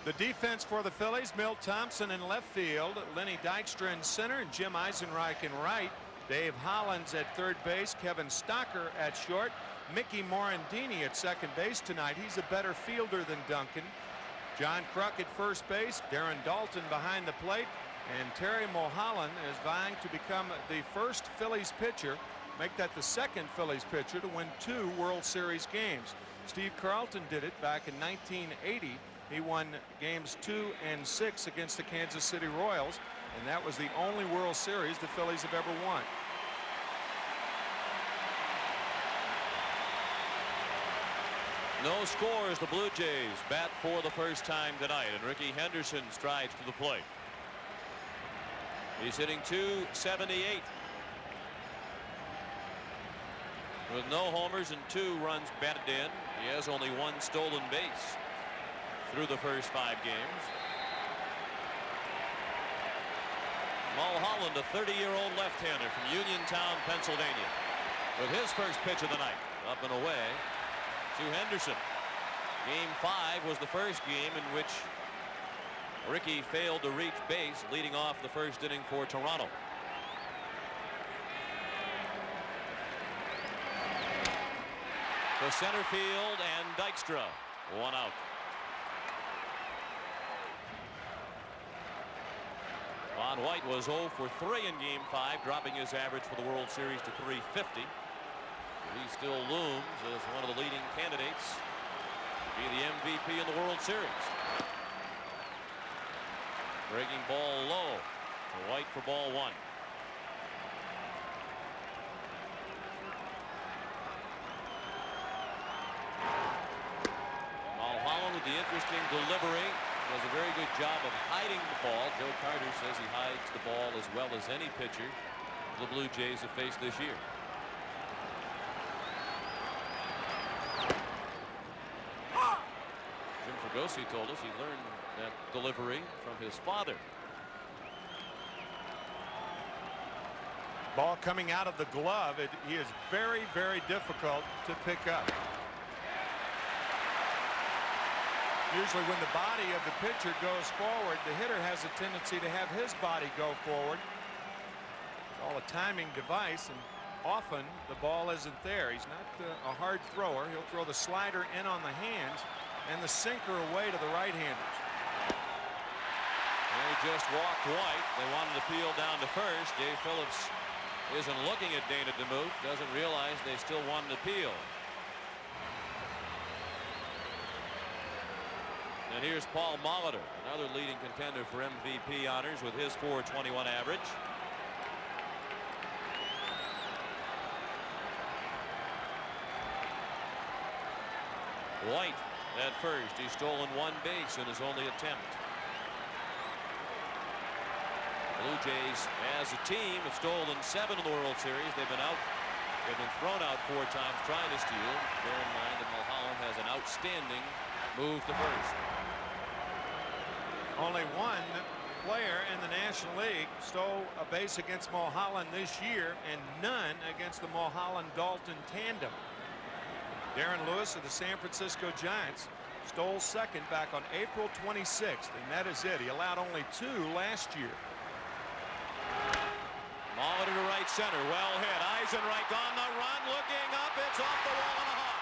[SPEAKER 6] The defense for the Phillies, Milt Thompson in left field, Lenny Dykstra in center, and Jim Eisenreich in right. Dave Hollins at third base, Kevin Stocker at short, Mickey Morandini at second base tonight. He's a better fielder than Duncan. John Kruk at first base, Darren Dalton behind the plate, and Terry Mulholland is vying to become the first Phillies pitcher, make that the second Phillies pitcher to win 2 World Series games. Steve Carlton did it back in 1980. He won games 2 and 6 against the Kansas City Royals, and that was the only World Series the Phillies have ever won.
[SPEAKER 5] No score as the Blue Jays bat for the first time tonight, and Ricky Henderson strides to the plate. He's hitting .278 with no homers and 2 runs batted in. He has only 1 stolen base through the first 5 games. Mulholland, a 30-year-old left-hander from Uniontown, Pennsylvania, with his first pitch of the night, up and away to Henderson. Game 5 was the first game in which Ricky failed to reach base, leading off the first inning for Toronto. To center field, and Dykstra, 1 out. Ron White was 0 for 3 in Game 5, dropping his average for the World Series to .350. He still looms as one of the leading candidates to be the MVP in the World Series. Breaking ball low to White for ball 1. Mulholland with the interesting delivery. Does a very good job of hiding the ball. Joe Carter says he hides the ball as well as any pitcher the Blue Jays have faced this year. Jim Fregosi told us he learned that delivery from his father.
[SPEAKER 6] Ball coming out of the glove. He is very, very difficult to pick up. Usually when the body of the pitcher goes forward, the hitter has a tendency to have his body go forward. It's all a timing device, and often the ball isn't there. He's not a hard thrower. He'll throw the slider in on the hands and the sinker away to the right-handers.
[SPEAKER 5] They just walked White. They wanted to peel down to first. Dave Phillips isn't looking at Dana DeMuth, doesn't realize they still wanted to peel. And here's Paul Molitor, another leading contender for MVP honors with his .421 average. White at first. He's stolen 1 base in his only attempt. Blue Jays as a team have stolen 7 in the World Series. They've been thrown out 4 times trying to steal. Bear in mind that Mulholland has an outstanding move to first.
[SPEAKER 6] Only 1 player in the National League stole a base against Mulholland this year, and none against the Mulholland-Dalton tandem. Darren Lewis of the San Francisco Giants stole second back on April 26th, and that is it. He allowed only 2 last year.
[SPEAKER 5] Molitor to right center, well hit. Eisenreich on the run, looking up. It's off the wall and a hop.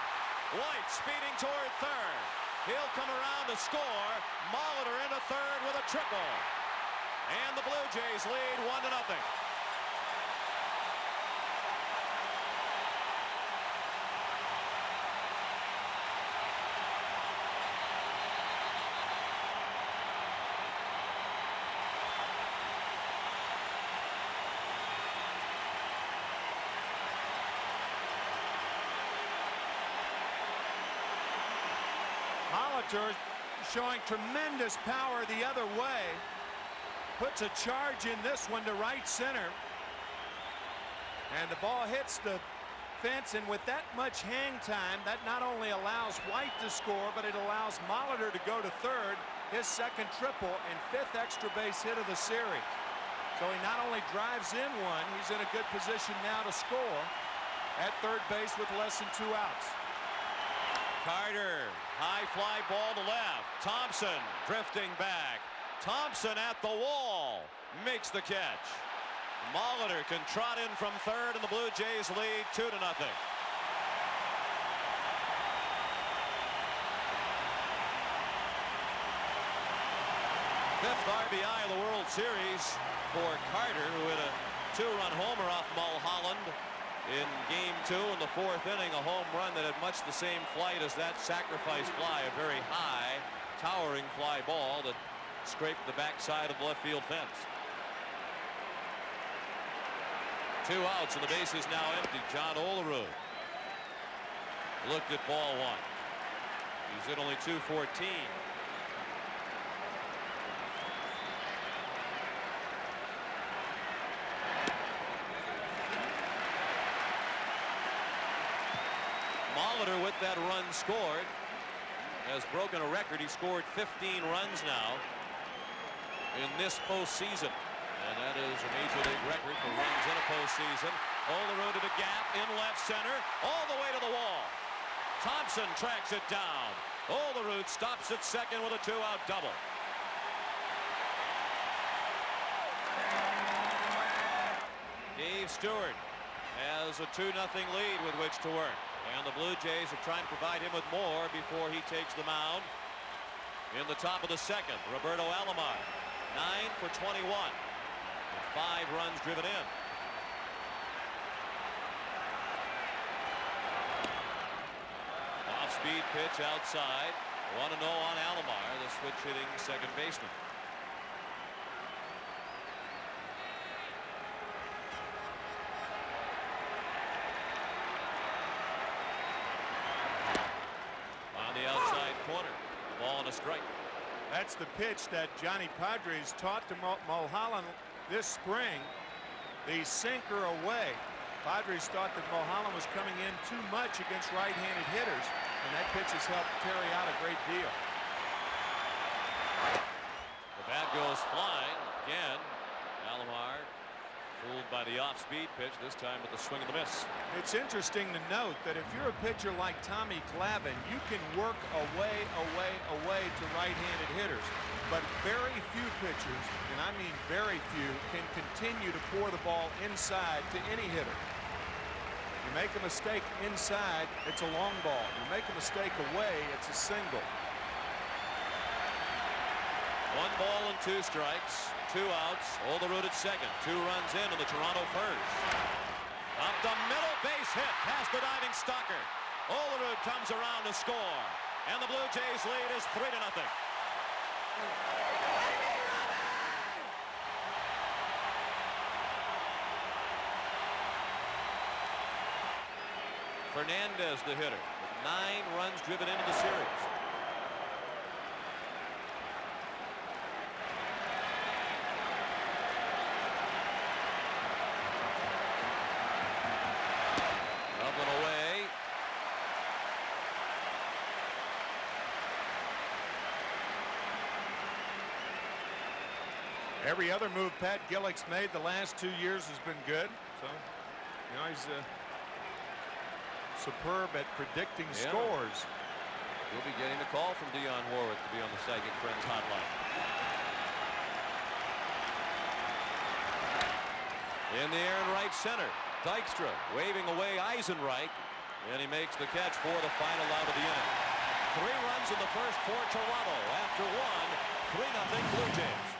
[SPEAKER 5] White speeding toward third. He'll come around to score. Molitor into third with a triple. And the Blue Jays lead 1-0.
[SPEAKER 6] Molitor showing tremendous power the other way. Puts a charge in this one to right center. And the ball hits the fence, and with that much hang time, that not only allows White to score, but it allows Molitor to go to third, his second triple and 5th extra base hit of the series. So he not only drives in one, he's in a good position now to score at third base with less than 2 outs.
[SPEAKER 5] Carter, high fly ball to left. Thompson drifting back. Thompson at the wall, makes the catch. Molitor can trot in from third, and the Blue Jays lead 2-0. Fifth RBI of the World Series for Carter, who hit a two-run homer off Mulholland in Game 2 in the fourth inning, a home run that had much the same flight as that sacrifice fly, a very high, towering fly ball that scraped the backside of the left field fence. 2 outs and the base is now empty. John Olerud looked at ball one. He's hit only .214. Molitor with that run scored has broken a record. He scored 15 runs now in this postseason, and that is a major league record for runs in a postseason. Olerud to the gap in left center, all the way to the wall. Thompson tracks it down. Olerud stops at second with a 2-out double. Dave Stewart has a 2-0 lead with which to work. And the Blue Jays are trying to provide him with more before he takes the mound. In the top of the second, Roberto Alomar, 9 for 21, with 5 runs driven in. Off-speed pitch outside. 1-0 on Alomar, the switch-hitting second baseman. A strike.
[SPEAKER 6] That's the pitch that Johnny Padres taught to Mulholland this spring. The sinker away. Padres thought that Mulholland was coming in too much against right-handed hitters, and that pitch has helped Terry out a great deal.
[SPEAKER 5] The bat goes flying again. Alomar fooled by the off-speed pitch, this time with the swing and the miss.
[SPEAKER 6] It's interesting to note that if you're a pitcher like Tommy Glavine, you can work away to right-handed hitters. But very few pitchers, and I mean very few, can continue to pour the ball inside to any hitter. You make a mistake inside, it's a long ball. You make a mistake away, it's a single.
[SPEAKER 5] 1 ball and 2 strikes. 2 outs. Olerud at second. 2 runs in the Toronto first. Up the middle, base hit past the diving Stalker. Olerud comes around to score, and the Blue Jays lead is 3-0. Fernandez, the hitter, with 9 runs driven into the series.
[SPEAKER 6] Every other move Pat Gillick's made the last 2 years has been good. So, you know, he's superb at predicting scores.
[SPEAKER 5] You'll be getting a call from Dionne Warwick to be on the Sagging Friends hotline. In the air in right center, Dykstra waving away Eisenreich, and he makes the catch for the final out of the inning. 3 runs in the first for Toronto. After 1, 3-0 Blue Jays.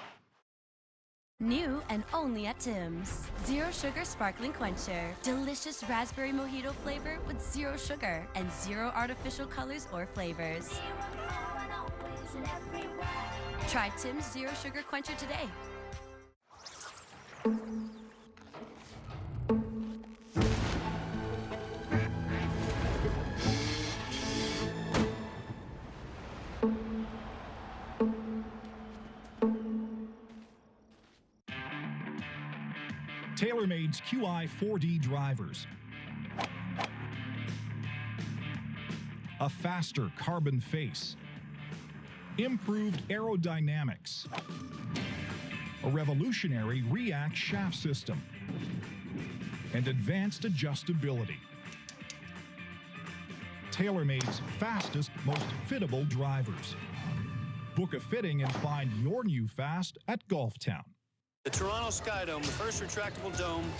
[SPEAKER 2] New and only at Tim's. Zero Sugar Sparkling Quencher. Delicious raspberry mojito flavor with 0 sugar and 0 artificial colors or flavors. Try Tim's Zero Sugar Quencher today.
[SPEAKER 3] TaylorMade's QI 4D drivers. A faster carbon face. Improved aerodynamics. A revolutionary React shaft system. And advanced adjustability. TaylorMade's fastest, most fittable drivers. Book a fitting and find your new fast at Golf Town.
[SPEAKER 7] The Toronto Sky Dome, the first retractable dome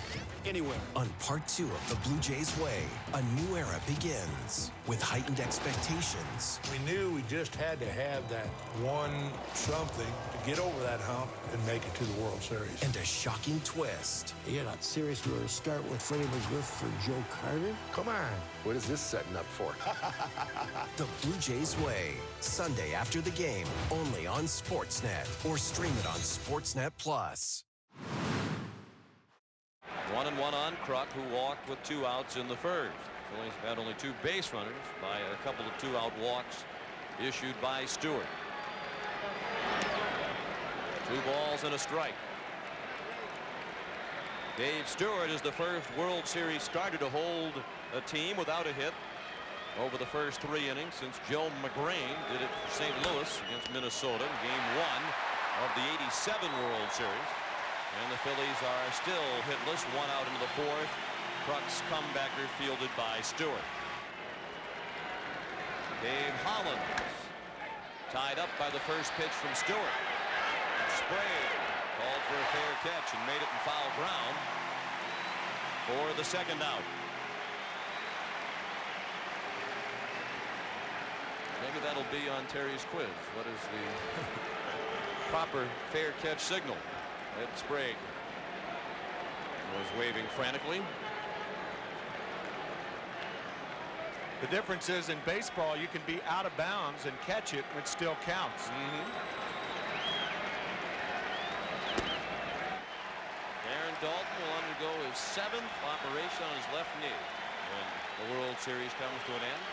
[SPEAKER 7] anywhere.
[SPEAKER 9] On part 2 of the Blue Jays way, a new era begins with heightened expectations.
[SPEAKER 12] We knew we just had to have that one something to get over that hump and make it to the World Series.
[SPEAKER 9] And a shocking twist.
[SPEAKER 13] You're not serious. We're going to start with Freddie McGriff for Joe Carter?
[SPEAKER 12] Come on. What is this setting up for?
[SPEAKER 9] The Blue Jays way, Sunday after the game, only on Sportsnet, or stream it on Sportsnet Plus.
[SPEAKER 5] 1-1 on Kruk, who walked with 2 outs in the first. Phillies have had only 2 base runners by a couple of 2-out walks issued by Stewart. 2 balls and a strike. Dave Stewart is the first World Series starter to hold a team without a hit over the first 3 innings since Joe McGrain did it for St. Louis against Minnesota in Game 1 of the '87 World Series. And the Phillies are still hitless, 1 out into the 4th. Kruk's comebacker fielded by Stewart. Dave Hollins tied up by the first pitch from Stewart. Sprague called for a fair catch and made it in foul ground for the 2nd out. Maybe that'll be on Terry's quiz. What is the proper fair catch signal? Ed Sprague was waving frantically.
[SPEAKER 6] The difference is in baseball, you can be out of bounds and catch it, and it still counts.
[SPEAKER 5] Aaron Dalton will undergo his 7th operation on his left knee when the World Series comes to an end.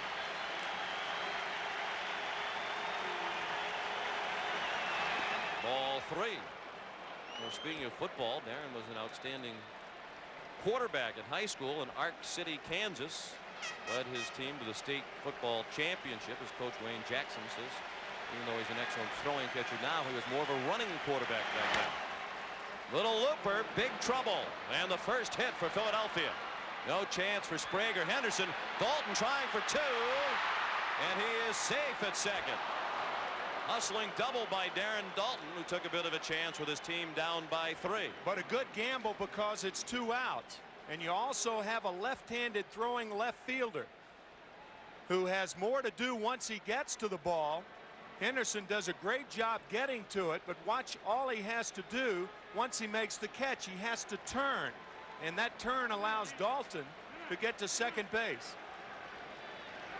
[SPEAKER 5] Ball 3. Well, speaking of football, Darren was an outstanding quarterback in high school in Ark City, Kansas. Led his team to the state football championship, as Coach Wayne Jackson says. Even though he's an excellent throwing catcher now, he was more of a running quarterback back then. Little looper, big trouble, and the first hit for Philadelphia. No chance for Sprague or Henderson. Dalton trying for 2, and he is safe at second. Hustling double by Darren Dalton, who took a bit of a chance with his team down by 3.
[SPEAKER 6] But a good gamble because it's 2 outs. And you also have a left-handed throwing left fielder who has more to do once he gets to the ball. Henderson does a great job getting to it, but watch all he has to do once he makes the catch. He has to turn, and that turn allows Dalton to get to second base.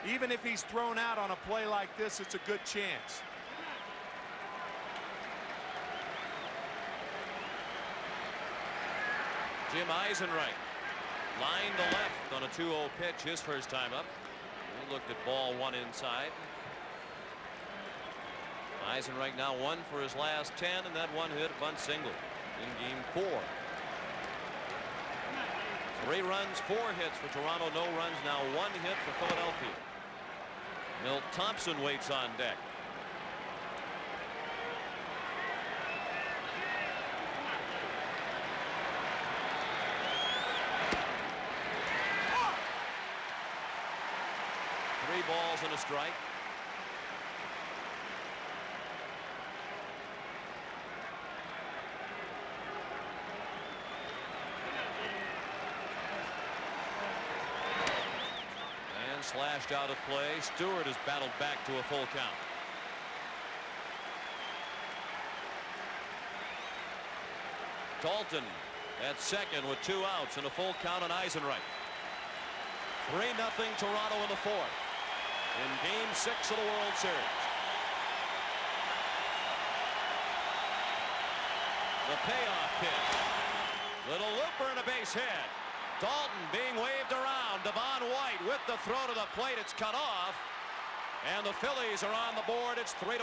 [SPEAKER 6] Even if he's thrown out on a play like this, it's a good chance.
[SPEAKER 5] Jim Eisenreich line to left on a 2-0 pitch, his first time up. He looked at ball 1 inside. Eisenreich now 1 for his last 10, and that 1 hit a bunt single in Game 4. 3 runs, 4 hits for Toronto, no runs, now 1 hit for Philadelphia. Milt Thompson waits on deck. Balls and a strike. And slashed out of play. Stewart has battled back to a full count. Dalton at second with 2 outs and a full count on Eisenreich. 3-0 Toronto in the 4th. In Game 6 of the World Series. The payoff pitch. Little looper and a base hit. Dalton being waved around. Devon White with the throw to the plate. It's cut off. And the Phillies are on the board. It's 3-1.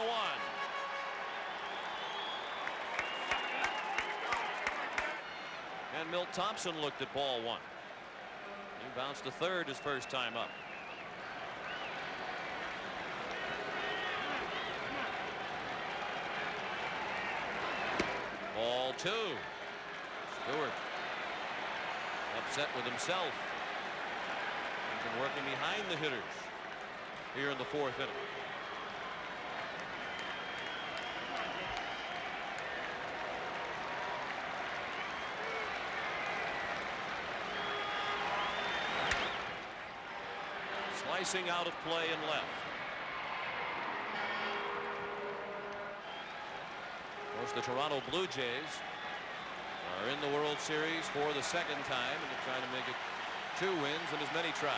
[SPEAKER 5] And Milt Thompson looked at ball 1. He bounced to third his first time up. Ball 2. Stewart upset with himself. He's been working behind the hitters. here in the fourth inning. Slicing out of play and left. Of course, the Toronto Blue Jays are in the World Series for the second time, and they're trying to make it 2 wins and as many tries,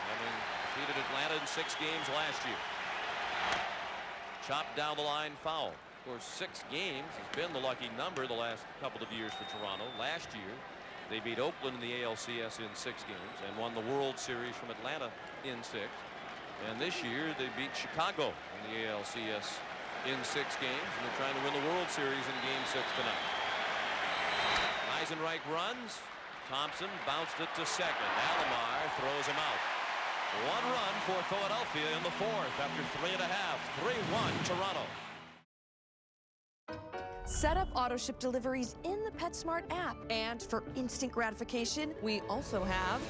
[SPEAKER 5] having defeated Atlanta in 6 games last year. Chopped down the line foul. Of course, 6 games has been the lucky number the last couple of years for Toronto. Last year, they beat Oakland in the ALCS in 6 games and won the World Series from Atlanta in 6. And this year, they beat Chicago in the ALCS in 6 games, and they're trying to win the World Series in Game 6 tonight. Eisenreich runs. Thompson bounced it to second. Alomar throws him out. 1 run for Philadelphia in the 4th after 3.5. 3-1 Toronto.
[SPEAKER 14] Set up auto ship deliveries in the PetSmart app. And for instant gratification, we also have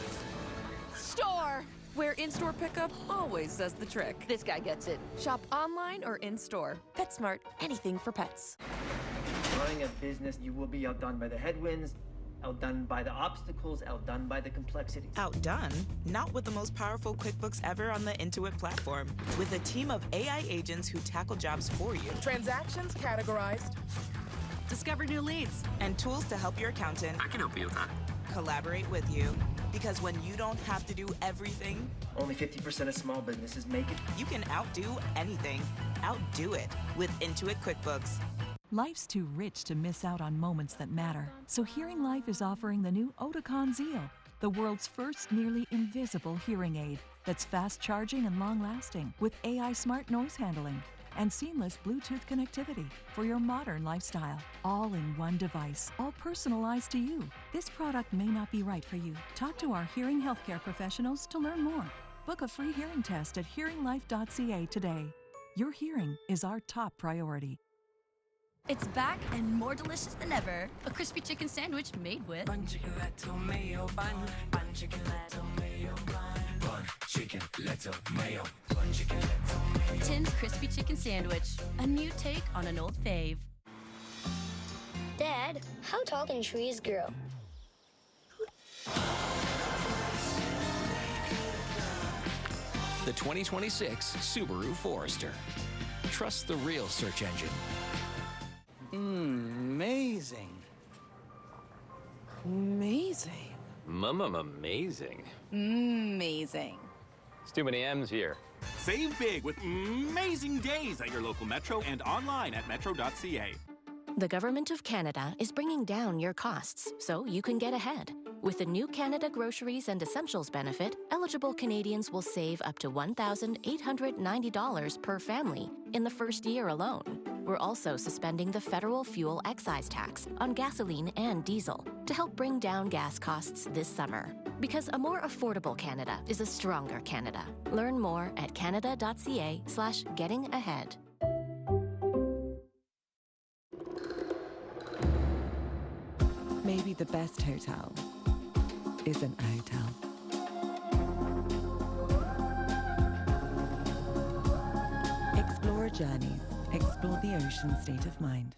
[SPEAKER 14] Store, where in-store pickup always does the trick. This guy gets it. Shop online or in-store. PetSmart, anything for pets.
[SPEAKER 16] Running a business, you will be outdone by the headwinds, outdone by the obstacles, outdone by the complexities.
[SPEAKER 17] Outdone? Not with the most powerful QuickBooks ever on the Intuit platform. With a team of AI agents who tackle jobs for you.
[SPEAKER 18] Transactions categorized.
[SPEAKER 17] Discover new leads. And tools to help your accountant.
[SPEAKER 16] I can help you with that.
[SPEAKER 17] Collaborate with you. Because when you don't have to do everything,
[SPEAKER 16] only 50% of small businesses make it.
[SPEAKER 17] You can outdo anything. Outdo it with Intuit QuickBooks.
[SPEAKER 22] Life's too rich to miss out on moments that matter. So Hearing Life is offering the new Oticon Zeal, the world's first nearly invisible hearing aid that's fast charging and long lasting with AI smart noise handling and seamless Bluetooth connectivity for your modern lifestyle. All in one device, all personalized to you. This product may not be right for you. Talk to our hearing healthcare professionals to learn more. Book a free hearing test at hearinglife.ca today. Your hearing is our top priority.
[SPEAKER 2] It's back and more delicious than ever. A crispy chicken sandwich made with
[SPEAKER 11] Bun chicken, lettuce, mayo, bun. Bun chicken, lettuce, mayo, bun. Bun chicken, lettuce, mayo. Bun chicken, lettuce, mayo.
[SPEAKER 2] Tim's crispy chicken sandwich. A new take on an old fave.
[SPEAKER 19] Dad, how tall can trees grow?
[SPEAKER 24] The 2026 Subaru Forester. Trust the real search engine.
[SPEAKER 25] Amazing.
[SPEAKER 14] Amazing.
[SPEAKER 25] Amazing.
[SPEAKER 14] Amazing.
[SPEAKER 25] It's too many M's here.
[SPEAKER 26] Save big with amazing days at your local Metro and online at metro.ca.
[SPEAKER 27] The Government of Canada is bringing down your costs so you can get ahead. With the new Canada Groceries and Essentials benefit, eligible Canadians will save up to $1,890 per family in the first year alone. We're also suspending the federal fuel excise tax on gasoline and diesel to help bring down gas costs this summer. Because a more affordable Canada is a stronger Canada. Learn more at canada.ca/gettingahead.
[SPEAKER 28] Maybe the best hotel isn't a hotel. Explore journeys. Explore the ocean state of mind.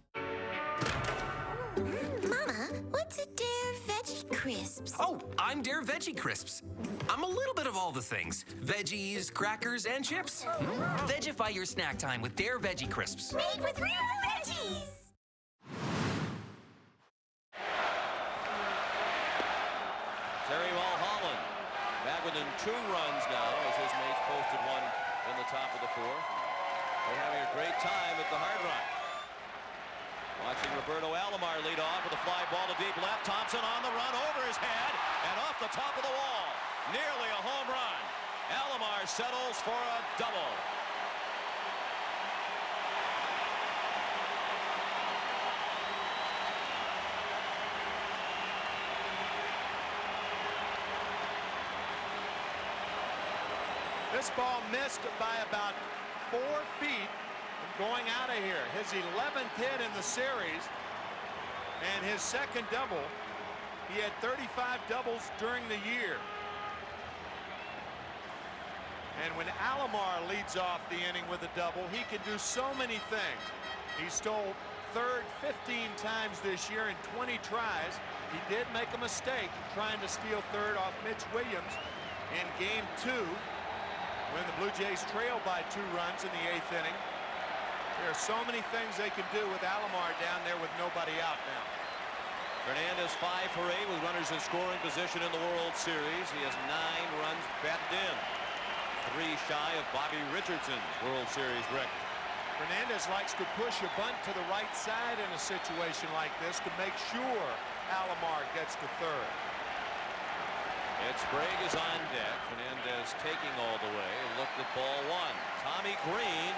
[SPEAKER 29] Mama, what's a Dare Veggie Crisps?
[SPEAKER 30] Oh, I'm Dare Veggie Crisps. I'm a little bit of all the things. Veggies, crackers, and chips. Vegify your snack time with Dare Veggie Crisps.
[SPEAKER 29] Made with real veggies!
[SPEAKER 5] Terry Mulholland back within 2 runs now as his mates posted one in the top of the 4th. They're having a great time at the Hard Rock. Watching Roberto Alomar lead off with a fly ball to deep left. Thompson on the run over his head and off the top of the wall. Nearly a home run. Alomar settles for a double.
[SPEAKER 6] This ball missed by about 4 feet going out of here. His 11th hit in the series and his second double. He had 35 doubles during the year. And when Alomar leads off the inning with a double, he can do so many things. He stole third 15 times this year in 20 tries. He did make a mistake trying to steal third off Mitch Williams in game 2 when the Blue Jays trailed by 2 runs in the 8th inning. There are so many things they can do with Alomar down there with nobody out now.
[SPEAKER 5] Fernandez 5 for 8 with runners in scoring position in the World Series. He has 9 runs batted in. 3 shy of Bobby Richardson's World Series record.
[SPEAKER 6] Fernandez likes to push a bunt to the right side in a situation like this to make sure Alomar gets to third.
[SPEAKER 5] Ed Sprague is on deck. Fernandez taking all the way. Looked at ball 1. Tommy Green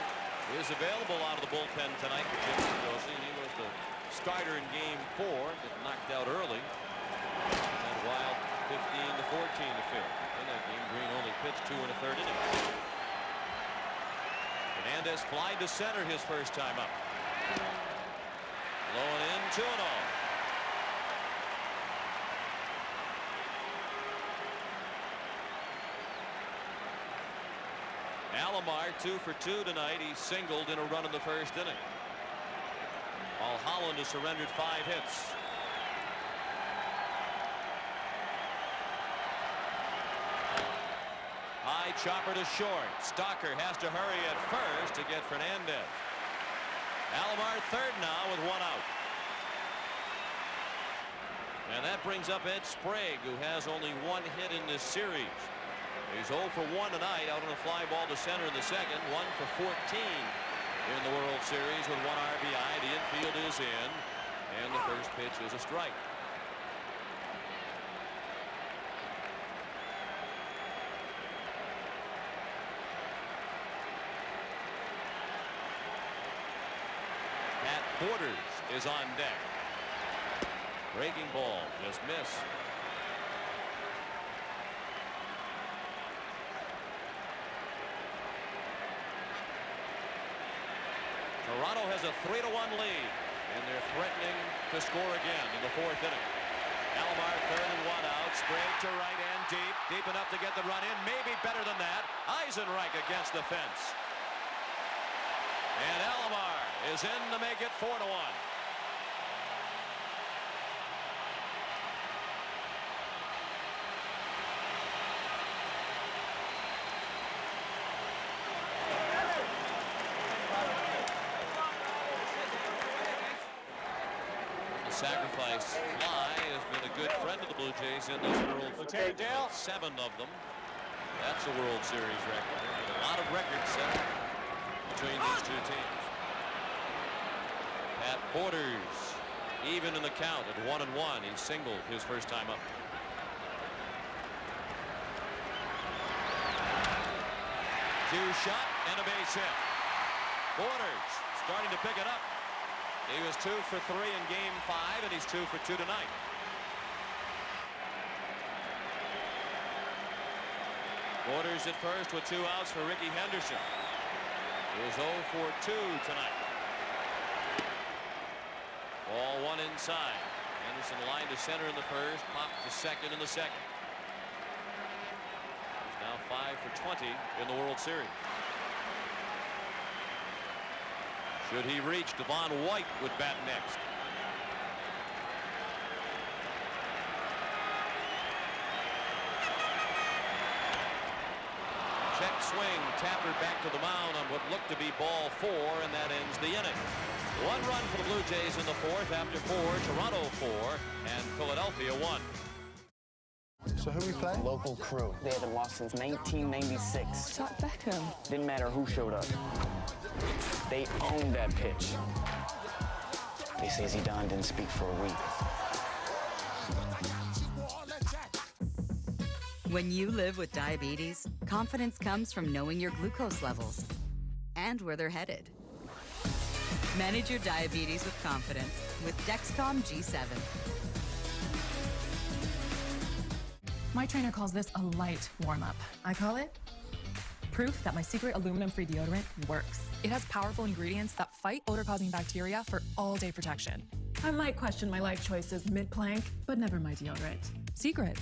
[SPEAKER 5] is available out of the bullpen tonight for Jim Fregosi. He was the starter in game 4. Got knocked out early. And Wild 15-14 to fill. In that game, Green only pitched 2 1/3 innings. Fernandez flying to center his first time up. Blowing in 2-0. Alomar 2 for 2 tonight. He singled in a run in the first inning. Holland has surrendered 5 hits. High chopper to short. Stalker has to hurry at first to get Fernandez. Alomar third now with 1 out. And that brings up Ed Sprague, who has only 1 hit in this series. He's 0 for 1 tonight out on a fly ball to center in the second. 1 for 14 in the World Series with 1 RBI. The infield is in, and the first pitch is a strike. Pat Borders is on deck. Breaking ball, just miss. Toronto has a 3-1 lead, and they're threatening to score again in the 4th inning. Alomar third and 1 out. Sprague to right and deep enough to get the run in. Maybe better than that. Eisenreich against the fence. And Alomar is in to make it 4-1. Sacrifice fly has been a good friend of the Blue Jays in this World Series. 7 of them. That's a World Series record. A lot of records set between these 2 teams. Pat Borders even in the count at 1-1. He singled his first time up. Cue shot and a base hit. Borders starting to pick it up. He was 2 for 3 in game 5, and he's 2 for 2 tonight. Borders at first with 2 outs for Ricky Henderson. He was 0 for 2 tonight. Ball 1 inside. Henderson lined to center in the first, popped to second in the second. He's now 5 for 20 in the World Series. Should he reach, Devon White would bat next. Check swing, Tapper back to the mound on what looked to be ball 4, and that ends the inning. 1 run for the Blue Jays in the 4th after 4, Toronto 4, and Philadelphia 1.
[SPEAKER 1] So who we play? Local crew. They haven't lost since 1996.
[SPEAKER 18] Shot Beckham.
[SPEAKER 1] Didn't matter who showed up. They owned that pitch. They say Zidane didn't speak for a week.
[SPEAKER 3] When you live with diabetes, confidence comes from knowing your glucose levels and where they're headed. Manage your diabetes with confidence with Dexcom G7.
[SPEAKER 18] My trainer calls this a light warm-up. I call it proof that my secret aluminum-free deodorant works. It has powerful ingredients that fight odor-causing bacteria for all-day protection. I might question my life choices mid-plank, but never my deodorant. Secret.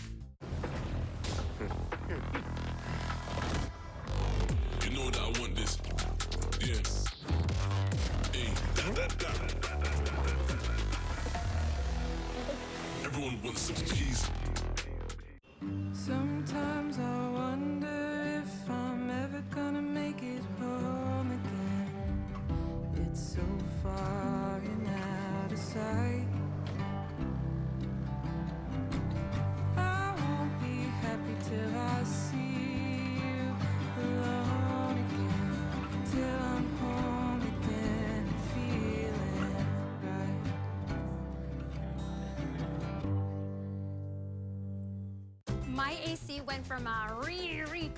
[SPEAKER 4] So you went from a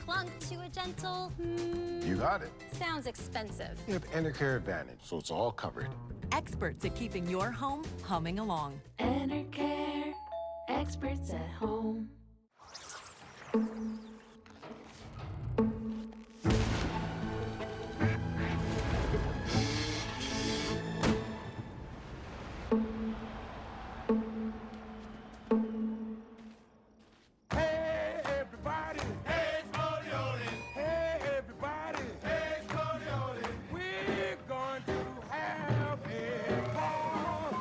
[SPEAKER 4] clunk to a gentle
[SPEAKER 7] You got it.
[SPEAKER 4] Sounds expensive.
[SPEAKER 7] You have Enercare Advantage, so it's all covered.
[SPEAKER 22] Experts at keeping your home humming along.
[SPEAKER 8] Enercare, experts at home.
[SPEAKER 7] Hey, everybody. Hey, Corleone. Hey, everybody. Hey, Corleone. We're going to have a ball.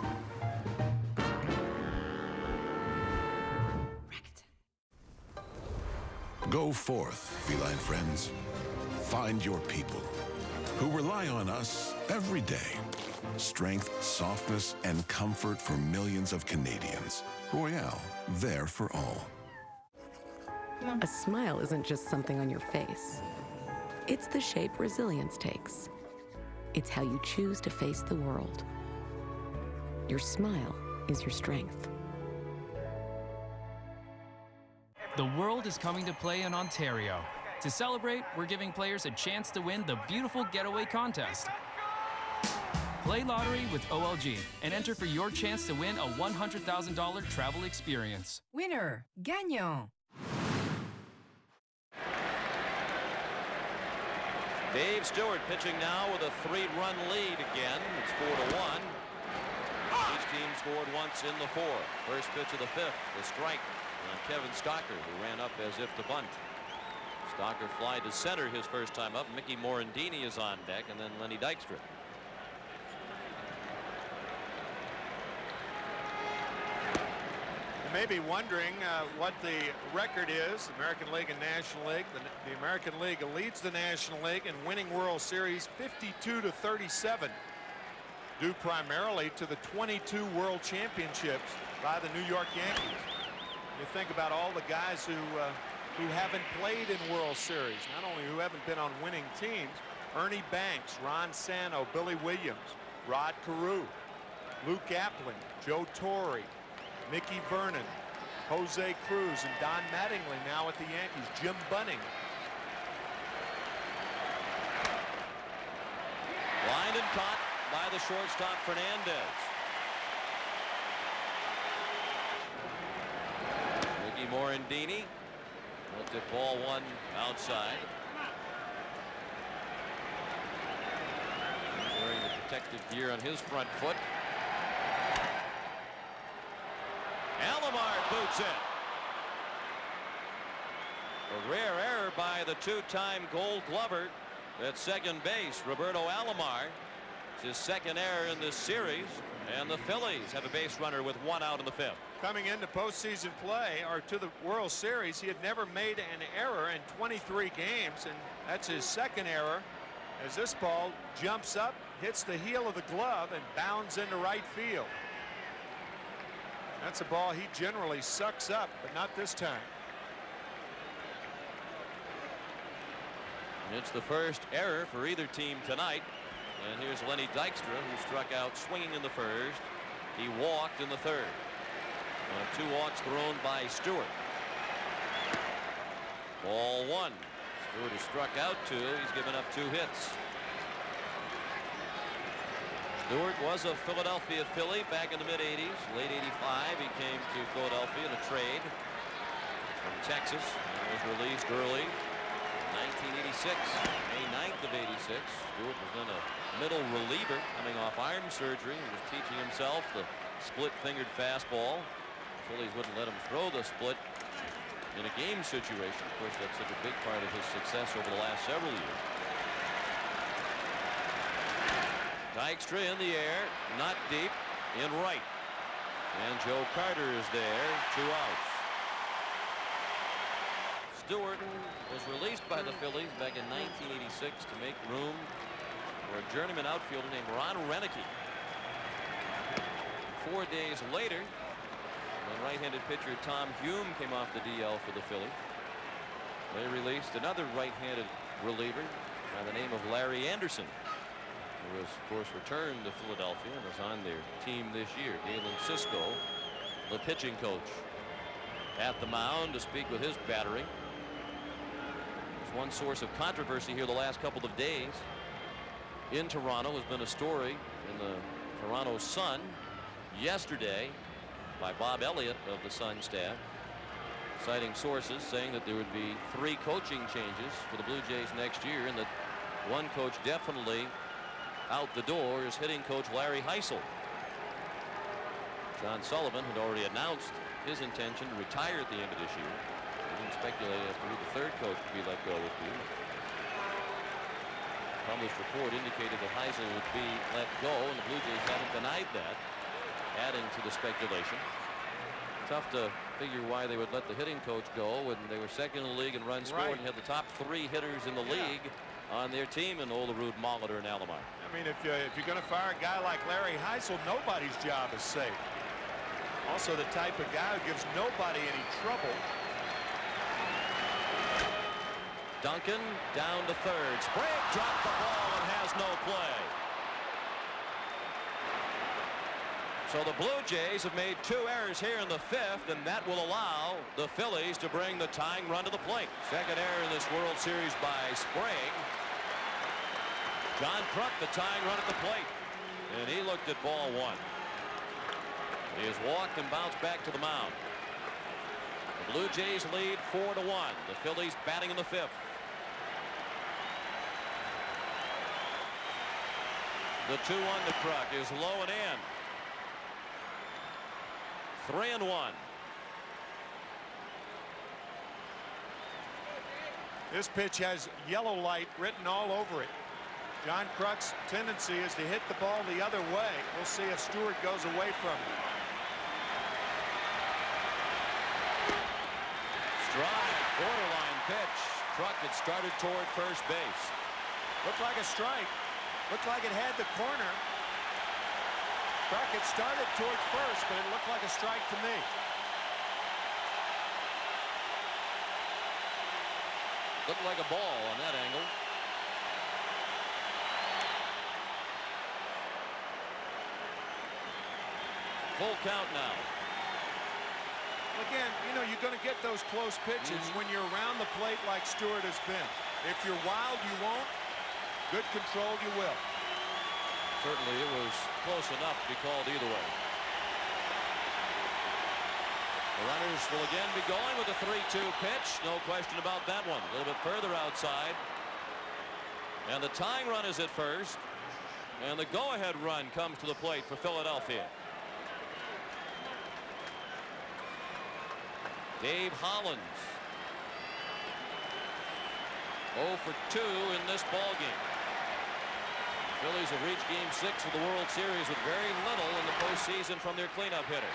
[SPEAKER 8] Go forth, feline friends. Find your people who rely on us every day. Strength, softness, and comfort for millions of Canadians. Royale, there for all.
[SPEAKER 10] A smile isn't just something on your face. It's the shape resilience takes. It's how you choose to face the world. Your smile is your strength.
[SPEAKER 12] The world is coming to play in Ontario. To celebrate, we're giving players a chance to win the Beautiful Getaway Contest. Play lottery with OLG and enter for your chance to win a $100,000 travel experience.
[SPEAKER 13] Winner, gagnant.
[SPEAKER 5] Dave Stewart pitching now with a 3-run lead again. It's 4-1. Each team scored once in the fourth. First pitch of the fifth, the strike on Kevin Stocker, who ran up as if to bunt. Stocker fly to center his first time up. Mickey Morandini is on deck, and then Lenny Dykstra.
[SPEAKER 6] You may be wondering what the record is, American League and National League. The American League leads the National League in winning World Series 52-37, due primarily to the 22 World Championships by the New York Yankees. You think about all the guys who haven't played in World Series, not only who haven't been on winning teams. Ernie Banks, Ron Santo, Billy Williams, Rod Carew, Luke Appling, Joe Torre, Mickey Vernon, Jose Cruz, and Don Mattingly now at the Yankees. Jim Bunning.
[SPEAKER 5] Lined and caught by the shortstop Fernandez. Mickey Morandini looked at ball one outside. He's wearing the protective gear on his front foot. Alomar boots it. A rare error by the two-time Gold Glover at second base, Roberto Alomar. It's his second error in this series, and the Phillies have a base runner with one out in the fifth.
[SPEAKER 6] Coming into postseason play, or to the World Series, he had never made an error in 23 games, and that's his second error, as this ball jumps up, hits the heel of the glove, and bounds into right field. That's a ball he generally sucks up, but not this time.
[SPEAKER 5] It's the first error for either team tonight. And here's Lenny Dykstra, who struck out swinging in the first. He walked in the third. Two walks thrown by Stewart. Ball one. Stewart has struck out two. He's given up 2 hits. Stewart was a Philadelphia Philly back in the mid-'80s. Late '85, he came to Philadelphia in a trade from Texas and was released early in 1986. May 9th of '86. Stewart was then a middle reliever coming off arm surgery and was teaching himself the split-fingered fastball. The Phillies wouldn't let him throw the split in a game situation. Of course, that's such a big part of his success over the last several years. Dykstra in the air, not deep, in right. And Joe Carter is there, 2 outs. Stewart was released by the Phillies back in 1986 to make room for a journeyman outfielder named Ron Renicky. 4 days later, when right-handed pitcher Tom Hume came off the DL for the Phillies, they released another right-handed reliever by the name of Larry Anderson, who was, of course, returned to Philadelphia and is on their team this year. Galen Cisco, the pitching coach. at the mound to speak with his battery. There's one source of controversy here the last couple of days in Toronto has been a story in the Toronto Sun yesterday by Bob Elliott of the Sun staff, citing sources saying that there would be 3 coaching changes for the Blue Jays next year, and that one coach definitely out the door is hitting coach Larry Heisel. John Sullivan had already announced his intention to retire at the end of this year. We didn't speculate as to who the 3rd coach to be let go would be. A published report indicated that Heisel would be let go, and the Blue Jays haven't denied that, adding to the speculation. Tough to figure why they would let the hitting coach go when they were second in the league in runs scored and had the top 3 hitters in the league on their team in Olerud, Molitor, and Alomar.
[SPEAKER 6] I mean, if you're going to fire a guy like Larry Heisel, nobody's job is safe. Also the type of guy who gives nobody any trouble.
[SPEAKER 5] Duncan down to third. Sprague dropped the ball and has no play. So the Blue Jays have made 2 errors here in the 5th, and that will allow the Phillies to bring the tying run to the plate. Second error in this World Series by Sprague. John Kruk, the tying run at the plate, and he looked at ball 1. He has walked and bounced back to the mound. The Blue Jays lead 4-1. The Phillies batting in the 5th. The 2-1 to Kruk is low and in. 3-1.
[SPEAKER 6] This pitch has yellow light written all over it. John Kruk's tendency is to hit the ball the other way. We'll see if Stewart goes away from it.
[SPEAKER 5] Strike, borderline pitch. Kruk had started toward first base.
[SPEAKER 6] Looked like a strike. Looked like it had the corner. Kruk had started toward first, but it looked like a strike to me.
[SPEAKER 5] Looked like a ball on that angle. Full count now.
[SPEAKER 6] Again, you know, you're going to get those close pitches when you're around the plate like Stewart has been. If you're wild, you won't. Good control, you will.
[SPEAKER 5] Certainly it was close enough to be called either way. The runners will again be going with a 3-2 pitch. No question about that one. A little bit further outside. And the tying run is at first. And the go-ahead run comes to the plate for Philadelphia. Dave Hollins. 0 for 2 in this ballgame. Phillies have reached Game 6 of the World Series with very little in the postseason from their cleanup hitter.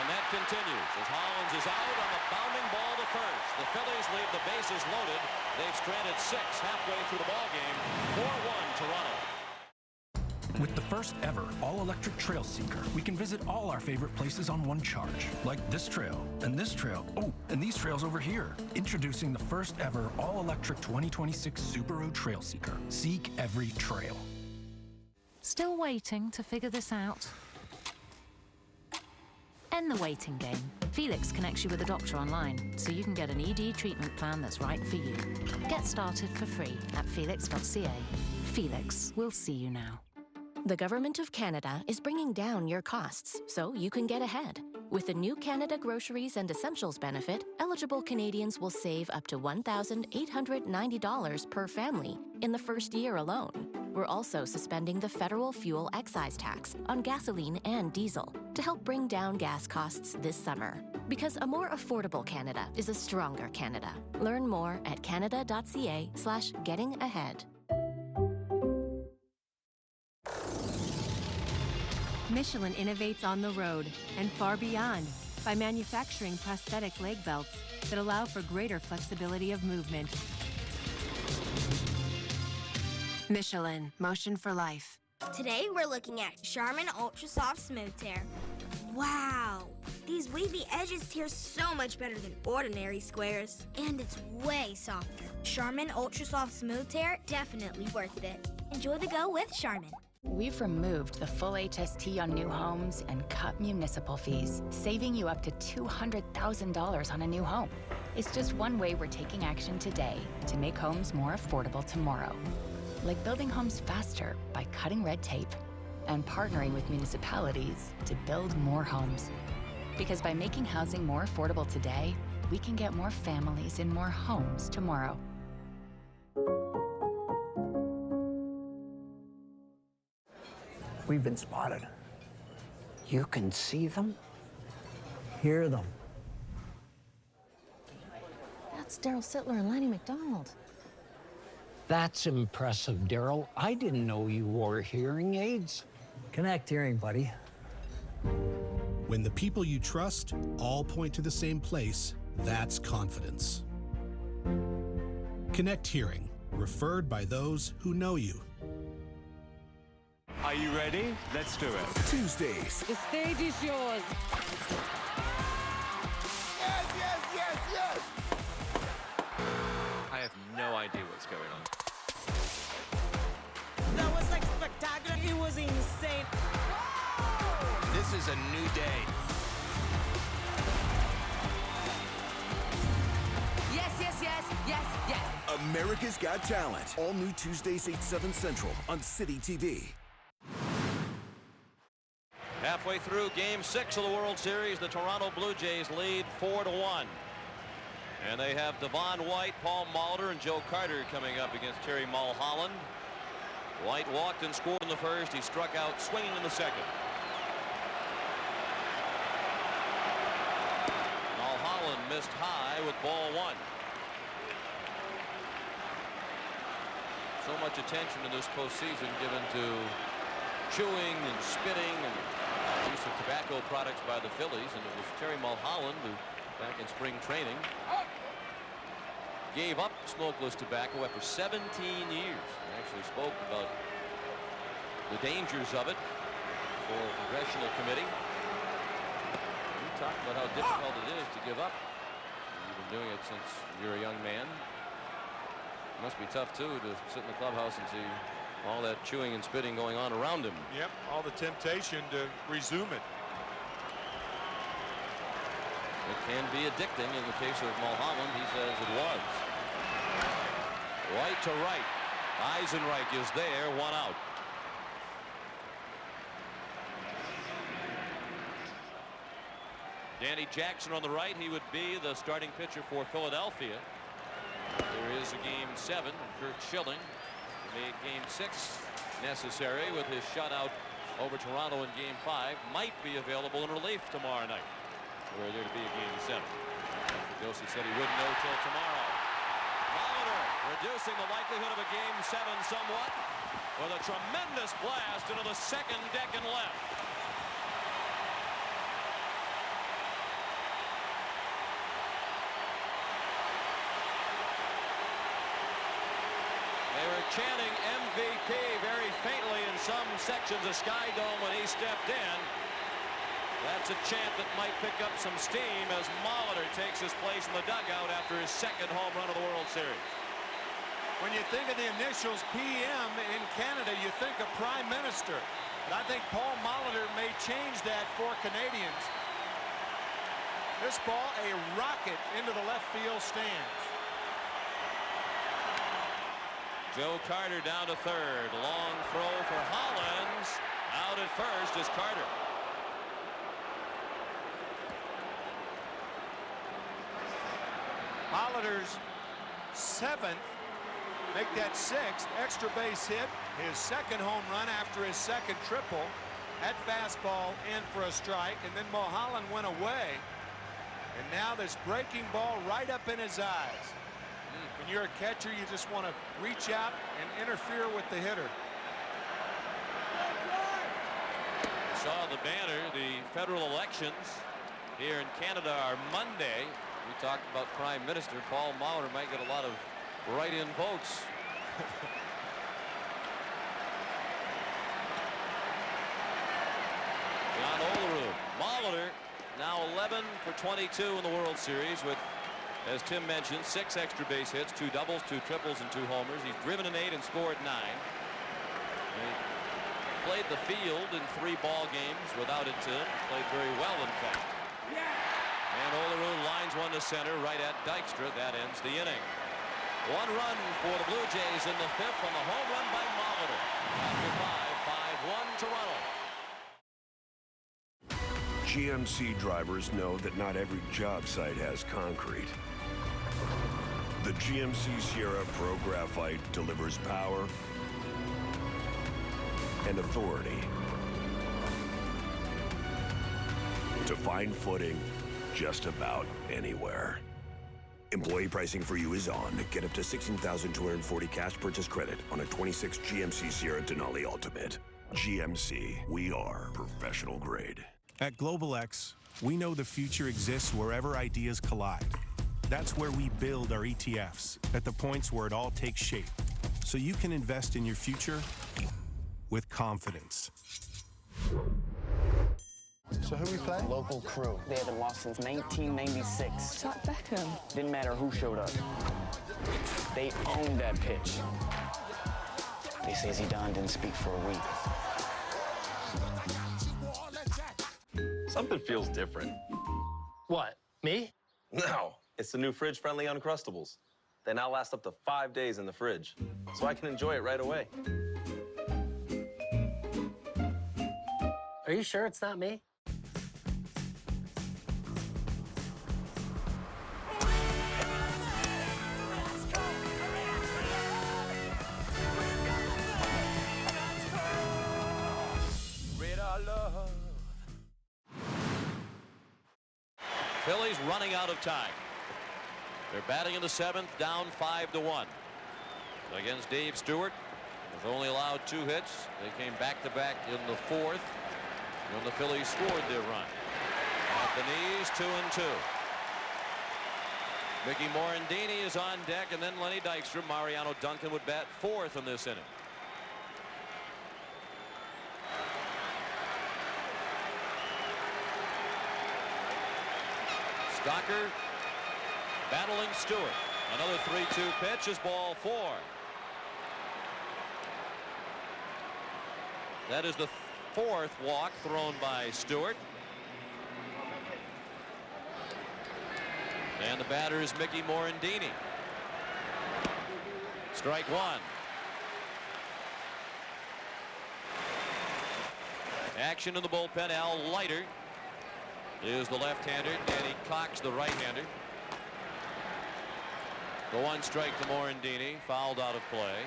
[SPEAKER 5] And that continues as Hollins is out on a bounding ball to first. The Phillies leave the bases loaded. They've stranded 6 halfway through the ballgame. 4-1 Toronto.
[SPEAKER 2] With the first ever all-electric trail seeker, we can visit all our favorite places on one charge, like this trail, and this trail, oh, and these trails over here. Introducing the first ever all-electric 2026 Subaru Trail Seeker. Seek every trail.
[SPEAKER 9] Still waiting to figure this out? End the waiting game. Felix connects you with a doctor online, so you can get an ED treatment plan that's right for you. Get started for free at felix.ca. Felix will see you now.
[SPEAKER 27] The Government of Canada is bringing down your costs so you can get ahead. With the new Canada Groceries and Essentials benefit, eligible Canadians will save up to $1,890 per family in the first year alone. We're also suspending the federal fuel excise tax on gasoline and diesel to help bring down gas costs this summer. Because a more affordable Canada is a stronger Canada. Learn more at canada.ca/gettingahead.
[SPEAKER 11] Michelin innovates on the road and far beyond by manufacturing prosthetic leg belts that allow for greater flexibility of movement. Michelin, motion for life.
[SPEAKER 29] Today we're looking at Charmin Ultra Soft Smooth Tear. Wow! These wavy edges tear so much better than ordinary squares. And it's way softer. Charmin Ultra Soft Smooth Tear, definitely worth it. Enjoy the go with Charmin.
[SPEAKER 14] We've removed the full HST on new homes and cut municipal fees, saving you up to $200,000 on a new home. It's just one way we're taking action today to make homes more affordable tomorrow. Like building homes faster by cutting red tape and partnering with municipalities to build more homes. Because by making housing more affordable today, we can get more families in more homes tomorrow.
[SPEAKER 15] We've been spotted.
[SPEAKER 16] You can see them?
[SPEAKER 15] Hear them.
[SPEAKER 17] That's Daryl Sittler and Lanny McDonald.
[SPEAKER 16] That's impressive, Daryl. I didn't know you wore hearing aids.
[SPEAKER 15] Connect Hearing, buddy.
[SPEAKER 19] When the people you trust all point to the same place, that's confidence. Connect Hearing, referred by those who know you.
[SPEAKER 20] Are you ready? Let's do it.
[SPEAKER 19] Tuesdays.
[SPEAKER 21] The stage is yours.
[SPEAKER 7] Yes, yes, yes, yes!
[SPEAKER 5] I have no idea what's going on.
[SPEAKER 23] That was like spectacular. It was insane.
[SPEAKER 20] This is a new day.
[SPEAKER 21] Yes, yes, yes, yes, yes.
[SPEAKER 24] America's Got Talent. All new Tuesdays, 8, 7 Central on City TV.
[SPEAKER 5] Halfway through Game 6 of the World Series, the Toronto Blue Jays lead 4-1. And they have Devon White, Paul Molitor, and Joe Carter coming up against Terry Mulholland. White walked and scored in the first. He struck out swinging in the second. Mulholland missed high with ball one. So much attention in this postseason given to chewing and spitting and use of tobacco products by the Phillies, and it was Terry Mulholland who, back in spring training, gave up smokeless tobacco after 17 years. He actually spoke about the dangers of it for a congressional committee. He talked about how difficult it is to give up. You've been doing it since you're a young man. It must be tough too to sit in the clubhouse and see all that chewing and spitting going on around him.
[SPEAKER 6] Yep, all the temptation to resume it.
[SPEAKER 5] It can be addicting. In the case of Mulholland, he says it was. White to right. Eisenreich is there, one out. Danny Jackson on the right. He would be the starting pitcher for Philadelphia. There is a Game 7. Kurt Schilling made Game 6 necessary with his shutout over Toronto in Game 5. Might be available in relief tomorrow night, were there to be a Game 7. Ferguson said he wouldn't know till tomorrow. Molitor reducing the likelihood of a Game 7 somewhat with a tremendous blast into the second deck and left. They were chanting MVP very faintly in some sections of Sky Dome when he stepped in. That's a chant that might pick up some steam as Molitor takes his place in the dugout after his second home run of the World Series.
[SPEAKER 6] When you think of the initials PM in Canada, you think of Prime Minister. But I think Paul Molitor may change that for Canadians. This ball, a rocket into the left field stands.
[SPEAKER 5] Joe Carter down to third. Long throw for Hollins. Out at first is Carter.
[SPEAKER 6] Molitor's seventh, make that sixth extra base hit, his second home run after his second triple. That fastball in for a strike, and then Mulholland went away. And now this breaking ball right up in his eyes. When you're a catcher, you just want to reach out and interfere with the hitter.
[SPEAKER 5] Saw the banner. The federal elections here in Canada are Monday. We talked about Prime Minister. Paul Molitor might get a lot of write-in votes. John Olerud. Molitor now 11 for 22 in the World Series with, as Tim mentioned, 6 extra base hits, 2 doubles, 2 triples, and 2 homers. He's driven in 8 and scored 9. Played the field in 3 ball games without it. Played very well, in fact. And Olerud lines one to center right at Dykstra. That ends the inning. 1 run for the Blue Jays in the 5th on the home run by Molitor. After 5, 5-1 Toronto.
[SPEAKER 1] GMC drivers know that not every job site has concrete. The GMC Sierra Pro Graphite delivers power and authority to find footing just about anywhere. Employee pricing for you is on. Get up to $16,240 cash purchase credit on a 26 GMC Sierra Denali Ultimate. GMC, we are professional grade.
[SPEAKER 3] At Global X, we know the future exists wherever ideas collide. That's where we build our ETFs, at the points where it all takes shape, so you can invest in your future with confidence.
[SPEAKER 4] So who we play? Local crew. They haven't lost since 1996.
[SPEAKER 8] It's like Beckham.
[SPEAKER 4] Didn't matter who showed up. They owned that pitch. They say Zidane didn't speak for a week.
[SPEAKER 18] Something feels different.
[SPEAKER 22] What, me?
[SPEAKER 18] No, it's the new fridge-friendly Uncrustables. They now last up to 5 days in the fridge, so I can enjoy it right away.
[SPEAKER 22] Are you sure it's not me?
[SPEAKER 5] Phillies running out of time. They're batting in the 7th, down 5-1. Against Dave Stewart, was only allowed 2 hits. They came back-to-back in the 4th when the Phillies scored their run. At the knees, 2-2. Mickey Morandini is on deck, and then Lenny Dykstra. Mariano Duncan would bat 4th in this inning. Stocker battling Stewart. Another 3-2 pitch is ball 4. That is the 4th walk thrown by Stewart. And the batter is Mickey Morandini. Strike 1. Action in the bullpen. Al Leiter is the left-hander. Danny Cox, the right-hander. The 1 strike to Morandini, fouled out of play.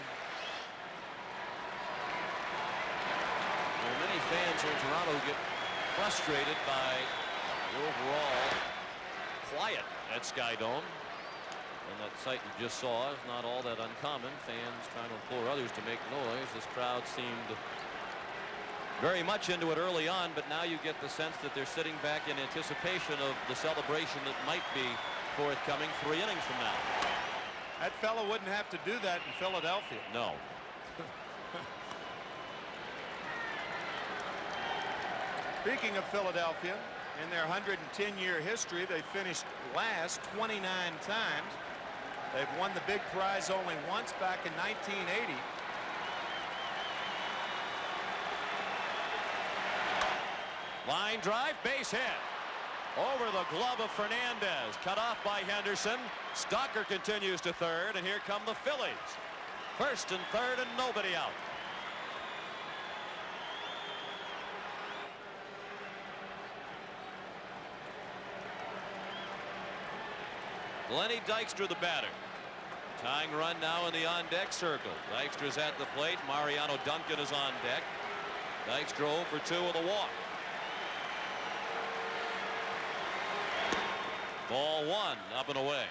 [SPEAKER 5] There are many fans here in Toronto who get frustrated by the overall quiet at Sky Dome. And that sight you just saw is not all that uncommon. Fans trying to implore others to make noise. This crowd seemed very much into it early on, but now you get the sense that they're sitting back in anticipation of the celebration that might be forthcoming 3 innings from now.
[SPEAKER 6] That fellow wouldn't have to do that in Philadelphia.
[SPEAKER 5] No.
[SPEAKER 6] Speaking of Philadelphia, in their 110-year history, they finished last 29 times. They've won the big prize only once, back in 1980.
[SPEAKER 5] Line drive, base hit. Over the glove of Fernandez, cut off by Henderson. Stocker continues to third, and here come the Phillies. 1st and 3rd, and nobody out. Lenny Dykstra, the batter. Tying run now in the on-deck circle. Dykstra's at the plate. Mariano Duncan is on deck. Dykstra 0 for 2 with a walk. Ball 1, up and away.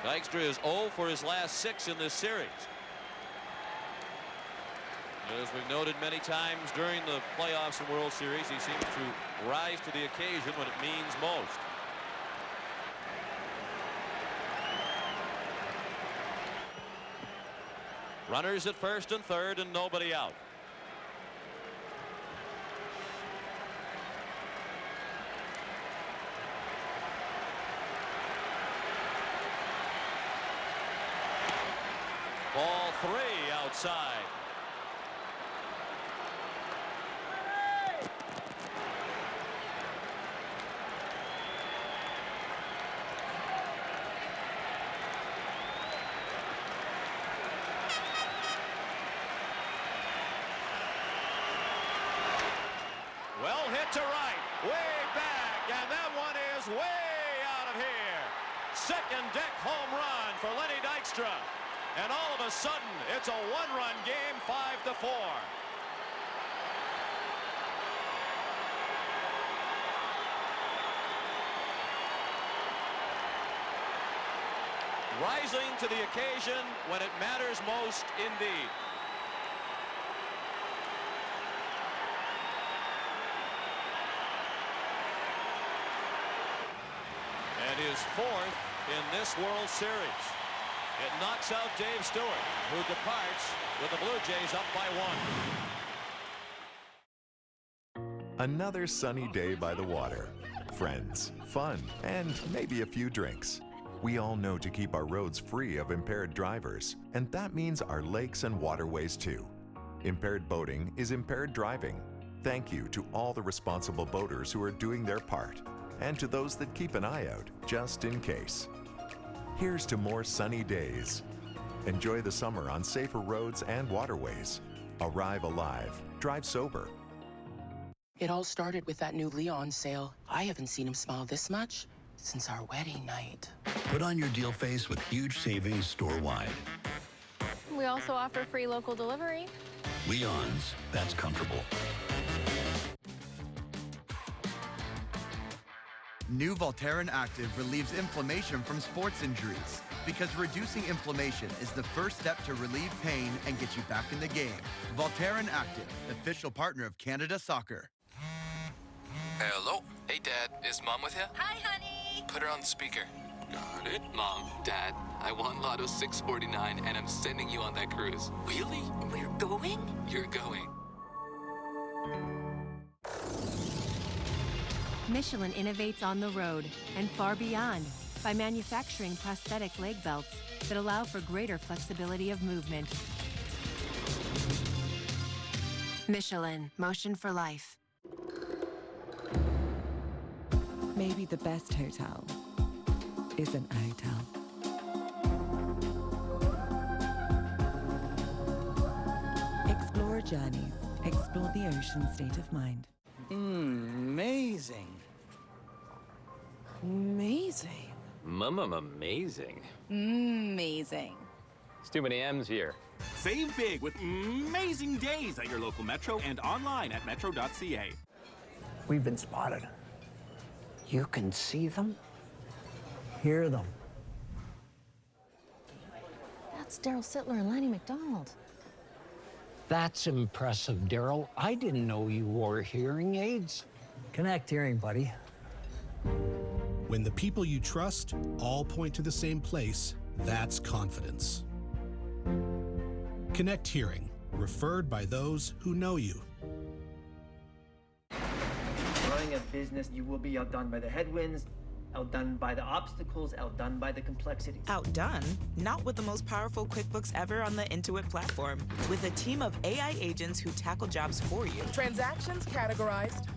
[SPEAKER 5] Dykstra is 0 for his last 6 in this series. As we've noted many times during the playoffs and World Series, he seems to rise to the occasion when it means most. Runners at 1st and 3rd, and nobody out. Ball 3 outside. Well hit to right, way back, and that one is way out of here. Second deck home run for Lenny Dykstra. And all of a sudden, it's a one-run game, 5-4. Rising to the occasion when it matters most indeed. And his 4th in this World Series. It knocks out Dave Stewart, who departs with the Blue Jays up by 1.
[SPEAKER 2] Another sunny day by the water. Friends, fun, and maybe a few drinks. We all know to keep our roads free of impaired drivers, and that means our lakes and waterways too. Impaired boating is impaired driving. Thank you to all the responsible boaters who are doing their part, and to those that keep an eye out, just in case. Here's to more sunny days. Enjoy the summer on safer roads and waterways. Arrive alive. Drive sober.
[SPEAKER 8] It all started with that new Leon sale. I haven't seen him smile this much since our wedding night.
[SPEAKER 9] Put on your deal face with huge savings store-wide.
[SPEAKER 10] We also offer free local delivery.
[SPEAKER 9] Leon's, that's comfortable.
[SPEAKER 12] New Voltaren Active relieves inflammation from sports injuries because reducing inflammation is the first step to relieve pain and get you back in the game. Voltaren Active, official partner of Canada Soccer.
[SPEAKER 13] Hello? Hey, Dad. Is Mom with you?
[SPEAKER 21] Hi, honey.
[SPEAKER 13] Put her on speaker. Got it. Mom, Dad, I won Lotto 649 and I'm sending you on that cruise. Really?
[SPEAKER 21] We're going?
[SPEAKER 13] You're going.
[SPEAKER 11] Michelin innovates on the road and far beyond by manufacturing prosthetic leg belts that allow for greater flexibility of movement. Michelin, motion for life.
[SPEAKER 25] Maybe the best hotel isn't a hotel. Explore journeys. Explore the ocean state of mind.
[SPEAKER 15] Amazing.
[SPEAKER 21] Amazing.
[SPEAKER 26] Amazing.
[SPEAKER 21] Amazing.
[SPEAKER 26] It's too many M's here.
[SPEAKER 28] Save big with amazing days at your local Metro and online at metro.ca.
[SPEAKER 15] We've been spotted.
[SPEAKER 16] You can see them?
[SPEAKER 15] Hear them.
[SPEAKER 17] That's Daryl Sittler and Lanny McDonald.
[SPEAKER 16] That's impressive, Daryl. I didn't know you wore hearing aids.
[SPEAKER 15] Connect hearing, buddy.
[SPEAKER 19] When the people you trust all point to the same place, that's confidence. Connect Hearing, referred by those who know you.
[SPEAKER 30] Running a business, you will be outdone by the headwinds, outdone by the obstacles, outdone by the complexities.
[SPEAKER 31] Outdone? Not with the most powerful QuickBooks ever on the Intuit platform. With a team of AI agents who tackle jobs for you.
[SPEAKER 21] Transactions categorized.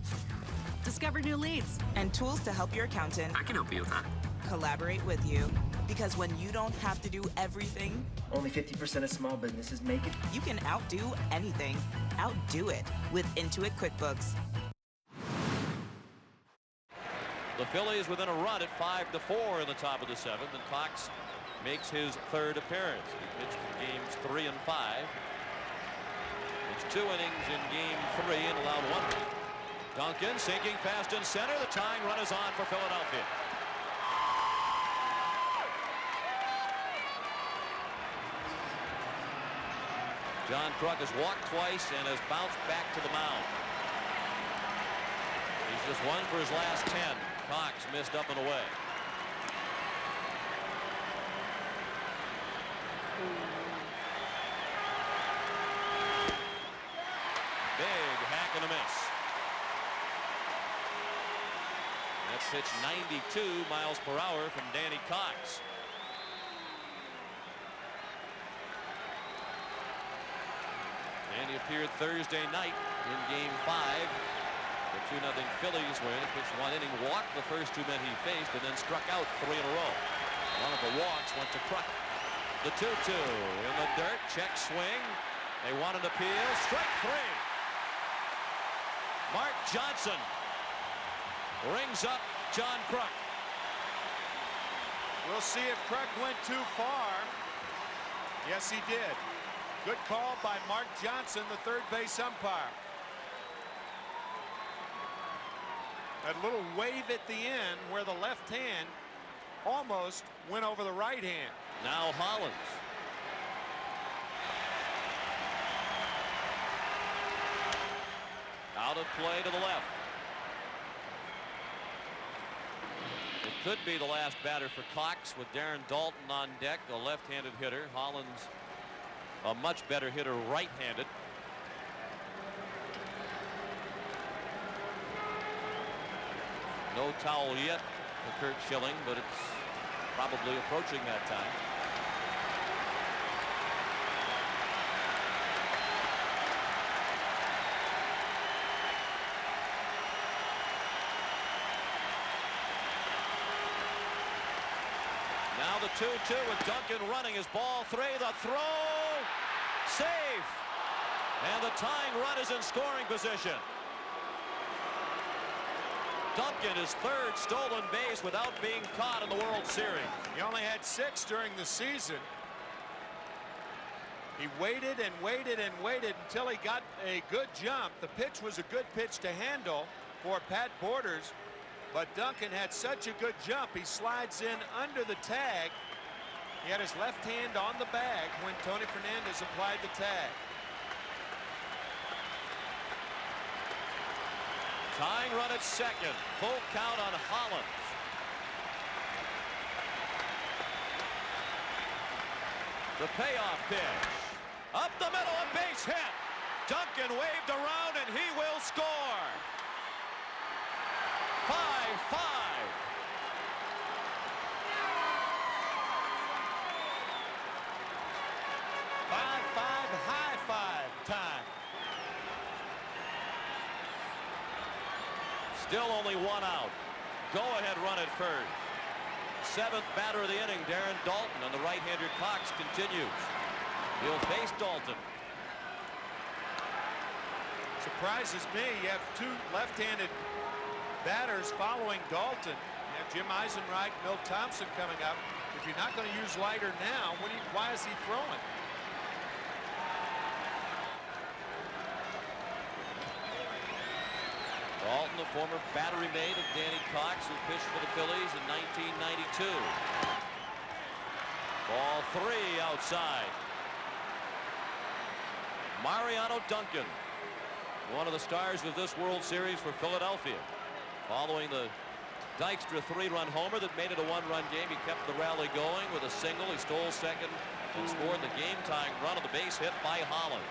[SPEAKER 31] Discover new leads. And tools to help your accountant.
[SPEAKER 26] I can help you with that.
[SPEAKER 31] Collaborate with you. Because when you don't have to do everything,
[SPEAKER 30] only 50% of small businesses make it.
[SPEAKER 31] You can outdo anything. Outdo it with Intuit QuickBooks.
[SPEAKER 5] The Phillies within a run at 5-4 in the top of the 7th, and Cox makes his 3rd appearance. He pitched in games 3 and 5. It's 2 innings in game 3 and allowed 1 run. Duncan sinking fast in center. The tying run is on for Philadelphia. John Kruk has walked twice and has bounced back to the mound. He's just 1 for his last 10. Cox missed up and away. Big hack and a miss. That's pitch 92 miles per hour from Danny Cox. and he appeared Thursday night in Game 5. The 2-0 Phillies win. He pitched 1 inning, walked the first 2 men he faced, and then struck out 3 in a row. One of the walks went to Kruk. The 2-2 in the dirt. Check swing. They want an appeal. Strike 3. Mark Johnson rings up John Kruk.
[SPEAKER 6] We'll see if Kruk went too far. Yes, he did. Good call by Mark Johnson, the third base umpire. That little wave at the end where the left hand almost went over the right hand.
[SPEAKER 5] Now Hollins. Out of play to the left. It could be the last batter for Cox with Darren Dalton on deck, the left-handed hitter. Hollins, a much better hitter right-handed. No towel yet for Kurt Schilling, but it's probably approaching that time. Now the 2-2 with Duncan running his ball 3. The throw, safe, and the tying run is in scoring position. Duncan is third stolen base without being caught in the World Series.
[SPEAKER 6] He only had 6 during the season. He waited and waited and waited until he got a good jump. The pitch was a good pitch to handle for Pat Borders, but Duncan had such a good jump. He slides in under the tag. He had his left hand on the bag when Tony Fernandez applied the tag.
[SPEAKER 5] Tying run at second. Full count on Hollins. The payoff pitch. Up the middle, a base hit. Duncan waved around and he will score. 5-5.
[SPEAKER 6] High five time.
[SPEAKER 5] Still only 1 out. Go-ahead run at first. 7th batter of the inning, Darren Dalton, and the right-hander Cox continues. He'll face Dalton.
[SPEAKER 6] Surprises me. You have 2 left-handed batters following Dalton. You have Jim Eisenreich, Milt Thompson coming up. If you're not going to use Leiter now, why is he throwing?
[SPEAKER 5] Dalton, the former battery mate of Danny Cox, who pitched for the Phillies in 1992. Ball 3 outside. Mariano Duncan, one of the stars of this World Series for Philadelphia. Following the Dykstra 3-run homer that made it a 1-run game, he kept the rally going with a single. He stole second and scored the game-tying run of the base hit by Hollins.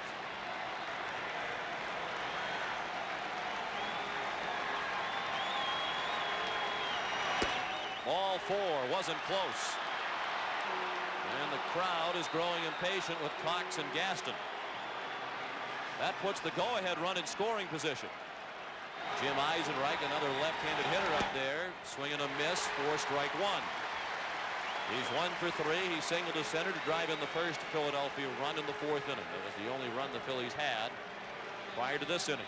[SPEAKER 5] Ball 4 wasn't close. And the crowd is growing impatient with Cox and Gaston. That puts the go-ahead run in scoring position. Jim Eisenreich, another left-handed hitter up there, swinging a miss for strike 1. He's 1 for 3. He singled to center to drive in the first Philadelphia run in the 4th inning. That was the only run the Phillies had prior to this inning.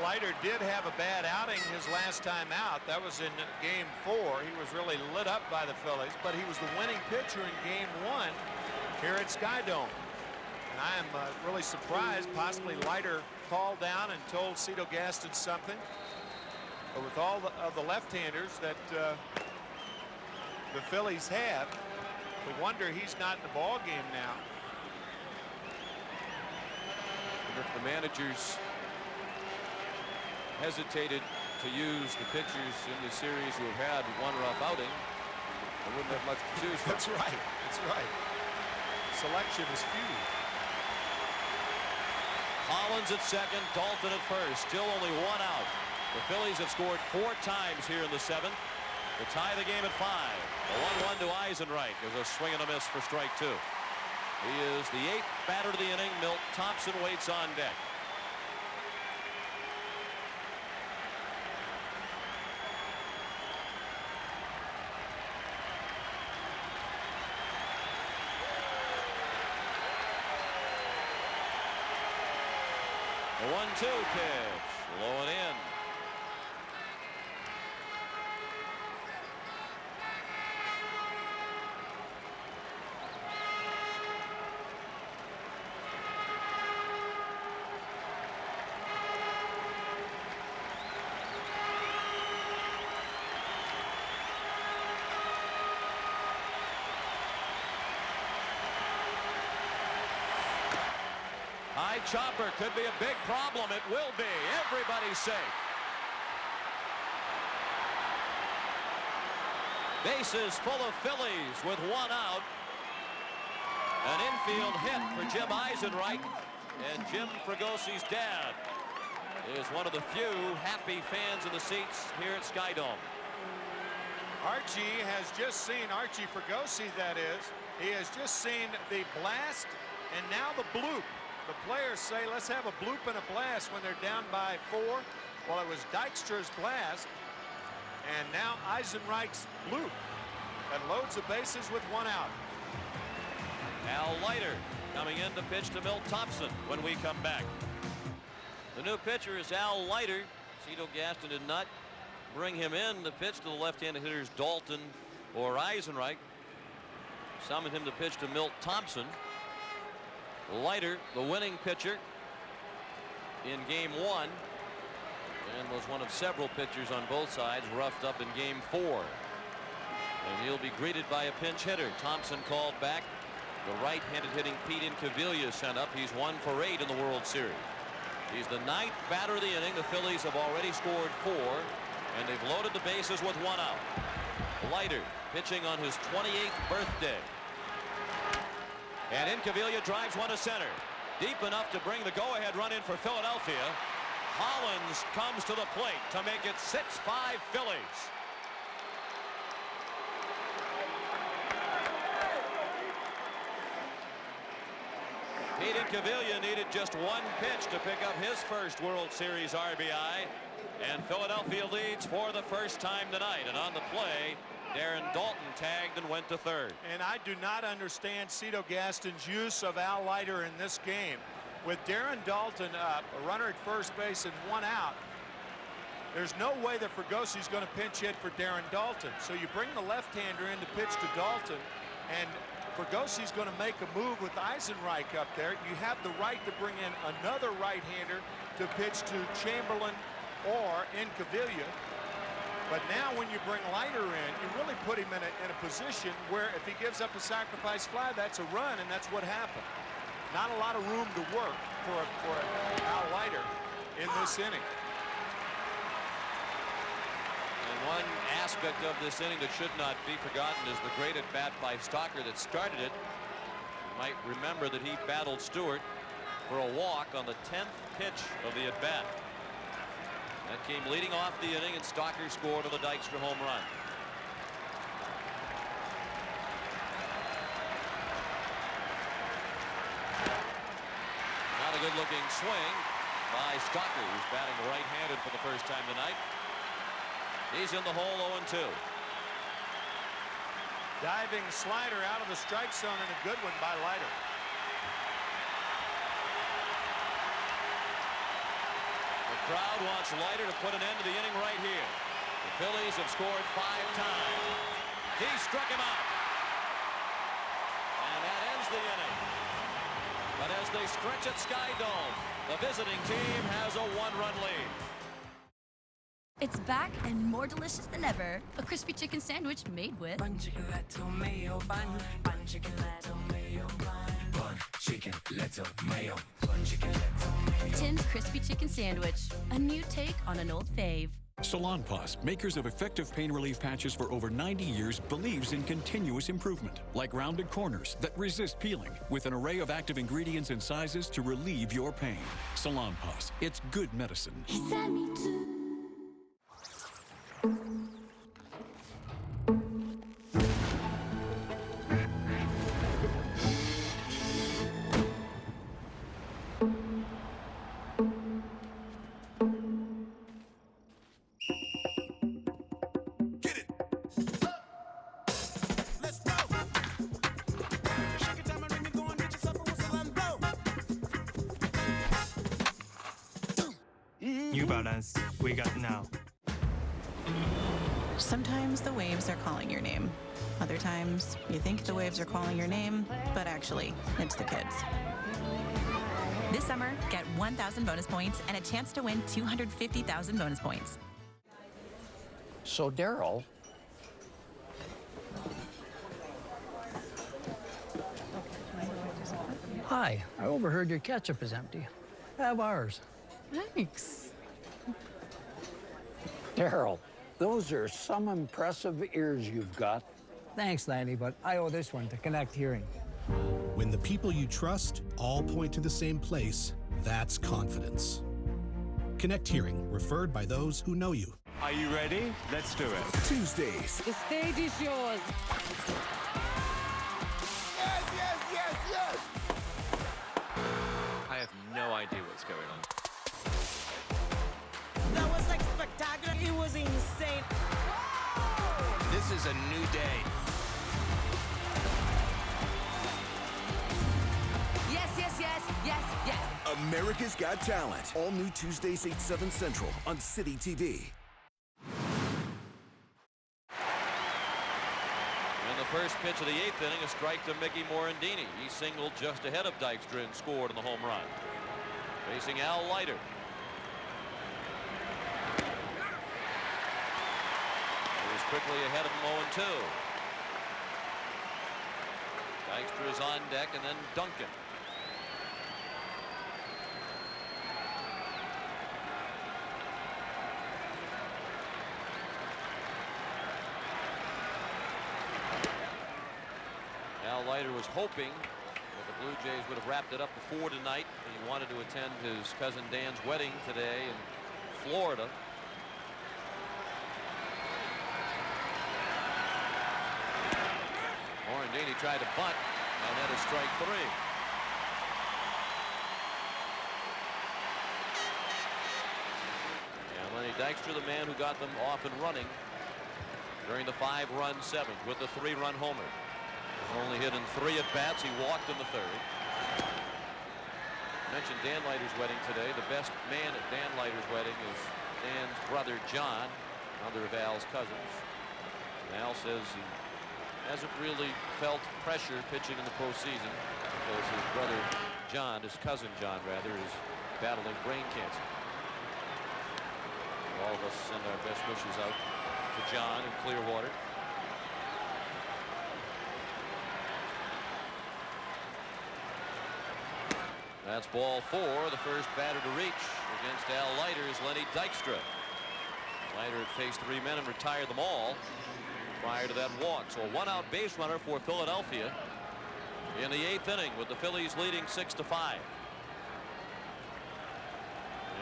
[SPEAKER 6] Leiter did have a bad outing his last time out. That was in Game 4. He was really lit up by the Phillies, but he was the winning pitcher in Game 1 here at Skydome. And I am really surprised. Possibly Leiter called down and told Cito Gaston something. But with all of the left-handers that the Phillies have, to wonder he's not in the ball game now.
[SPEAKER 5] And if the managers hesitated to use the pitchers in the series who have had one rough outing, they wouldn't have much to choose from.
[SPEAKER 6] That's right. That's right. Selection is few.
[SPEAKER 5] Hollins at second, Dalton at first. Still only one out. The Phillies have scored 4 times here in the 7th to tie the game at 5. The 1-1 to Eisenreich. There's a swing and a miss for strike 2. He is the 8th batter of the inning. Milt Thompson waits on deck. The 1-2 pitch, low and in. High chopper could be a big problem. It will be. Everybody's safe. Bases full of Phillies with 1 out. An infield hit for Jim Eisenreich. And Jim Fragosi's dad is one of the few happy fans in the seats here at Skydome.
[SPEAKER 6] Archie has just seen, Archie Fragosi that is, he has just seen the blast and now the bloop. The players say, let's have a bloop and a blast when they're down by 4. Well, it was Dykstra's blast, and now Eisenreich's bloop that loads the bases with 1 out.
[SPEAKER 5] Al Leiter coming in to pitch to Milt Thompson when we come back. The new pitcher is Al Leiter. Cito Gaston did not bring him in to pitch to the left-handed hitters Dalton or Eisenreich. Summoned him to pitch to Milt Thompson. Leiter, the winning pitcher in game 1, and was one of several pitchers on both sides roughed up in game 4. And he'll be greeted by a pinch hitter. Thompson called back. The right-handed hitting Pete Incaviglia sent up. He's 1 for 8 in the World Series. He's the 9th batter of the inning. The Phillies have already scored 4, and they've loaded the bases with 1 out. Leiter pitching on his 28th birthday. And Incaviglia drives 1 to center. Deep enough to bring the go-ahead run in for Philadelphia. Hollins comes to the plate to make it 6-5 Phillies. Pete Incaviglia needed just 1 pitch to pick up his first World Series RBI. And Philadelphia leads for the first time tonight. And on the play, Darren Dalton tagged and went to third.
[SPEAKER 6] And I do not understand Cito Gaston's use of Al Leiter in this game. With Darren Dalton up, a runner at first base and 1 out, there's no way that Fragosi's going to pinch hit for Darren Dalton. So you bring the left-hander in to pitch to Dalton, and Fragosi's going to make a move with Eisenreich up there. You have the right to bring in another right-hander to pitch to Chamberlain or Incaviglia. But now when you bring Leiter in, you really put him in a position where if he gives up a sacrifice fly, that's a run, and that's what happened. Not a lot of room to work for Al Leiter in this inning.
[SPEAKER 5] And one aspect of this inning that should not be forgotten is the great at-bat by Stalker that started it. You might remember that he battled Stewart for a walk on the 10th pitch of the at-bat. That came leading off the inning, and Stalker scored on the Dykstra home run. Not a good-looking swing by Stalker, who's batting right-handed for the first time tonight. He's in the hole 0-2.
[SPEAKER 6] Diving slider out of the strike zone, and a good one by Leiter.
[SPEAKER 5] The crowd wants Leiter to put an end to the inning right here. The Phillies have scored 5 times. He struck him out. And that ends the inning. But as they stretch at Skydome, the visiting team has a 1-run lead.
[SPEAKER 1] It's back and more delicious than ever. A crispy chicken sandwich made with
[SPEAKER 3] bun chicken, lettuce, mayo, bun chicken, lettuce, mayo, bun chicken, lettuce, mayo, bun chicken, lettuce, mayo.
[SPEAKER 1] Tim's crispy chicken sandwich, a new take on an old fave.
[SPEAKER 2] Salonpas, makers of effective pain relief patches for over 90 years, believes in continuous improvement, like rounded corners that resist peeling, with an array of active ingredients and sizes to relieve your pain. Salonpas, it's good medicine.
[SPEAKER 4] New Balance, we got now.
[SPEAKER 31] Sometimes the waves are calling your name. Other times, you think the waves are calling your name, but actually, it's the kids.
[SPEAKER 7] This summer, get 1,000 bonus points and a chance to win 250,000 bonus points.
[SPEAKER 16] So, Daryl,
[SPEAKER 15] Hi, I overheard your ketchup is empty. Have ours.
[SPEAKER 21] Thanks.
[SPEAKER 16] Daryl, those are some impressive ears you've got.
[SPEAKER 15] Thanks, Lanny, but I owe this one to Connect Hearing.
[SPEAKER 19] When the people you trust all point to the same place, that's confidence. Connect Hearing, referred by those who know you.
[SPEAKER 4] Are you ready? Let's do it.
[SPEAKER 14] Tuesdays.
[SPEAKER 21] The stage is yours.
[SPEAKER 14] Yes, yes, yes, yes.
[SPEAKER 18] I have no idea what's going on.
[SPEAKER 31] That was like spectacular. It was insane.
[SPEAKER 18] This is a new day.
[SPEAKER 1] Yes, yes, yes, yes, yes.
[SPEAKER 14] America's Got Talent. All new Tuesdays, 8, 7 Central on City TV.
[SPEAKER 5] In the first pitch of the 8th inning, a strike to Mickey Morandini. He singled just ahead of Dykstra and scored on the home run. Facing Al Leiter. He was quickly ahead of him 0-2. Dykstra is on deck, and then Duncan. Al Leiter was hoping that the Blue Jays would have wrapped it up before tonight. He wanted to attend his cousin Dan's wedding today in Florida. Morandini tried to bunt, and that is strike 3. And Lenny Dykstra, the man who got them off and running during the 5-run 7th with the 3-run homer. Only hit in 3 at-bats. He walked in the 3rd. I mentioned Dan Leiter's wedding today. The best man at Dan Leiter's wedding is Dan's brother John, another of Al's cousins. And Al says he hasn't really felt pressure pitching in the postseason because his brother John, his cousin John rather, is battling brain cancer. All of us send our best wishes out to John in Clearwater. That's ball 4. The first batter to reach against Al Leiter is Lenny Dykstra. Leiter had faced 3 men and retired them all prior to that walk. So a 1-out base runner for Philadelphia in the 8th inning with the Phillies leading 6-5.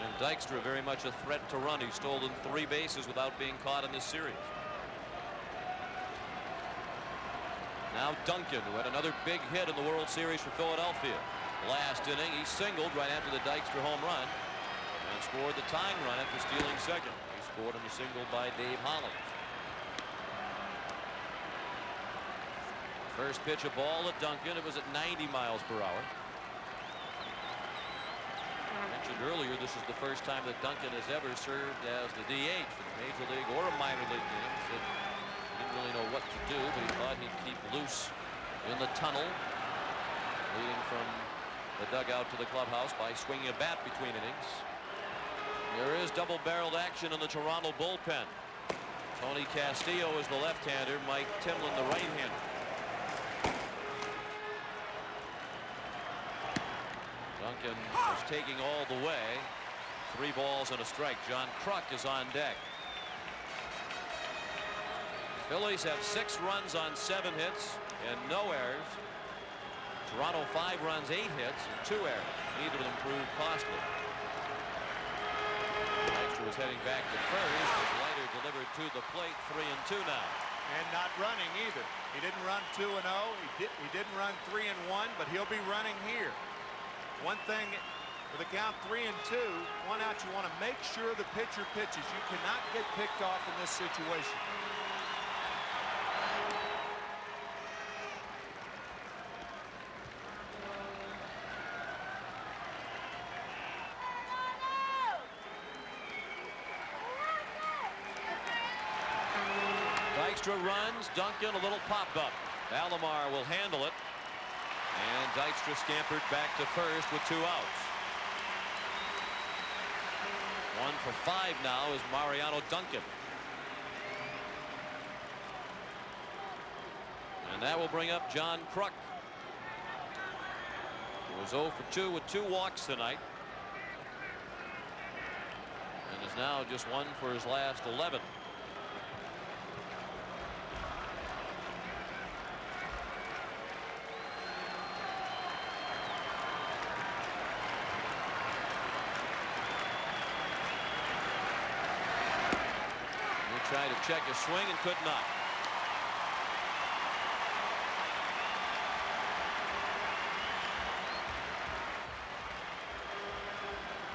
[SPEAKER 5] And Dykstra very much a threat to run. He's stolen 3 bases without being caught in this series. Now Duncan, who had another big hit in the World Series for Philadelphia. Last inning, he singled right after the Dykstra home run and scored the tying run after stealing second. He scored on the single by Dave Hollins. First pitch of ball at Duncan. It was at 90 miles per hour. I mentioned earlier this is the first time that Duncan has ever served as the DH in a major league or a minor league game. He said he didn't really know what to do, but he thought he'd keep loose in the tunnel leading from the dugout to the clubhouse by swinging a bat between innings. There is double-barreled action in the Toronto bullpen. Tony Castillo is the left-hander, Mike Timlin the right-hander. Duncan is taking all the way. 3 balls and a strike. John Kruk is on deck. Phillies have 6 runs on 7 hits and no errors. Toronto 5 runs, 8 hits, and 2 errors. Neither of them proved costly. Dykstra was heading back to first as Leiter delivered to the plate. 3-2 now.
[SPEAKER 6] And not running either. He didn't run 2-0. He didn't run 3-1, but he'll be running here. One thing with a count 3-2, 1 out, you want to make sure the pitcher pitches. You cannot get picked off in this situation.
[SPEAKER 5] Dykstra runs. Duncan a little pop up. Alomar will handle it. And Dykstra scampered back to first with 2 outs. 1 for 5 now is Mariano Duncan. And that will bring up John Kruk. He was 0 for 2 with 2 walks tonight. And is now just 1 for his last 11. Tried to check his swing and could not.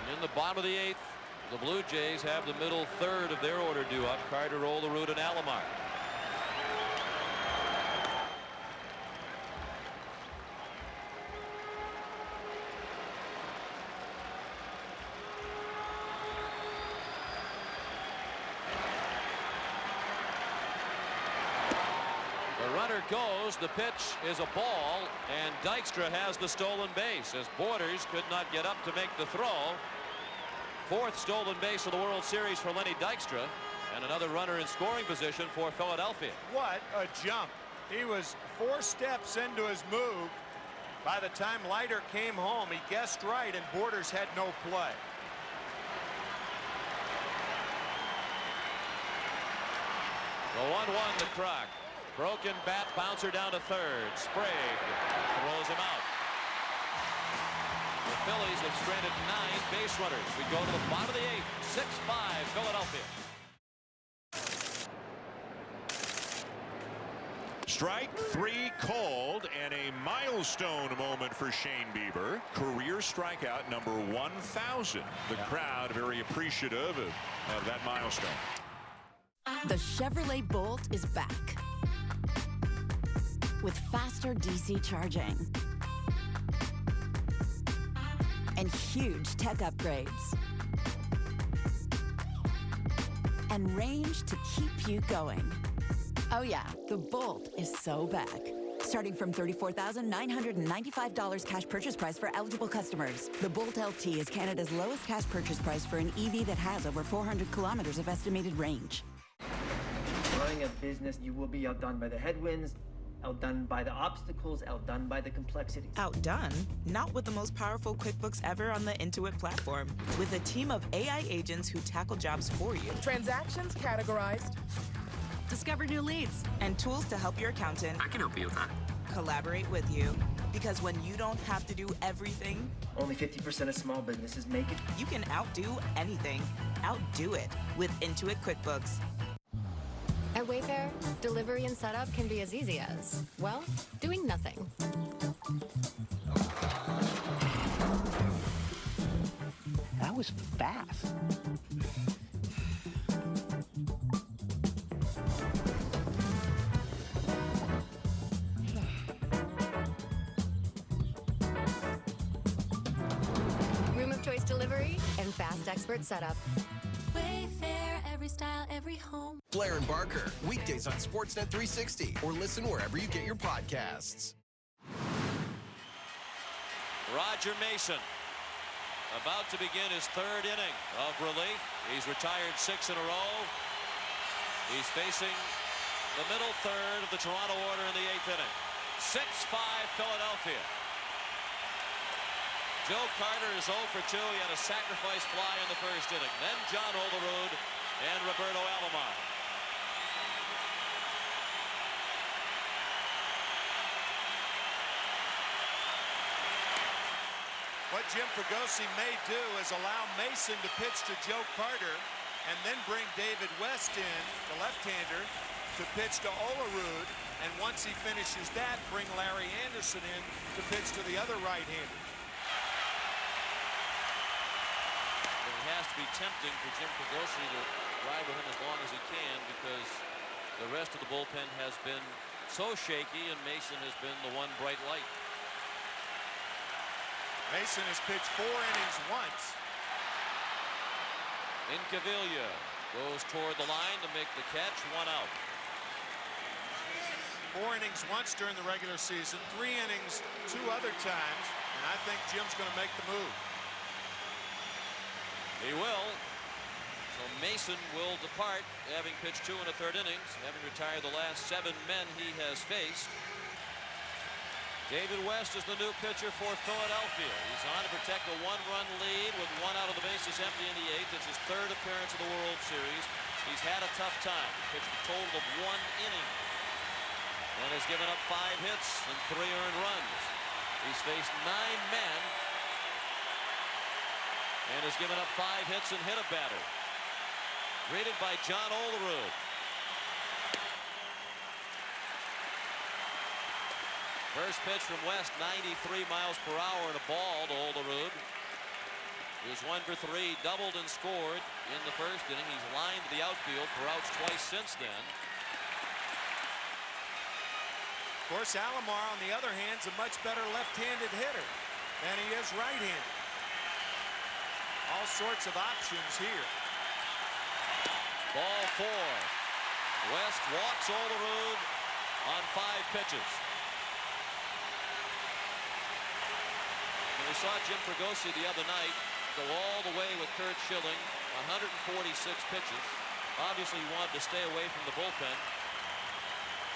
[SPEAKER 5] And in the bottom of the 8th, the Blue Jays have the middle third of their order due up. Carter, Olerud, and Alomar. Goes. The pitch is a ball, and Dykstra has the stolen base as Borders could not get up to make the throw. 4th stolen base of the World Series for Lenny Dykstra, and another runner in scoring position for Philadelphia.
[SPEAKER 6] What a jump. He was 4 steps into his move. By the time Leiter came home, he guessed right, and Borders had no play.
[SPEAKER 5] The 1-1 to Kruk. Broken bat, bouncer down to third. Sprague throws him out. The Phillies have stranded 9 base runners. We go to the bottom of the 8th. 6-5 Philadelphia.
[SPEAKER 8] Strike 3 called, and a milestone moment for Shane Bieber. Career strikeout number 1,000. The crowd very appreciative of that milestone.
[SPEAKER 9] The Chevrolet Bolt is back with faster DC charging and huge tech upgrades and range to keep you going. Oh yeah, the Bolt is so back. Starting from $34,995 cash purchase price for eligible customers. The Bolt LT is Canada's lowest cash purchase price for an EV that has over 400 kilometers of estimated range.
[SPEAKER 30] Running a business, you will be outdone by the headwinds, outdone by the obstacles, outdone by the complexities.
[SPEAKER 31] Outdone? Not with the most powerful QuickBooks ever on the Intuit platform. With a team of AI agents who tackle jobs for you.
[SPEAKER 10] Transactions categorized.
[SPEAKER 31] Discover new leads. And tools to help your accountant.
[SPEAKER 18] I can help you with that.
[SPEAKER 31] Collaborate with you. Because when you don't have to do everything,
[SPEAKER 30] only 50% of small businesses make it.
[SPEAKER 31] You can outdo anything. Outdo it with Intuit QuickBooks.
[SPEAKER 12] At Wayfair, delivery and setup can be as easy as, well, doing nothing.
[SPEAKER 16] That was fast.
[SPEAKER 12] Room of choice delivery and fast expert setup.
[SPEAKER 1] Wayfair, every style, every home.
[SPEAKER 13] Blair and Barker, weekdays on Sportsnet 360 or listen wherever you get your podcasts.
[SPEAKER 5] Roger Mason about to begin his 3rd inning of relief. He's retired 6 in a row. He's facing the middle third of the Toronto order in the 8th inning. 6-5 Philadelphia. Joe Carter is 0 for 2. He had a sacrifice fly in the 1st inning. Then John Olerud and Roberto Alomar.
[SPEAKER 6] What Jim Fregosi may do is allow Mason to pitch to Joe Carter and then bring David West in, the left-hander, to pitch to Olerud. And once he finishes that, bring Larry Anderson in to pitch to the other right-hander.
[SPEAKER 5] It has to be tempting for Jim Fregosi to ride with him as long as he can, because the rest of the bullpen has been so shaky and Mason has been the one bright light.
[SPEAKER 6] Mason has pitched 4 innings once.
[SPEAKER 5] Incaviglia goes toward the line to make the catch. 1 out.
[SPEAKER 6] 4 innings once during the regular season, 3 innings 2 other times, and I think Jim's going to make the move.
[SPEAKER 5] He will. So Mason will depart, having pitched 2 1/3 innings, having retired the last 7 men he has faced. David West is the new pitcher for Philadelphia. He's on to protect a 1-run lead with 1 out of the bases empty in the 8th. It's his 3rd appearance of the World Series. He's had a tough time. He pitched a total of 1 inning and has given up 5 hits and 3 earned runs. He's faced 9 men and has given up 5 hits and hit a batter. Greeted by John Olerud. First pitch from West, 93 miles per hour and a ball to Olerud. He was 1 for 3, doubled and scored in the first inning. He's lined to the outfield for outs twice since then.
[SPEAKER 6] Of course, Alomar, on the other hand, is a much better left-handed hitter than he is right-handed. All sorts of options here.
[SPEAKER 5] Ball 4. West walks Olerud on 5 pitches. We saw Jim Fregosi the other night go all the way with Kurt Schilling, 146 pitches. Obviously, he wanted to stay away from the bullpen.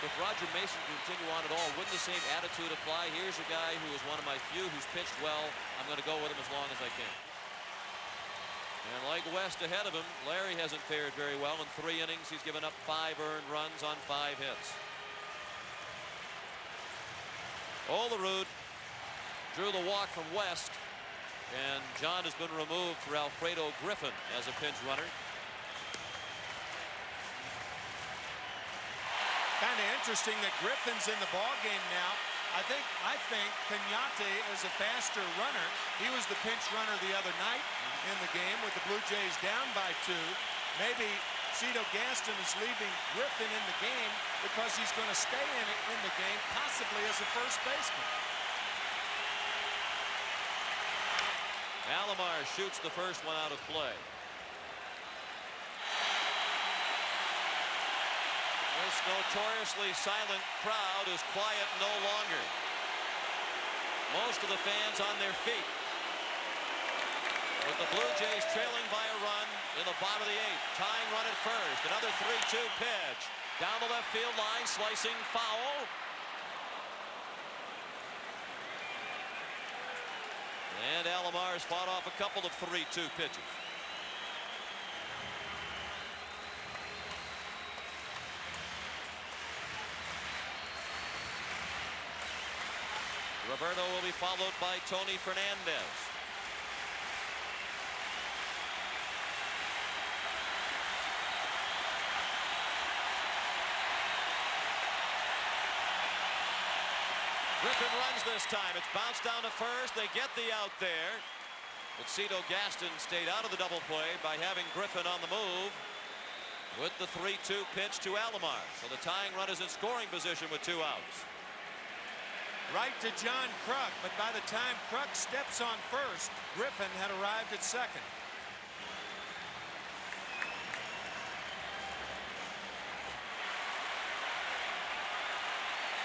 [SPEAKER 5] If Roger Mason can continue on at all, wouldn't the same attitude apply? Here's a guy who is one of my few who's pitched well. I'm going to go with him as long as I can. And like West ahead of him, Larry hasn't fared very well. In 3 innings, he's given up 5 earned runs on 5 hits. Olerud drew the walk from West, and John has been removed for Alfredo Griffin as a pinch runner.
[SPEAKER 6] Kind of interesting that Griffin's in the ball game now. I think Cañate is a faster runner. He was the pinch runner the other night in the game with the Blue Jays down by 2. Maybe Cito Gaston is leaving Griffin in the game because he's going to stay in the game, possibly as a first baseman.
[SPEAKER 5] Alomar shoots the first one out of play. This notoriously silent crowd is quiet no longer. Most of the fans on their feet. With the Blue Jays trailing by a run in the bottom of the 8th. Tying run at first. Another 3-2 pitch. Down the left field line, slicing foul. And Alomar's fought off a couple of 3-2 pitches. Roberto will be followed by Tony Fernandez. Griffin runs this time. It's bounced down to first. They get the out there. But Cito Gaston stayed out of the double play by having Griffin on the move with the 3-2 pitch to Alomar. So the tying run is in scoring position with 2 outs.
[SPEAKER 6] Right to John Kruk, but by the time Kruk steps on first, Griffin had arrived at second.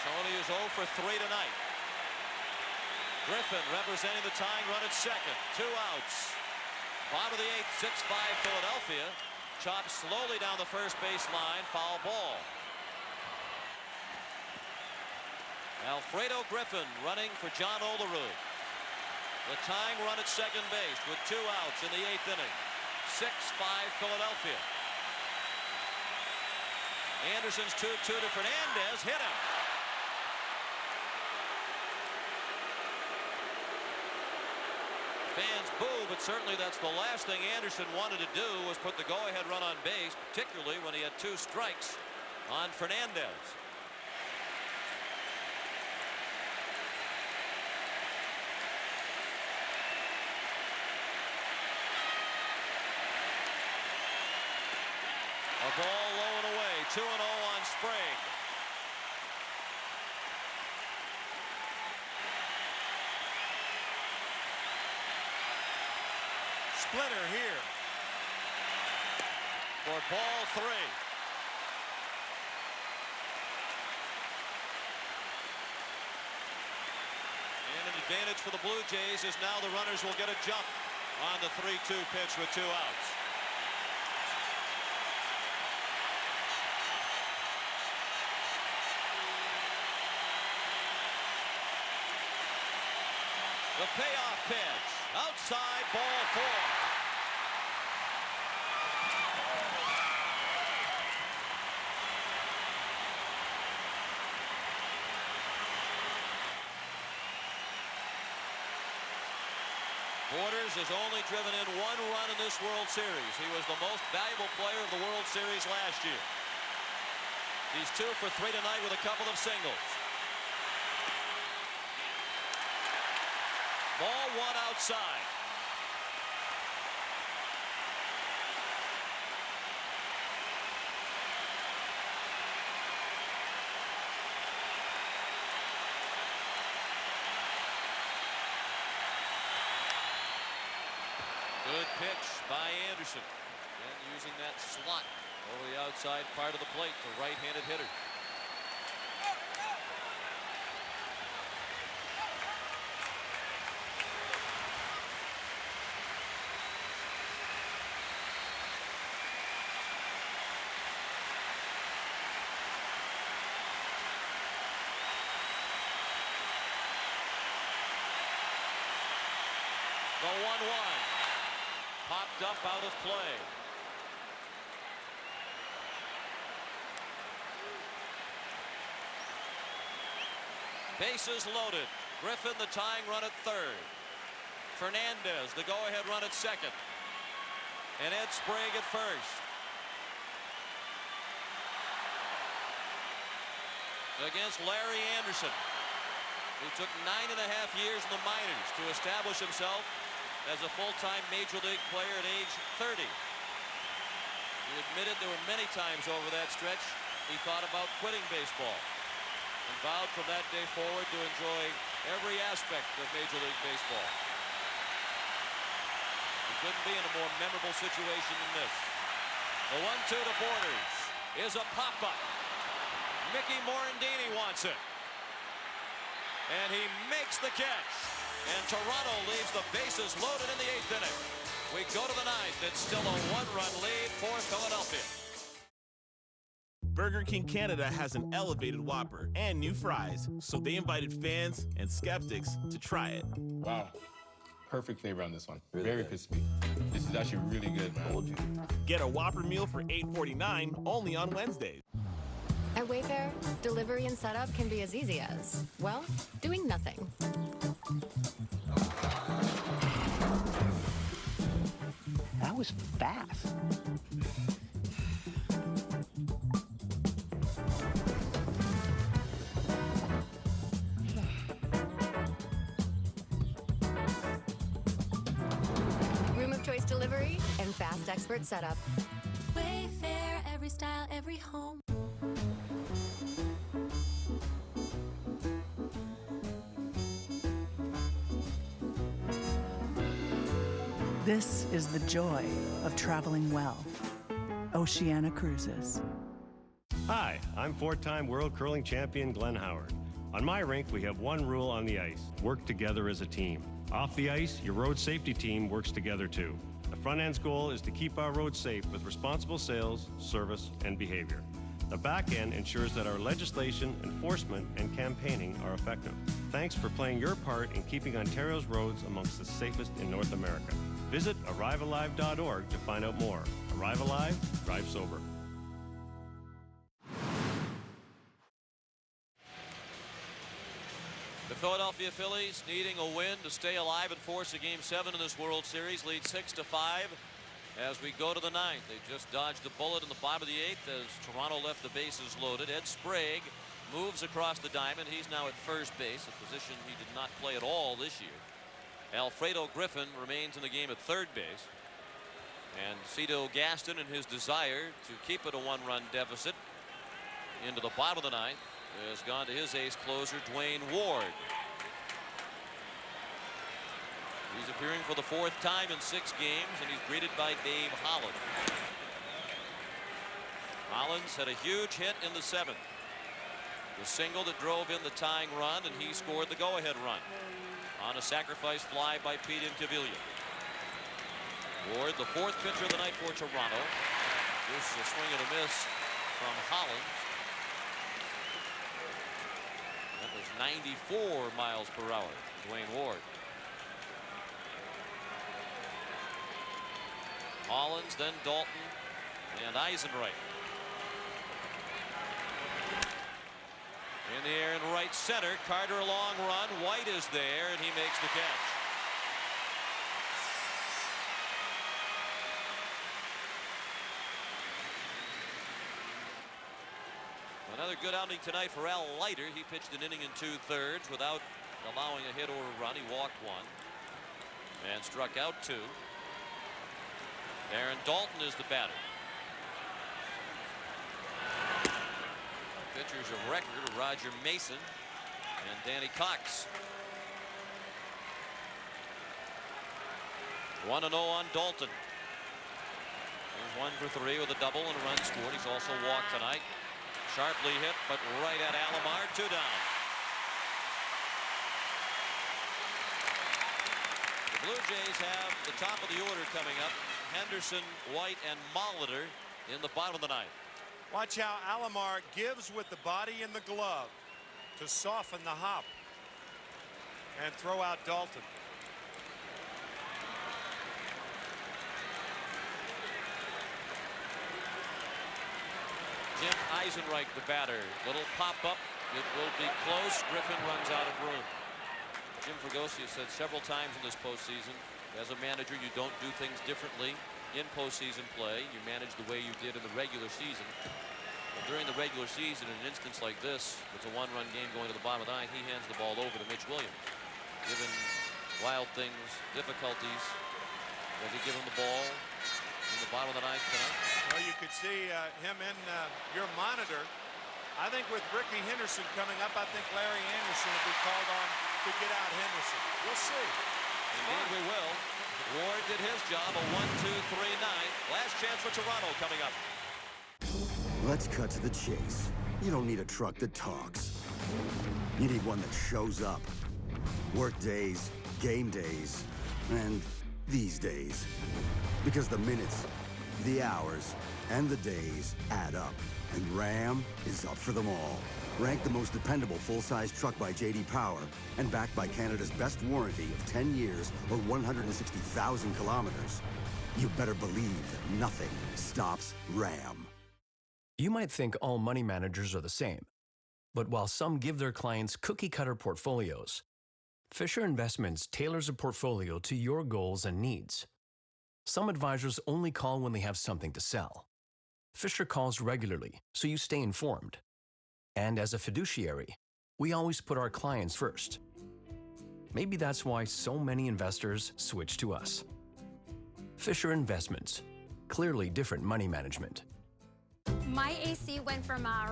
[SPEAKER 5] Tony is 0 for 3 tonight. Griffin representing the tying run at second. 2 outs. Bottom of the 8th, 6-5 Philadelphia. Chopped slowly down the first base line. Foul ball. Alfredo Griffin running for John Olerud. The tying run at second base with 2 outs in the 8th inning. 6-5 Philadelphia. Anderson's 2-2 to Fernandez. Hit him. Fans boo, but certainly that's the last thing Anderson wanted to do was put the go-ahead run on base, particularly when he had 2 strikes on Fernandez. A ball low and away, 2-0 on Sprague.
[SPEAKER 6] Splitter here
[SPEAKER 5] for ball 3. And an advantage for the Blue Jays is now the runners will get a jump on the 3-2 pitch with 2 outs. The payoff pitch, outside, ball 4. Borders has only driven in 1 run in this World Series. He was the most valuable player of the World Series last year. He's 2 for 3 tonight with a couple of singles. Ball 1 outside. Good pitch by Anderson. And using that slot over the outside part of the plate to right-handed hitter. The 1-1 popped up out of play. Bases loaded. Griffin the tying run at 3rd. Fernandez the go-ahead run at 2nd. And Ed Sprague at 1st. Against Larry Anderson, who took 9.5 years in the minors to establish himself as a full-time Major League player at age 30. He admitted there were many times over that stretch he thought about quitting baseball and vowed from that day forward to enjoy every aspect of Major League Baseball. He couldn't be in a more memorable situation than this. The 1-2 to Borders is a pop-up. Mickey Morandini wants it. And he makes the catch. And Toronto leaves the bases loaded in the 8th inning. We go to the 9th. It's still a 1-run lead for Philadelphia.
[SPEAKER 11] Burger King Canada has an elevated Whopper and new fries, so they invited fans and skeptics to try it.
[SPEAKER 17] Wow. Perfect flavor on this one. Really very crispy. This is actually really good, man.
[SPEAKER 11] Get a Whopper meal for $8.49 only on Wednesdays.
[SPEAKER 12] At Wayfair, delivery and setup can be as easy as, well, doing nothing.
[SPEAKER 16] That was fast.
[SPEAKER 12] Room of choice delivery and fast expert setup.
[SPEAKER 1] Wayfair, every style, every home.
[SPEAKER 20] This is the joy of traveling well. Oceana Cruises.
[SPEAKER 22] Hi, I'm 4-time World Curling Champion Glenn Howard. On my rink, we have one rule on the ice: work together as a team. Off the ice, your road safety team works together too. The front end's goal is to keep our roads safe with responsible sales, service, and behavior. The back end ensures that our legislation, enforcement, and campaigning are effective. Thanks for playing your part in keeping Ontario's roads amongst the safest in North America. Visit ArriveAlive.org to find out more. Arrive Alive, drive sober.
[SPEAKER 5] The Philadelphia Phillies needing a win to stay alive and force a Game 7 in this World Series. Lead 6-5 as we go to the 9th. They just dodged a bullet in the bottom of the 8th as Toronto left the bases loaded. Ed Sprague moves across the diamond. He's now at first base, a position he did not play at all this year. Alfredo Griffin remains in the game at third base. And Cito Gaston, in his desire to keep it a one-run deficit into the bottom of the 9th, has gone to his ace closer, Dwayne Ward. He's appearing for the 4th time in 6 games, and he's greeted by Dave Holland. Hollins had a huge hit in the 7th. The single that drove in the tying run, and he scored the go-ahead run on a sacrifice fly by Pete Incaviglia. Ward, the 4th pitcher of the night for Toronto. This is a swing and a miss from Hollins. That was 94 miles per hour, Dwayne Ward. Hollins, then Dalton, and Eisenreich. In the air in right center, Carter a long run. White is there, and he makes the catch. Another good outing tonight for Al Leiter. He pitched an inning and 2/3 without allowing a hit or a run. He walked 1 and struck out 2. Aaron Dalton is the batter. Pitchers of record, Roger Mason and Danny Cox. 1-0 on Dalton. He's 1 for 3 with a double and a run scored. He's also walked tonight. Sharply hit, but right at Alomar. 2 down. The Blue Jays have the top of the order coming up. Henderson, White, and Molitor in the bottom of the 9th.
[SPEAKER 6] Watch how Alomar gives with the body and the glove to soften the hop and throw out Dalton.
[SPEAKER 5] Jim Eisenreich, the batter. Little pop-up. It will be close. Griffin runs out of room. Jim Fregosi has said several times in this postseason, as a manager, you don't do things differently in postseason play. You manage the way you did in the regular season. But during the regular season, in an instance like this, it's a one-run game going to the bottom of the 9th, he hands the ball over to Mitch Williams. Given wild things, difficulties, does he give him the ball in the bottom of the 9th tonight?
[SPEAKER 6] Well, you could see him in your monitor. I think with Ricky Henderson coming up, I think Larry Anderson will be called on to get out Henderson. We'll see.
[SPEAKER 5] Indeed we will. Ward did his job, a 1-2-3 9th. Last chance for Toronto coming up.
[SPEAKER 14] Let's cut to the chase. You don't need a truck that talks. You need one that shows up. Work days, game days, and these days. Because the minutes, the hours, and the days add up. And Ram is up for them all. Ranked the most dependable full-size truck by J.D. Power and backed by Canada's best warranty of 10 years or 160,000 kilometers. You better believe that nothing stops Ram.
[SPEAKER 2] You might think all money managers are the same, but while some give their clients cookie-cutter portfolios, Fisher Investments tailors a portfolio to your goals and needs. Some advisors only call when they have something to sell. Fisher calls regularly, so you stay informed. And as a fiduciary, we always put our clients first. Maybe that's why so many investors switch to us. Fisher Investments, clearly different money management.
[SPEAKER 3] My AC went from a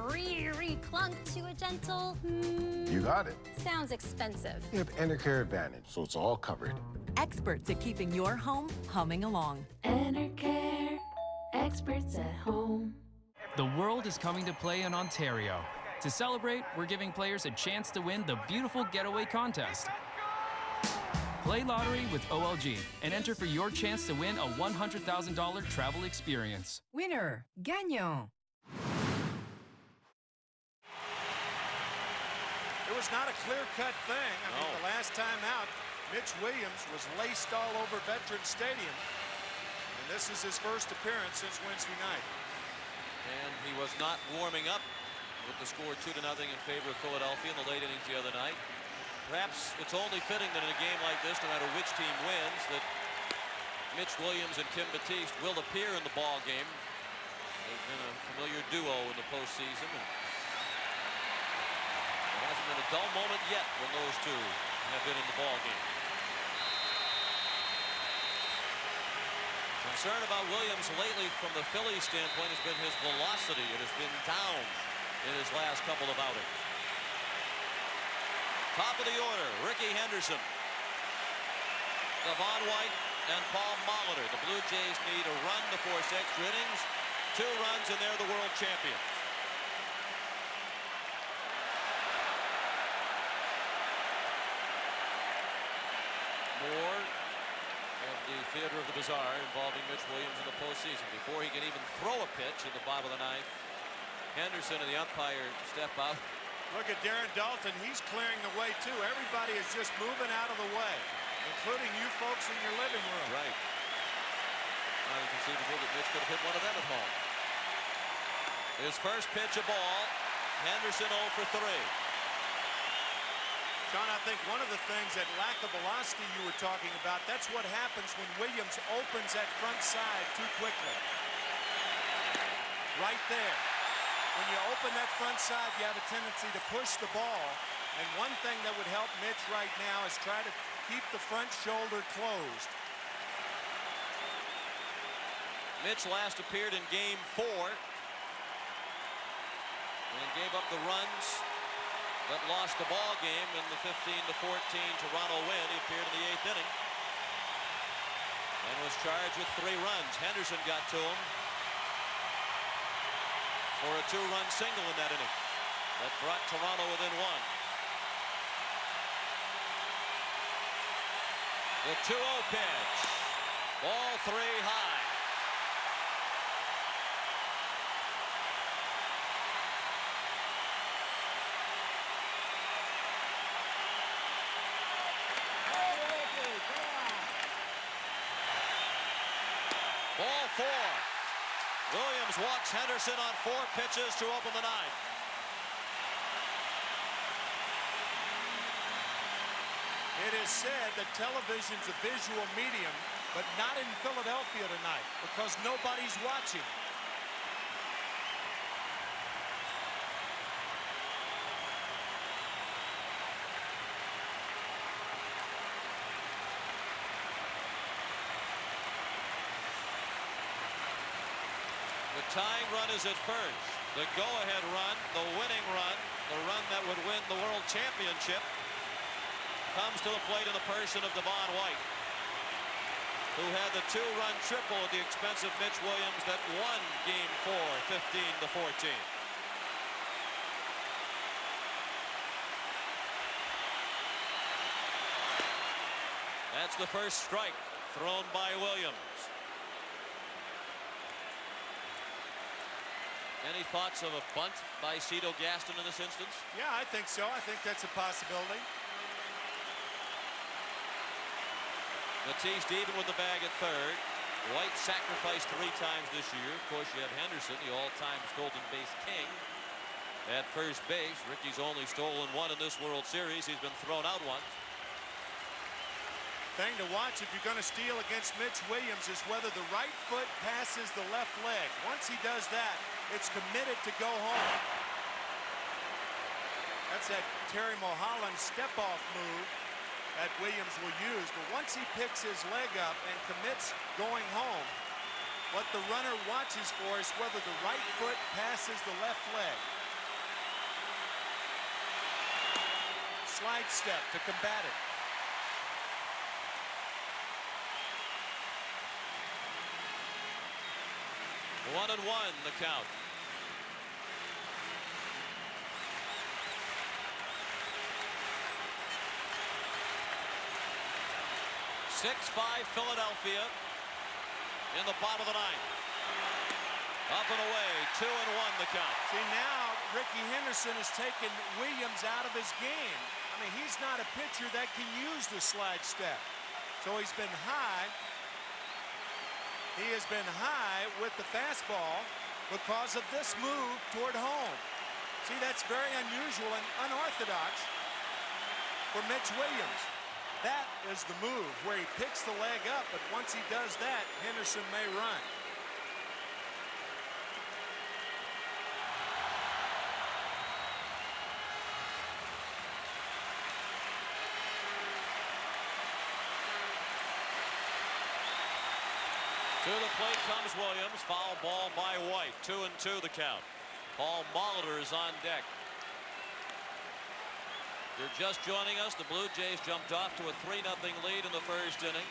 [SPEAKER 3] clunk to a gentle
[SPEAKER 7] You got it.
[SPEAKER 3] Sounds expensive.
[SPEAKER 7] You have Enercare Advantage, so it's all covered.
[SPEAKER 15] Experts at keeping your home humming along.
[SPEAKER 23] Enercare, experts at home.
[SPEAKER 24] The world is coming to play in Ontario. To celebrate, we're giving players a chance to win the beautiful getaway contest. Play lottery with OLG and enter for your chance to win a $100,000 travel experience.
[SPEAKER 21] Winner, gagnant.
[SPEAKER 6] It was not a clear-cut thing. I mean, the last time out, Mitch Williams was laced all over Veterans Stadium. And this is his first appearance since Wednesday night.
[SPEAKER 5] And he was not warming up with the score 2-0 in favor of Philadelphia in the late innings the other night. Perhaps it's only fitting that in a game like this, no matter which team wins, that Mitch Williams and Kim Batiste will appear in the ball game. They've been a familiar duo in the postseason. And there hasn't been a dull moment yet when those two have been in the ball game. Concern about Williams lately from the Phillies standpoint has been his velocity. It has been down in his last couple of outings. Top of the order, Ricky Henderson, Devon White, and Paul Molitor. The Blue Jays need a run to force extra innings. 2 runs, and they're the world champions. More of the theater of the bizarre involving Mitch Williams in the postseason. Before he can even throw a pitch in the bottom of the ninth, Henderson and the umpire step out.
[SPEAKER 6] Look at Darren Dalton. He's clearing the way, too. Everybody is just moving out of the way, including you folks in your living room.
[SPEAKER 5] Right. Highly conceivable that Mitch could have hit one of them at home. His first pitch, a ball. Henderson 0 for 3.
[SPEAKER 6] John, I think one of the things, that lack of velocity you were talking about, that's what happens when Williams opens that front side too quickly. Right there. When you open that front side, you have a tendency to push the ball. And one thing that would help Mitch right now is try to keep the front shoulder closed.
[SPEAKER 5] Mitch last appeared in Game 4 and gave up the runs that lost the ball game in the 15-14 Toronto win. He appeared in the 8th inning and was charged with 3 runs. Henderson got to him for a 2-run single in that inning that brought Toronto within 1. The 2-0 pitch. Ball 3 high. Ball 4. Williams walks Henderson on 4 pitches to open the 9th.
[SPEAKER 6] It is said that television's a visual medium, but not in Philadelphia tonight because nobody's watching.
[SPEAKER 5] The tying run is at first. The go-ahead run, the winning run, the run that would win the World Championship, comes to the plate in the person of Devon White, who had the 2-run triple at the expense of Mitch Williams that won Game 4, 15-14. That's the first strike thrown by Williams. Any thoughts of a bunt by Cito Gaston in this instance?
[SPEAKER 6] Yeah, I think so. I think that's a possibility.
[SPEAKER 5] Batiste even with the bag at third. White sacrificed 3 times this year. Of course, you have Henderson, the all-time stolen base king, at first base. Ricky's only stolen 1 in this World Series. He's been thrown out once.
[SPEAKER 6] Thing to watch if you're going to steal against Mitch Williams is whether the right foot passes the left leg. Once he does that, it's committed to go home. That's that Terry Mulholland step-off move that Williams will use. But once he picks his leg up and commits going home, what the runner watches for is whether the right foot passes the left leg. Slide step to combat it.
[SPEAKER 5] One and one, the count. Six-5 Philadelphia in the bottom of the 9th. Up and away, 2-1 the count.
[SPEAKER 6] See, now Ricky Henderson has taken Williams out of his game. I mean, he's not a pitcher that can use the slide step. So he's been high. He has been high with the fastball because of this move toward home. See, that's very unusual and unorthodox. for Mitch Williams. That is the move, where he picks the leg up, but once he does that, Henderson may run.
[SPEAKER 5] To the plate comes Williams. Foul ball by White. 2-2 the count. Paul Molitor is on deck. You're just joining us. The Blue Jays jumped off to a 3-0 lead in the first inning.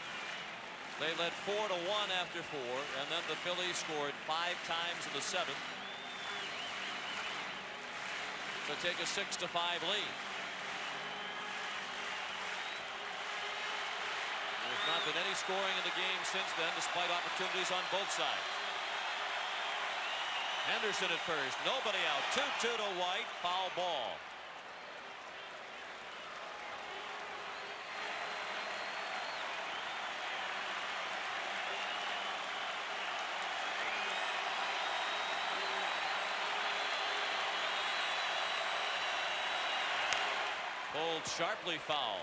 [SPEAKER 5] They led 4-1 after 4, and then the Phillies scored 5 times in the 7th to take a 6-5 lead. There's not been any scoring in the game since then, despite opportunities on both sides. Henderson at first, nobody out. 2-2 to White, foul ball. Pulled sharply foul.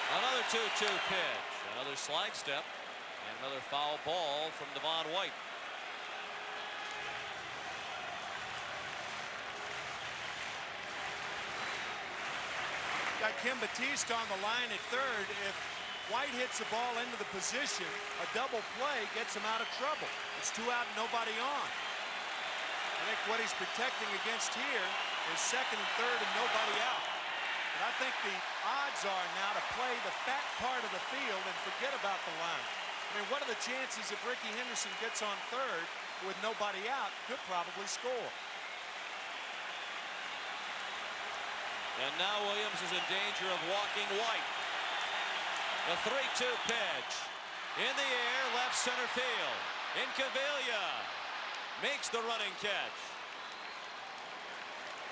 [SPEAKER 5] Another 2-2 pitch, another slide step, and another foul ball from Devon White.
[SPEAKER 6] Got Kim Batiste on the line at third. If White hits the ball into the position, a double play gets him out of trouble. It's 2 out and nobody on. I think what he's protecting against here is second and third and nobody out. But I think the odds are now to play the fat part of the field and forget about the line. I mean, what are the chances if Ricky Henderson gets on third with nobody out? Could probably score.
[SPEAKER 5] And now Williams is in danger of walking White. The 3-2 pitch. In the air, left center field. Incaviglia makes the running catch.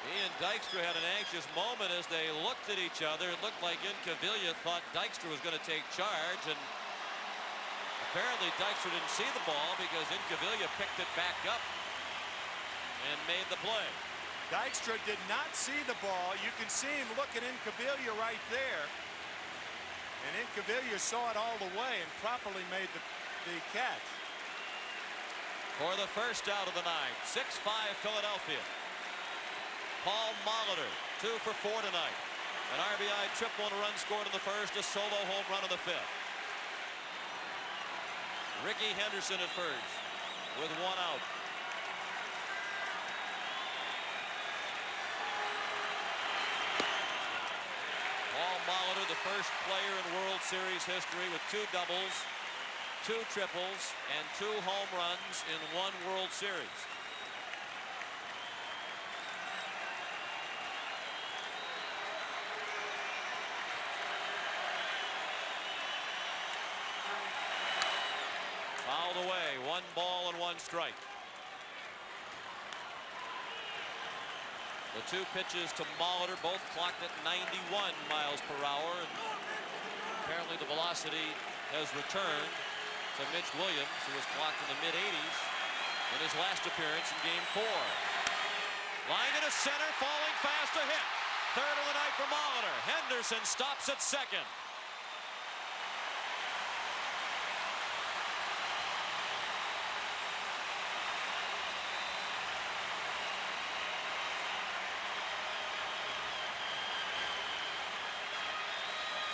[SPEAKER 5] He and Dykstra had an anxious moment as they looked at each other. It looked like Incaviglia thought Dykstra was going to take charge, and apparently Dykstra didn't see the ball because Incaviglia picked it back up and made the play.
[SPEAKER 6] Dykstra did not see the ball. You can see him look at Incaviglia right there. And Incaviglia saw it all the way and properly made the catch.
[SPEAKER 5] For the first out of the ninth, 6-5 Philadelphia. Paul Molitor, 2 for 4 tonight. An RBI triple and a run scored in the first, a solo home run in the 5th. Ricky Henderson at first with 1 out. Paul Molitor, the first player in World Series history with 2 doubles, 2 triples, and 2 home runs in 1 World Series. Fouled away, 1 ball and 1 strike. The 2 pitches to Molitor, both clocked at 91 miles per hour. And apparently the velocity has returned to Mitch Williams, who was clocked in the mid-80s in his last appearance in Game 4. Line into center, falling fast, a hit. Third of the night for Molitor. Henderson stops at second.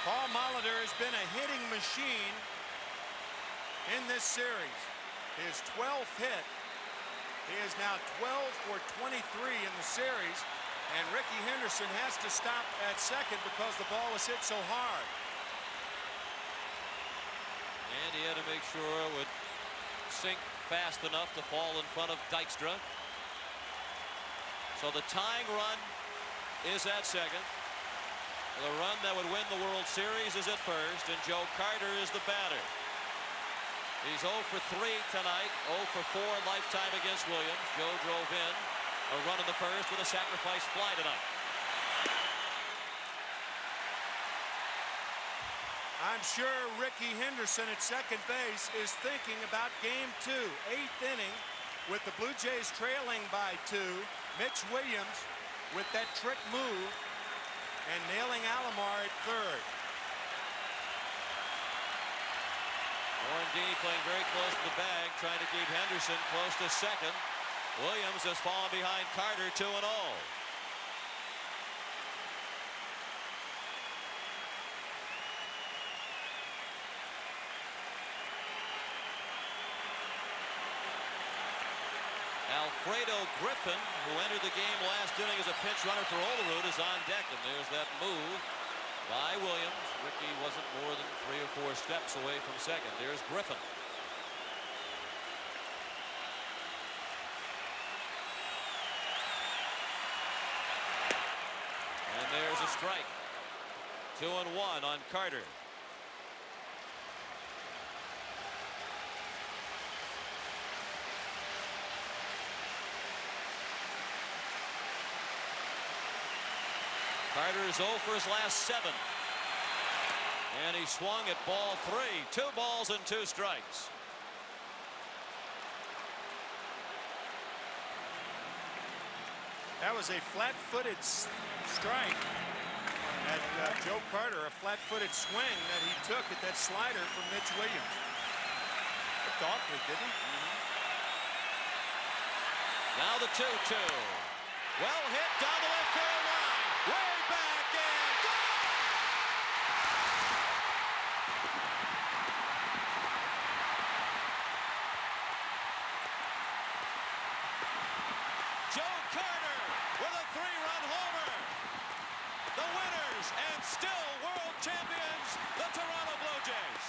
[SPEAKER 6] Paul Molitor has been a hitting machine in this series. His 12th hit. He is now 12 for 23 in the series, and Ricky Henderson has to stop at second because the ball was hit so hard.
[SPEAKER 5] And he had to make sure it would sink fast enough to fall in front of Dykstra. So the tying run is at second. The run that would win the World Series is at first, and Joe Carter is the batter. He's 0 for 3 tonight, 0 for 4 lifetime against Williams. Joe drove in a run in the first with a sacrifice fly tonight.
[SPEAKER 6] I'm sure Ricky Henderson at second base is thinking about game 2, 8th inning, with the Blue Jays trailing by 2. Mitch Williams with that trick move and nailing Alomar at third.
[SPEAKER 5] Morandini playing very close to the bag, trying to keep Henderson close to second. Williams has fallen behind Carter 2-0. Alfredo Griffin, who entered the game last inning as a pinch runner for Olerud, is on deck, and there's that move by Williams. Ricky wasn't more than 3 or 4 steps away from second. There's Griffin. And there's a strike. 2-1 on Carter. Carter is 0 for his last 7. And he swung at ball 3. 2 balls and 2 strikes.
[SPEAKER 6] That was a flat-footed strike at Joe Carter, a flat-footed swing that he took at that slider from Mitch Williams. Looked awkward, didn't he?
[SPEAKER 5] Now the 2-2. Well hit down the left field line. Way back and gone! Joe Carter with a 3-run homer. The winners and still world champions, the Toronto Blue Jays.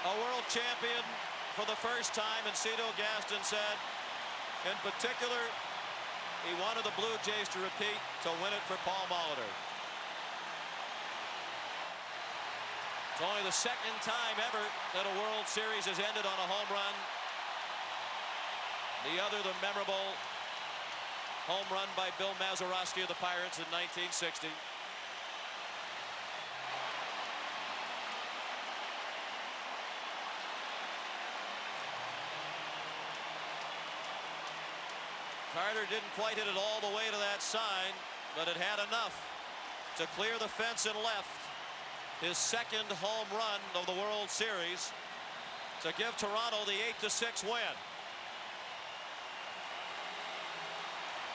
[SPEAKER 5] A world champion for the first time, and Cito Gaston said, in particular, he wanted the Blue Jays to repeat to win it for Paul Molitor. It's only the second time ever that a World Series has ended on a home run. The other, the memorable home run by Bill Mazeroski of the Pirates in 1960. Carter didn't quite hit it all the way to that sign, but it had enough to clear the fence and left. His second home run of the World Series to give Toronto the 8-6 win.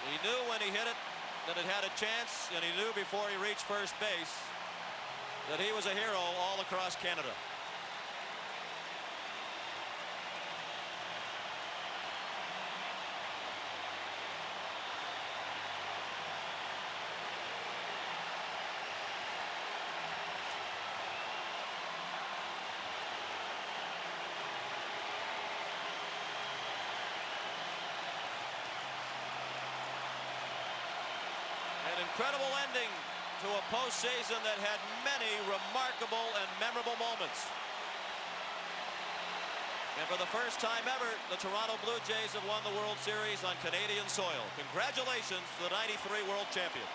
[SPEAKER 5] He knew when he hit it that it had a chance, and he knew before he reached first base that he was a hero all across Canada. Incredible ending to a postseason that had many remarkable and memorable moments. And for the first time ever, the Toronto Blue Jays have won the World Series on Canadian soil. Congratulations to the '93 World Champions.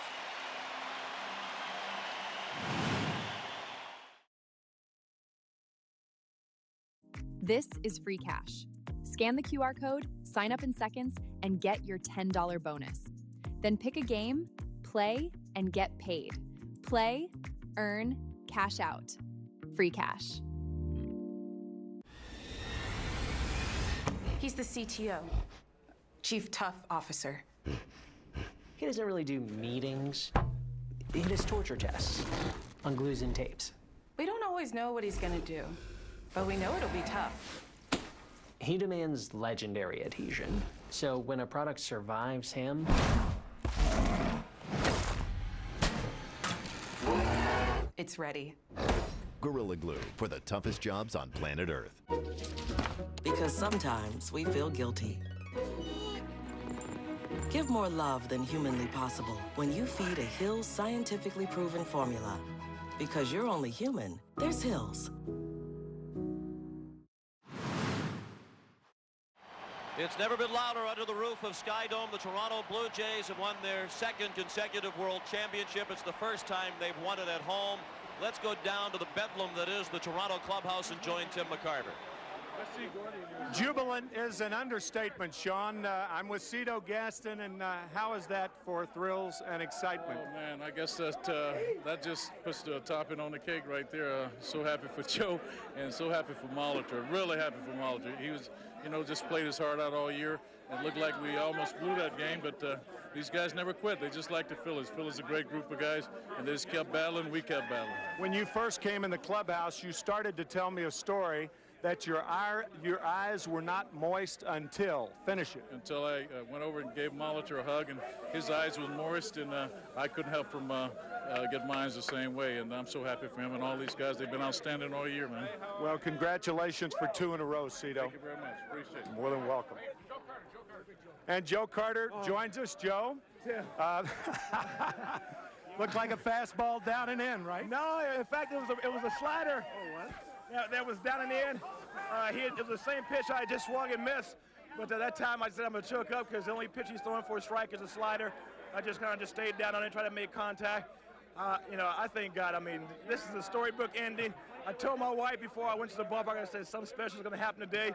[SPEAKER 4] This is free cash. Scan the QR code, sign up in seconds, and get your $10 bonus. Then pick a game, play, and get paid. Play, earn, cash out. Free cash.
[SPEAKER 8] He's the CTO, Chief Tough Officer.
[SPEAKER 9] He doesn't really do meetings. He does torture tests on glues and tapes.
[SPEAKER 8] We don't always know what he's gonna do, but we know it'll be tough.
[SPEAKER 9] He demands legendary adhesion. So when a product survives him,
[SPEAKER 8] it's ready.
[SPEAKER 10] Gorilla Glue for the toughest jobs on planet Earth.
[SPEAKER 18] Because sometimes we feel guilty. Give more love than humanly possible when you feed a Hill's scientifically proven formula. Because you're only human, there's Hill's.
[SPEAKER 5] It's never been louder under the roof of Sky Dome. The Toronto Blue Jays have won their second consecutive World Championship. It's the first time they've won it at home. Let's go down to the bedlam that is the Toronto clubhouse and join Tim McCarver.
[SPEAKER 6] Jubilant is an understatement, Sean. I'm with Cito Gaston, and how is that for thrills and excitement?
[SPEAKER 19] Oh, man, I guess that just puts the topping on the cake right there. So happy for Joe and so happy for Molitor. Really happy for Molitor. He was, just played his heart out all year. It looked like we almost blew that game, but these guys never quit. They just like the Phillies. Phillies a great group of guys, and they just kept battling. We kept battling.
[SPEAKER 6] When you first came in the clubhouse, you started to tell me a story that your eyes were not moist until. Finish it.
[SPEAKER 19] Until I went over and gave Molitor a hug, and his eyes were moist, and I couldn't help from get mine the same way. And I'm so happy for him and all these guys. They've been outstanding all year, man.
[SPEAKER 6] Well, congratulations for 2 in a row, Cito.
[SPEAKER 19] Thank you very much. Appreciate it.
[SPEAKER 6] More than welcome. And Joe Carter joins us. Joe?
[SPEAKER 25] Yeah.
[SPEAKER 6] Looked like a fastball down and in, right?
[SPEAKER 25] No, in fact, it was a slider. Oh, what? That was down and in. It was the same pitch I just swung and missed. But at that time, I said I'm going to choke up because the only pitch he's throwing for a strike is a slider. I just kind of stayed down on it, tried to make contact. I thank God. I mean, this is a storybook ending. I told my wife before I went to the ballpark, I said something special is going to happen today.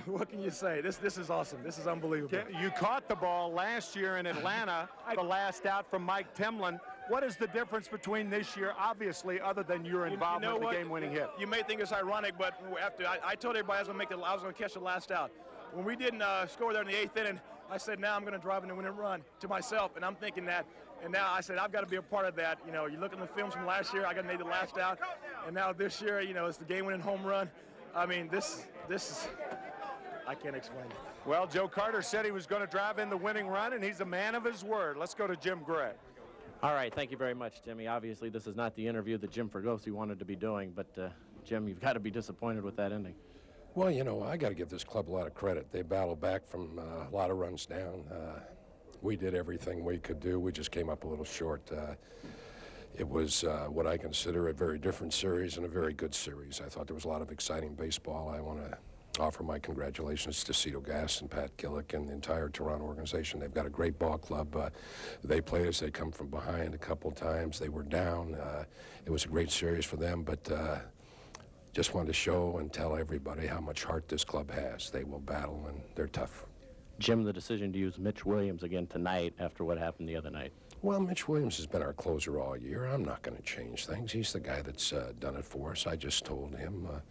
[SPEAKER 25] What can you say? This is awesome. This is unbelievable.
[SPEAKER 6] You caught the ball last year in Atlanta, the last out from Mike Timlin. What is the difference between this year, obviously, other than your involvement with the game-winning hit?
[SPEAKER 25] You may think it's ironic, but after I told everybody I was going to catch the last out. When we didn't score there in the 8th inning, I said, now I'm going to drive in the winning run to myself, and I'm thinking that. And now I said, I've got to be a part of that. You look at the films from last year, I got to make the last out. And now this year, it's the game-winning home run. I mean, this is, I can't explain it.
[SPEAKER 6] Well, Joe Carter said he was going to drive in the winning run, and he's a man of his word. Let's go to Jim Gray.
[SPEAKER 26] All right, thank you very much, Jimmy. Obviously, this is not the interview that Jim Fregosi wanted to be doing, but Jim, you've got to be disappointed with that ending.
[SPEAKER 27] Well, I got to give this club a lot of credit. They battled back from a lot of runs down. We did everything we could do. We just came up a little short. It was what I consider a very different series and a very good series. I thought there was a lot of exciting baseball. I want to offer my congratulations to Cito Gaston, Pat Gillick, and the entire Toronto organization. They've got a great ball club. They played us. They come from behind a couple times. They were down. It was a great series for them, but just wanted to show and tell everybody how much heart this club has. They will battle, and they're tough.
[SPEAKER 26] Jim, the decision to use Mitch Williams again tonight after what happened the other night.
[SPEAKER 27] Well, Mitch Williams has been our closer all year. I'm not going to change things. He's the guy that's done it for us. I just told him a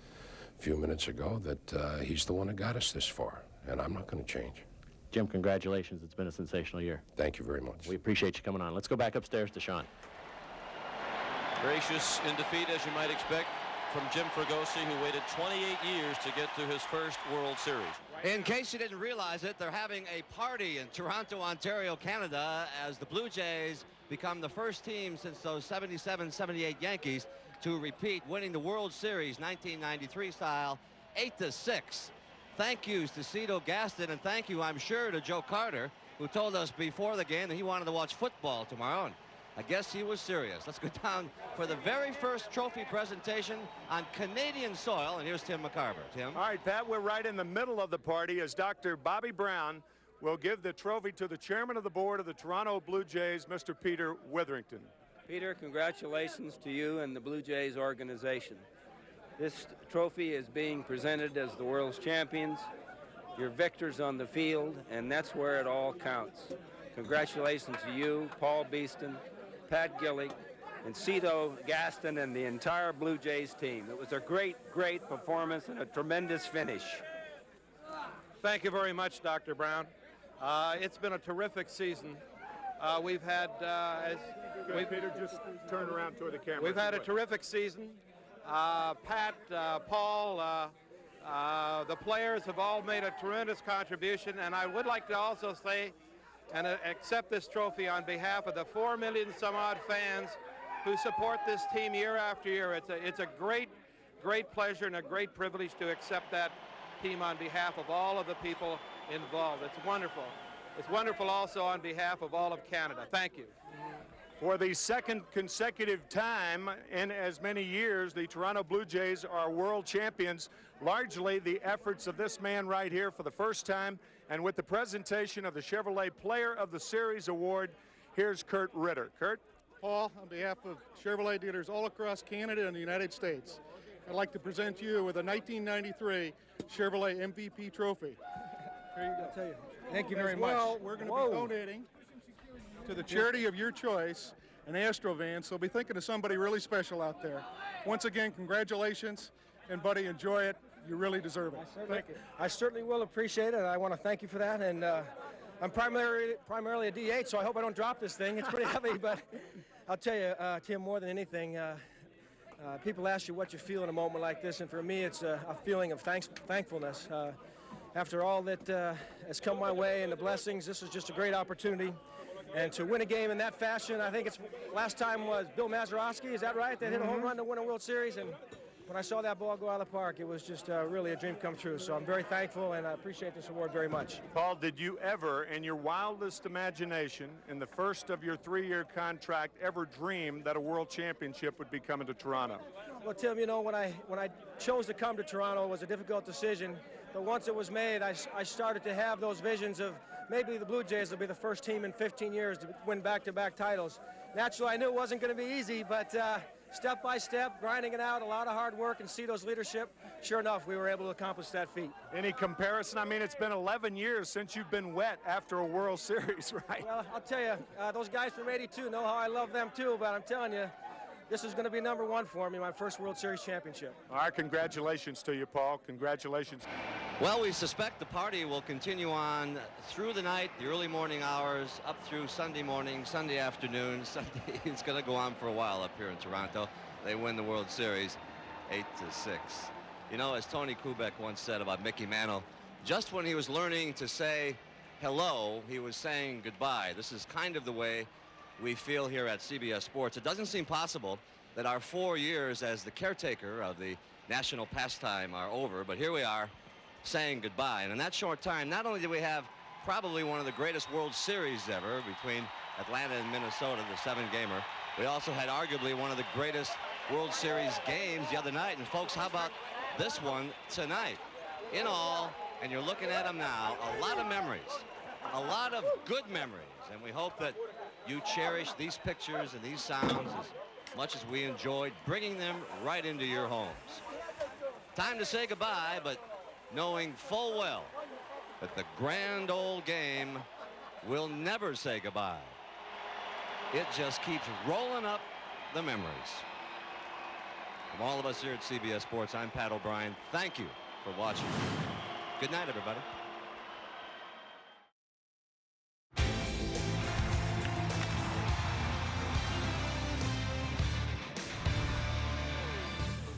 [SPEAKER 27] few minutes ago that he's the one that got us this far, and I'm not going to change.
[SPEAKER 26] Jim, congratulations. It's been a sensational year.
[SPEAKER 27] Thank you very much.
[SPEAKER 26] We appreciate you coming on. Let's go back upstairs to Sean.
[SPEAKER 5] Gracious in defeat, as you might expect, from Jim Fregosi, who waited 28 years to get to his first World Series.
[SPEAKER 28] In case you didn't realize it, they're having a party in Toronto, Ontario, Canada, as the Blue Jays become the first team since those 77-78 Yankees to repeat, winning the World Series 1993 style 8-6. Thank yous to Cito Gaston, and thank you, I'm sure, to Joe Carter, who told us before the game that he wanted to watch football tomorrow. And I guess he was serious. Let's go down for the very first trophy presentation on Canadian soil. And here's Tim McCarver. Tim?
[SPEAKER 6] All right, Pat, we're right in the middle of the party as Dr. Bobby Brown will give the trophy to the chairman of the board of the Toronto Blue Jays, Mr. Peter Witherington.
[SPEAKER 1] Peter, congratulations to you and the Blue Jays organization. This trophy is being presented as the world's champions. You're victors on the field, and that's where it all counts. Congratulations to you, Paul Beeston, Pat Gillick, and Cito Gaston and the entire Blue Jays team. It was a great, great performance and a tremendous finish.
[SPEAKER 11] Thank you very much, Dr. Brown. It's been a terrific season. We've had,
[SPEAKER 6] Peter, just turn around toward the camera.
[SPEAKER 11] We've had a terrific season. Pat, Paul, the players have all made a tremendous contribution, and I would like to also say and accept this trophy on behalf of the 4 million some odd fans who support this team year after year. It's a great, great pleasure and a great privilege to accept that team on behalf of all of the people involved. It's wonderful. It's wonderful also on behalf of all of Canada. Thank you.
[SPEAKER 6] For the second consecutive time in as many years, the Toronto Blue Jays are world champions, largely the efforts of this man right here for the first time. And with the presentation of the Chevrolet Player of the Series Award, here's Kurt Ritter. Kurt?
[SPEAKER 12] Paul, on behalf of Chevrolet dealers all across Canada and the United States, I'd like to present you with a 1993 Chevrolet MVP trophy. Here you go.
[SPEAKER 1] I'll tell you. Thank you very much.
[SPEAKER 12] Well, we're going to be donating to the charity of your choice, an Astro van, so be thinking of somebody really special out there. Once again, congratulations, and buddy, enjoy it. You really deserve it. Thank you.
[SPEAKER 1] I certainly will appreciate it. I want to thank you for that. And I'm primarily a DH, so I hope I don't drop this thing. It's pretty heavy, but I'll tell you, Tim, more than anything, people ask you what you feel in a moment like this, and for me, it's a feeling of thankfulness. After all that has come my way and the blessings, this is just a great opportunity. And to win a game in that fashion, I think it's last time was Bill Mazeroski, is that right? That hit a home run to win a World Series. And when I saw that ball go out of the park, it was just really a dream come true. So I'm very thankful, and I appreciate this award very much.
[SPEAKER 6] Paul, did you ever, in your wildest imagination, in the first of your 3-year contract, ever dream that a world championship would be coming to Toronto?
[SPEAKER 1] Well, Tim, you know, when I chose to come to Toronto, it was a difficult decision. But once it was made, I started to have those visions of maybe the Blue Jays will be the first team in 15 years to win back-to-back titles. Naturally, I knew it wasn't going to be easy, but step by step, grinding it out, a lot of hard work, and Cito's leadership, sure enough, we were able to accomplish that feat.
[SPEAKER 6] Any comparison? I mean, it's been 11 years since you've been wet after a World Series, right?
[SPEAKER 1] Well, I'll tell you, those guys from '82 know how I love them too, but I'm telling you, this is going to be #1 for me, my first World Series championship.
[SPEAKER 6] All right, congratulations to you, Paul. Congratulations.
[SPEAKER 28] Well, we suspect the party will continue on through the night, the early morning hours, up through Sunday morning, Sunday afternoon. Sunday, it's going to go on for a while up here in Toronto. They win the World Series 8-6. You know, as Tony Kubek once said about Mickey Mantle, just when he was learning to say hello, he was saying goodbye. This is kind of the way we feel here at CBS Sports. It doesn't seem possible that our 4 years as the caretaker of the national pastime are over, but here we are saying goodbye. And in that short time, not only did we have probably one of the greatest World Series ever between Atlanta and Minnesota, the 7-gamer, we also had arguably one of the greatest World Series games the other night. And folks, how about this one tonight? In all, and you're looking at them now, a lot of memories, a lot of good memories. And we hope that you cherish these pictures and these sounds as much as we enjoyed bringing them right into your homes. Time to say goodbye, but knowing full well that the grand old game will never say goodbye. It just keeps rolling up the memories. From all of us here at CBS Sports, I'm Pat O'Brien. Thank you for watching. Good night, everybody.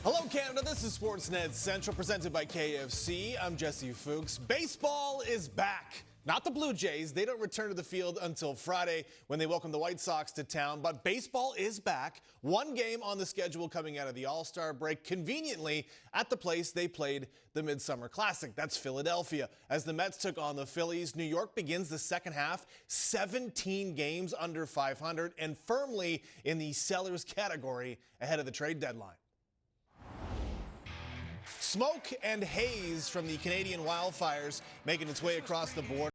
[SPEAKER 13] Hello, Canada. This is Sportsnet Central, presented by KFC. I'm Jesse Fuchs. Baseball is back.
[SPEAKER 2] Not the Blue Jays. They don't return to the field until Friday when they welcome the White Sox to town. But baseball is back. One game on the schedule coming out of the All-Star break, conveniently at the place they played the Midsummer Classic. That's Philadelphia. As the Mets took on the Phillies, New York begins the second half, 17 games under 500 and firmly in the sellers category ahead of the trade deadline. Smoke and haze from the Canadian wildfires making its way across the border.